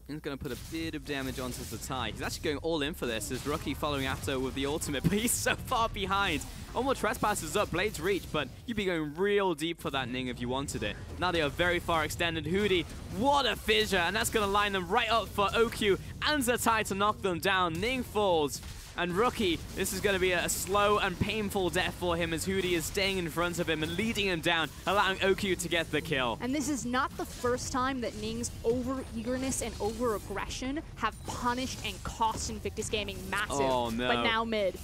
He's going to put a bit of damage onto Zatai. He's actually going all in for this. There's Rookie following after with the ultimate, but he's so far behind. Almost Trespassers up, Blades reach, but you'd be going real deep for that Ning if you wanted it. Now they are very far extended. Hootie, what a fissure, and that's going to line them right up for OQ and Zatai to knock them down. Ning falls, and Rookie, this is going to be a slow and painful death for him as Hootie is staying in front of him and leading him down, allowing OQ to get the kill. And this is not the first time that Ning's over-eagerness and over-aggression have punished and cost Invictus Gaming massive. Oh, no. But now mid.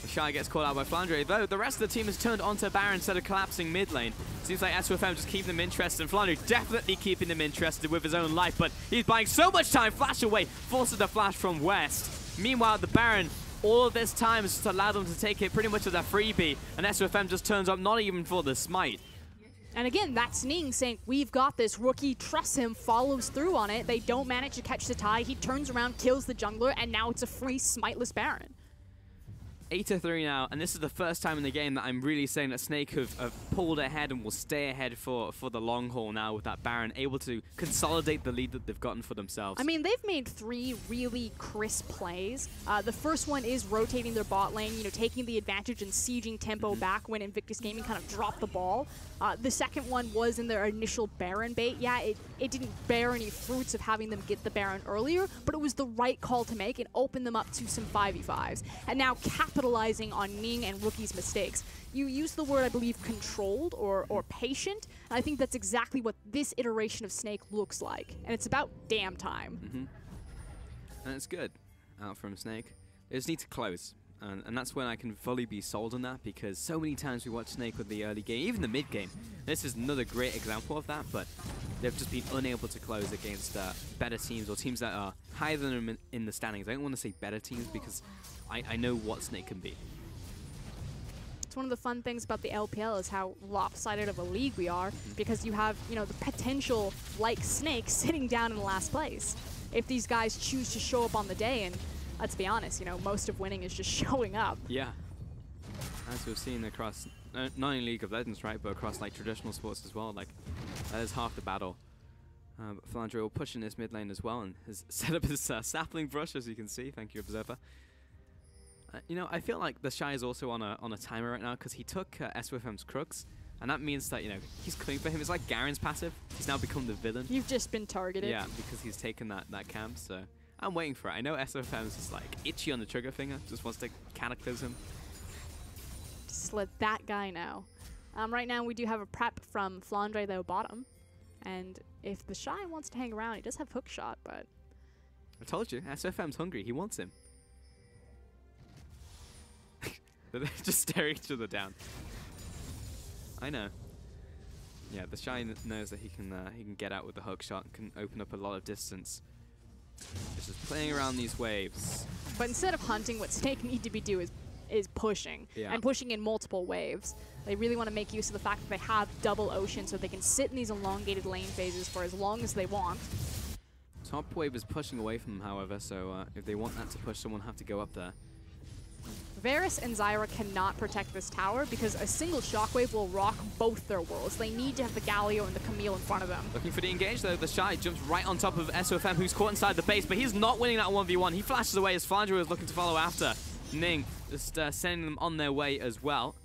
Shy gets caught out by Flandre, though the rest of the team has turned onto Baron instead of collapsing mid lane. Seems like SOFM just keeping them interested, and Flandre definitely keeping them interested with his own life, but he's buying so much time. Flash away, forces the flash from West. Meanwhile, the Baron, all of this time has just allowed them to take it pretty much as a freebie, and SOFM just turns up not even for the smite. And again, that's Ning saying, we've got this. Rookie trusts him, follows through on it. They don't manage to catch the tie. He turns around, kills the jungler, and now it's a free smiteless Baron. 8-3 now, and this is the first time in the game that I'm really saying that Snake have pulled ahead and will stay ahead for the long haul now with that Baron, able to consolidate the lead that they've gotten for themselves. I mean, they've made 3 really crisp plays. The first one is rotating their bot lane, you know, taking the advantage and sieging tempo back when Invictus Gaming kind of dropped the ball. The second one was in their initial Baron bait. Yeah, it didn't bear any fruits of having them get the Baron earlier, but it was the right call to make and open them up to some 5v5s. And now capitalizing on Ning and Rookie's mistakes. You used the word, I believe, controlled or patient, and I think that's exactly what this iteration of Snake looks like. And it's about damn time. And it's good out from Snake. They just need to close. And that's when I can fully be sold on that, because so many times we watch Snake with the early game, even the mid game. This is another great example of that, but they've just been unable to close against better teams or teams that are higher than them in the standings. I don't want to say better teams because I know what Snake can be. It's one of the fun things about the LPL is how lopsided of a league we are, because you have, you know, the potential like Snake sitting down in the last place. If these guys choose to show up on the day, and let's be honest, you know, most of winning is just showing up. Yeah. As we've seen across, not only League of Legends, right, but across like traditional sports as well, like that is half the battle. Flandre will push in this mid lane as well and has set up his sapling brush, as you can see. Thank you, Observer. You know, I feel like the Shy is also on a timer right now because he took SOFM's crooks, and that means that, you know, he's coming for him. It's like Garen's passive. He's now become the villain. You've just been targeted. Yeah, because he's taken that camp, so I'm waiting for it. I know SOFM's just like itchy on the trigger finger, just wants to cataclysm. Just let that guy know. Right now we do have a prep from Flandre though bottom, and if the Shy wants to hang around, he does have hook shot, but I told you, SOFM's hungry. He wants him. They're just staring each other down. I know. Yeah, the Shy knows that he can get out with the hook shot and can open up a lot of distance. It's just playing around these waves. But instead of hunting, what Snake need to be doing is pushing, and pushing in multiple waves. They really want to make use of the fact that they have double ocean, so they can sit in these elongated lane phases for as long as they want. Top wave is pushing away from them, however, so if they want that to push, someone will have to go up there. Varus and Zyra cannot protect this tower because a single shockwave will rock both their worlds. They need to have the Galio and the Camille in front of them. Looking for the engage though, the Shy jumps right on top of SOFM, who's caught inside the base, but he's not winning that 1v1. He flashes away as FLICKR is looking to follow after. Ning just sending them on their way as well.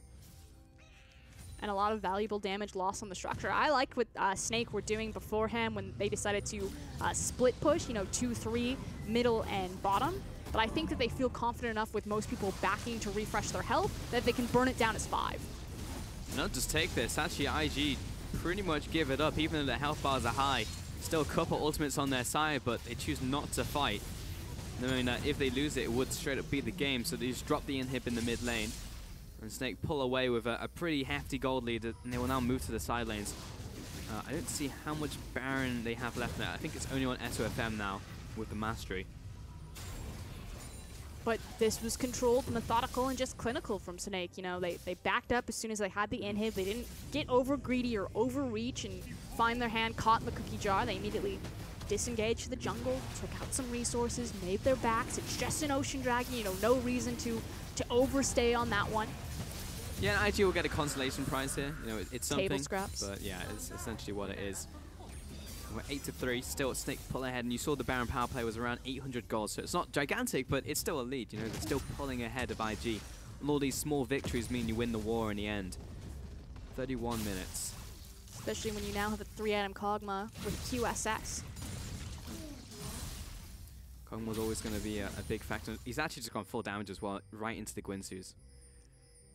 And a lot of valuable damage lost on the structure. I liked what Snake were doing beforehand when they decided to split push, you know, 2-3, middle and bottom. But I think that they feel confident enough with most people backing to refresh their health that they can burn it down as 5. No, just take this. Actually, IG pretty much give it up, even though their health bars are high. Still a couple ultimates on their side, but they choose not to fight, knowing that if they lose it, it would straight up beat the game. So they just drop the inhib in the mid lane. And Snake pull away with a pretty hefty gold lead, and they will now move to the side lanes. I don't see how much Baron they have left now. I think it's only on SOFM now with the mastery. But this was controlled, methodical, and just clinical from Snake. You know, they backed up as soon as they had the inhib. They didn't get over greedy or overreach and find their hand caught in the cookie jar. They immediately disengaged to the jungle, took out some resources, made their backs. It's just an Ocean Dragon, you know, no reason to overstay on that one. Yeah, IG will get a consolation prize here. You know, it's something. Table scraps. But yeah, it's essentially what it is. We're 8-3, still Snake pull ahead, and you saw the Baron power play was around 800 gold, so it's not gigantic, but it's still a lead. You know, they're still pulling ahead of IG. And all these small victories mean you win the war in the end. 31 minutes. Especially when you now have a 3-item Kog'Maw with QSS. Kog'Maw was always going to be a big factor. He's actually just gone full damage as well, right into the Guinsoo's.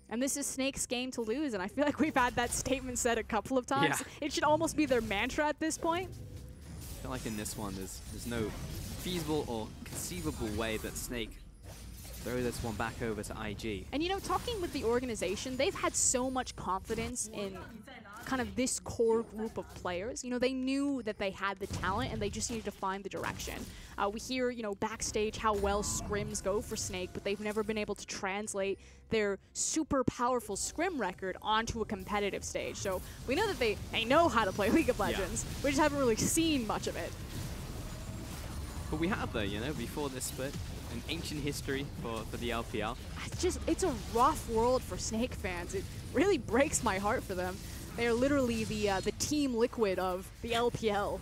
And this is Snake's game to lose, and I feel like we've had that statement said a couple of times. Yeah. It should almost be their mantra at this point. I feel like in this one, there's no feasible or conceivable way that Snake throw this one back over to IG. And you know, talking with the organization, they've had so much confidence in kind of this core group of players. You know, they knew that they had the talent and they just needed to find the direction. We hear, you know, backstage how well scrims go for Snake, but they've never been able to translate their super powerful scrim record onto a competitive stage. So we know that they know how to play League of Legends. We just haven't really seen much of it. But we have though, you know, before this split, an ancient history for the LPL. It's a rough world for Snake fans. It really breaks my heart for them. They are literally the Team Liquid of the LPL.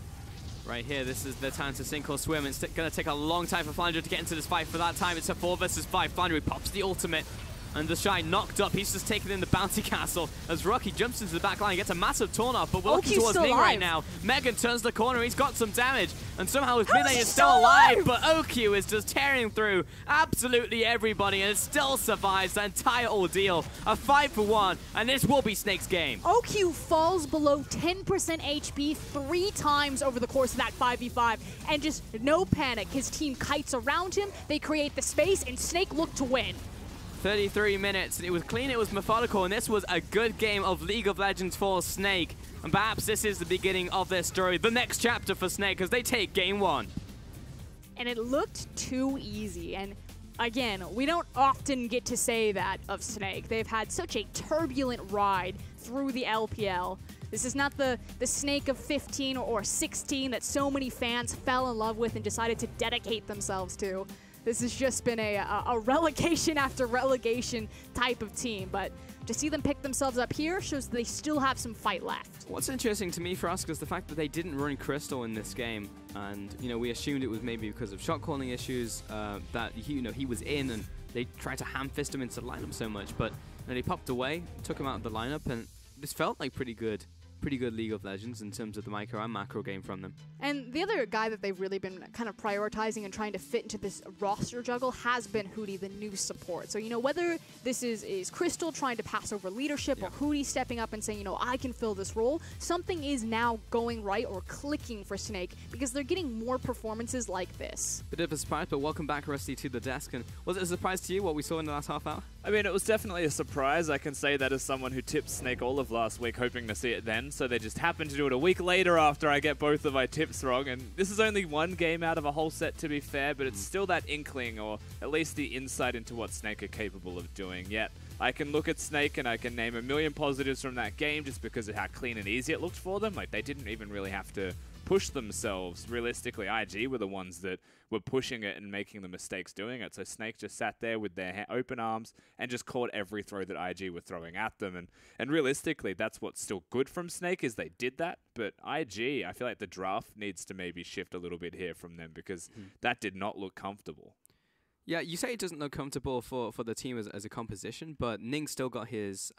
Right here, this is the time to sink or swim. It's going to take a long time for FLICKR to get into this fight. For that time, it's a 4 versus 5. FLICKR pops the ultimate. And the Shy knocked up. He's just taken in the bounty castle as Rocky jumps into the back line, gets a massive torn off, but we're looking towards Ning right now. Megan turns the corner. He's got some damage, and somehow his mid lane is still alive, but OQ is just tearing through absolutely everybody, and it still survives the entire ordeal. A 5-for-1, and this will be Snake's game. OQ falls below 10% HP 3 times over the course of that 5v5, and just no panic. His team kites around him, they create the space, and Snake looked to win. 33 minutes, and it was clean, it was methodical, and this was a good game of League of Legends for Snake. And perhaps this is the beginning of their story, the next chapter for Snake, as they take game 1. And it looked too easy, and again, we don't often get to say that of Snake. They've had such a turbulent ride through the LPL. This is not the Snake of 15 or 16 that so many fans fell in love with and decided to dedicate themselves to. This has just been a relegation after relegation type of team, but to see them pick themselves up here shows they still have some fight left. What's interesting to me for us is the fact that they didn't run Crystal in this game, and you know, we assumed it was maybe because of shot calling issues that he was in, and they tried to ham-fist him into the lineup so much, but they popped away, took him out of the lineup, and this felt like pretty good pretty good League of Legends in terms of the micro and macro game from them. And the other guy that they've really been kind of prioritizing and trying to fit into this roster juggle has been Hootie, the new support. So, you know, whether this is Crystal trying to pass over leadership or Hootie stepping up and saying, you know, I can fill this role, something is now going right or clicking for Snake because they're getting more performances like this. Bit of a surprise, but welcome back, Rusty, to the desk. And was it a surprise to you what we saw in the last half hour? I mean, it was definitely a surprise. I can say that as someone who tipped Snake all of last week, hoping to see it then. So they just happened to do it a week later after I get both of my tips wrong. And this is only one game out of a whole set, to be fair, but it's still that inkling, or at least the insight into what Snake are capable of doing. Yet I can look at Snake and I can name a million positives from that game just because of how clean and easy it looked for them. Like, they didn't even really have to push themselves. Realistically, IG were the ones that were pushing it and making the mistakes doing it. So Snake just sat there with their open arms and just caught every throw that IG were throwing at them. And realistically, that's what's still good from Snake is they did that. But IG, I feel like the draft needs to maybe shift a little bit here from them because that did not look comfortable. Yeah, you say it doesn't look comfortable for the team as a composition, but Ning still got his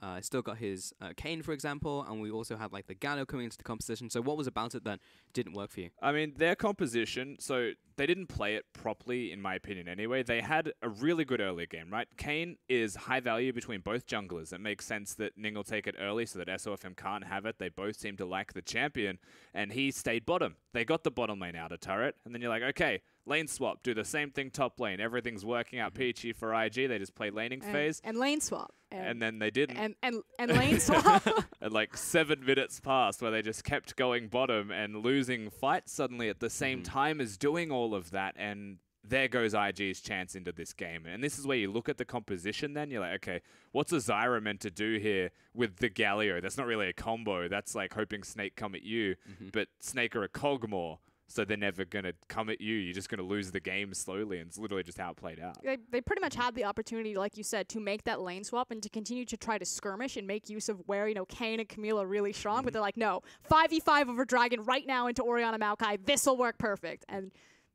Kane, for example, and we also had like the Gallo coming into the composition. So what was about it that didn't work for you? I mean, their composition, so they didn't play it properly, in my opinion anyway. They had a really good early game, right? Kane is high value between both junglers. It makes sense that Ning will take it early so that SOFM can't have it. They both seem to like the champion, and he stayed bottom. They got the bottom lane out of turret, and then you're like, okay, lane swap, do the same thing top lane. Everything's working out peachy for IG. They just play laning phase. And lane swap. And then they didn't. And lane swap. And like 7 minutes passed where they just kept going bottom and losing fights suddenly at the same time as doing all of that. And there goes IG's chance into this game. And this is where you look at the composition then. You're like, okay, what's a Zyra meant to do here with the Galio? That's not really a combo. That's like hoping Snake come at you. But Snake are a Cogmore. So they're never going to come at you. You're just going to lose the game slowly, and it's literally just how it played out. They pretty much had the opportunity, like you said, to make that lane swap and to continue to try to skirmish and make use of where, you know, Kane and Camille are really strong. But they're like, no, 5v5 over Dragon right now into Orianna Maokai. This'll work perfect. And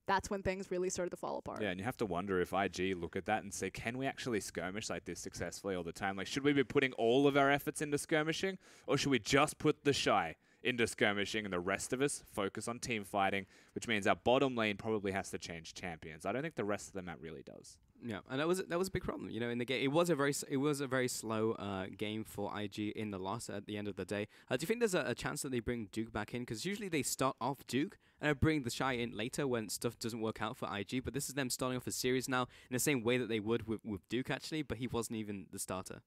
that's when things really started to fall apart. Yeah, and you have to wonder if IG look at that and say, can we actually skirmish like this successfully all the time? Like, should we be putting all of our efforts into skirmishing, or should we just put the Shy into skirmishing and the rest of us focus on team fighting, which means our bottom lane probably has to change champions. I don't think the rest of the map really does. Yeah, and that was a big problem. You know, in the game, it was a very slow game for IG in the loss at the end of the day. Do you think there's a chance that they bring Duke back in? Because usually they start off Duke and bring the Shy in later when stuff doesn't work out for IG. But this is them starting off a series now in the same way that they would with Duke actually, but he wasn't even the starter.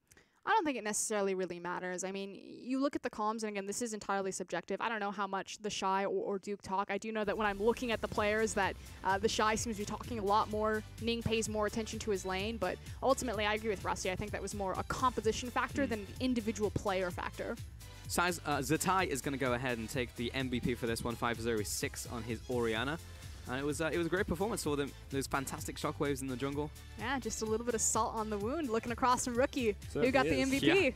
I don't think it necessarily really matters. I mean, you look at the comms, and again, this is entirely subjective. I don't know how much the Shy or Duke talk. I do know that when I'm looking at the players that the Shy seems to be talking a lot more. Ning pays more attention to his lane, but ultimately I agree with Rusty. I think that was more a composition factor than an individual player factor. Zatai is going to go ahead and take the MVP for this one, 5-0-6 on his Orianna. And it was a great performance for them. Those fantastic shockwaves in the jungle. Yeah, just a little bit of salt on the wound. Looking across from Rookie, So who got the MVP. Yeah.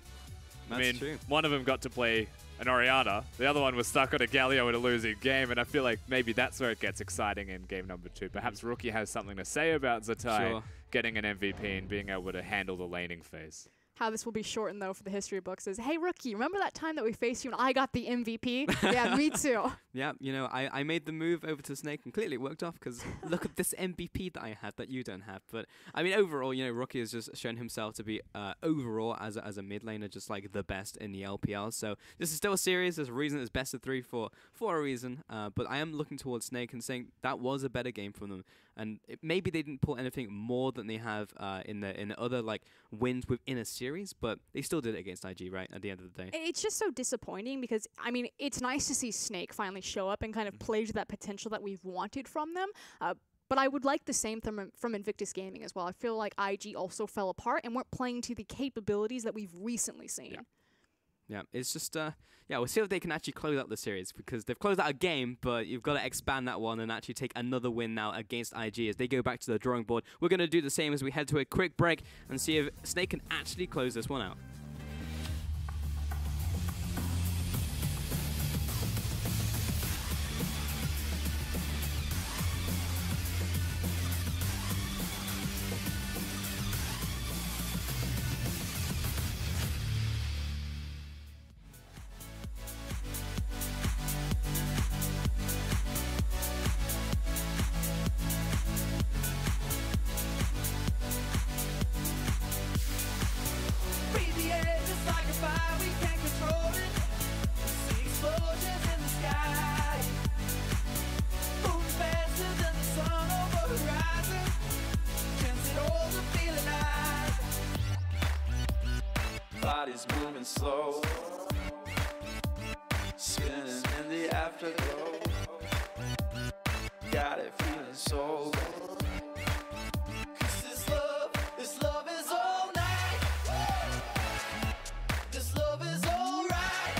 I mean, true. one of them got to play an Orianna. The other one was stuck on a Galio in a losing game, and I feel like maybe that's where it gets exciting in game number 2. Perhaps Rookie has something to say about Zatai getting an MVP and being able to handle the laning phase. How this will be shortened, though, for the history books is, hey, Rookie, remember that time that we faced you and I got the MVP? Yeah, me too. Yeah, you know, I made the move over to Snake, and clearly it worked off because look at this MVP that I had that you don't have. But, I mean, overall, you know, Rookie has just shown himself to be, overall, as a mid laner, just like the best in the LPL. So this is still a series. There's a reason it's best of 3 for a reason. But I am looking towards Snake and saying that was a better game for them. And maybe they didn't pull anything more than they have in the other, like, wins within a series, but they still did it against IG, right, at the end of the day. It's just so disappointing because, I mean, it's nice to see Snake finally show up and kind of play to that potential that we've wanted from them. But I would like the same from Invictus Gaming as well. I feel like IG also fell apart and weren't playing to the capabilities that we've recently seen. Yeah. Yeah, it's just, we'll see if they can actually close out the series, because they've closed out a game, but you've got to expand that one and actually take another win now against IG as they go back to the drawing board. We're going to do the same as we head to a quick break and see if Snake can actually close this one out. Body's moving slow, spinning in the afterglow. Got it feeling so good. 'Cause this love is all night. This love is all right.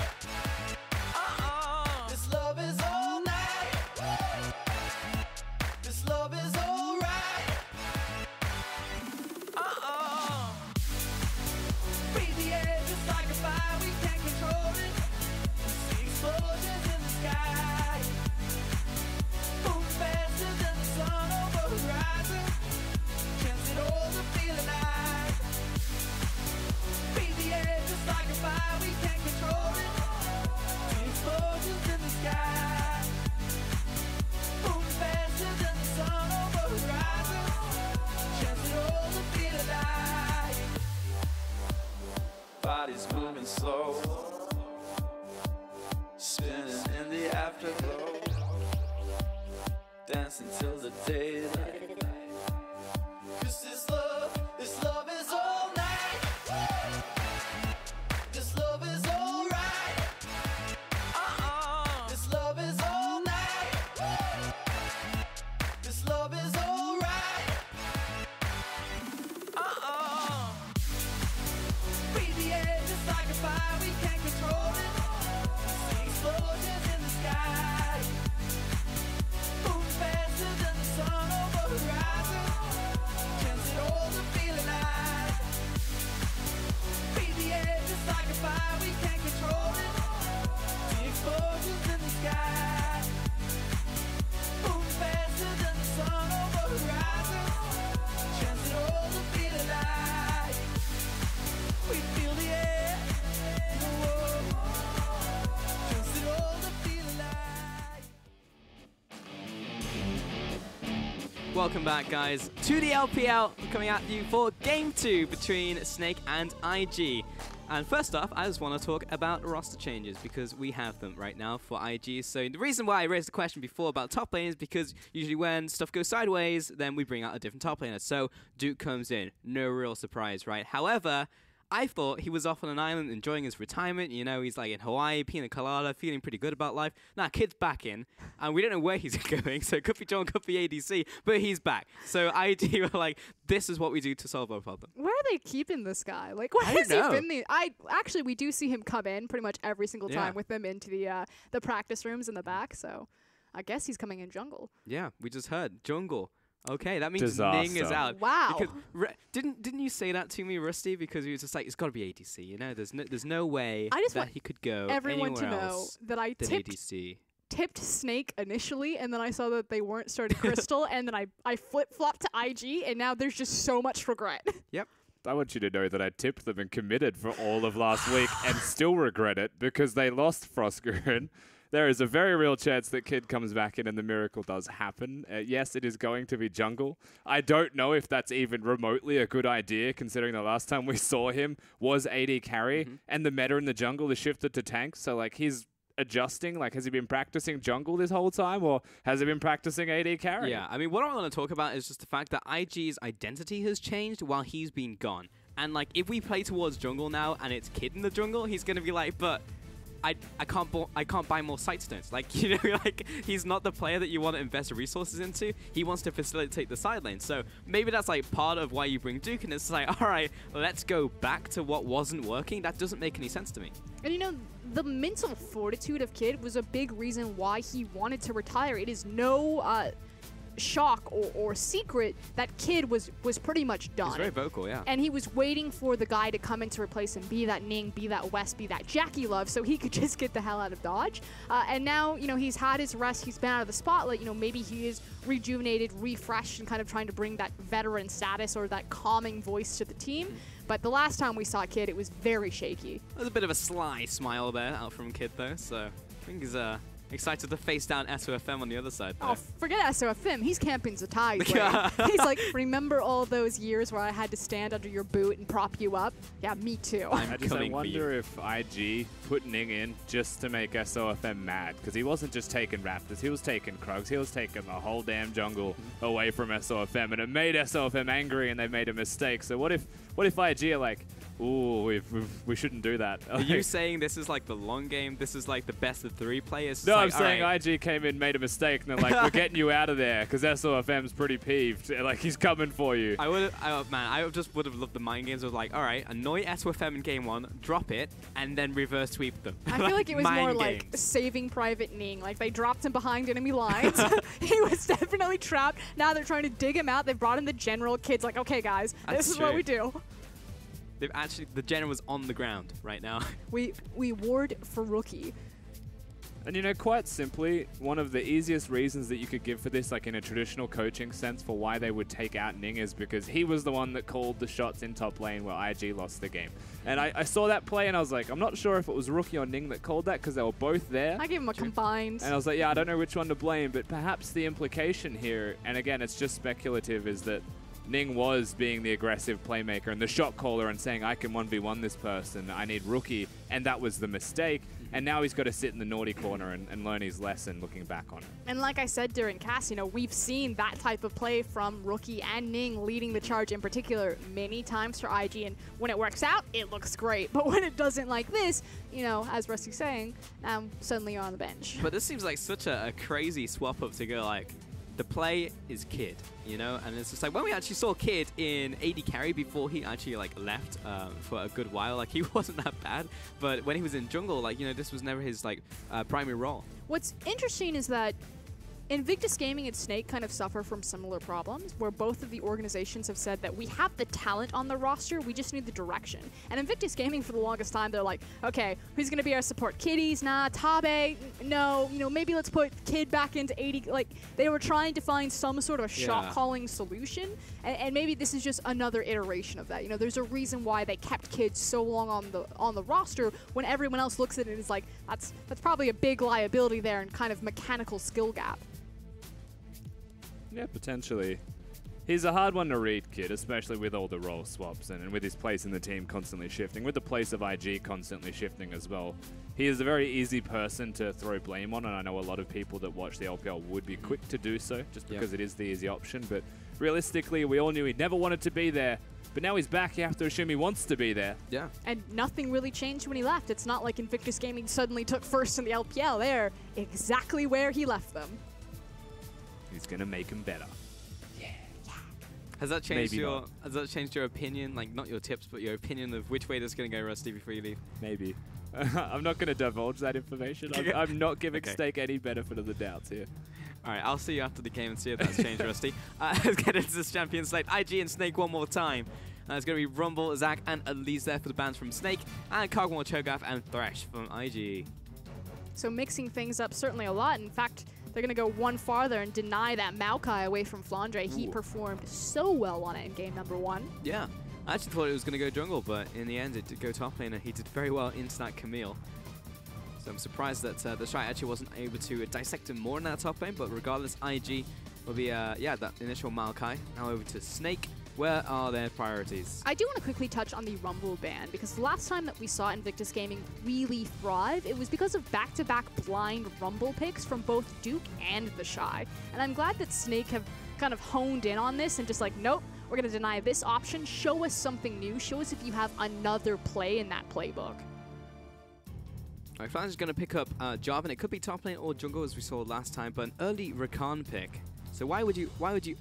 This love is all night. This love is all right. Breathe the air just like a fire, we can't control it. See explosions in the sky. Boom faster than the sun over the horizon. Chance it all to feel alive. Breathe the air just like a fire, we can't control it. See explosions in the sky. Boom faster than the sun over the horizon. Chance it all to feel alive. Body's moving slow, spinning in the afterglow, dancing till the daylight. 'Cause this love is all night. This love is all right. This love is all night. This love is all right. Breathe the air just like a fire, we can't control it. See explosions in the sky. Boom faster than the sun over the horizon. Chance it all to feel alive. Breathe the air just like a fire, we can't control it. See explosions in the sky. Boom faster than the sun over the horizon. Chance it all to feel alive. We feel the air. Whoa. Chance it all to feel alive. Welcome back, guys, to the LPL. We're coming at you for Game 2 between Snake and IG. And first off, I just want to talk about roster changes because we have them right now for IG. So the reason why I raised the question before about top lane is because usually when stuff goes sideways, then we bring out a different top laner. So Duke comes in, no real surprise, right? However, I thought he was off on an island enjoying his retirement. You know, he's like in Hawaii, pina colada, feeling pretty good about life. Now, Kid's back in, and we don't know where he's going, so it could be John, could be ADC, but he's back. So IG were like, this is what we do to solve our problem. Where are they keeping this guy? Like, where has he been? Actually, we do see him come in pretty much every single time with them into the practice rooms in the back, so I guess he's coming in jungle. Yeah, we just heard jungle. Okay, that means Disaster. Ning is out. Wow. Because didn't you say that to me, Rusty? Because he was just like, it's got to be ADC. You know, there's no way I just that want he could go everyone anywhere to know else that I than tipped ADC. Snake initially, and then I saw that they weren't starting Crystal, and then I flip-flopped to IG, and now there's just so much regret. Yep. I want you to know that I tipped them and committed for all of last week and still regret it because they lost Frostgren. There is a very real chance that Kid comes back in and the miracle does happen. Yes, it is going to be jungle. I don't know if that's even remotely a good idea considering the last time we saw him was AD carry and the meta in the jungle is shifted to tank. So like he's adjusting. Like has he been practicing jungle this whole time or has he been practicing AD carry? Yeah, I mean what I want to talk about is just the fact that IG's identity has changed while he's been gone. And like if we play towards jungle now and it's Kid in the jungle, he's going to be like, but I can't buy more sight stones. Like, you know, like he's not the player that you want to invest resources into. He wants to facilitate the side lane. So maybe that's like part of why you bring Duke and it's like, all right, let's go back to what wasn't working. That doesn't make any sense to me. And you know, the mental fortitude of Kid was a big reason why he wanted to retire. It is no shock or secret that Kid was pretty much done. He's very vocal, yeah. And he was waiting for the guy to come in to replace him, be that Ning, be that West, be that Jackie Love, so he could just get the hell out of Dodge. And now, you know, he's had his rest, he's been out of the spotlight, you know, maybe he is rejuvenated, refreshed, and kind of trying to bring that veteran status or that calming voice to the team. But the last time we saw Kid, it was very shaky. There's a bit of a sly smile there out from Kid, though, so I think Excited to face down SOFM on the other side, though. Oh, forget SOFM. He's camping Zatai's lane. He's like, remember all those years where I had to stand under your boot and prop you up? Yeah, me too. I wonder if IG put Ning in just to make SOFM mad, because he wasn't just taking Raptors, he was taking Krugs, he was taking the whole damn jungle away from SOFM, and it made SOFM angry and they made a mistake. So what if IG are like, ooh, we shouldn't do that? Are you saying this is like the long game? This is like the best of 3 players? No, like, I'm saying IG came in, made a mistake, and they're like, we're getting you out of there because SOFM's pretty peeved. Like, he's coming for you. I would have loved the mind games of like, all right, annoy SOFM in game 1, drop it, and then reverse sweep them. I feel like it was more like saving Private Ning. Like, they dropped him behind enemy lines. He was definitely trapped. Now they're trying to dig him out. They've brought in the general. Kid's like, okay, guys, this is what we do. The general was on the ground right now. We ward for Rookie. And you know, quite simply, one of the easiest reasons that you could give for this, like in a traditional coaching sense, for why they would take out Ning is because he was the one that called the shots in top lane where IG lost the game. And I saw that play and I was like, I'm not sure if it was Rookie or Ning that called that because they were both there. I gave him a combined. And I was like, yeah, I don't know which one to blame, but perhaps the implication here, and again, it's just speculative, is that Ning was being the aggressive playmaker and the shot caller and saying, I can 1v1 this person, I need Rookie, and that was the mistake. And now he's got to sit in the naughty corner and learn his lesson looking back on it. And like I said during cast, you know, we've seen that type of play from Rookie and Ning leading the charge in particular many times for IG. And when it works out, it looks great. But when it doesn't like this, you know, as Rusty's saying, suddenly you're on the bench. But this seems like such a crazy swap up to go like, the play is Kid, you know, and it's just like when we actually saw Kid in AD carry before he actually like left for a good while, like he wasn't that bad, but when he was in jungle, like, you know, this was never his like primary role. What's interesting is that Invictus Gaming and Snake kind of suffer from similar problems, where both of the organizations have said that we have the talent on the roster, we just need the direction. And Invictus Gaming, for the longest time, they're like, okay, who's going to be our support? Kiddies? Nah. Tabe? No. You know, maybe let's put Kid back into 80. Like, they were trying to find some sort of shot-calling solution, and maybe this is just another iteration of that. You know, there's a reason why they kept Kid so long on the roster when everyone else looks at it and is like, that's probably a big liability there and kind of mechanical skill gap. Yeah, potentially. He's a hard one to read, Kid, especially with all the role swaps and with his place in the team constantly shifting, with the place of IG constantly shifting as well. He is a very easy person to throw blame on, and I know a lot of people that watch the LPL would be quick to do so, just because it is the easy option. But realistically, we all knew he never wanted to be there. But now he's back, you have to assume he wants to be there. Yeah. And nothing really changed when he left. It's not like Invictus Gaming suddenly took first in the LPL. They're exactly where he left them. He's gonna make him better. Yeah. Has that changed your opinion? Like, not your tips, but your opinion of which way this is gonna go, Rusty, before you leave? Maybe. I'm not gonna divulge that information. I'm not giving Stake any benefit of the doubts here. All right, I'll see you after the game and see if that's changed, Rusty. Let's get into this champion slate. IG and Snake one more time. It's going to be Rumble, Zac, and Elise there for the bans from Snake, and Kog'Maw, Cho'Gath, and Thresh from IG. So mixing things up certainly a lot. In fact, they're going to go one farther and deny that Maokai away from Flandre. He performed so well on it in game number 1. Yeah, I actually thought it was going to go jungle, but in the end it did go top lane, and he did very well into that Camille. So I'm surprised that the strat actually wasn't able to dissect him more in that top lane, but regardless, IG will be, yeah, that initial Maokai. Now over to Snake. Where are their priorities? I do want to quickly touch on the Rumble ban, because the last time that we saw Invictus Gaming really thrive, it was because of back-to-back blind Rumble picks from both Duke and the Shy. And I'm glad that Snake have kind of honed in on this and just like, nope, we're going to deny this option. Show us something new. Show us if you have another play in that playbook. Alright, Flandre is going to pick up Jarvan. It could be top lane or jungle, as we saw last time, but an early Rakan pick. So why would you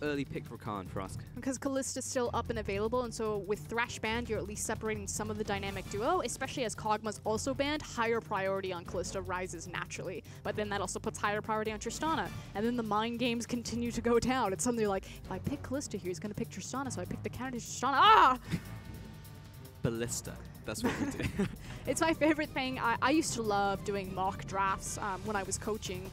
early pick Rakan, Frosk? Because Kallista's still up and available, and so with Thresh banned, you're at least separating some of the dynamic duo, especially as Kog'Maw's also banned. Higher priority on Kallista rises naturally, but then that also puts higher priority on Tristana, and then the mind games continue to go down. It's suddenly like, if I pick Kallista here, he's going to pick Tristana, so I pick the counter to Tristana. Ah! Ballista. That's what we do. It's my favorite thing. I used to love doing mock drafts when I was coaching.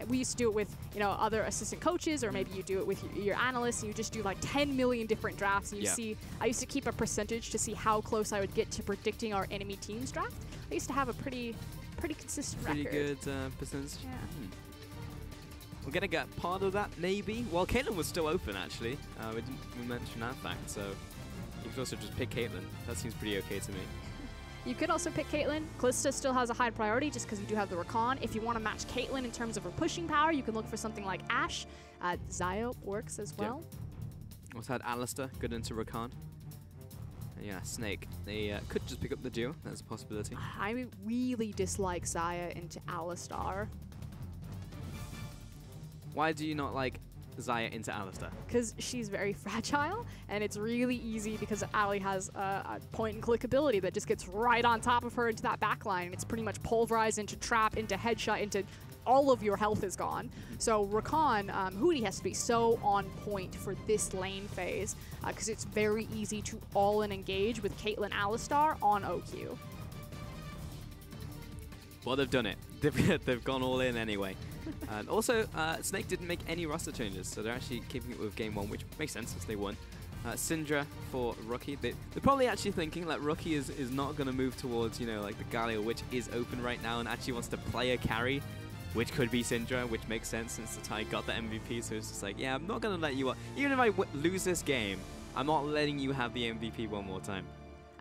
We used to do it with, you know, other assistant coaches, or maybe you do it with your analysts, and you just do like 10 million different drafts, and you see, I used to keep a percentage to see how close I would get to predicting our enemy team's draft. I used to have a pretty pretty consistent Pretty record. good percentage. Yeah. We're gonna get part of that, maybe. Well, Caitlyn was still open, actually. We didn't mention that fact, so you could also just pick Caitlyn. That seems pretty okay to me. You could also pick Caitlyn. Kalista still has a high priority just because you do have the Rakan. If you want to match Caitlyn in terms of her pushing power, you can look for something like Ashe. Xayah works as well. Yep. Also had Alistair, good into Rakan. And yeah, Snake. They could just pick up the duo. That's a possibility. I really dislike Xayah into Alistar. Why do you not like Xayah into Alistair? Because she's very fragile, and it's really easy because Ali has a point-and-click ability that just gets right on top of her into that backline, and it's pretty much pulverized into trap, into headshot, into all of your health is gone. So Rakan, Hootie has to be so on point for this lane phase because it's very easy to all-in engage with Caitlyn Alistar on OQ. Well, they've done it. They've gone all in anyway. And also, Snake didn't make any roster changes, so they're actually keeping it with game 1, which makes sense since they won. Syndra for Rookie. They're probably actually thinking that Rookie is not going to move towards, you know, like the Galio, which is open right now, and actually wants to play a carry, which could be Syndra, which makes sense since Zatai got the MVP, so it's just like, yeah, I'm not going to let you up. Even if I lose this game, I'm not letting you have the MVP one more time.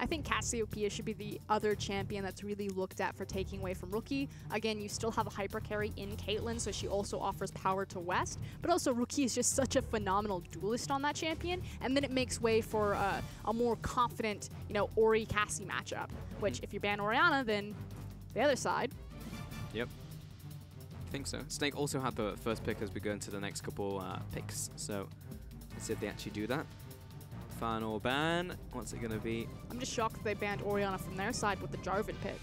I think Cassiopeia should be the other champion that's really looked at for taking away from Rookie. Again, you still have a hyper carry in Caitlyn, so she also offers power to West. But also, Rookie is just such a phenomenal duelist on that champion, and then it makes way for a more confident, you know, Ori-Cassie matchup. Which, if you ban Orianna, then the other side. Yep. I think so. Snake also had the first pick as we go into the next couple picks, so let's see if they actually do that. Final ban. What's it going to be? I'm just shocked that they banned Orianna from their side with the Jarvan pick.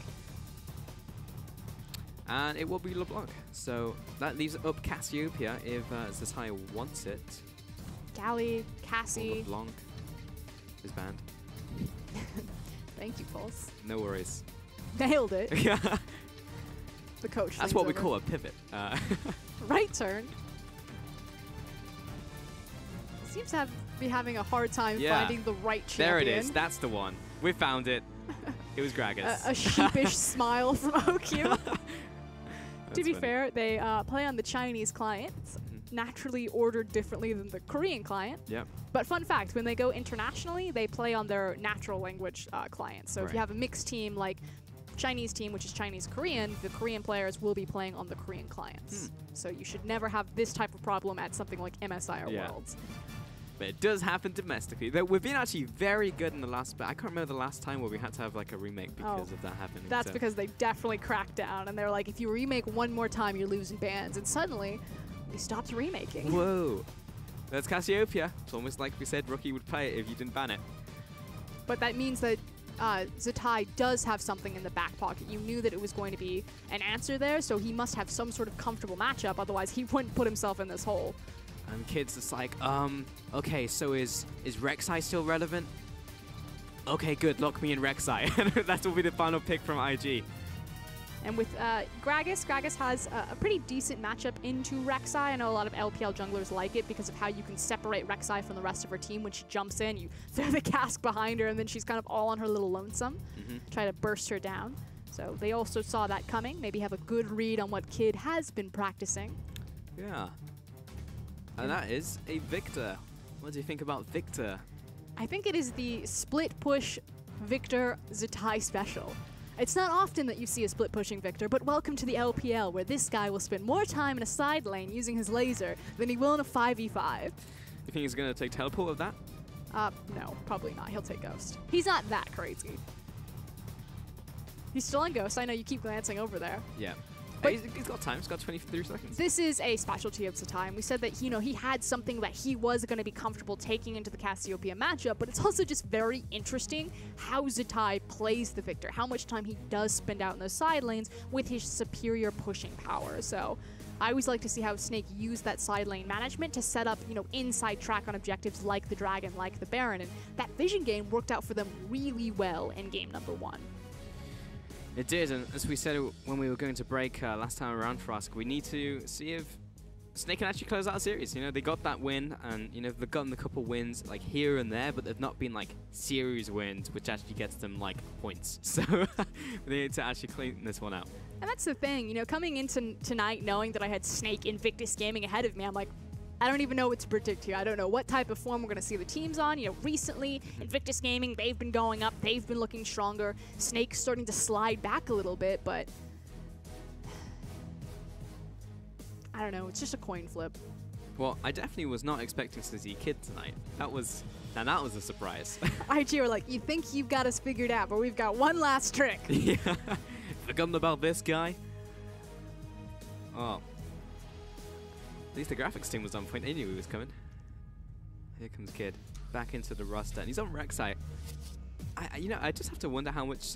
And it will be LeBlanc. So that leaves up Cassiopeia if Zatai wants it. Gally, Cassie. LeBlanc is banned. Thank you, Pulse. No worries. Nailed it. Yeah. The coach. That's what we call a pivot. Right turn. Seems to be having a hard time finding the right champion. There it is. That's the one. We found it. It was Gragas. A sheepish smile from OQ. To be fair, they play on the Chinese client. It's naturally ordered differently than the Korean client. Yep. But fun fact, when they go internationally, they play on their natural language client. So if you have a mixed team like Chinese team, which is Chinese-Korean, the Korean players will be playing on the Korean clients. So you should never have this type of problem at something like MSI or Worlds. But it does happen domestically. We've been actually very good in the last, but I can't remember the last time where we had to have like a remake because of that happening. That's because they definitely cracked down, and they're like, if you remake one more time, you're losing bans. And suddenly, they stopped remaking. Whoa. That's Cassiopeia. It's almost like we said Rookie would play it if you didn't ban it. But that means that Zatai does have something in the back pocket. You knew that it was going to be an answer there, so he must have some sort of comfortable matchup, otherwise he wouldn't put himself in this hole. And kids, it's like, okay, so is Rek'Sai still relevant? Okay, good, lock me in Rek'Sai. That will be the final pick from IG. And with Gragas has a pretty decent matchup into Rek'Sai. I know a lot of LPL junglers like it because of how you can separate Rek'Sai from the rest of her team. When she jumps in, you throw the cask behind her, and then she's kind of all on her little lonesome. Try to burst her down. So they also saw that coming. Maybe have a good read on what Kid has been practicing. Yeah. And that is a Victor. What do you think about Victor? I think it is the split push Victor Zatai special. It's not often that you see a split pushing Victor, but welcome to the LPL, where this guy will spend more time in a side lane using his laser than he will in a 5v5. You think he's going to take teleport with that? No, probably not. He'll take Ghost. He's not that crazy. He's still on Ghost. I know you keep glancing over there. Yeah. But he's got time. He's got 23 seconds. This is a specialty of Zatai. We said that, you know, he had something that he was going to be comfortable taking into the Cassiopeia matchup, but it's also just very interesting how Zatai plays the Victor, how much time he does spend out in those side lanes with his superior pushing power. So I always like to see how Snake used that side lane management to set up, you know, inside track on objectives like the Dragon, like the Baron, and that vision game worked out for them really well in game number 1. It did, and as we said when we were going to break last time around for us, we need to see if Snake can actually close out a series. You know, they got that win, and, you know, they've gotten a couple wins, like, here and there, but they've not been, like, series wins, which actually gets them, like, points. So they need to actually clean this one out. And that's the thing, you know, coming into tonight knowing that I had Snake Invictus Gaming ahead of me, I'm like, I don't even know what to predict here. I don't know what type of form we're going to see the teams on. You know, recently, Invictus Gaming, they've been going up. They've been looking stronger. Snake's starting to slide back a little bit, but I don't know. It's just a coin flip. Well, I definitely was not expecting to see Kid tonight. That was a surprise. IG were like, you think you've got us figured out, but we've got one last trick. Yeah. Forgotten about this guy? Oh. At least the graphics team was on point. They knew he was coming. Here comes Kid. Back into the roster. And he's on Rek'Sai. I just have to wonder how much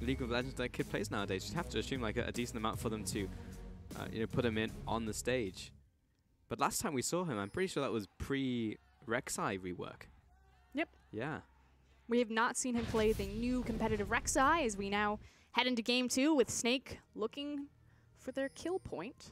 League of Legends that Kid plays nowadays. You'd have to assume like a decent amount for them to put him in on the stage. But last time we saw him, I'm pretty sure that was pre-Rek'Sai rework. Yep. Yeah. We have not seen him play the new competitive Rek'Sai as we now head into game 2 with Snake looking for their kill point.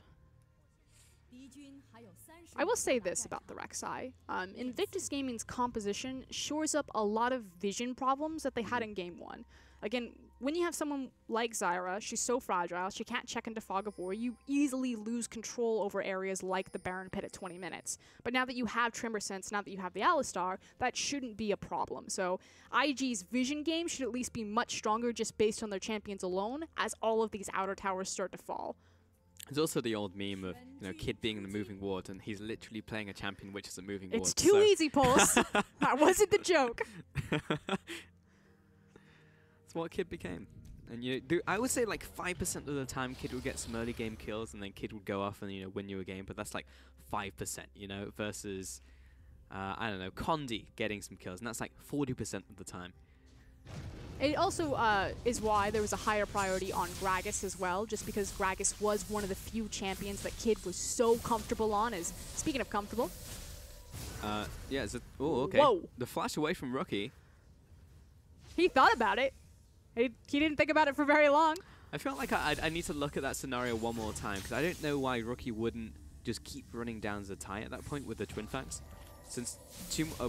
I will say this about the Rek'Sai. Invictus Gaming's composition shores up a lot of vision problems that they had in game 1. Again, when you have someone like Zyra, she's so fragile, she can't check into Fog of War, you easily lose control over areas like the Baron Pit at 20 minutes. But now that you have Tremor Sense, now that you have the Alistar, that shouldn't be a problem. So IG's vision game should at least be much stronger just based on their champions alone as all of these outer towers start to fall. There's also the old meme of, Kid being in the moving ward, and he's literally playing a champion which is a moving ward. It's too easy, Pulse. That wasn't the joke. That's what Kid became. And I would say like 5% of the time Kid would get some early game kills, and then Kid would go off and win you a game. But that's like 5%, versus I don't know, Condi getting some kills, and that's like 40% of the time. It also is why there was a higher priority on Gragas as well, just because Gragas was one of the few champions that Kid was so comfortable on. Speaking of comfortable. Yeah, oh, okay. Whoa. The flash away from Rookie. He thought about it. He didn't think about it for very long. I feel like I need to look at that scenario one more time, because I don't know why Rookie wouldn't just keep running down Zatai at that point with the Twin Fangs. Since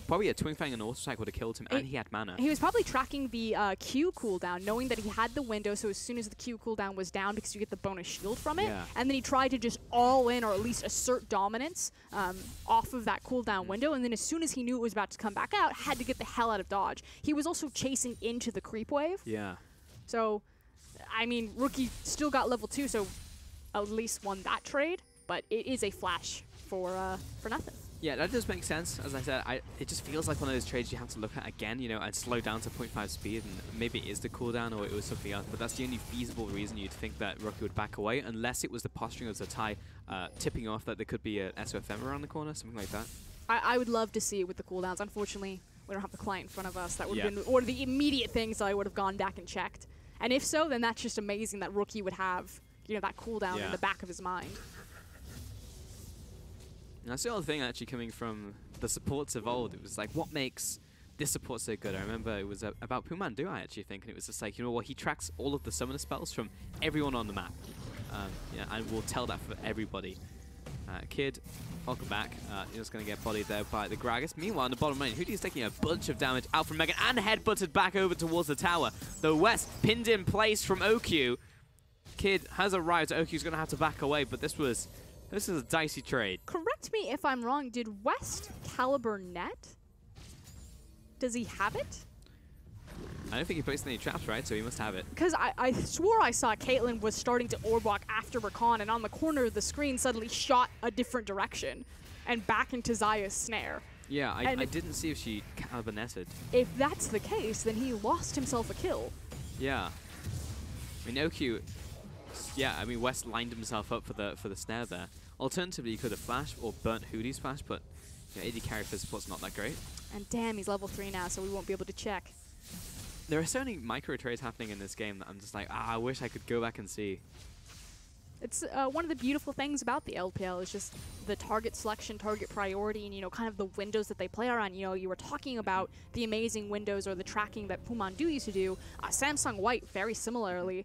probably a Twin Fang and Auto Attack would have killed him, and he had mana. He was probably tracking the Q cooldown, knowing that he had the window, so as soon as the Q cooldown was down, because you get the bonus shield from it, and then he tried to just all in, or at least assert dominance off of that cooldown window, and then as soon as he knew it was about to come back out, had to get the hell out of dodge. He was also chasing into the creep wave. Yeah. So, I mean, Rookie still got level 2, so at least won that trade, but it is a flash for nothing. Yeah, that does make sense. As I said, it just feels like one of those trades you have to look at again, and slow down to 0.5 speed, and maybe it is the cooldown or it was something else, but that's the only feasible reason you'd think that Rookie would back away, unless it was the posturing of Zatai tipping off that there could be a SOFM around the corner, something like that. I would love to see it with the cooldowns. Unfortunately, we don't have the client in front of us. That would have been one of the immediate things that I would have gone back and checked. And if so, then that's just amazing that Rookie would have, that cooldown in the back of his mind. And that's the other thing actually coming from the supports of old. It was like, what makes this support so good? I remember it was about Pumandu, I actually think, and it was just like, he tracks all of the summoner spells from everyone on the map. And we'll tell that for everybody. Kid, welcome back. Just going to get bodied there by the Gragas. Meanwhile, in the bottom lane, Hoodie's taking a bunch of damage out from Megan and headbutted back over towards the tower. The West pinned in place from OQ. Kid has arrived. OQ's going to have to back away, but this is a dicey trade. Correct me if I'm wrong. Did West caliber net? Does he have it? I don't think he placed any traps, right? So he must have it. Because I swore I saw Caitlyn was starting to orb walk after Rakan, and on the corner of the screen suddenly shot a different direction and back into Xayah's snare. Yeah, I didn't see if she caliber netted. If that's the case, then he lost himself a kill. Yeah. I mean, OQ... Yeah, I mean, West lined himself up for the snare there. Alternatively, he could have flashed or burnt Hoodie's flash, but AD carry for support's not that great. And damn, he's level 3 now, so we won't be able to check. There are so many micro trades happening in this game that I'm just like, I wish I could go back and see. It's one of the beautiful things about the LPL is just the target selection, target priority, and kind of the windows that they play around. You were talking about the amazing windows or the tracking that Pumandu used to do. Samsung White, very similarly,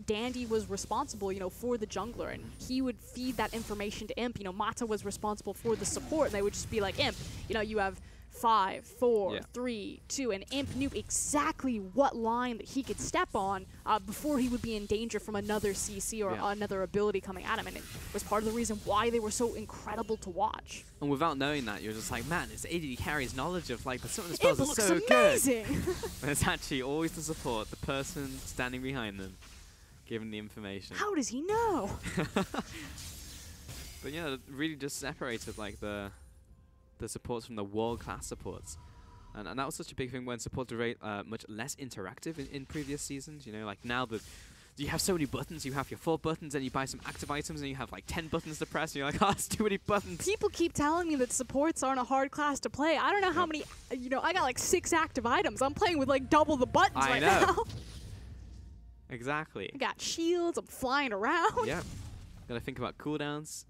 Dandy was responsible, for the jungler, and he would feed that information to Imp. Mata was responsible for the support, and they would just be like, Imp, you have 5, 4, 3, 2, and Imp knew exactly what line that he could step on before he would be in danger from another CC or another ability coming at him, and it was part of the reason why they were so incredible to watch. And without knowing that, you're just like, man, it's ADD carry's knowledge of like some of the spells It are looks so amazing. good. And it's actually always the support, the person standing behind them, giving the information. How does he know? But yeah, it really just separated like the supports from the world-class supports. And that was such a big thing when supports were very, much less interactive in previous seasons. You know, like now that you have so many buttons, you have your 4 buttons, and you buy some active items, and you have like 10 buttons to press, and you're like, oh, it's too many buttons. People keep telling me that supports aren't a hard class to play. I don't know how many, you know, I got like 6 active items. I'm playing with like double the buttons right now. Exactly. I got shields, I'm flying around. Yeah. Gotta think about cooldowns.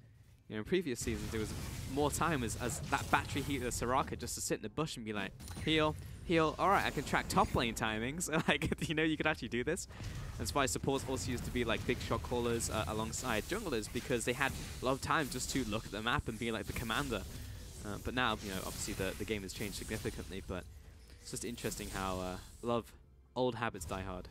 You know, in previous seasons, there was more time as that battery heater Soraka just to sit in the bush and be like, heal, heal. All right, I can track top lane timings. Like, you know, you could actually do this. That's why supports also used to be like big shot callers alongside junglers, because they had a lot of time just to look at the map and be like the commander. But now, you know, obviously the game has changed significantly, but it's just interesting how a lot of old habits die hard.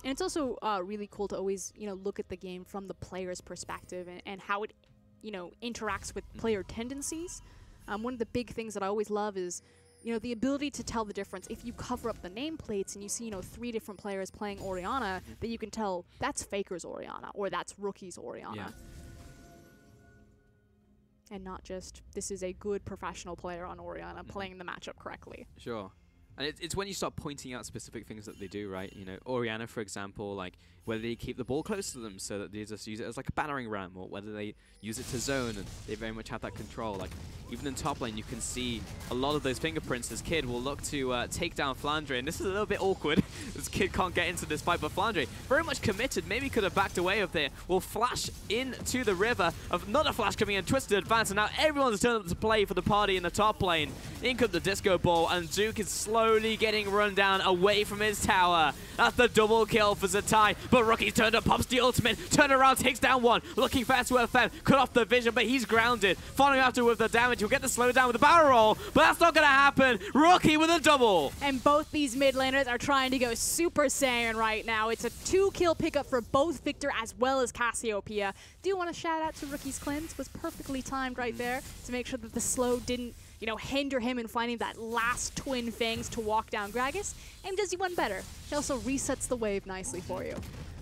And it's also really cool to always, you know, look at the game from the player's perspective and how it, you know, interacts with player tendencies. One of the big things that I always love is, you know, the ability to tell the difference. If you cover up the nameplates and you see, you know, 3 different players playing Orianna, that you can tell that's FLICKR's Orianna or that's Rookie's Orianna. Yeah. And not just, this is a good professional player on Orianna playing the matchup correctly. Sure. And it's when you start pointing out specific things that they do, right? You know, Orianna, for example, like whether they keep the ball close to them so that they just use it as like a battering ram, or whether they use it to zone and they very much have that control. Like even in top lane, you can see a lot of those fingerprints. This kid will look to take down FLICKR, and this is a little bit awkward. This kid can't get into this fight, but FLICKR very much committed. Maybe could have backed away of there. Will flash into the river. Of not a flash coming in, twisted advance, and now everyone's turned up to play for the party in the top lane. In comes the disco ball, and Duke is slowly getting run down away from his tower. That's the double kill for Zatai, but Rookie's turned up, pops the ultimate, turn around, takes down one, looking fast to FM, cut off the vision, but he's grounded. Following after with the damage, he'll get the slowdown with the barrel roll, but that's not gonna happen. Rookie with a double. And both these mid laners are trying to go Super Saiyan right now. It's a 2-kill pickup for both Victor as well as Cassiopeia. Do want to shout out to Rookie's cleanse, was perfectly timed right there to make sure that the slow didn't, you know, hinder him in finding that last twin fangs to walk down Gragas, and does you one better. He also resets the wave nicely for you.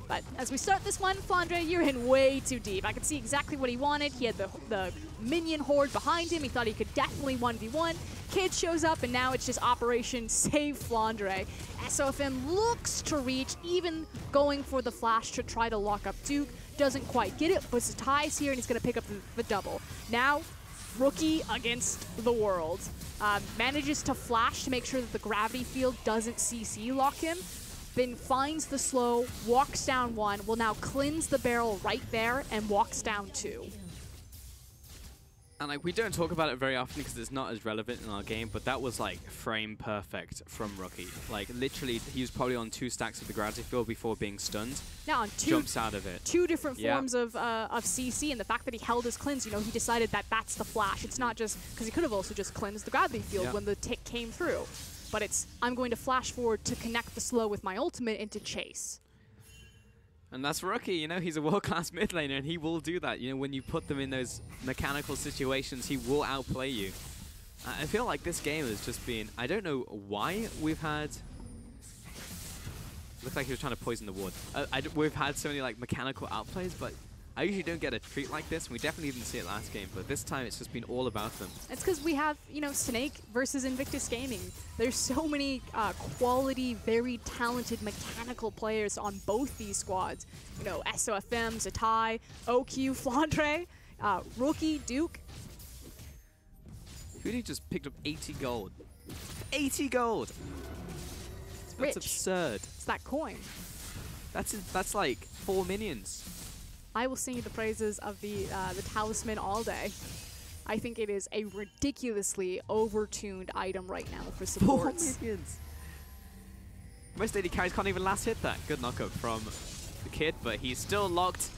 But as we start this one, FLICKR, you're in way too deep. I could see exactly what he wanted. He had the minion horde behind him. He thought he could definitely 1v1. Kid shows up, and now it's just Operation Save FLICKR. SOFM looks to reach, even going for the flash to try to lock up Duke. Doesn't quite get it, but Zatai's here, and he's going to pick up the double. Now, Rookie against the world. Manages to flash to make sure that the gravity field doesn't CC lock him. Then finds the slow, walks down 1, will now cleanse the barrel right there, and walks down 2. And like, we don't talk about it very often because it's not as relevant in our game, but that was like frame perfect from Rookie. Like literally, he was probably on 2 stacks of the gravity field before being stunned. Now on jumps out of it. 2 different forms of CC, and the fact that he held his cleanse, you know, he decided that that's the flash. It's not just, because he could have also just cleansed the gravity field when the tick came through. But it's, I'm going to flash forward to connect the slow with my ultimate and to chase. And that's Rookie, you know, he's a world-class mid laner, and he will do that. You know, when you put them in those mechanical situations, he will outplay you. I feel like this game has just been, I don't know why we've had, looks like he was trying to poison the ward. We've had so many like mechanical outplays, but I usually don't get a treat like this, and we definitely didn't see it last game, but this time it's just been all about them. It's because we have, you know, Snake versus Invictus Gaming. There's so many quality, very talented mechanical players on both these squads. You know, SOFM, Zatai, OQ, FLICKR, Rookie, Duke. Hootie just picked up 80 gold. 80 gold! That's absurd. It's that coin. That's like 4 minions. I will sing you the praises of the talisman all day. I think it is a ridiculously overtuned item right now for supports. 4 minions. Most AD carries can't even last hit that. Good knockup from the kid, but he's still locked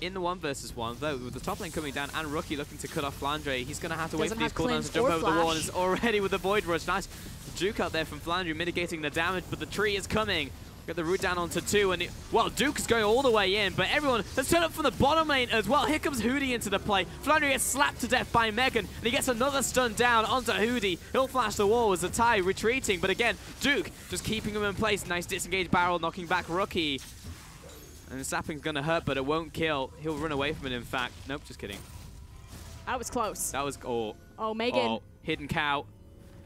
in the 1v1, though, with the top lane coming down and Rookie looking to cut off Flandre. He's going to have to wait for these cooldowns to jump over the wall, and it's already with the Void Rush. Nice juke out there from Flandre, mitigating the damage, but the tree is coming. Get the root down onto 2, and well, Duke is going all the way in, but everyone has turned up from the bottom lane as well. Here comes Hootie into the play. Flandre gets slapped to death by Megan, and he gets another stun down onto Hootie. He'll flash the wall as Zatai retreating, but again, Duke just keeping him in place. Nice disengaged barrel, knocking back Rookie. And the sapling's gonna hurt, but it won't kill. He'll run away from it, in fact. Nope, just kidding. That was close. That was, oh, Megan. Oh, hidden cow.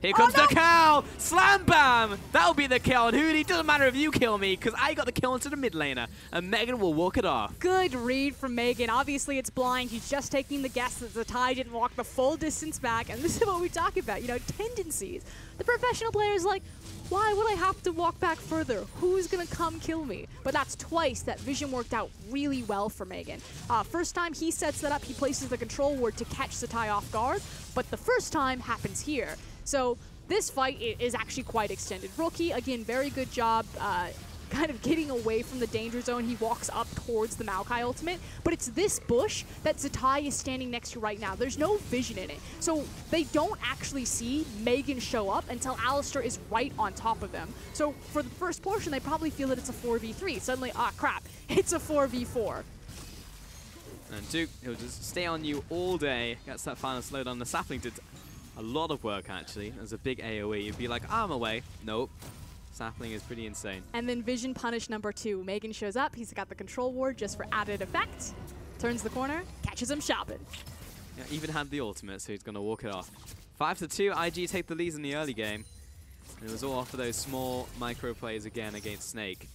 Here comes the cow! Slam bam! That'll be the kill. And Hootie, doesn't matter if you kill me, because I got the kill into the mid laner. And Megan will walk it off. Good read from Megan. Obviously, it's blind. He's just taking the guess that Zatai didn't walk the full distance back. And this is what we talk about, you know, tendencies. The professional player is like, why would I have to walk back further? Who's going to come kill me? But that's twice that vision worked out really well for Megan. First time he sets that up, he places the control ward to catch Zatai off guard. But the first time happens here. So this fight is actually quite extended. Rookie, again, very good job kind of getting away from the danger zone. He walks up towards the Maokai ultimate, but it's this bush that Zatai is standing next to right now. There's no vision in it. So they don't actually see Megan show up until Alistar is right on top of them. So for the first portion, they probably feel that it's a 4v3. Suddenly, ah, crap, it's a 4v4. And Duke, he'll just stay on you all day. Gets that final slowdown. The sapling did a lot of work, actually. There's a big AoE. You'd be like, I'm away. Nope. Sapling is pretty insane. And then Vision Punish number 2. Megan shows up. He's got the control ward just for added effect. Turns the corner, catches him shopping. Yeah, even had the ultimate, so he's going to walk it off. 5-2, IG take the lead in the early game. And it was all off of those small micro plays again against Snake.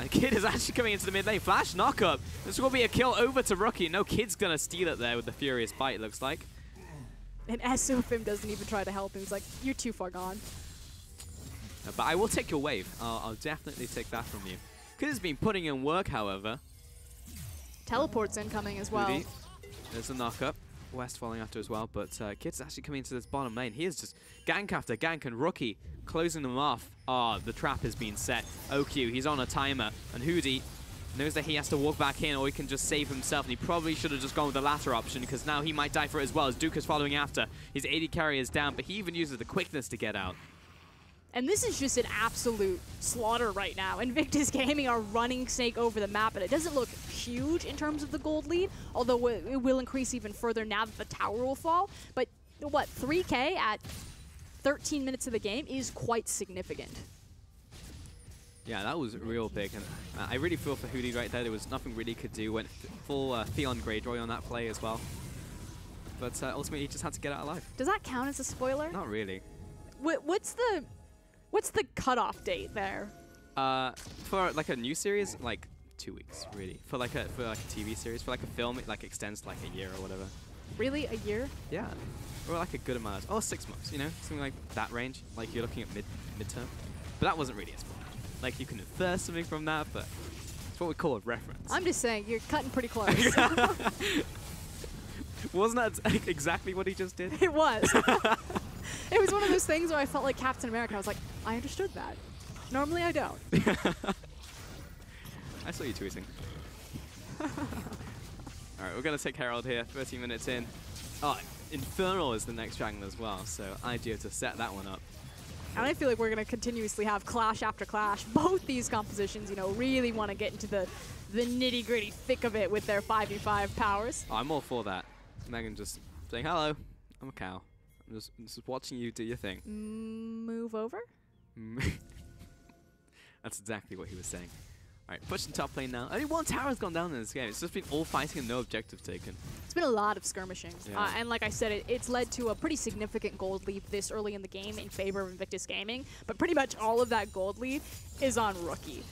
And Kid is actually coming into the mid lane. Flash knockup. This will be a kill over to Rookie. No, Kid's going to steal it there with the Furious Bite, it looks like. And SOFIM doesn't even try to help him. He's like, you're too far gone. But I will take your wave. I'll definitely take that from you. Kid has been putting in work, however. Teleport's incoming as well. Hootie. There's a knockup. West falling after as well, but Kid's actually coming into this bottom lane. He is just gank after gank, and Rookie closing them off. The trap has been set. OQ, he's on a timer, and Hootie knows that he has to walk back in or he can just save himself, and he probably should have just gone with the latter option, because now he might die for it as well, as Duke is following after. His AD carry is down, but he even uses the quickness to get out. And this is just an absolute slaughter right now. Invictus Gaming are running Snake over the map, and it doesn't look huge in terms of the gold lead, although it will increase even further now that the tower will fall. But what, 3K at 13 minutes of the game is quite significant. Yeah, that was real big, and I really feel for Hootie right there. There was nothing really he could do. Went full Theon Greyjoy on that play as well. But ultimately, he just had to get out alive. Does that count as a spoiler? Not really. What's the cutoff date there? For like a new series, like 2 weeks, really. For like a TV series, for like a film, it like extends to like a year or whatever. Really, a year? Yeah, or like a good amount. Oh, 6 months, you know, something like that range. Like you're looking at midterm. But that wasn't really a spoiler. Like you can infer something from that, but it's what we call a reference. I'm just saying, you're cutting pretty close. Wasn't that exactly what he just did? It was. It was one of those things where I felt like Captain America. I was like, I understood that. Normally I don't. I saw you tweeting. Alright, we're going to take Herald here, 13 minutes in. Oh, Infernal is the next dragon as well, so IGO to set that one up. And I feel like we're going to continuously have clash after clash. Both these compositions, you know, really want to get into the nitty-gritty thick of it with their 5v5 powers. Oh, I'm all for that. Megan just saying, hello, I'm a cow. I'm just watching you do your thing. Move over? That's exactly what he was saying. Alright, pushing top lane now. Only one tower has gone down in this game. It's just been all fighting and no objective taken. It's been a lot of skirmishing. Yeah. And like I said, it's led to a pretty significant gold lead this early in the game in favor of Invictus Gaming. But pretty much all of that gold lead is on Rookie.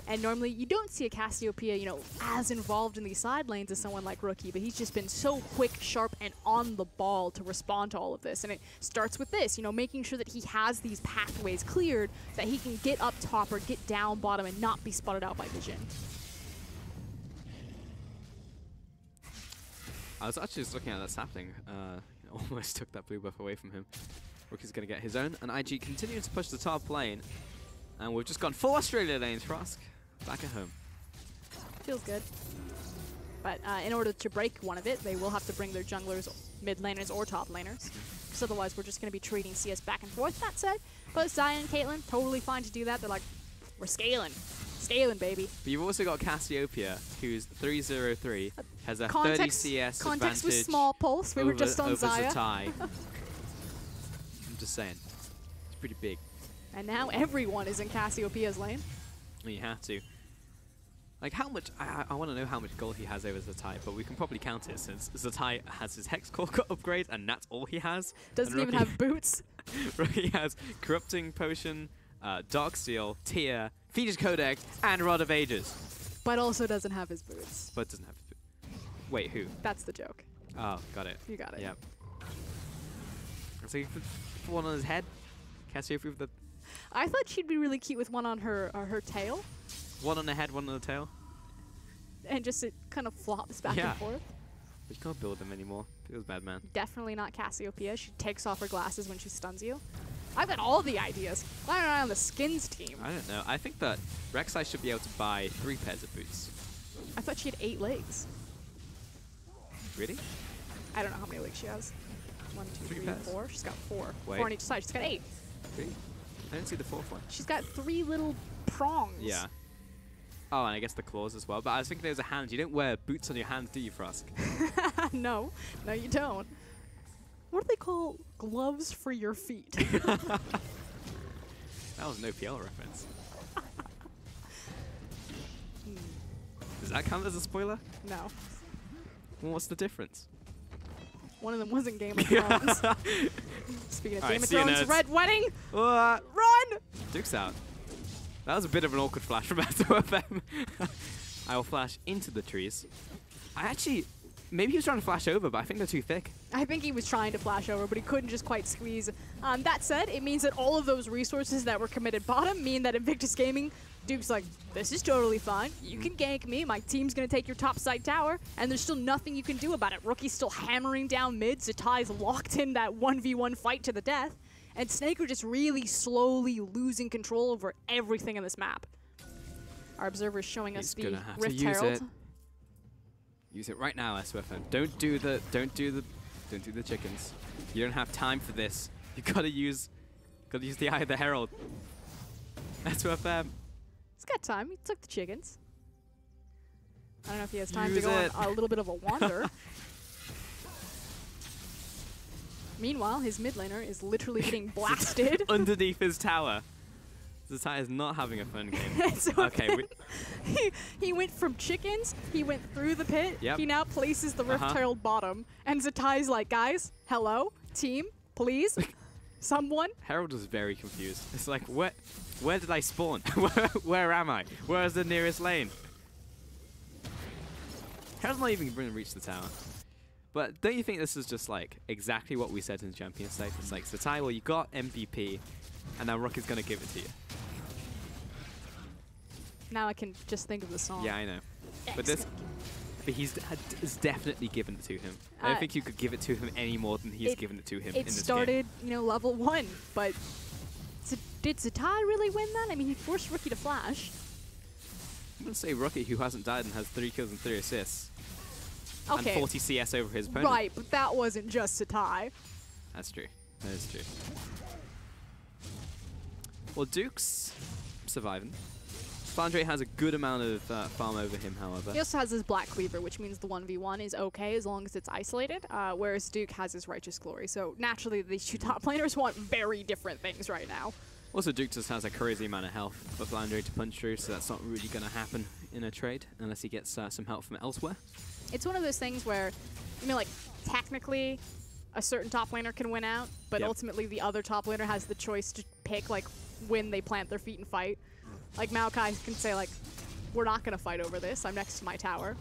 And normally you don't see a Cassiopeia, you know, as involved in these side lanes as someone like Rookie, but he's just been so quick, sharp, and on the ball to respond to all of this. And it starts with this, you know, making sure that he has these pathways cleared, that he can get up top or get down bottom and not be spotted out by vision. I was actually just looking at that sapling. Almost took that blue buff away from him. Rookie's going to get his own, and IG continuing to push the top lane. And we've just gone full Australia lanes, Frosk. Back at home. Feels good. But in order to break one of it, they will have to bring their junglers, mid laners, or top laners. Because otherwise, we're just going to be trading CS back and forth. That said, both Xayah and Caitlyn, totally fine to do that. They're like, we're scaling. Scaling, baby. But you've also got Cassiopeia, who's 303, has a 30 Context, CS context advantage was small pulse. We were just on over Xayah. Zatai. I'm just saying. It's pretty big. And now everyone is in Cassiopeia's lane. You have to. Like, how much... I want to know how much gold he has over Zatai, but we can probably count it since Zatai has his Hex Core upgrade, and that's all he has. Doesn't even have boots. He has Corrupting Potion, Dark Steel, Tear, Phoenix Codec, and Rod of Ages. But also doesn't have his boots. But doesn't have his boots. Wait, who? That's the joke. Oh, got it. You got it. Yep. So you put one on his head? Cassiopeia with the... I thought she'd be really cute with one on her tail. One on the head, one on the tail. And just it kind of flops back and forth. But you can't build them anymore. Feels bad, man. Definitely not Cassiopeia. She takes off her glasses when she stuns you. I've got all the ideas. Why aren't I on the skins team? I don't know. I think that Rek'Sai should be able to buy 3 pairs of boots. I thought she had 8 legs. Really? I don't know how many legs she has. 1, 2, 3, 4. She's got 4. Wait. 4 on each side. She's got 8. Really? I didn't see the 4th one. She's got 3 little prongs. Yeah. Oh, and I guess the claws as well. But I was thinking there was a hand. You don't wear boots on your hands, do you, Frosk? No. No, you don't. What do they call gloves for your feet? That was an OPL reference. Does that count as a spoiler? No. Well, what's the difference? One of them wasn't Game of Thrones. Speaking of All Game right, of see you, Thrones, nerds. Red Wedding! Run! Duke's out. That was a bit of an awkward flash from SOFM. I will flash into the trees. Maybe he was trying to flash over, but I think they're too thick. I think he was trying to flash over, but he couldn't just quite squeeze. That said, it means that all of those resources that were committed bottom mean that Invictus Gaming, Duke's like, this is totally fine. You can gank me. My team's going to take your top side tower, and there's still nothing you can do about it. Rookie's still hammering down mid. Zatai's locked in that 1v1 fight to the death. And Snake are just really slowly losing control over everything in this map. Our observer's showing us the Rift Herald. Use it right now, SOFM. Don't do the chickens. You don't have time for this. You gotta use the Eye of the Herald. SOFM. He's got time. He took the chickens. I don't know if he has time Use to go it. on a little bit of a wander. Meanwhile, his mid laner is literally getting blasted. Underneath his tower. Zatai is not having a fun game. Okay. He went from chickens, he went through the pit, Yep. he now places the Rift Herald bottom, and Zatai's like, guys, hello, team, please, someone. Herald was very confused. It's like, where did I spawn? Where am I? Where is the nearest lane? Herald's not even going to reach the tower. But don't you think this is just like exactly what we said in Champions State? It's like, Zatai, well, you got MVP, and now Rook is going to give it to you. Now I can just think of the song. Yeah, I know. But he's definitely given it to him. I don't think you could give it to him any more than he's given it to him in this game. It started, level 1, but did Zatai really win that? I mean, he forced Rookie to flash. I'm going to say Rookie, who hasn't died and has 3 kills and 3 assists. Okay. And 40 CS over his opponent. Right, but that wasn't just Zatai. That's true. That is true. Well, Duke's surviving. Flandre has a good amount of farm over him, however. He also has his Black Cleaver, which means the 1v1 is okay as long as it's isolated, whereas Duke has his Righteous Glory. So naturally, these two top laners want very different things right now. Also, Duke just has a crazy amount of health for Flandre to punch through, so that's not really going to happen in a trade unless he gets some help from elsewhere. It's one of those things where, technically, a certain top laner can win out, but ultimately the other top laner has the choice to pick, when they plant their feet and fight. Like, Maokai can say, we're not going to fight over this. I'm next to my tower.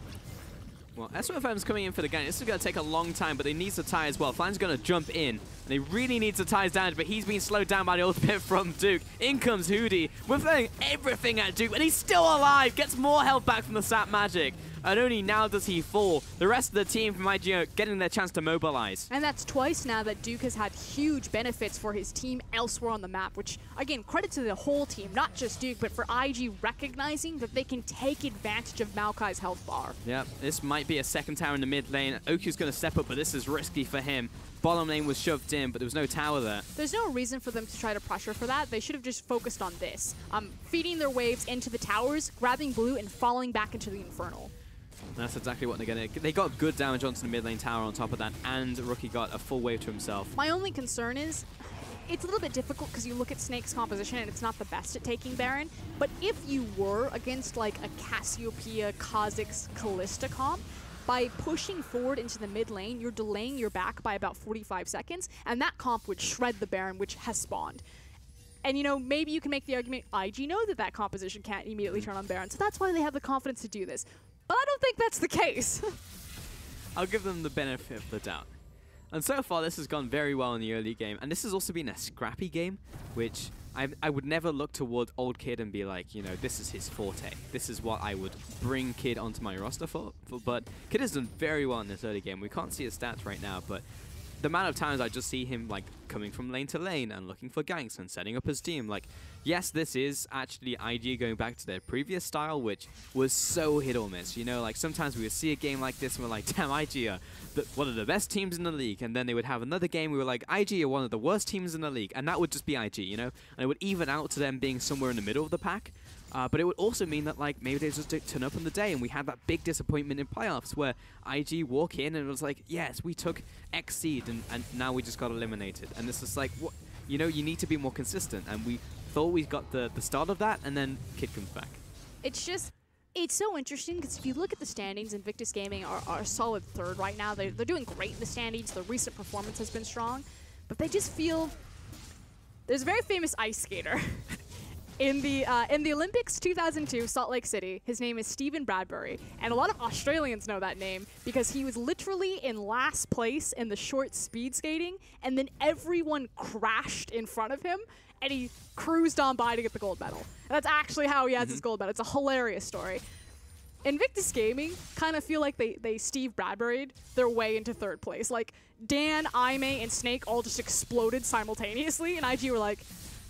Well, SOFM's coming in for the gank. This is going to take a long time, but they need Zatai as well. Flan's going to jump in. And they really need Zatai's damage, but he's being slowed down by the ultimate from Duke. In comes Hootie. We're throwing everything at Duke, and he's still alive. Gets more health back from the sap magic. and only now does he fall. The rest of the team from IG are getting their chance to mobilize. And that's twice now that Duke has had huge benefits for his team elsewhere on the map, which, again, credit to the whole team, not just Duke, but for IG recognizing that they can take advantage of Maokai's health bar. Yep, this might be a second tower in the mid lane. Oku's going to step up, but this is risky for him. Bottom lane was shoved in, but there was no tower there. There's no reason for them to try to pressure for that. They should have just focused on this. Feeding their waves into the towers, grabbing blue, and falling back into the Infernal. That's exactly what they're going to... They got good damage onto the mid lane tower on top of that, and Rookie got a full wave to himself. My only concern is, it's a little bit difficult because you look at Snake's composition and it's not the best at taking Baron, but if you were against like a Cassiopeia, Kha'Zix, Kalista comp, by pushing forward into the mid lane, you're delaying your back by about 45 seconds, and that comp would shred the Baron, which has spawned. And, you know, maybe you can make the argument, IG know that that composition can't immediately turn on Baron, so that's why they have the confidence to do this. But I don't think that's the case. I'll give them the benefit of the doubt. And so far, this has gone very well in the early game, and this has also been a scrappy game, which I would never look toward old Kid and be like, you know, this is his forte. This is what I would bring Kid onto my roster for. But Kid has done very well in this early game. We can't see his stats right now, but the amount of times I just see him like coming from lane to lane and looking for ganks and setting up his team. Like, yes, this is actually IG going back to their previous style, which was so hit or miss. You know, like sometimes we would see a game like this and we're like, damn, IG are one of the best teams in the league. And then they would have another game we were like, IG are one of the worst teams in the league. And that would just be IG, you know? And it would even out to them being somewhere in the middle of the pack. But it would also mean that like maybe they just don't turn up on the day, and we had that big disappointment in playoffs where IG walk in and it was like, yes, we took X seed and now we just got eliminated. And this is like, what, you know, you need to be more consistent. And we thought we got the start of that, and then Kid comes back. It's just, it's so interesting because if you look at the standings, Invictus Gaming are a solid third right now. They're doing great in the standings. The recent performance has been strong, but they just feel, there's a very famous ice skater. In the Olympics 2002, Salt Lake City, his name is Stephen Bradbury, and a lot of Australians know that name because he was literally in last place in the short speed skating, and then everyone crashed in front of him, and he cruised on by to get the gold medal. And that's actually how he has his gold medal. It's a hilarious story. Invictus Gaming kind of feel like they Steve Bradbury'd their way into third place. Like, Dan, Aimee, and Snake all just exploded simultaneously, and IG were like,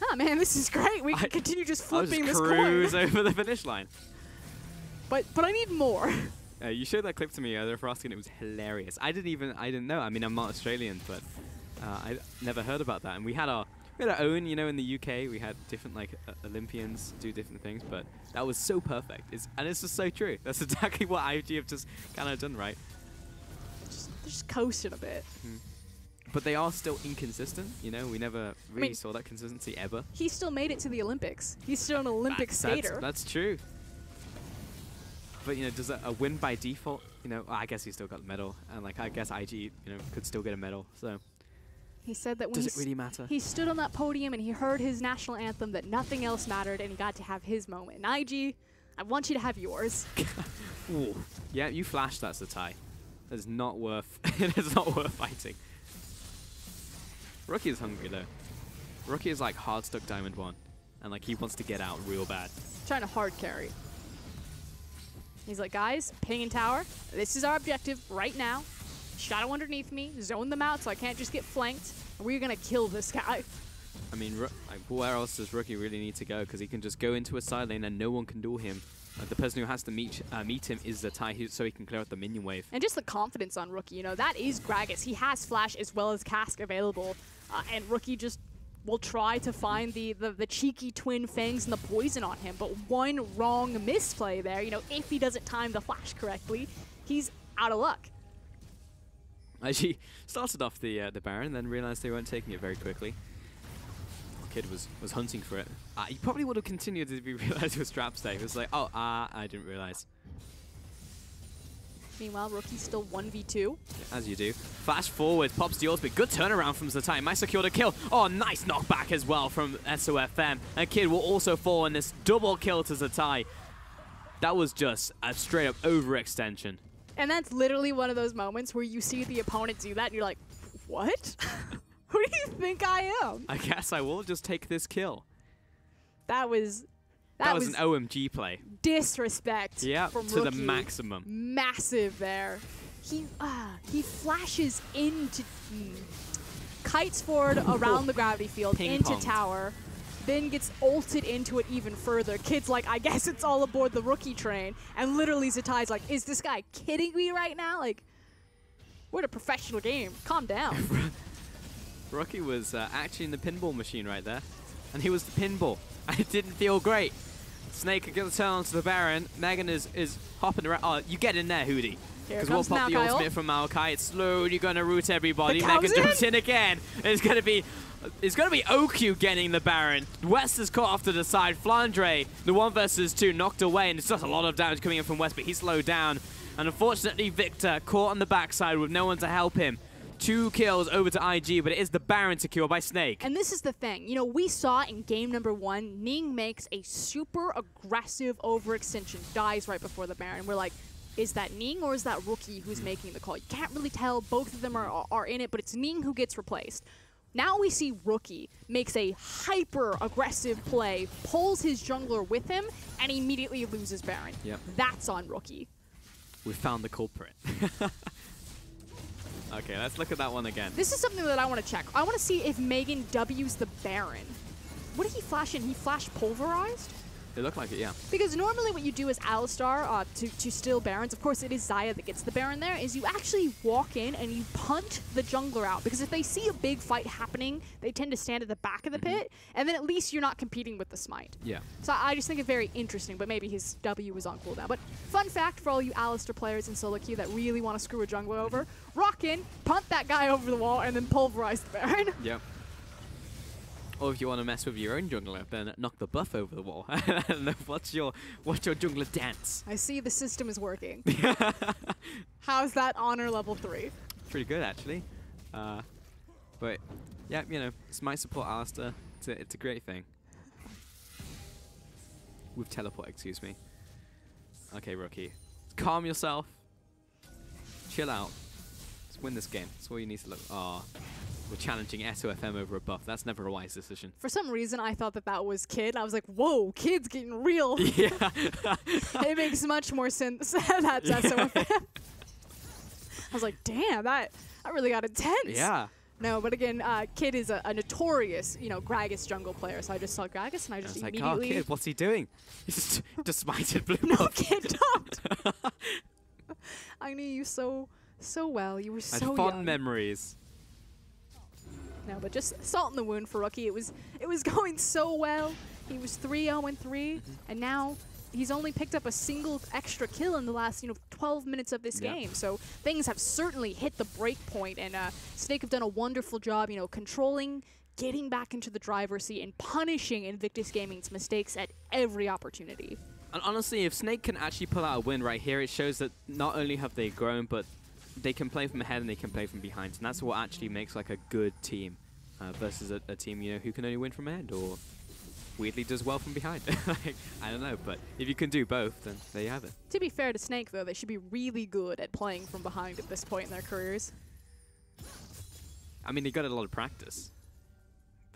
oh man, this is great. We can continue just flipping this coin. Cruise over the finish line. But I need more. You showed that clip to me earlier, Frosty, and it was hilarious. I didn't know. I mean, I'm not Australian, but I never heard about that. And we had our own, you know, in the UK. We had different like Olympians do different things, but that was so perfect. And it's just so true. That's exactly what IG have just kind of done, right? They're just coasting a bit. But they are still inconsistent, you know. We never really saw that consistency ever. He still made it to the Olympics. He's still an Olympic skater. That's true. But, you know, does a win by default, you know, I guess he still got the medal. And, like, I guess IG, you know, could still get a medal. So he said that when does it really matter? He stood on that podium and he heard his national anthem, that nothing else mattered, and he got to have his moment. And IG, I want you to have yours. Ooh. Yeah, you flashed. That's a tie. That is not worth. It is not worth fighting. Rookie is hungry though. Rookie is like hard stuck Diamond 1, and like he wants to get out real bad. Trying to hard carry. He's like, guys, ping and tower. This is our objective right now. Shadow underneath me, zone them out so I can't just get flanked. And we're gonna kill this guy. I mean, like, where else does Rookie really need to go? Because he can just go into a side lane and no one can duel him. The person who has to meet him is the tie, so he can clear out the minion wave. And just the confidence on Rookie, you know, that is Gragas. He has Flash as well as Cask available, and Rookie just will try to find the cheeky twin fangs and the poison on him. But one wrong misplay there, you know, if he doesn't time the Flash correctly, he's out of luck. Actually, started off the Baron, then realized they weren't taking it very quickly. Kid was hunting for it. He probably would have continued if he realized it was traps there. He was like, oh, I didn't realize. Meanwhile, Rookie's still 1v2. As you do. Flash forward, pops the ultimate. Good turnaround from Zatai. Might secure the kill. Oh, nice knockback as well from SOFM. And Kid will also fall in this double kill to Zatai. That was just a straight up overextension. And that's literally one of those moments where you see the opponent do that and you're like, what? Who do you think I am? I guess I will just take this kill. That was That was an OMG play. Disrespect. Yeah, from to the Rookie. maximum. Massive there. He flashes into kites forward around the gravity field into tower, then gets ulted into it even further. Kid's like, I guess it's all aboard the Rookie train, and literally Zatai's like, is this guy kidding me right now? Like, we're in a professional game. Calm down. Rookie was actually in the pinball machine right there, and he was the pinball, and it didn't feel great. Snake gonna turn onto the Baron. Megan is hopping around. Oh, you get in there, Hootie. Because we'll pop the ultimate from Maokai. It's slowly gonna root everybody. Megan jumps in again. It's gonna be OQ getting the Baron. West is caught off to the side. Flandre, the 1 versus 2, knocked away, and it's just a lot of damage coming in from West, but he's slowed down. And unfortunately, Victor caught on the backside with no one to help him. 2 kills over to IG, but it is the Baron secure by Snake. And this is the thing. You know, we saw in game number 1, Ning makes a super aggressive overextension, dies right before the Baron. We're like, is that Ning or is that Rookie who's making the call? You can't really tell. Both of them are in it, but it's Ning who gets replaced. Now we see Rookie makes a hyper-aggressive play, pulls his jungler with him, and immediately loses Baron. Yep. That's on Rookie. We found the culprit. Okay, let's look at that one again. This is something that I want to check. I want to see if Megan W's the Baron. What did he flash in? He flashed Pulverized? It looked like it, yeah. Because normally what you do as Alistar to steal Barons, of course it is Xayah that gets the Baron there, is you actually walk in and you punt the jungler out. Because if they see a big fight happening, they tend to stand at the back of the pit, and then at least you're not competing with the smite. Yeah. So I just think it's very interesting, but maybe his W was on cooldown. But fun fact for all you Alistar players in solo queue that really want to screw a jungler over, rock in, punt that guy over the wall, and then pulverize the Baron. Yep. Or if you want to mess with your own jungler, then knock the buff over the wall. I don't know, what's your jungler dance? I see the system is working. How's that honor level 3? Pretty good, actually. But, yeah, you know, smite support Alistar. It's a great thing. With teleport, excuse me. Okay, Rookie. Calm yourself. Chill out. Let's win this game. That's all you need to look. Oh. We're challenging SOFM over a buff. That's never a wise decision. For some reason, I thought that was Kid. I was like, whoa, Kid's getting real. Yeah. It makes much more sense that's SOFM. I was like, damn, that really got intense. Yeah. No, but again, Kid is a notorious, Gragas jungle player. So I just saw Gragas and I just immediately... like, oh, Kid, smited he doing? He's just smited blue No, buff. Kid, don't. I knew you so well. You were so young. Fond memories. No, but just salt in the wound for Rookie. It was going so well. He was 3-0-3, and now he's only picked up a single extra kill in the last 12 minutes of this game. So things have certainly hit the break point, and Snake have done a wonderful job, controlling, getting back into the driver's seat, and punishing Invictus Gaming's mistakes at every opportunity. And honestly, if Snake can actually pull out a win right here, it shows that not only have they grown, but they can play from ahead and they can play from behind, and that's what actually makes like a good team versus a team who can only win from ahead or weirdly does well from behind. Like, I don't know, but if you can do both, then there you have it. To be fair to Snake, though, they should be really good at playing from behind at this point in their careers. I mean, they got a lot of practice,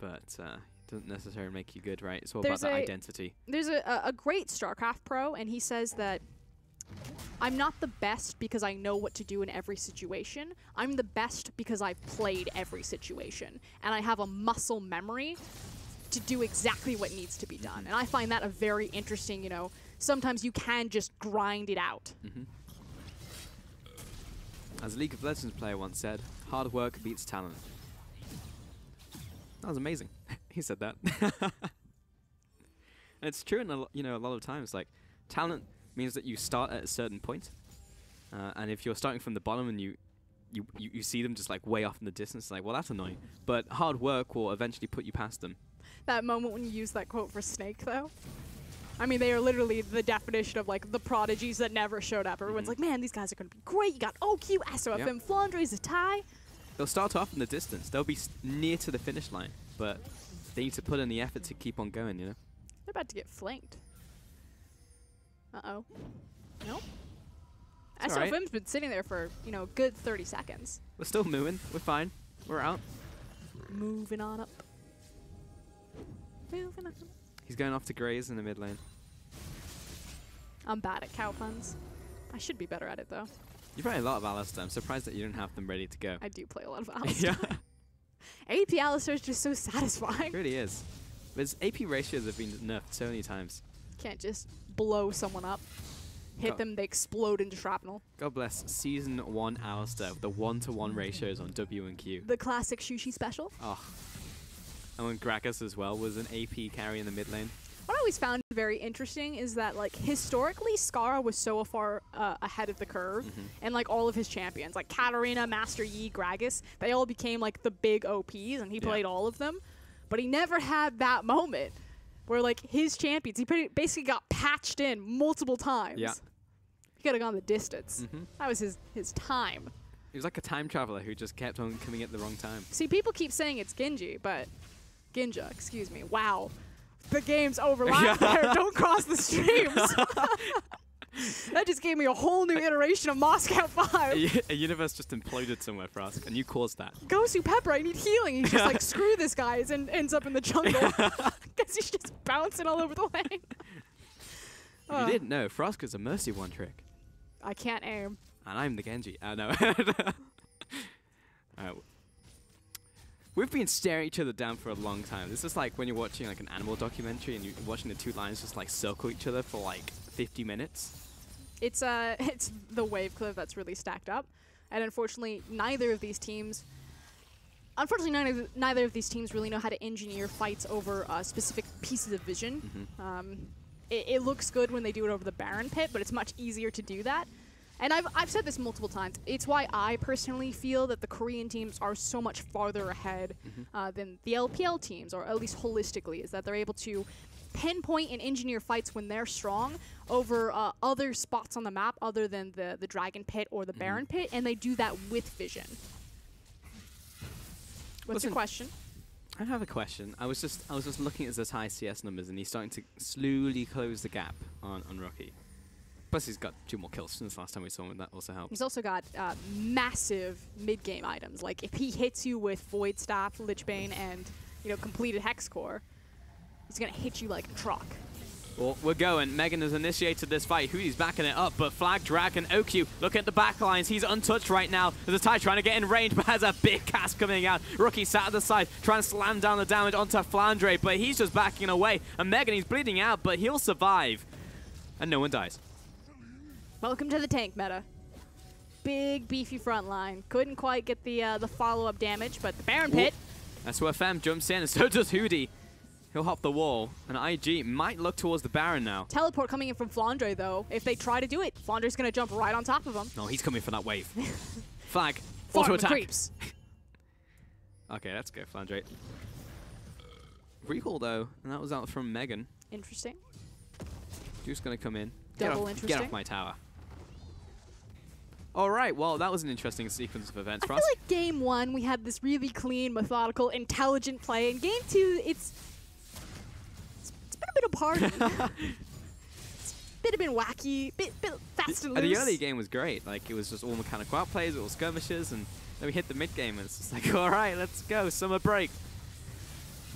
but it doesn't necessarily make you good, right? It's all about that identity. There's a great StarCraft pro, and he says that I'm not the best because I know what to do in every situation. I'm the best because I've played every situation. And I have a muscle memory to do exactly what needs to be done. And I find that a very interesting, sometimes you can just grind it out. As a League of Legends player once said, hard work beats talent. That was amazing. He said that. And it's true in a lot of times, like, talent means that you start at a certain point, and if you're starting from the bottom and you see them just like way off in the distance, like, well, that's annoying. But hard work will eventually put you past them. That moment when you use that quote for Snake, though. I mean, they are literally the definition of like the prodigies that never showed up. Everyone's like, man, these guys are going to be great. You got OQ, SOFM, Flandre, Zatai. They'll start off in the distance. They'll be near to the finish line, but they need to put in the effort to keep on going, They're about to get flanked. Uh-oh. Nope. SOFM's been sitting there for, a good 30 seconds. We're still moving. We're fine. We're out. Moving on up. Moving on. He's going off to graze in the mid lane. I'm bad at cow puns. I should be better at it, though. You play a lot of Alistar. I'm surprised that you don't have them ready to go. I do play a lot of Alistar. Yeah. AP Alistar is just so satisfying. It really is. But his AP ratios have been nerfed so many times. Can't just blow someone up. Hit them, they explode into shrapnel. God bless Season 1 Alistar with the 1-to-1 ratios on W and Q. The classic Shushi special. Oh. And when Gragas as well was an AP carry in the mid lane. What I always found very interesting is that, like, historically, Skara was so far ahead of the curve, and, like, all of his champions, like Katarina, Master Yi, Gragas, they all became, like, the big OPs, and he played all of them. But he never had that moment where, like, his champions, he basically got patched in multiple times. Yeah. He could have gone the distance. That was his time. He was like a time traveler who just kept on coming at the wrong time. See, people keep saying it's Ginja, excuse me. Wow. The games overlap there. Don't cross the streams. That just gave me a whole new iteration of Moscow 5. A universe just imploded somewhere, Frosk, and you caused that. Gosu Pepper, I need healing. He's just like, screw this guy, and ends up in the jungle. Because he's just bouncing all over the lane. If you didn't know, Frosk is a Mercy one trick. I can't aim. And I'm the Genji. No. We've been staring each other down for a long time. This is like when you're watching like an animal documentary and you're watching the two lions just like circle each other for like 50 minutes. It's the wave clip that's really stacked up, and unfortunately neither of these teams really know how to engineer fights over specific pieces of vision. It looks good when they do it over the Baron pit, but it's much easier to do that. And I've said this multiple times. It's why I personally feel that the Korean teams are so much farther ahead than the LPL teams, or at least holistically, is that they're able to pinpoint and engineer fights when they're strong over other spots on the map other than the Dragon Pit or the Baron Pit, and they do that with vision. What's your question? I have a question. I was just looking at his high CS numbers, and he's starting to slowly close the gap on Rocky. Plus, he's got 2 more kills since last time we saw him. That also helps. He's also got massive mid-game items. Like, if he hits you with Void Staff, Lich Bane, and completed Hex Core, he's gonna hit you like a truck. Well, we're going. Megan has initiated this fight. Hootie's backing it up, but Flag, Drag, and OQ look at the back lines. He's untouched right now. There's a Ty trying to get in range, but has a big cast coming out. Rookie sat at the side, trying to slam down the damage onto Flandre, but he's just backing away. And Megan, he's bleeding out, but he'll survive. And no one dies. Welcome to the tank meta. Big, beefy front line. Couldn't quite get the follow-up damage, but the Baron Pit. That's where Fem jumps in, and so does Hootie. He'll hop the wall, and IG might look towards the Baron now. Teleport coming in from Flandre, though. If they try to do it, Flandre's going to jump right on top of him. No, he's coming for that wave. Flag. Auto attack. Creeps. Okay, let's go, Flandre. Recall, though, and that was out from Megan. Interesting. Juice going to come in. Double interesting. Get off my tower. All right, well, that was an interesting sequence of events for us. I feel like game 1, we had this really clean, methodical, intelligent play. In game 2, it's been a bit of party. It's been wacky, bit fast and loose. The early game was great. Like, it was just all mechanical outplays, all skirmishes, and then we hit the mid game, and it's just like, all right, let's go, summer break.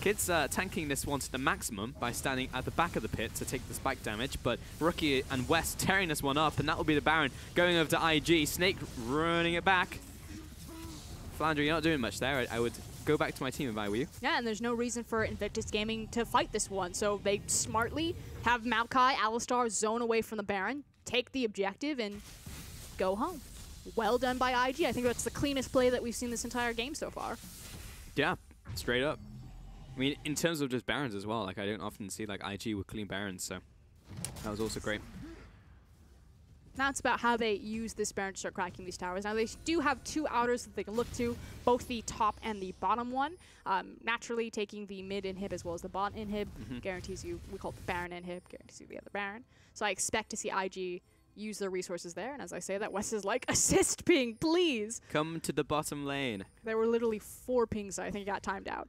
Kids tanking this one to the maximum by standing at the back of the pit to take the spike damage, but Rookie and West tearing this one up, and that will be the Baron going over to IG. Snake running it back. Flandre, you're not doing much there. I would go back to my team if I were you. Yeah, and there's no reason for Invictus Gaming to fight this one, so they smartly have Maokai, Alistar zone away from the Baron, take the objective, and go home. Well done by IG. I think that's the cleanest play that we've seen this entire game so far. Yeah, straight up. I mean, in terms of just Barons as well, like I don't often see like IG with clean Barons, so that was also great. Now it's about how they use this Baron to start cracking these towers. Now they do have 2 outers that they can look to, both the top and the bottom one. Naturally, taking the mid inhib as well as the bot inhib guarantees you, we call it the Baron inhib, guarantees you the other Baron. So I expect to see IG use their resources there, and as I say that, West is like, assist ping, please! Come to the bottom lane. There were literally 4 pings, so I think it got timed out.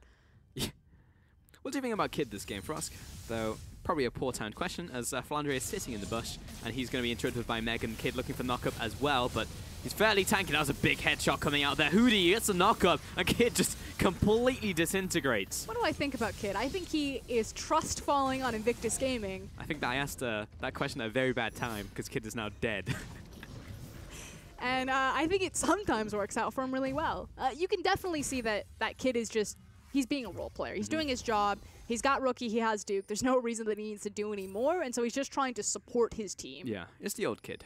What do you think about Kid this game, Frosk? Though, probably a poor timed question, as Flandre is sitting in the bush, and he's going to be interrupted by Megan. Kid looking for knockup as well, but he's fairly tanky. That was a big headshot coming out there. Hootie gets a knockup, and Kid just completely disintegrates. What do I think about Kid? I think he is trust falling on Invictus Gaming. I think that I asked that question at a very bad time, because Kid is now dead. And I think it sometimes works out for him really well. You can definitely see that Kid is just, he's being a role player. He's doing his job. He's got Rookie, he has Duke. There's no reason that he needs to do any more, and so he's just trying to support his team. Yeah, it's the old Kid.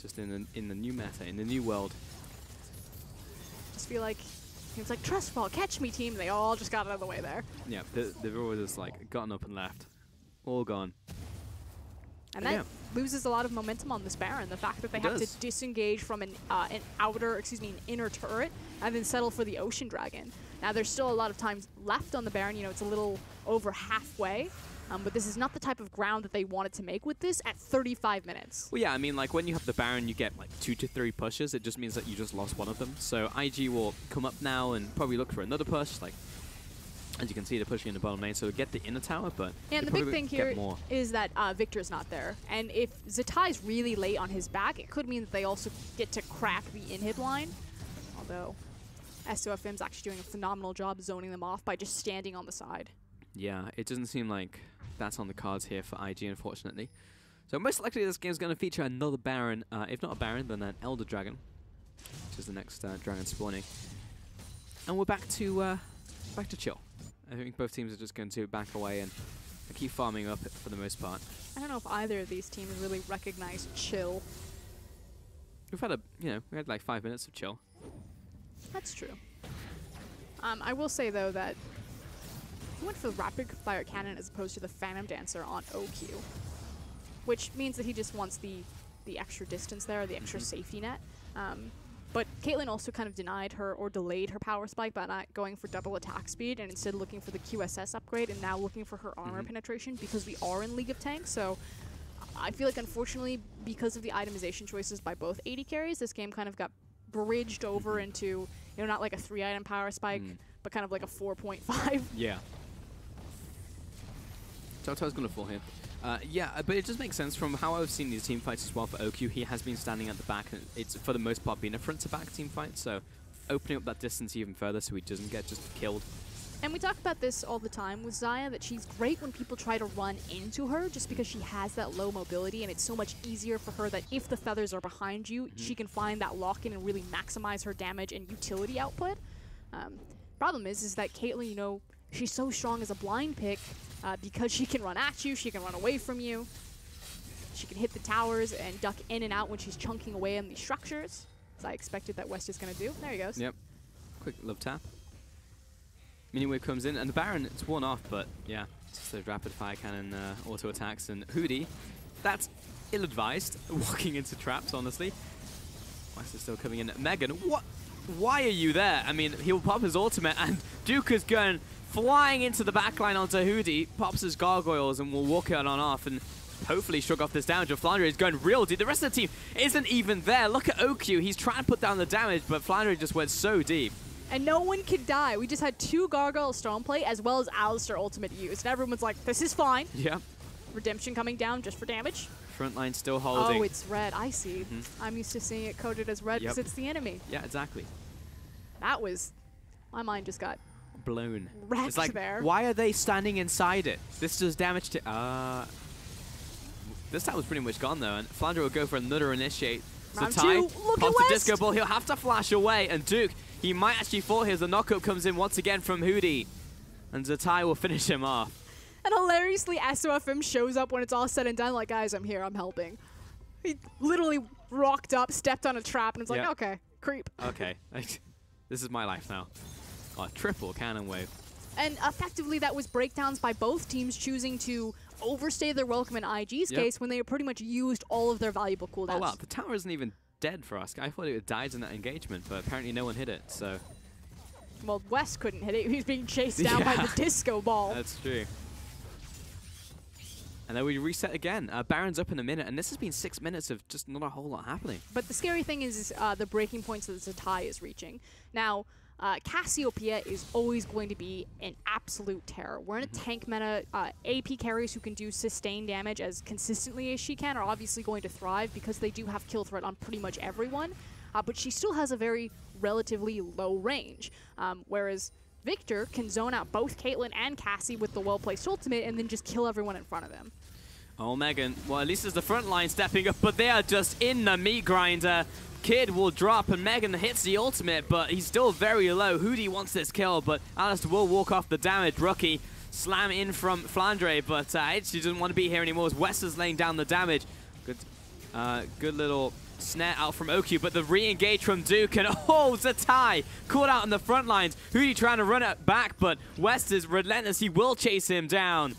Just in the new meta, in the new world. Just feel like he was like, trust fall, catch me team. They all just got out of the way there. Yeah, they've all just like gotten up and left. All gone. And that loses a lot of momentum on this Baron. The fact that they have to disengage from an inner turret and then settle for the Ocean Dragon. Now, there's still a lot of time left on the Baron. You know, it's a little over halfway. But this is not the type of ground that they wanted to make with this at 35 minutes. Well, yeah, I mean, like, when you have the Baron, you get, like, 2 to 3 pushes. It just means that you just lost one of them. So IG will come up now and probably look for another push. Like, as you can see, they're pushing in the bottom lane, so get the inner tower, but and the big thing here is that Victor's not there. And if Zatai's really late on his back, it could mean that they also get to crack the inhib line. Although SOFM's actually doing a phenomenal job zoning them off by just standing on the side. Yeah, it doesn't seem like that's on the cards here for IG, unfortunately. So most likely this game's going to feature another Baron. If not a Baron, then an Elder Dragon, which is the next dragon spawning. And we're back to chill. I think both teams are just going to back away and keep farming up for the most part. I don't know if either of these teams really recognize chill. We've had we had like 5 minutes of chill. That's true. I will say though that he went for the rapid fire cannon as opposed to the Phantom Dancer on OQ, which means that he just wants the extra distance there, the extra safety net. But Caitlyn also kind of denied her or delayed her power spike by not going for double attack speed and instead looking for the QSS upgrade and now looking for her armor penetration because we are in League of Tanks. So I feel like unfortunately because of the itemization choices by both AD carries, this game kind of got bridged over into, you know, not like a 3-item power spike, but kind of like a 4.5. Yeah. Toto's going to fall here. Yeah, but it just makes sense from how I've seen these team fights as well for OQ. He has been standing at the back, and it's for the most part been a front-to-back team fight, so opening up that distance even further so he doesn't get just killed. And we talk about this all the time with Xayah, that she's great when people try to run into her just because she has that low mobility, and it's so much easier for her that if the feathers are behind you, she can find that lock-in and really maximize her damage and utility output. Problem is that Caitlyn, you know, she's so strong as a blind pick because she can run at you, she can run away from you, she can hit the towers and duck in and out when she's chunking away in these structures, as I expected that West is going to do. There he goes. Yep. Quick love tap. Miniwave comes in, and the Baron, it's worn off, but yeah, just those rapid fire cannon auto attacks. And Hootie, that's ill-advised, walking into traps, honestly. West is still coming in. Megan, what? Why are you there? I mean, he'll pop his ultimate, and Duke is going flying into the backline onto Hootie, pops his gargoyles, and will walk it on off, and hopefully shrug off this damage. Flandre is going real deep. The rest of the team isn't even there. Look at OQ. He's trying to put down the damage, but Flandre just went so deep. And no one could die. We just had 2 Gargoyle Stoneplay as well as Alistar ultimate used. And everyone's like, this is fine. Yeah. Redemption coming down just for damage. Frontline still holding. Oh, it's red. I see. I'm used to seeing it coded as red because it's the enemy. Yeah, exactly. That was... My mind just got... blown. Wrecked it's like, there. Why are they standing inside it? This does damage to... This time was pretty much gone, though. And Flandre will go for another initiate. Round Zatai 2. Look pops at the West. disco ball. He'll have to flash away. And Duke... He might actually fall here as the knockup comes in once again from Hootie. And Zatai will finish him off. And hilariously, SOFM shows up when it's all said and done, like, guys, I'm here, I'm helping. He literally rocked up, stepped on a trap, and it's like, okay, creep. Okay. This is my life now. Oh, triple cannon wave. And effectively, that was breakdowns by both teams choosing to overstay their welcome in IG's case when they pretty much used all of their valuable cooldowns. Oh, wow. The tower isn't even dead for us. I thought it died in that engagement, but apparently no one hit it, so... Well, West couldn't hit it. He was being chased down by the disco ball. That's true. And then we reset again. Baron's up in a minute, and this has been 6 minutes of just not a whole lot happening. But the scary thing is the breaking points that Zatai is reaching. Now, Cassiopeia is always going to be an absolute terror. We're in a tank meta. AP carries who can do sustained damage as consistently as she can are obviously going to thrive because they do have kill threat on pretty much everyone. But she still has a very relatively low range. Whereas Victor can zone out both Caitlyn and Cassie with the well-placed ultimate and then just kill everyone in front of them. Oh, Megan. Well, at least there's the front line stepping up, but they are just in the meat grinder. Kid will drop, and Megan hits the ultimate, but he's still very low. Hootie wants this kill, but Alistair will walk off the damage. Rookie slam in from Flandre, but she doesn't want to be here anymore as West is laying down the damage. Good little snare out from OQ, but the re-engage from Duke, and oh, Zatai caught out on the front lines. Hootie trying to run it back, but West is relentless. He will chase him down.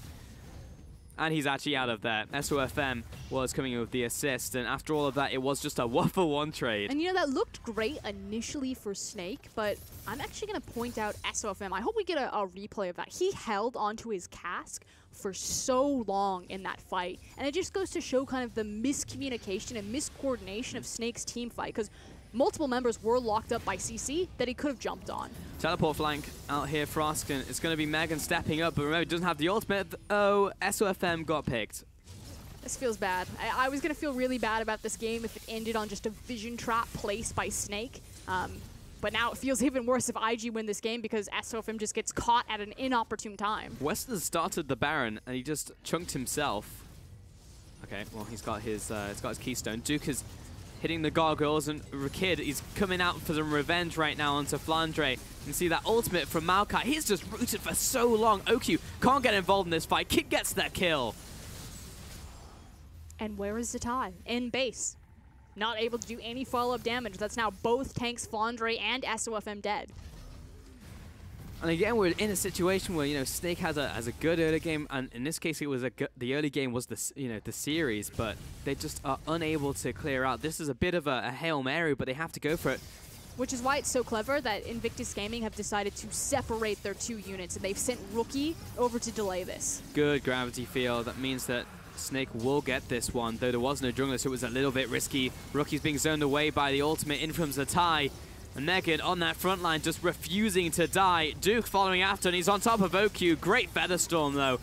And he's actually out of there. SOFM was coming in with the assist, and after all of that, it was just a 1-for-1 trade. And you know, that looked great initially for Snake, but I'm actually going to point out SOFM. I hope we get a replay of that. He held onto his cask for so long in that fight, and it just goes to show kind of the miscommunication and miscoordination of Snake's team fight, because multiple members were locked up by CC that he could have jumped on. Teleport flank out here for Oskin. It's going to be Megan stepping up, but remember, he doesn't have the ultimate. Oh, SOFM got picked. This feels bad. I was going to feel really bad about this game if it ended on just a vision trap placed by Snake. But now it feels even worse if IG win this game because SOFM just gets caught at an inopportune time. West has started the Baron, and he just chunked himself. Okay, well, he's got his keystone. Duke is hitting the gargoyles, and Kid, he's coming out for some revenge right now onto Flandre. You can see that ultimate from Maokai. He's just rooted for so long. OQ can't get involved in this fight. Kid gets that kill. And where is Zatai? In base. Not able to do any follow-up damage. That's now both tanks, Flandre and SOFM dead. And again, we're in a situation where, you know, Snake has a good early game, and in this case, it was the early game was the series, but they just are unable to clear out. This is a bit of a Hail Mary, but they have to go for it. Which is why it's so clever that Invictus Gaming have decided to separate their two units, and they've sent Rookie over to delay this. Good gravity field. That means that Snake will get this one, though there was no jungler, so it was a little bit risky. Rookie's being zoned away by the ultimate in from Zatai. And Megan on that front line just refusing to die. Duke following after, and he's on top of OQ. Great Featherstorm, though.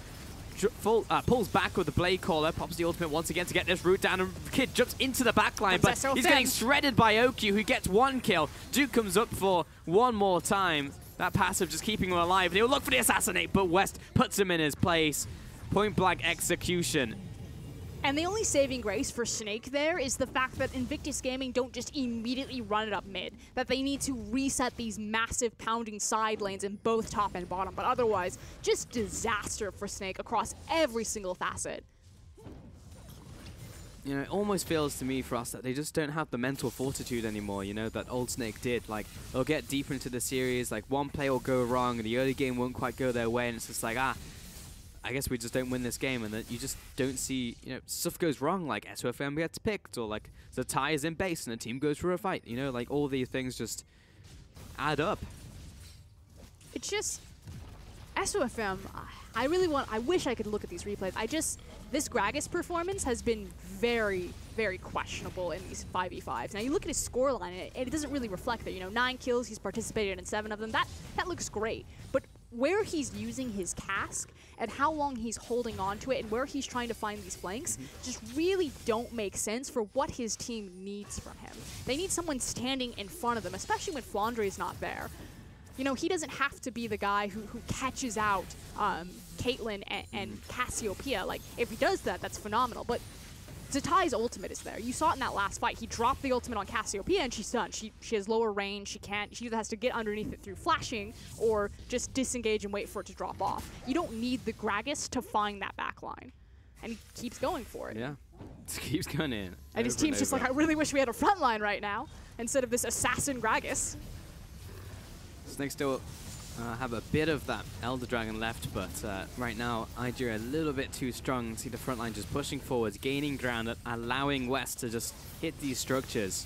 Pulls back with the Blade Caller, pops the ultimate once again to get this route down, and Kid jumps into the backline, but he's getting shredded by OQ, who gets one kill. Duke comes up for one more time. That passive just keeping him alive, and he'll look for the assassinate, but West puts him in his place. Point blank execution. And the only saving grace for Snake there is the fact that Invictus Gaming don't just immediately run it up mid, that they need to reset these massive pounding side lanes in both top and bottom, but otherwise, just disaster for Snake across every single facet. You know, it almost feels to me for us that they just don't have the mental fortitude anymore, you know, that old Snake did. Like, they'll get deeper into the series, like one play will go wrong, and the early game won't quite go their way, and it's just like, I guess we just don't win this game, and that you just don't see, you know, stuff goes wrong, like SOFM gets picked, or like Zatai is in base and the team goes for a fight, you know, like all these things just add up. It's just, SOFM, I wish I could look at these replays. This Gragas performance has been very, very questionable in these 5v5s. Now you look at his scoreline, and it doesn't really reflect that, you know, 9 kills, he's participated in 7 of them, that looks great. But where he's using his cask and how long he's holding on to it and where he's trying to find these flanks just really don't make sense for what his team needs from him. They need someone standing in front of them, especially when Flandre's not there. You know, he doesn't have to be the guy who catches out Caitlyn and Cassiopeia. Like, if he does that, that's phenomenal. But Zatai's ultimate is there. You saw it in that last fight. He dropped the ultimate on Cassiopeia, and she's done. She has lower range. She either has to get underneath it through flashing or just disengage and wait for it to drop off. You don't need the Gragas to find that backline. And he keeps going for it. Yeah, just keeps going in. And his team's just like, I really wish we had a front line right now instead of this assassin Gragas. Snake still have a bit of that Elder Dragon left, but right now, IG are a little bit too strong. See the front line just pushing forwards, gaining ground, allowing West to just hit these structures.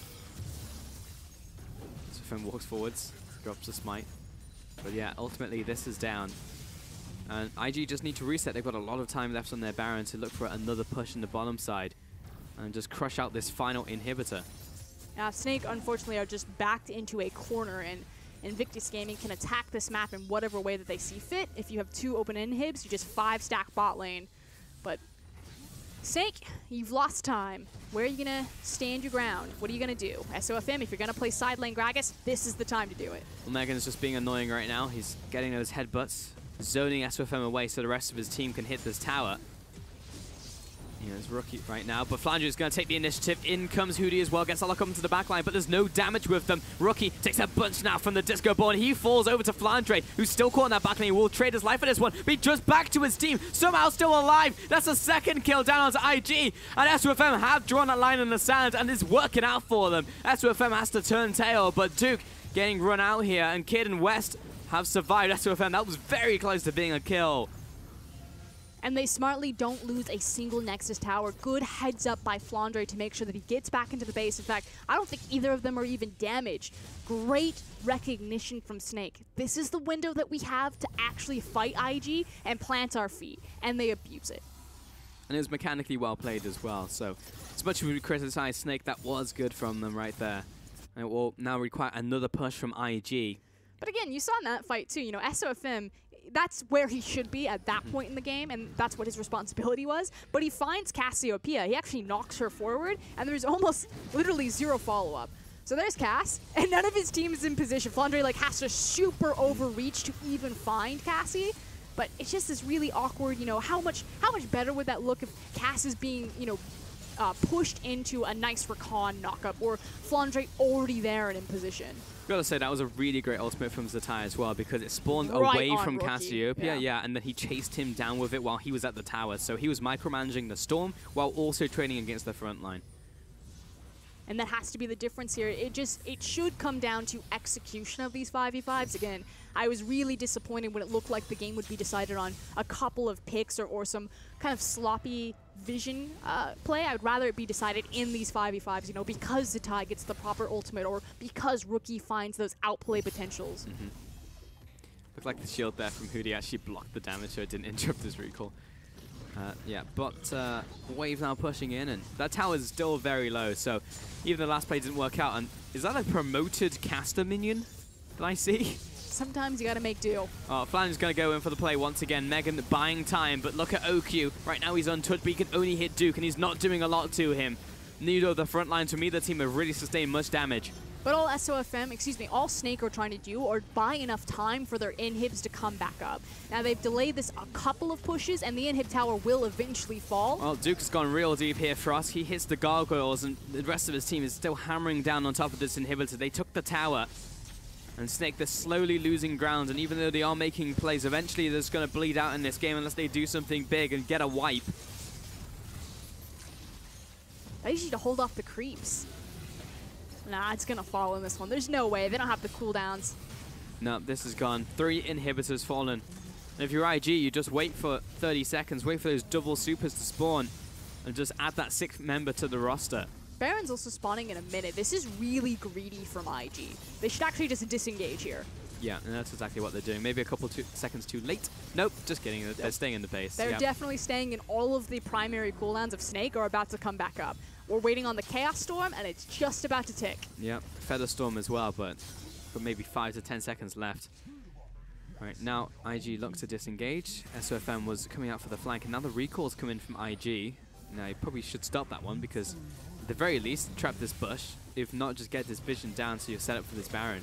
So Finn walks forwards, drops a smite. But yeah, ultimately this is down. And IG just need to reset. They've got a lot of time left on their Baron to look for another push in the bottom side and just crush out this final inhibitor. Snake, unfortunately, are just backed into a corner, and Invictus Gaming can attack this map in whatever way that they see fit. If you have 2 open inhibs, you just 5-stack bot lane. But Snake, you've lost time. Where are you going to stand your ground? What are you going to do? SOFM, if you're going to play side lane Gragas, this is the time to do it. Well, Megan's just being annoying right now. He's getting those headbutts, zoning SOFM away so the rest of his team can hit this tower. There's Rookie right now, but FLICKR is going to take the initiative. In comes Hootie as well, gets a lock up into the backline, but there's no damage with them. Rookie takes a bunch now from the Disco Ball, and he falls over to FLICKR, who's still caught in that backline. He will trade his life for this one, but he just back to his team, somehow still alive. That's a second kill down onto IG, and SOFM have drawn that line in the sand, and it's working out for them. SOFM has to turn tail, but Duke getting run out here, and Kid and West have survived. SOFM, that was very close to being a kill. And they smartly don't lose a single Nexus tower. Good heads up by FLICKR to make sure that he gets back into the base. In fact, I don't think either of them are even damaged. Great recognition from Snake. This is the window that we have to actually fight IG and plant our feet, and they abuse it. And it was mechanically well played as well, so as much as we criticize Snake, that was good from them right there. And it will now require another push from IG. But again, you saw in that fight too, SOFM, that's where he should be at that point in the game, and that's what his responsibility was. But he finds Cassiopeia. He actually knocks her forward, and there's almost literally 0 follow-up. So there's Cass, and none of his team is in position. FLICKR has to super overreach to even find Cassie. But it's just this really awkward, how much better would that look if Cass is being, pushed into a nice recon knockup, or FLICKR already there and in position. Gotta say, that was a really great ultimate from Zatai as well, because it spawned right away from Rookie. Cassiopeia, and then he chased him down with it while he was at the tower. So he was micromanaging the Storm while also training against the front line. And that has to be the difference here. It should come down to execution of these 5v5s. Again, I was really disappointed when it looked like the game would be decided on a couple of picks or some kind of sloppy vision play. I would rather it be decided in these 5v5s, because Zatai gets the proper ultimate, or because Rookie finds those outplay potentials. Looked like the shield there from Hootie actually blocked the damage, so it didn't interrupt his recall. Yeah, but Wave now pushing in, and that tower is still very low, so even the last play didn't work out. And is that a promoted caster minion that I see? Sometimes you gotta make do. Oh, FLICKR's gonna go in for the play once again. Megan buying time, but look at OQ. Right now he's untouched, but he can only hit Duke, and he's not doing a lot to him. Neither of the front lines, for me, the team have really sustained much damage. But all all Snake are trying to do are buy enough time for their inhibs to come back up. Now, they've delayed this a couple of pushes, and the inhib tower will eventually fall. Well, Duke's gone real deep here for us. He hits the gargoyles, and the rest of his team is still hammering down on top of this inhibitor. They took the tower, and Snake, they're slowly losing ground, and even though they are making plays, eventually they're just going to bleed out in this game unless they do something big and get a wipe. I need you to hold off the creeps. Nah, it's gonna fall in this one. There's no way. They don't have the cooldowns. No, this is gone. 3 inhibitors fallen. And if you're IG, you just wait for 30 seconds, wait for those double supers to spawn, and just add that 6th member to the roster. Baron's also spawning in a minute. This is really greedy from IG. They should actually just disengage here. Yeah, and that's exactly what they're doing. Maybe a couple seconds too late. Nope, just kidding. They're staying in the base. They're definitely staying in. All of the primary cooldowns of Snake are about to come back up. We're waiting on the Chaos Storm, and it's just about to tick. Yep, Feather Storm as well, but maybe 5 to 10 seconds left. Right, now IG looks to disengage. SOFM was coming out for the flank, and now the recall's come in from IG. Now, he probably should stop that one, because at the very least, trap this bush. If not, just get this vision down so you're set up for this Baron.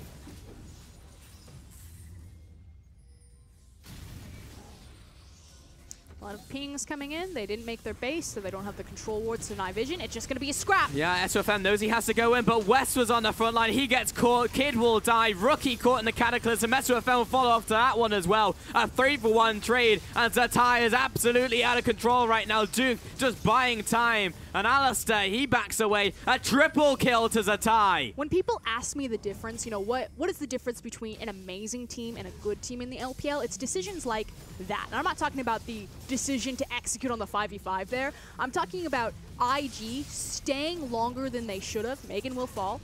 A lot of pings coming in. They didn't make their base, so they don't have the control wards to deny vision. It's just going to be a scrap. Yeah, SOFM knows he has to go in, but West was on the front line. He gets caught. Kid will die. Rookie caught in the Cataclysm. SOFM will follow up to that one as well. A 3-for-1 trade, and Zatai is absolutely out of control right now. Duke just buying time, and Alistair, he backs away. A triple kill to Zatai. When people ask me the difference, what is the difference between an amazing team and a good team in the LPL? It's decisions like that. And I'm not talking about the decision to execute on the 5v5 there. I'm talking about IG staying longer than they should have. Megan will fall.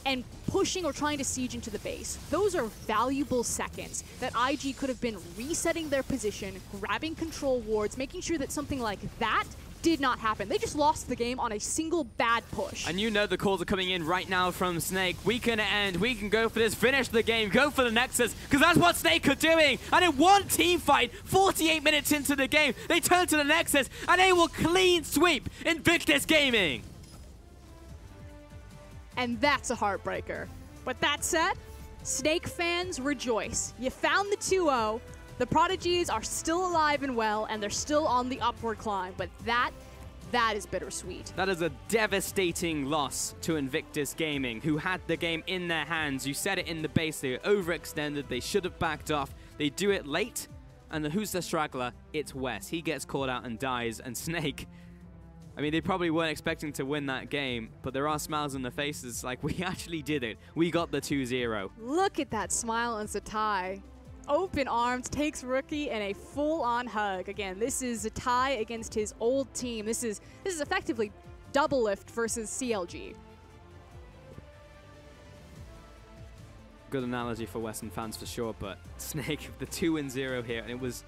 And pushing or trying to siege into the base. Those are valuable seconds that IG could have been resetting their position, grabbing control wards, making sure that something like that did not happen. They just lost the game on a single bad push. And you know the calls are coming in right now from Snake. We can end, we can go for this, finish the game, go for the Nexus, because that's what Snake are doing. And in one team fight, 48 minutes into the game, they turn to the Nexus and they will clean sweep Invictus Gaming. And that's a heartbreaker. With that said, Snake fans rejoice. You found the 2-0. The Prodigies are still alive and well, and they're still on the upward climb. But that is bittersweet. That is a devastating loss to Invictus Gaming, who had the game in their hands. You said it in the base, they were overextended, they should have backed off. They do it late, and who's the straggler? It's Wes. He gets caught out and dies, and Snake, I mean, they probably weren't expecting to win that game, but there are smiles on their faces like, we actually did it. We got the 2-0. Look at that smile on Zatai. Open arms, takes Rookie in a full-on hug. Again, this is Zatai against his old team. This is effectively double lift versus CLG. Good analogy for Western fans for sure, but Snake, the 2-0 here, and it was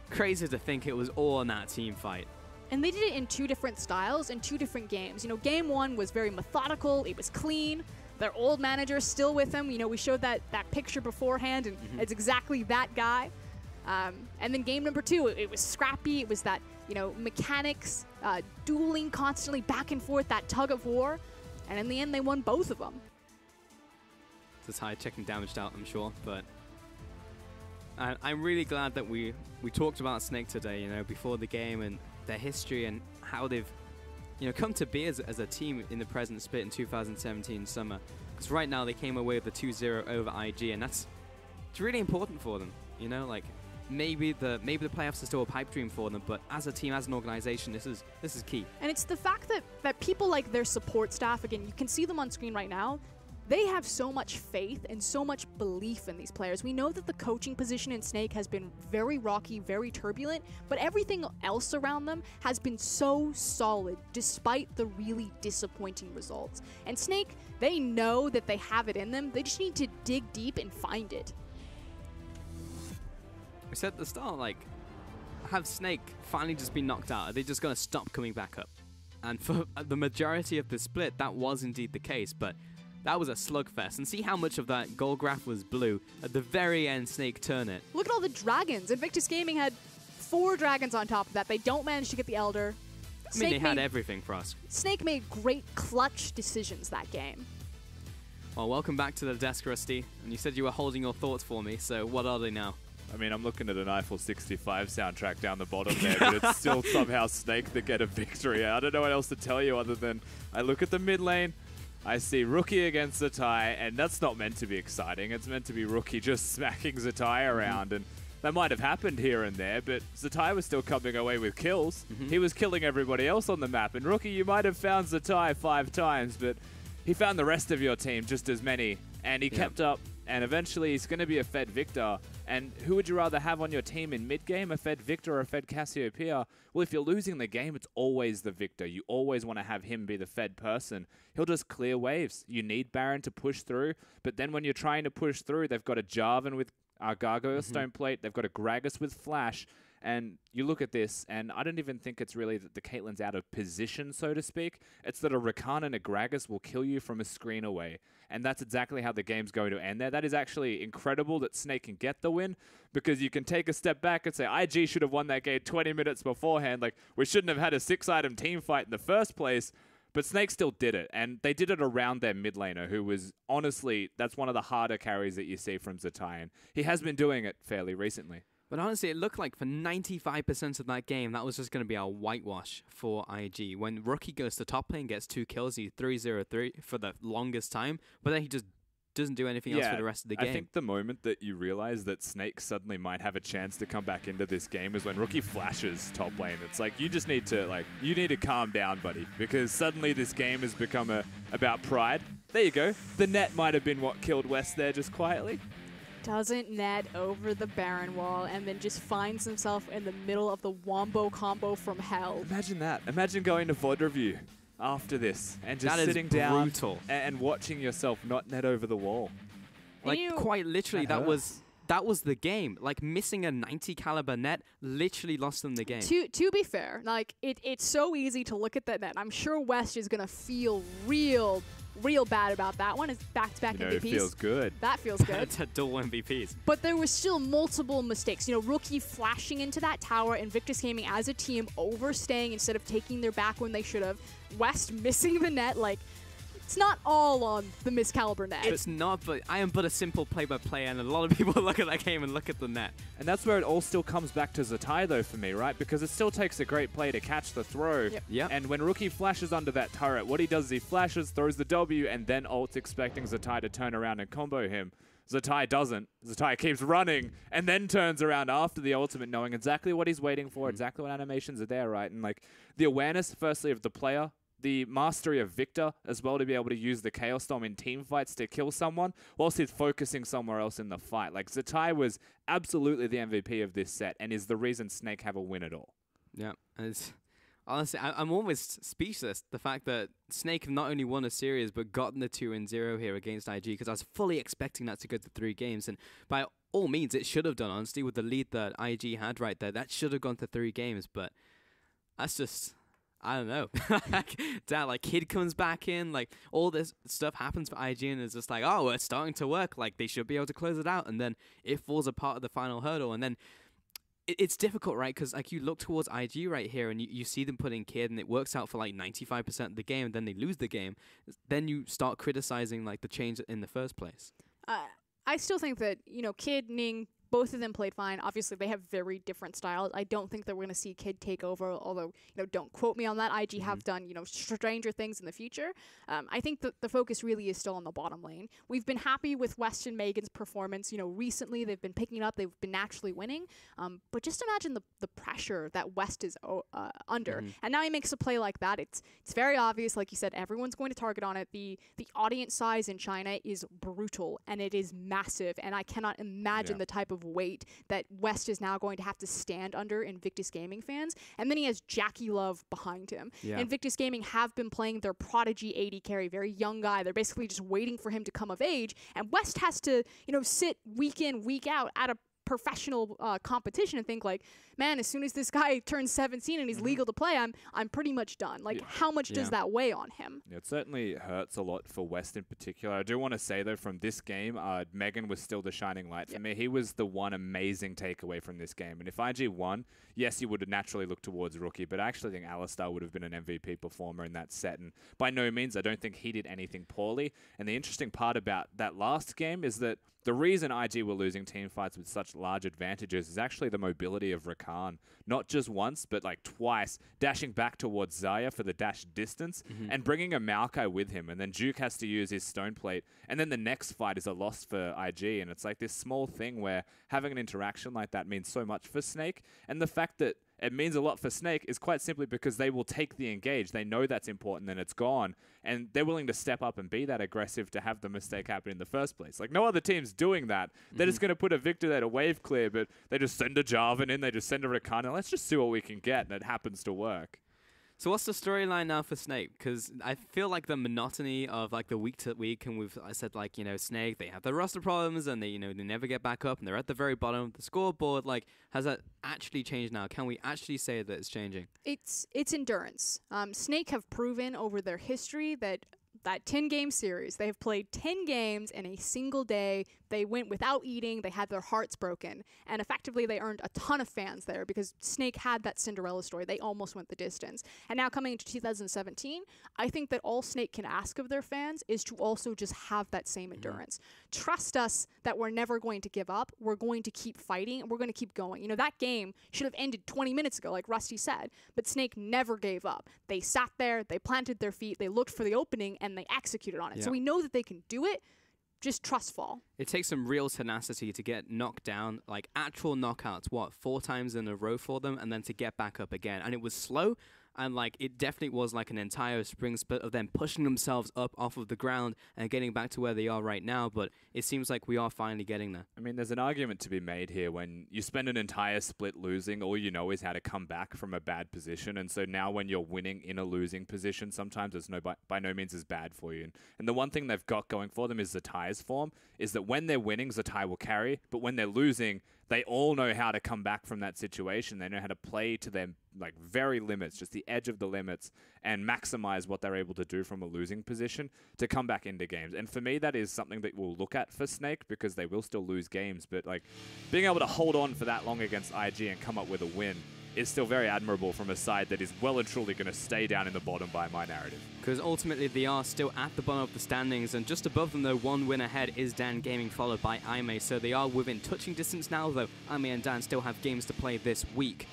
crazy to think it was all in that team fight. And they did it in 2 different styles, in 2 different games. You know, game 1 was very methodical, it was clean. Their old manager is still with them. You know, we showed that picture beforehand, and it's exactly that guy. And then game number 2, it was scrappy. It was that, you know, mechanics, dueling constantly back and forth, that tug of war. And in the end, they won both of them. It's high checking damaged out, I'm sure, but I'm really glad that we talked about Snake today, you know, before the game and their history and how they've, you know, come to be as a team in the present split in 2017 summer. Because right now they came away with a 2-0 over IG, and it's really important for them. You know, like maybe the playoffs are still a pipe dream for them, but as a team, as an organization, this is key. And it's the fact that people like their support staff, again, you can see them on screen right now. They have so much faith and so much belief in these players. We know that the coaching position in Snake has been very rocky, very turbulent, but everything else around them has been so solid despite the really disappointing results. And Snake, they know that they have it in them. They just need to dig deep and find it. We said at the start, like, have Snake finally just been knocked out? Are they just going to stop coming back up? And for the majority of the split, that was indeed the case, but that was a slugfest. And see how much of that goal graph was blue. At the very end, Snake turned it. Look at all the dragons. Invictus Gaming had 4 dragons on top of that. They don't manage to get the Elder. I mean, they had everything for us. Snake made great clutch decisions that game. Well, welcome back to the desk, Rusty. And you said you were holding your thoughts for me, so what are they now? I mean, I'm looking at an Eiffel 65 soundtrack down the bottom there, but it's still somehow Snake that get a victory. I don't know what else to tell you other than I look at the mid lane, I see Rookie against Zatai, and that's not meant to be exciting. It's meant to be Rookie just smacking Zatai around, and that might have happened here and there, but Zatai was still coming away with kills. He was killing everybody else on the map, and Rookie, you might have found Zatai 5 times, but he found the rest of your team just as many, and he kept up, and eventually he's going to be a Fed Victor. And who would you rather have on your team in mid-game, a Fed Victor or a Fed Cassiopeia? Well, if you're losing the game, it's always the Victor. You always want to have him be the Fed person. He'll just clear waves. You need Baron to push through, but then when you're trying to push through, they've got a Jarvan with Gargoyle Stone Plate, they've got a Gragas with Flash, and you look at this, and I don't even think it's really that the Caitlyn's out of position, so to speak. It's that a Rakan and a Gragas will kill you from a screen away. And that's exactly how the game's going to end there. That is actually incredible that Snake can get the win, because you can take a step back and say, IG should have won that game 20 minutes beforehand. Like, we shouldn't have had a 6-item team fight in the first place. But Snake still did it, and they did it around their mid laner, who was, honestly, that's one of the harder carries that you see from Zatai, and he has been doing it fairly recently. But honestly, it looked like for 95% of that game, that was just going to be a whitewash for IG. When Rookie goes to top lane, gets 2 kills, he's 3-0-3 for the longest time, but then he just doesn't do anything else for the rest of the game. I think the moment that you realize that Snake suddenly might have a chance to come back into this game is when Rookie flashes top lane. It's like, you just need to, calm down, buddy, because suddenly this game has become about pride. There you go. The net might have been what killed West there just quietly. Doesn't net over the Baron wall and then just finds himself in the middle of the wombo combo from hell. Imagine that. Imagine going to VOD review after this and just sitting down and watching yourself not net over the wall. Like, quite literally, that was that was the game. Like, missing a 90 caliber net literally lost them the game. To be fair, like, it's so easy to look at that net. I'm sure West is going to feel real bad about that one. It's back-to-back MVPs. It feels good. That feels good. It's a dual MVPs. But there was still multiple mistakes. You know, Rookie flashing into that tower, Invictus Gaming as a team overstaying instead of taking their back when they should have. West missing the net. Like, it's not all on the miscaliber net. It's not, but I am but a simple play-by-play, and a lot of people look at that game and look at the net. And that's where it all still comes back to Zatai, though, for me, right? Because it still takes a great play to catch the throw. Yep. And when Rookie flashes under that turret, what he does is he flashes, throws the W, and then ults, expecting Zatai to turn around and combo him. Zatai doesn't. Zatai keeps running and then turns around after the ultimate, knowing exactly what he's waiting for, exactly what animations are there, right? And, like, the awareness, firstly, of the player, the mastery of Victor as well, to be able to use the Chaos Storm in team fights to kill someone whilst he's focusing somewhere else in the fight. Like, Zatai was absolutely the MVP of this set and is the reason Snake have a win at all. Yeah, honestly, I'm almost speechless. The fact that Snake have not only won a series but gotten the 2-0 here against IG, because I was fully expecting that to go to 3 games, and by all means it should have done, honestly, with the lead that IG had right there. That should have gone to 3 games, but that's just... I don't know. Like, Kid comes back in, like, all this stuff happens for IG, and it's just like, oh, it's starting to work. Like, they should be able to close it out, and then it falls apart at the final hurdle, and then it's difficult, right? Because, like, you look towards IG right here, and you see them putting Kid, and it works out for, like, 95% of the game, and then they lose the game. Then you start criticizing, like, the change in the first place. I still think that, you know, Kid, Ning, both of them played fine. Obviously, they have very different styles. I don't think that we're going to see Kid take over, although, you know, don't quote me on that. IG have done, you know, stranger things in the future. I think that the focus really is still on the bottom lane. We've been happy with West and Megan's performance. You know, recently they've been picking up. They've been naturally winning. But just imagine the pressure that West is under. And now he makes a play like that. It's very obvious. Like you said, everyone's going to target on it. The audience size in China is brutal, and it is massive. And I cannot imagine the type of weight that West is now going to have to stand under Invictus Gaming fans. And then he has Jackie Love behind him. Invictus Gaming have been playing their prodigy AD carry, very young guy. They're basically just waiting for him to come of age. And West has to, you know, sit week in, week out at a professional competition and think like, man, as soon as this guy turns 17 and he's legal to play, I'm pretty much done. Like, how much does that weigh on him? It certainly hurts a lot for West in particular. I do want to say, though, from this game, Megan was still the shining light for me. He was the one amazing takeaway from this game. And if IG won, yes, you would naturally look towards Rookie, but I actually think Alistar would have been an MVP performer in that set. And by no means, I don't think he did anything poorly. And the interesting part about that last game is that the reason IG were losing team fights with such large advantages is actually the mobility of Rakan. Not just once, but like twice, dashing back towards Xayah for the dash distance and bringing a Maokai with him. And then Duke has to use his stone plate. And then the next fight is a loss for IG. And it's like this small thing where having an interaction like that means so much for Snake. And the fact that it means a lot for Snake is quite simply because they will take the engage. They know that's important and it's gone. And they're willing to step up and be that aggressive to have the mistake happen in the first place. Like, no other team's doing that. They're just going to put a Victor there to wave clear, but they just send a Jarvan in, they just send a Rakan, and let's just see what we can get, and it happens to work. So what's the storyline now for Snake? Because I feel like the monotony of like the week to week, and I said like, you know, Snake, they have their roster problems and they, you know, they never get back up and they're at the very bottom of the scoreboard. Like, has that actually changed now? Can we actually say that it's changing? It's endurance. Snake have proven over their history that 10-game series, they have played 10 games in a single day. They went without eating. They had their hearts broken. And effectively, they earned a ton of fans there because Snake had that Cinderella story. They almost went the distance. And now coming into 2017, I think that all Snake can ask of their fans is to also just have that same endurance. Trust us that we're never going to give up. We're going to keep fighting, and we're going to keep going. You know, that game should have ended 20 minutes ago, like Rusty said, but Snake never gave up. They sat there, they planted their feet, they looked for the opening, and they executed on it. So we know that they can do it. Just trust fall. It takes some real tenacity to get knocked down, like actual knockouts, 4 times in a row for them, and then to get back up again. And it was slow, And like it definitely was like an entire spring split of them pushing themselves up off of the ground and getting back to where they are right now. But it seems like we are finally getting there. I mean, there's an argument to be made here. When you spend an entire split losing, all you know is how to come back from a bad position. And so now when you're winning in a losing position, sometimes it's by no means as bad for you. And the one thing they've got going for them is Zatai's form, is that when they're winning, Zatai will carry. But when they're losing, they all know how to come back from that situation. They know how to play to their like very limits, just the edge of the limits, and maximize what they're able to do from a losing position to come back into games. And for me, that is something that we'll look at for Snake, because they will still lose games. But like being able to hold on for that long against IG and come up with a win is still very admirable from a side that is well and truly going to stay down in the bottom by my narrative. Because ultimately they are still at the bottom of the standings, and just above them though, one win ahead is Dan Gaming, followed by Aimee. So they are within touching distance now, though Aimee and Dan still have games to play this week.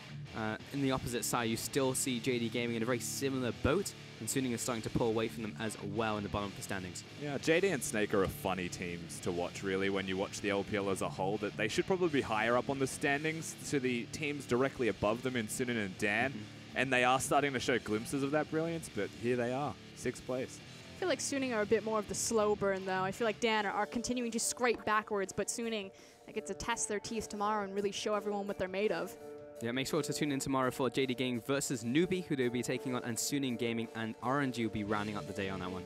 In the opposite side, you still see JD Gaming in a very similar boat, and Suning is starting to pull away from them as well in the bottom of the standings. Yeah, JD and Snake are funny teams to watch, really, when you watch the LPL as a whole. That they should probably be higher up on the standings to the teams directly above them in Suning and Dan, and they are starting to show glimpses of that brilliance, but here they are, 6th place. I feel like Suning are a bit more of the slow burn, though. I feel like Dan are continuing to scrape backwards, but Suning get to test their teeth tomorrow and really show everyone what they're made of. Yeah, make sure to tune in tomorrow for JD Gaming versus Newbie, who they'll be taking on, and Suning Gaming and RNG will be rounding up the day on that one.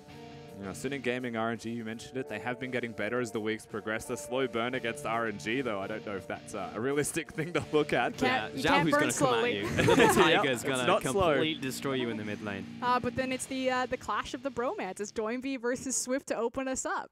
Yeah, Suning Gaming, RNG, you mentioned it. They have been getting better as the weeks progress. The slow burn against RNG, though, I don't know if that's a realistic thing to look at. Yeah, Zhao's going to come at you. The Tiger's going to completely destroy you in the mid lane. But then it's the clash of the bromance. It's Doinby versus Swift to open us up.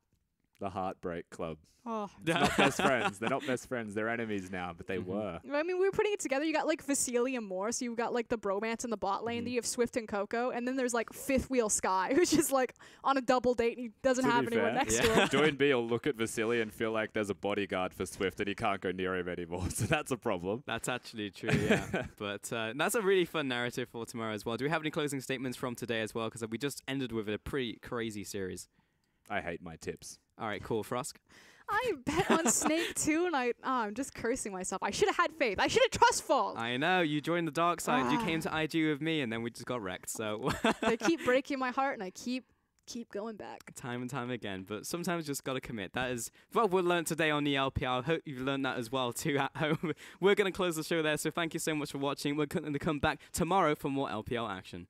The Heartbreak Club. Oh. They're not best friends. They're not best friends. They're enemies now, but they were. I mean, we were putting it together. You got like Vasily and Moore, so you've got like the bromance in the bot lane. Then you have Swift and Coco, and then there's like Fifth Wheel Sky, who's just like on a double date and he doesn't have anyone next to him. Doinby will look at Vasily and feel like there's a bodyguard for Swift and he can't go near him anymore. So that's a problem. That's actually true, yeah. But that's a really fun narrative for tomorrow as well. Do we have any closing statements from today as well? Because we just ended with a pretty crazy series. I hate my tips. All right, cool. Frosk? I bet on Snake too, and I'm just cursing myself. I should have had faith. I should have trustful. I know. You joined the dark side. You came to IG with me, and then we just got wrecked. So they keep breaking my heart, and I keep going back. Time and time again. But sometimes you just got to commit. That is what we learned today on the LPL. I hope you've learned that as well too at home. We're going to close the show there, so thank you so much for watching. We're going to come back tomorrow for more LPL action.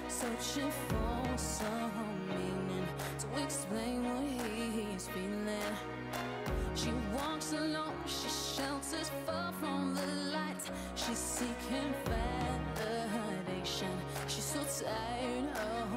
Searching for some meaning to explain what he's feeling. She walks alone, she shelters far from the light. She's seeking validation. She's so tired of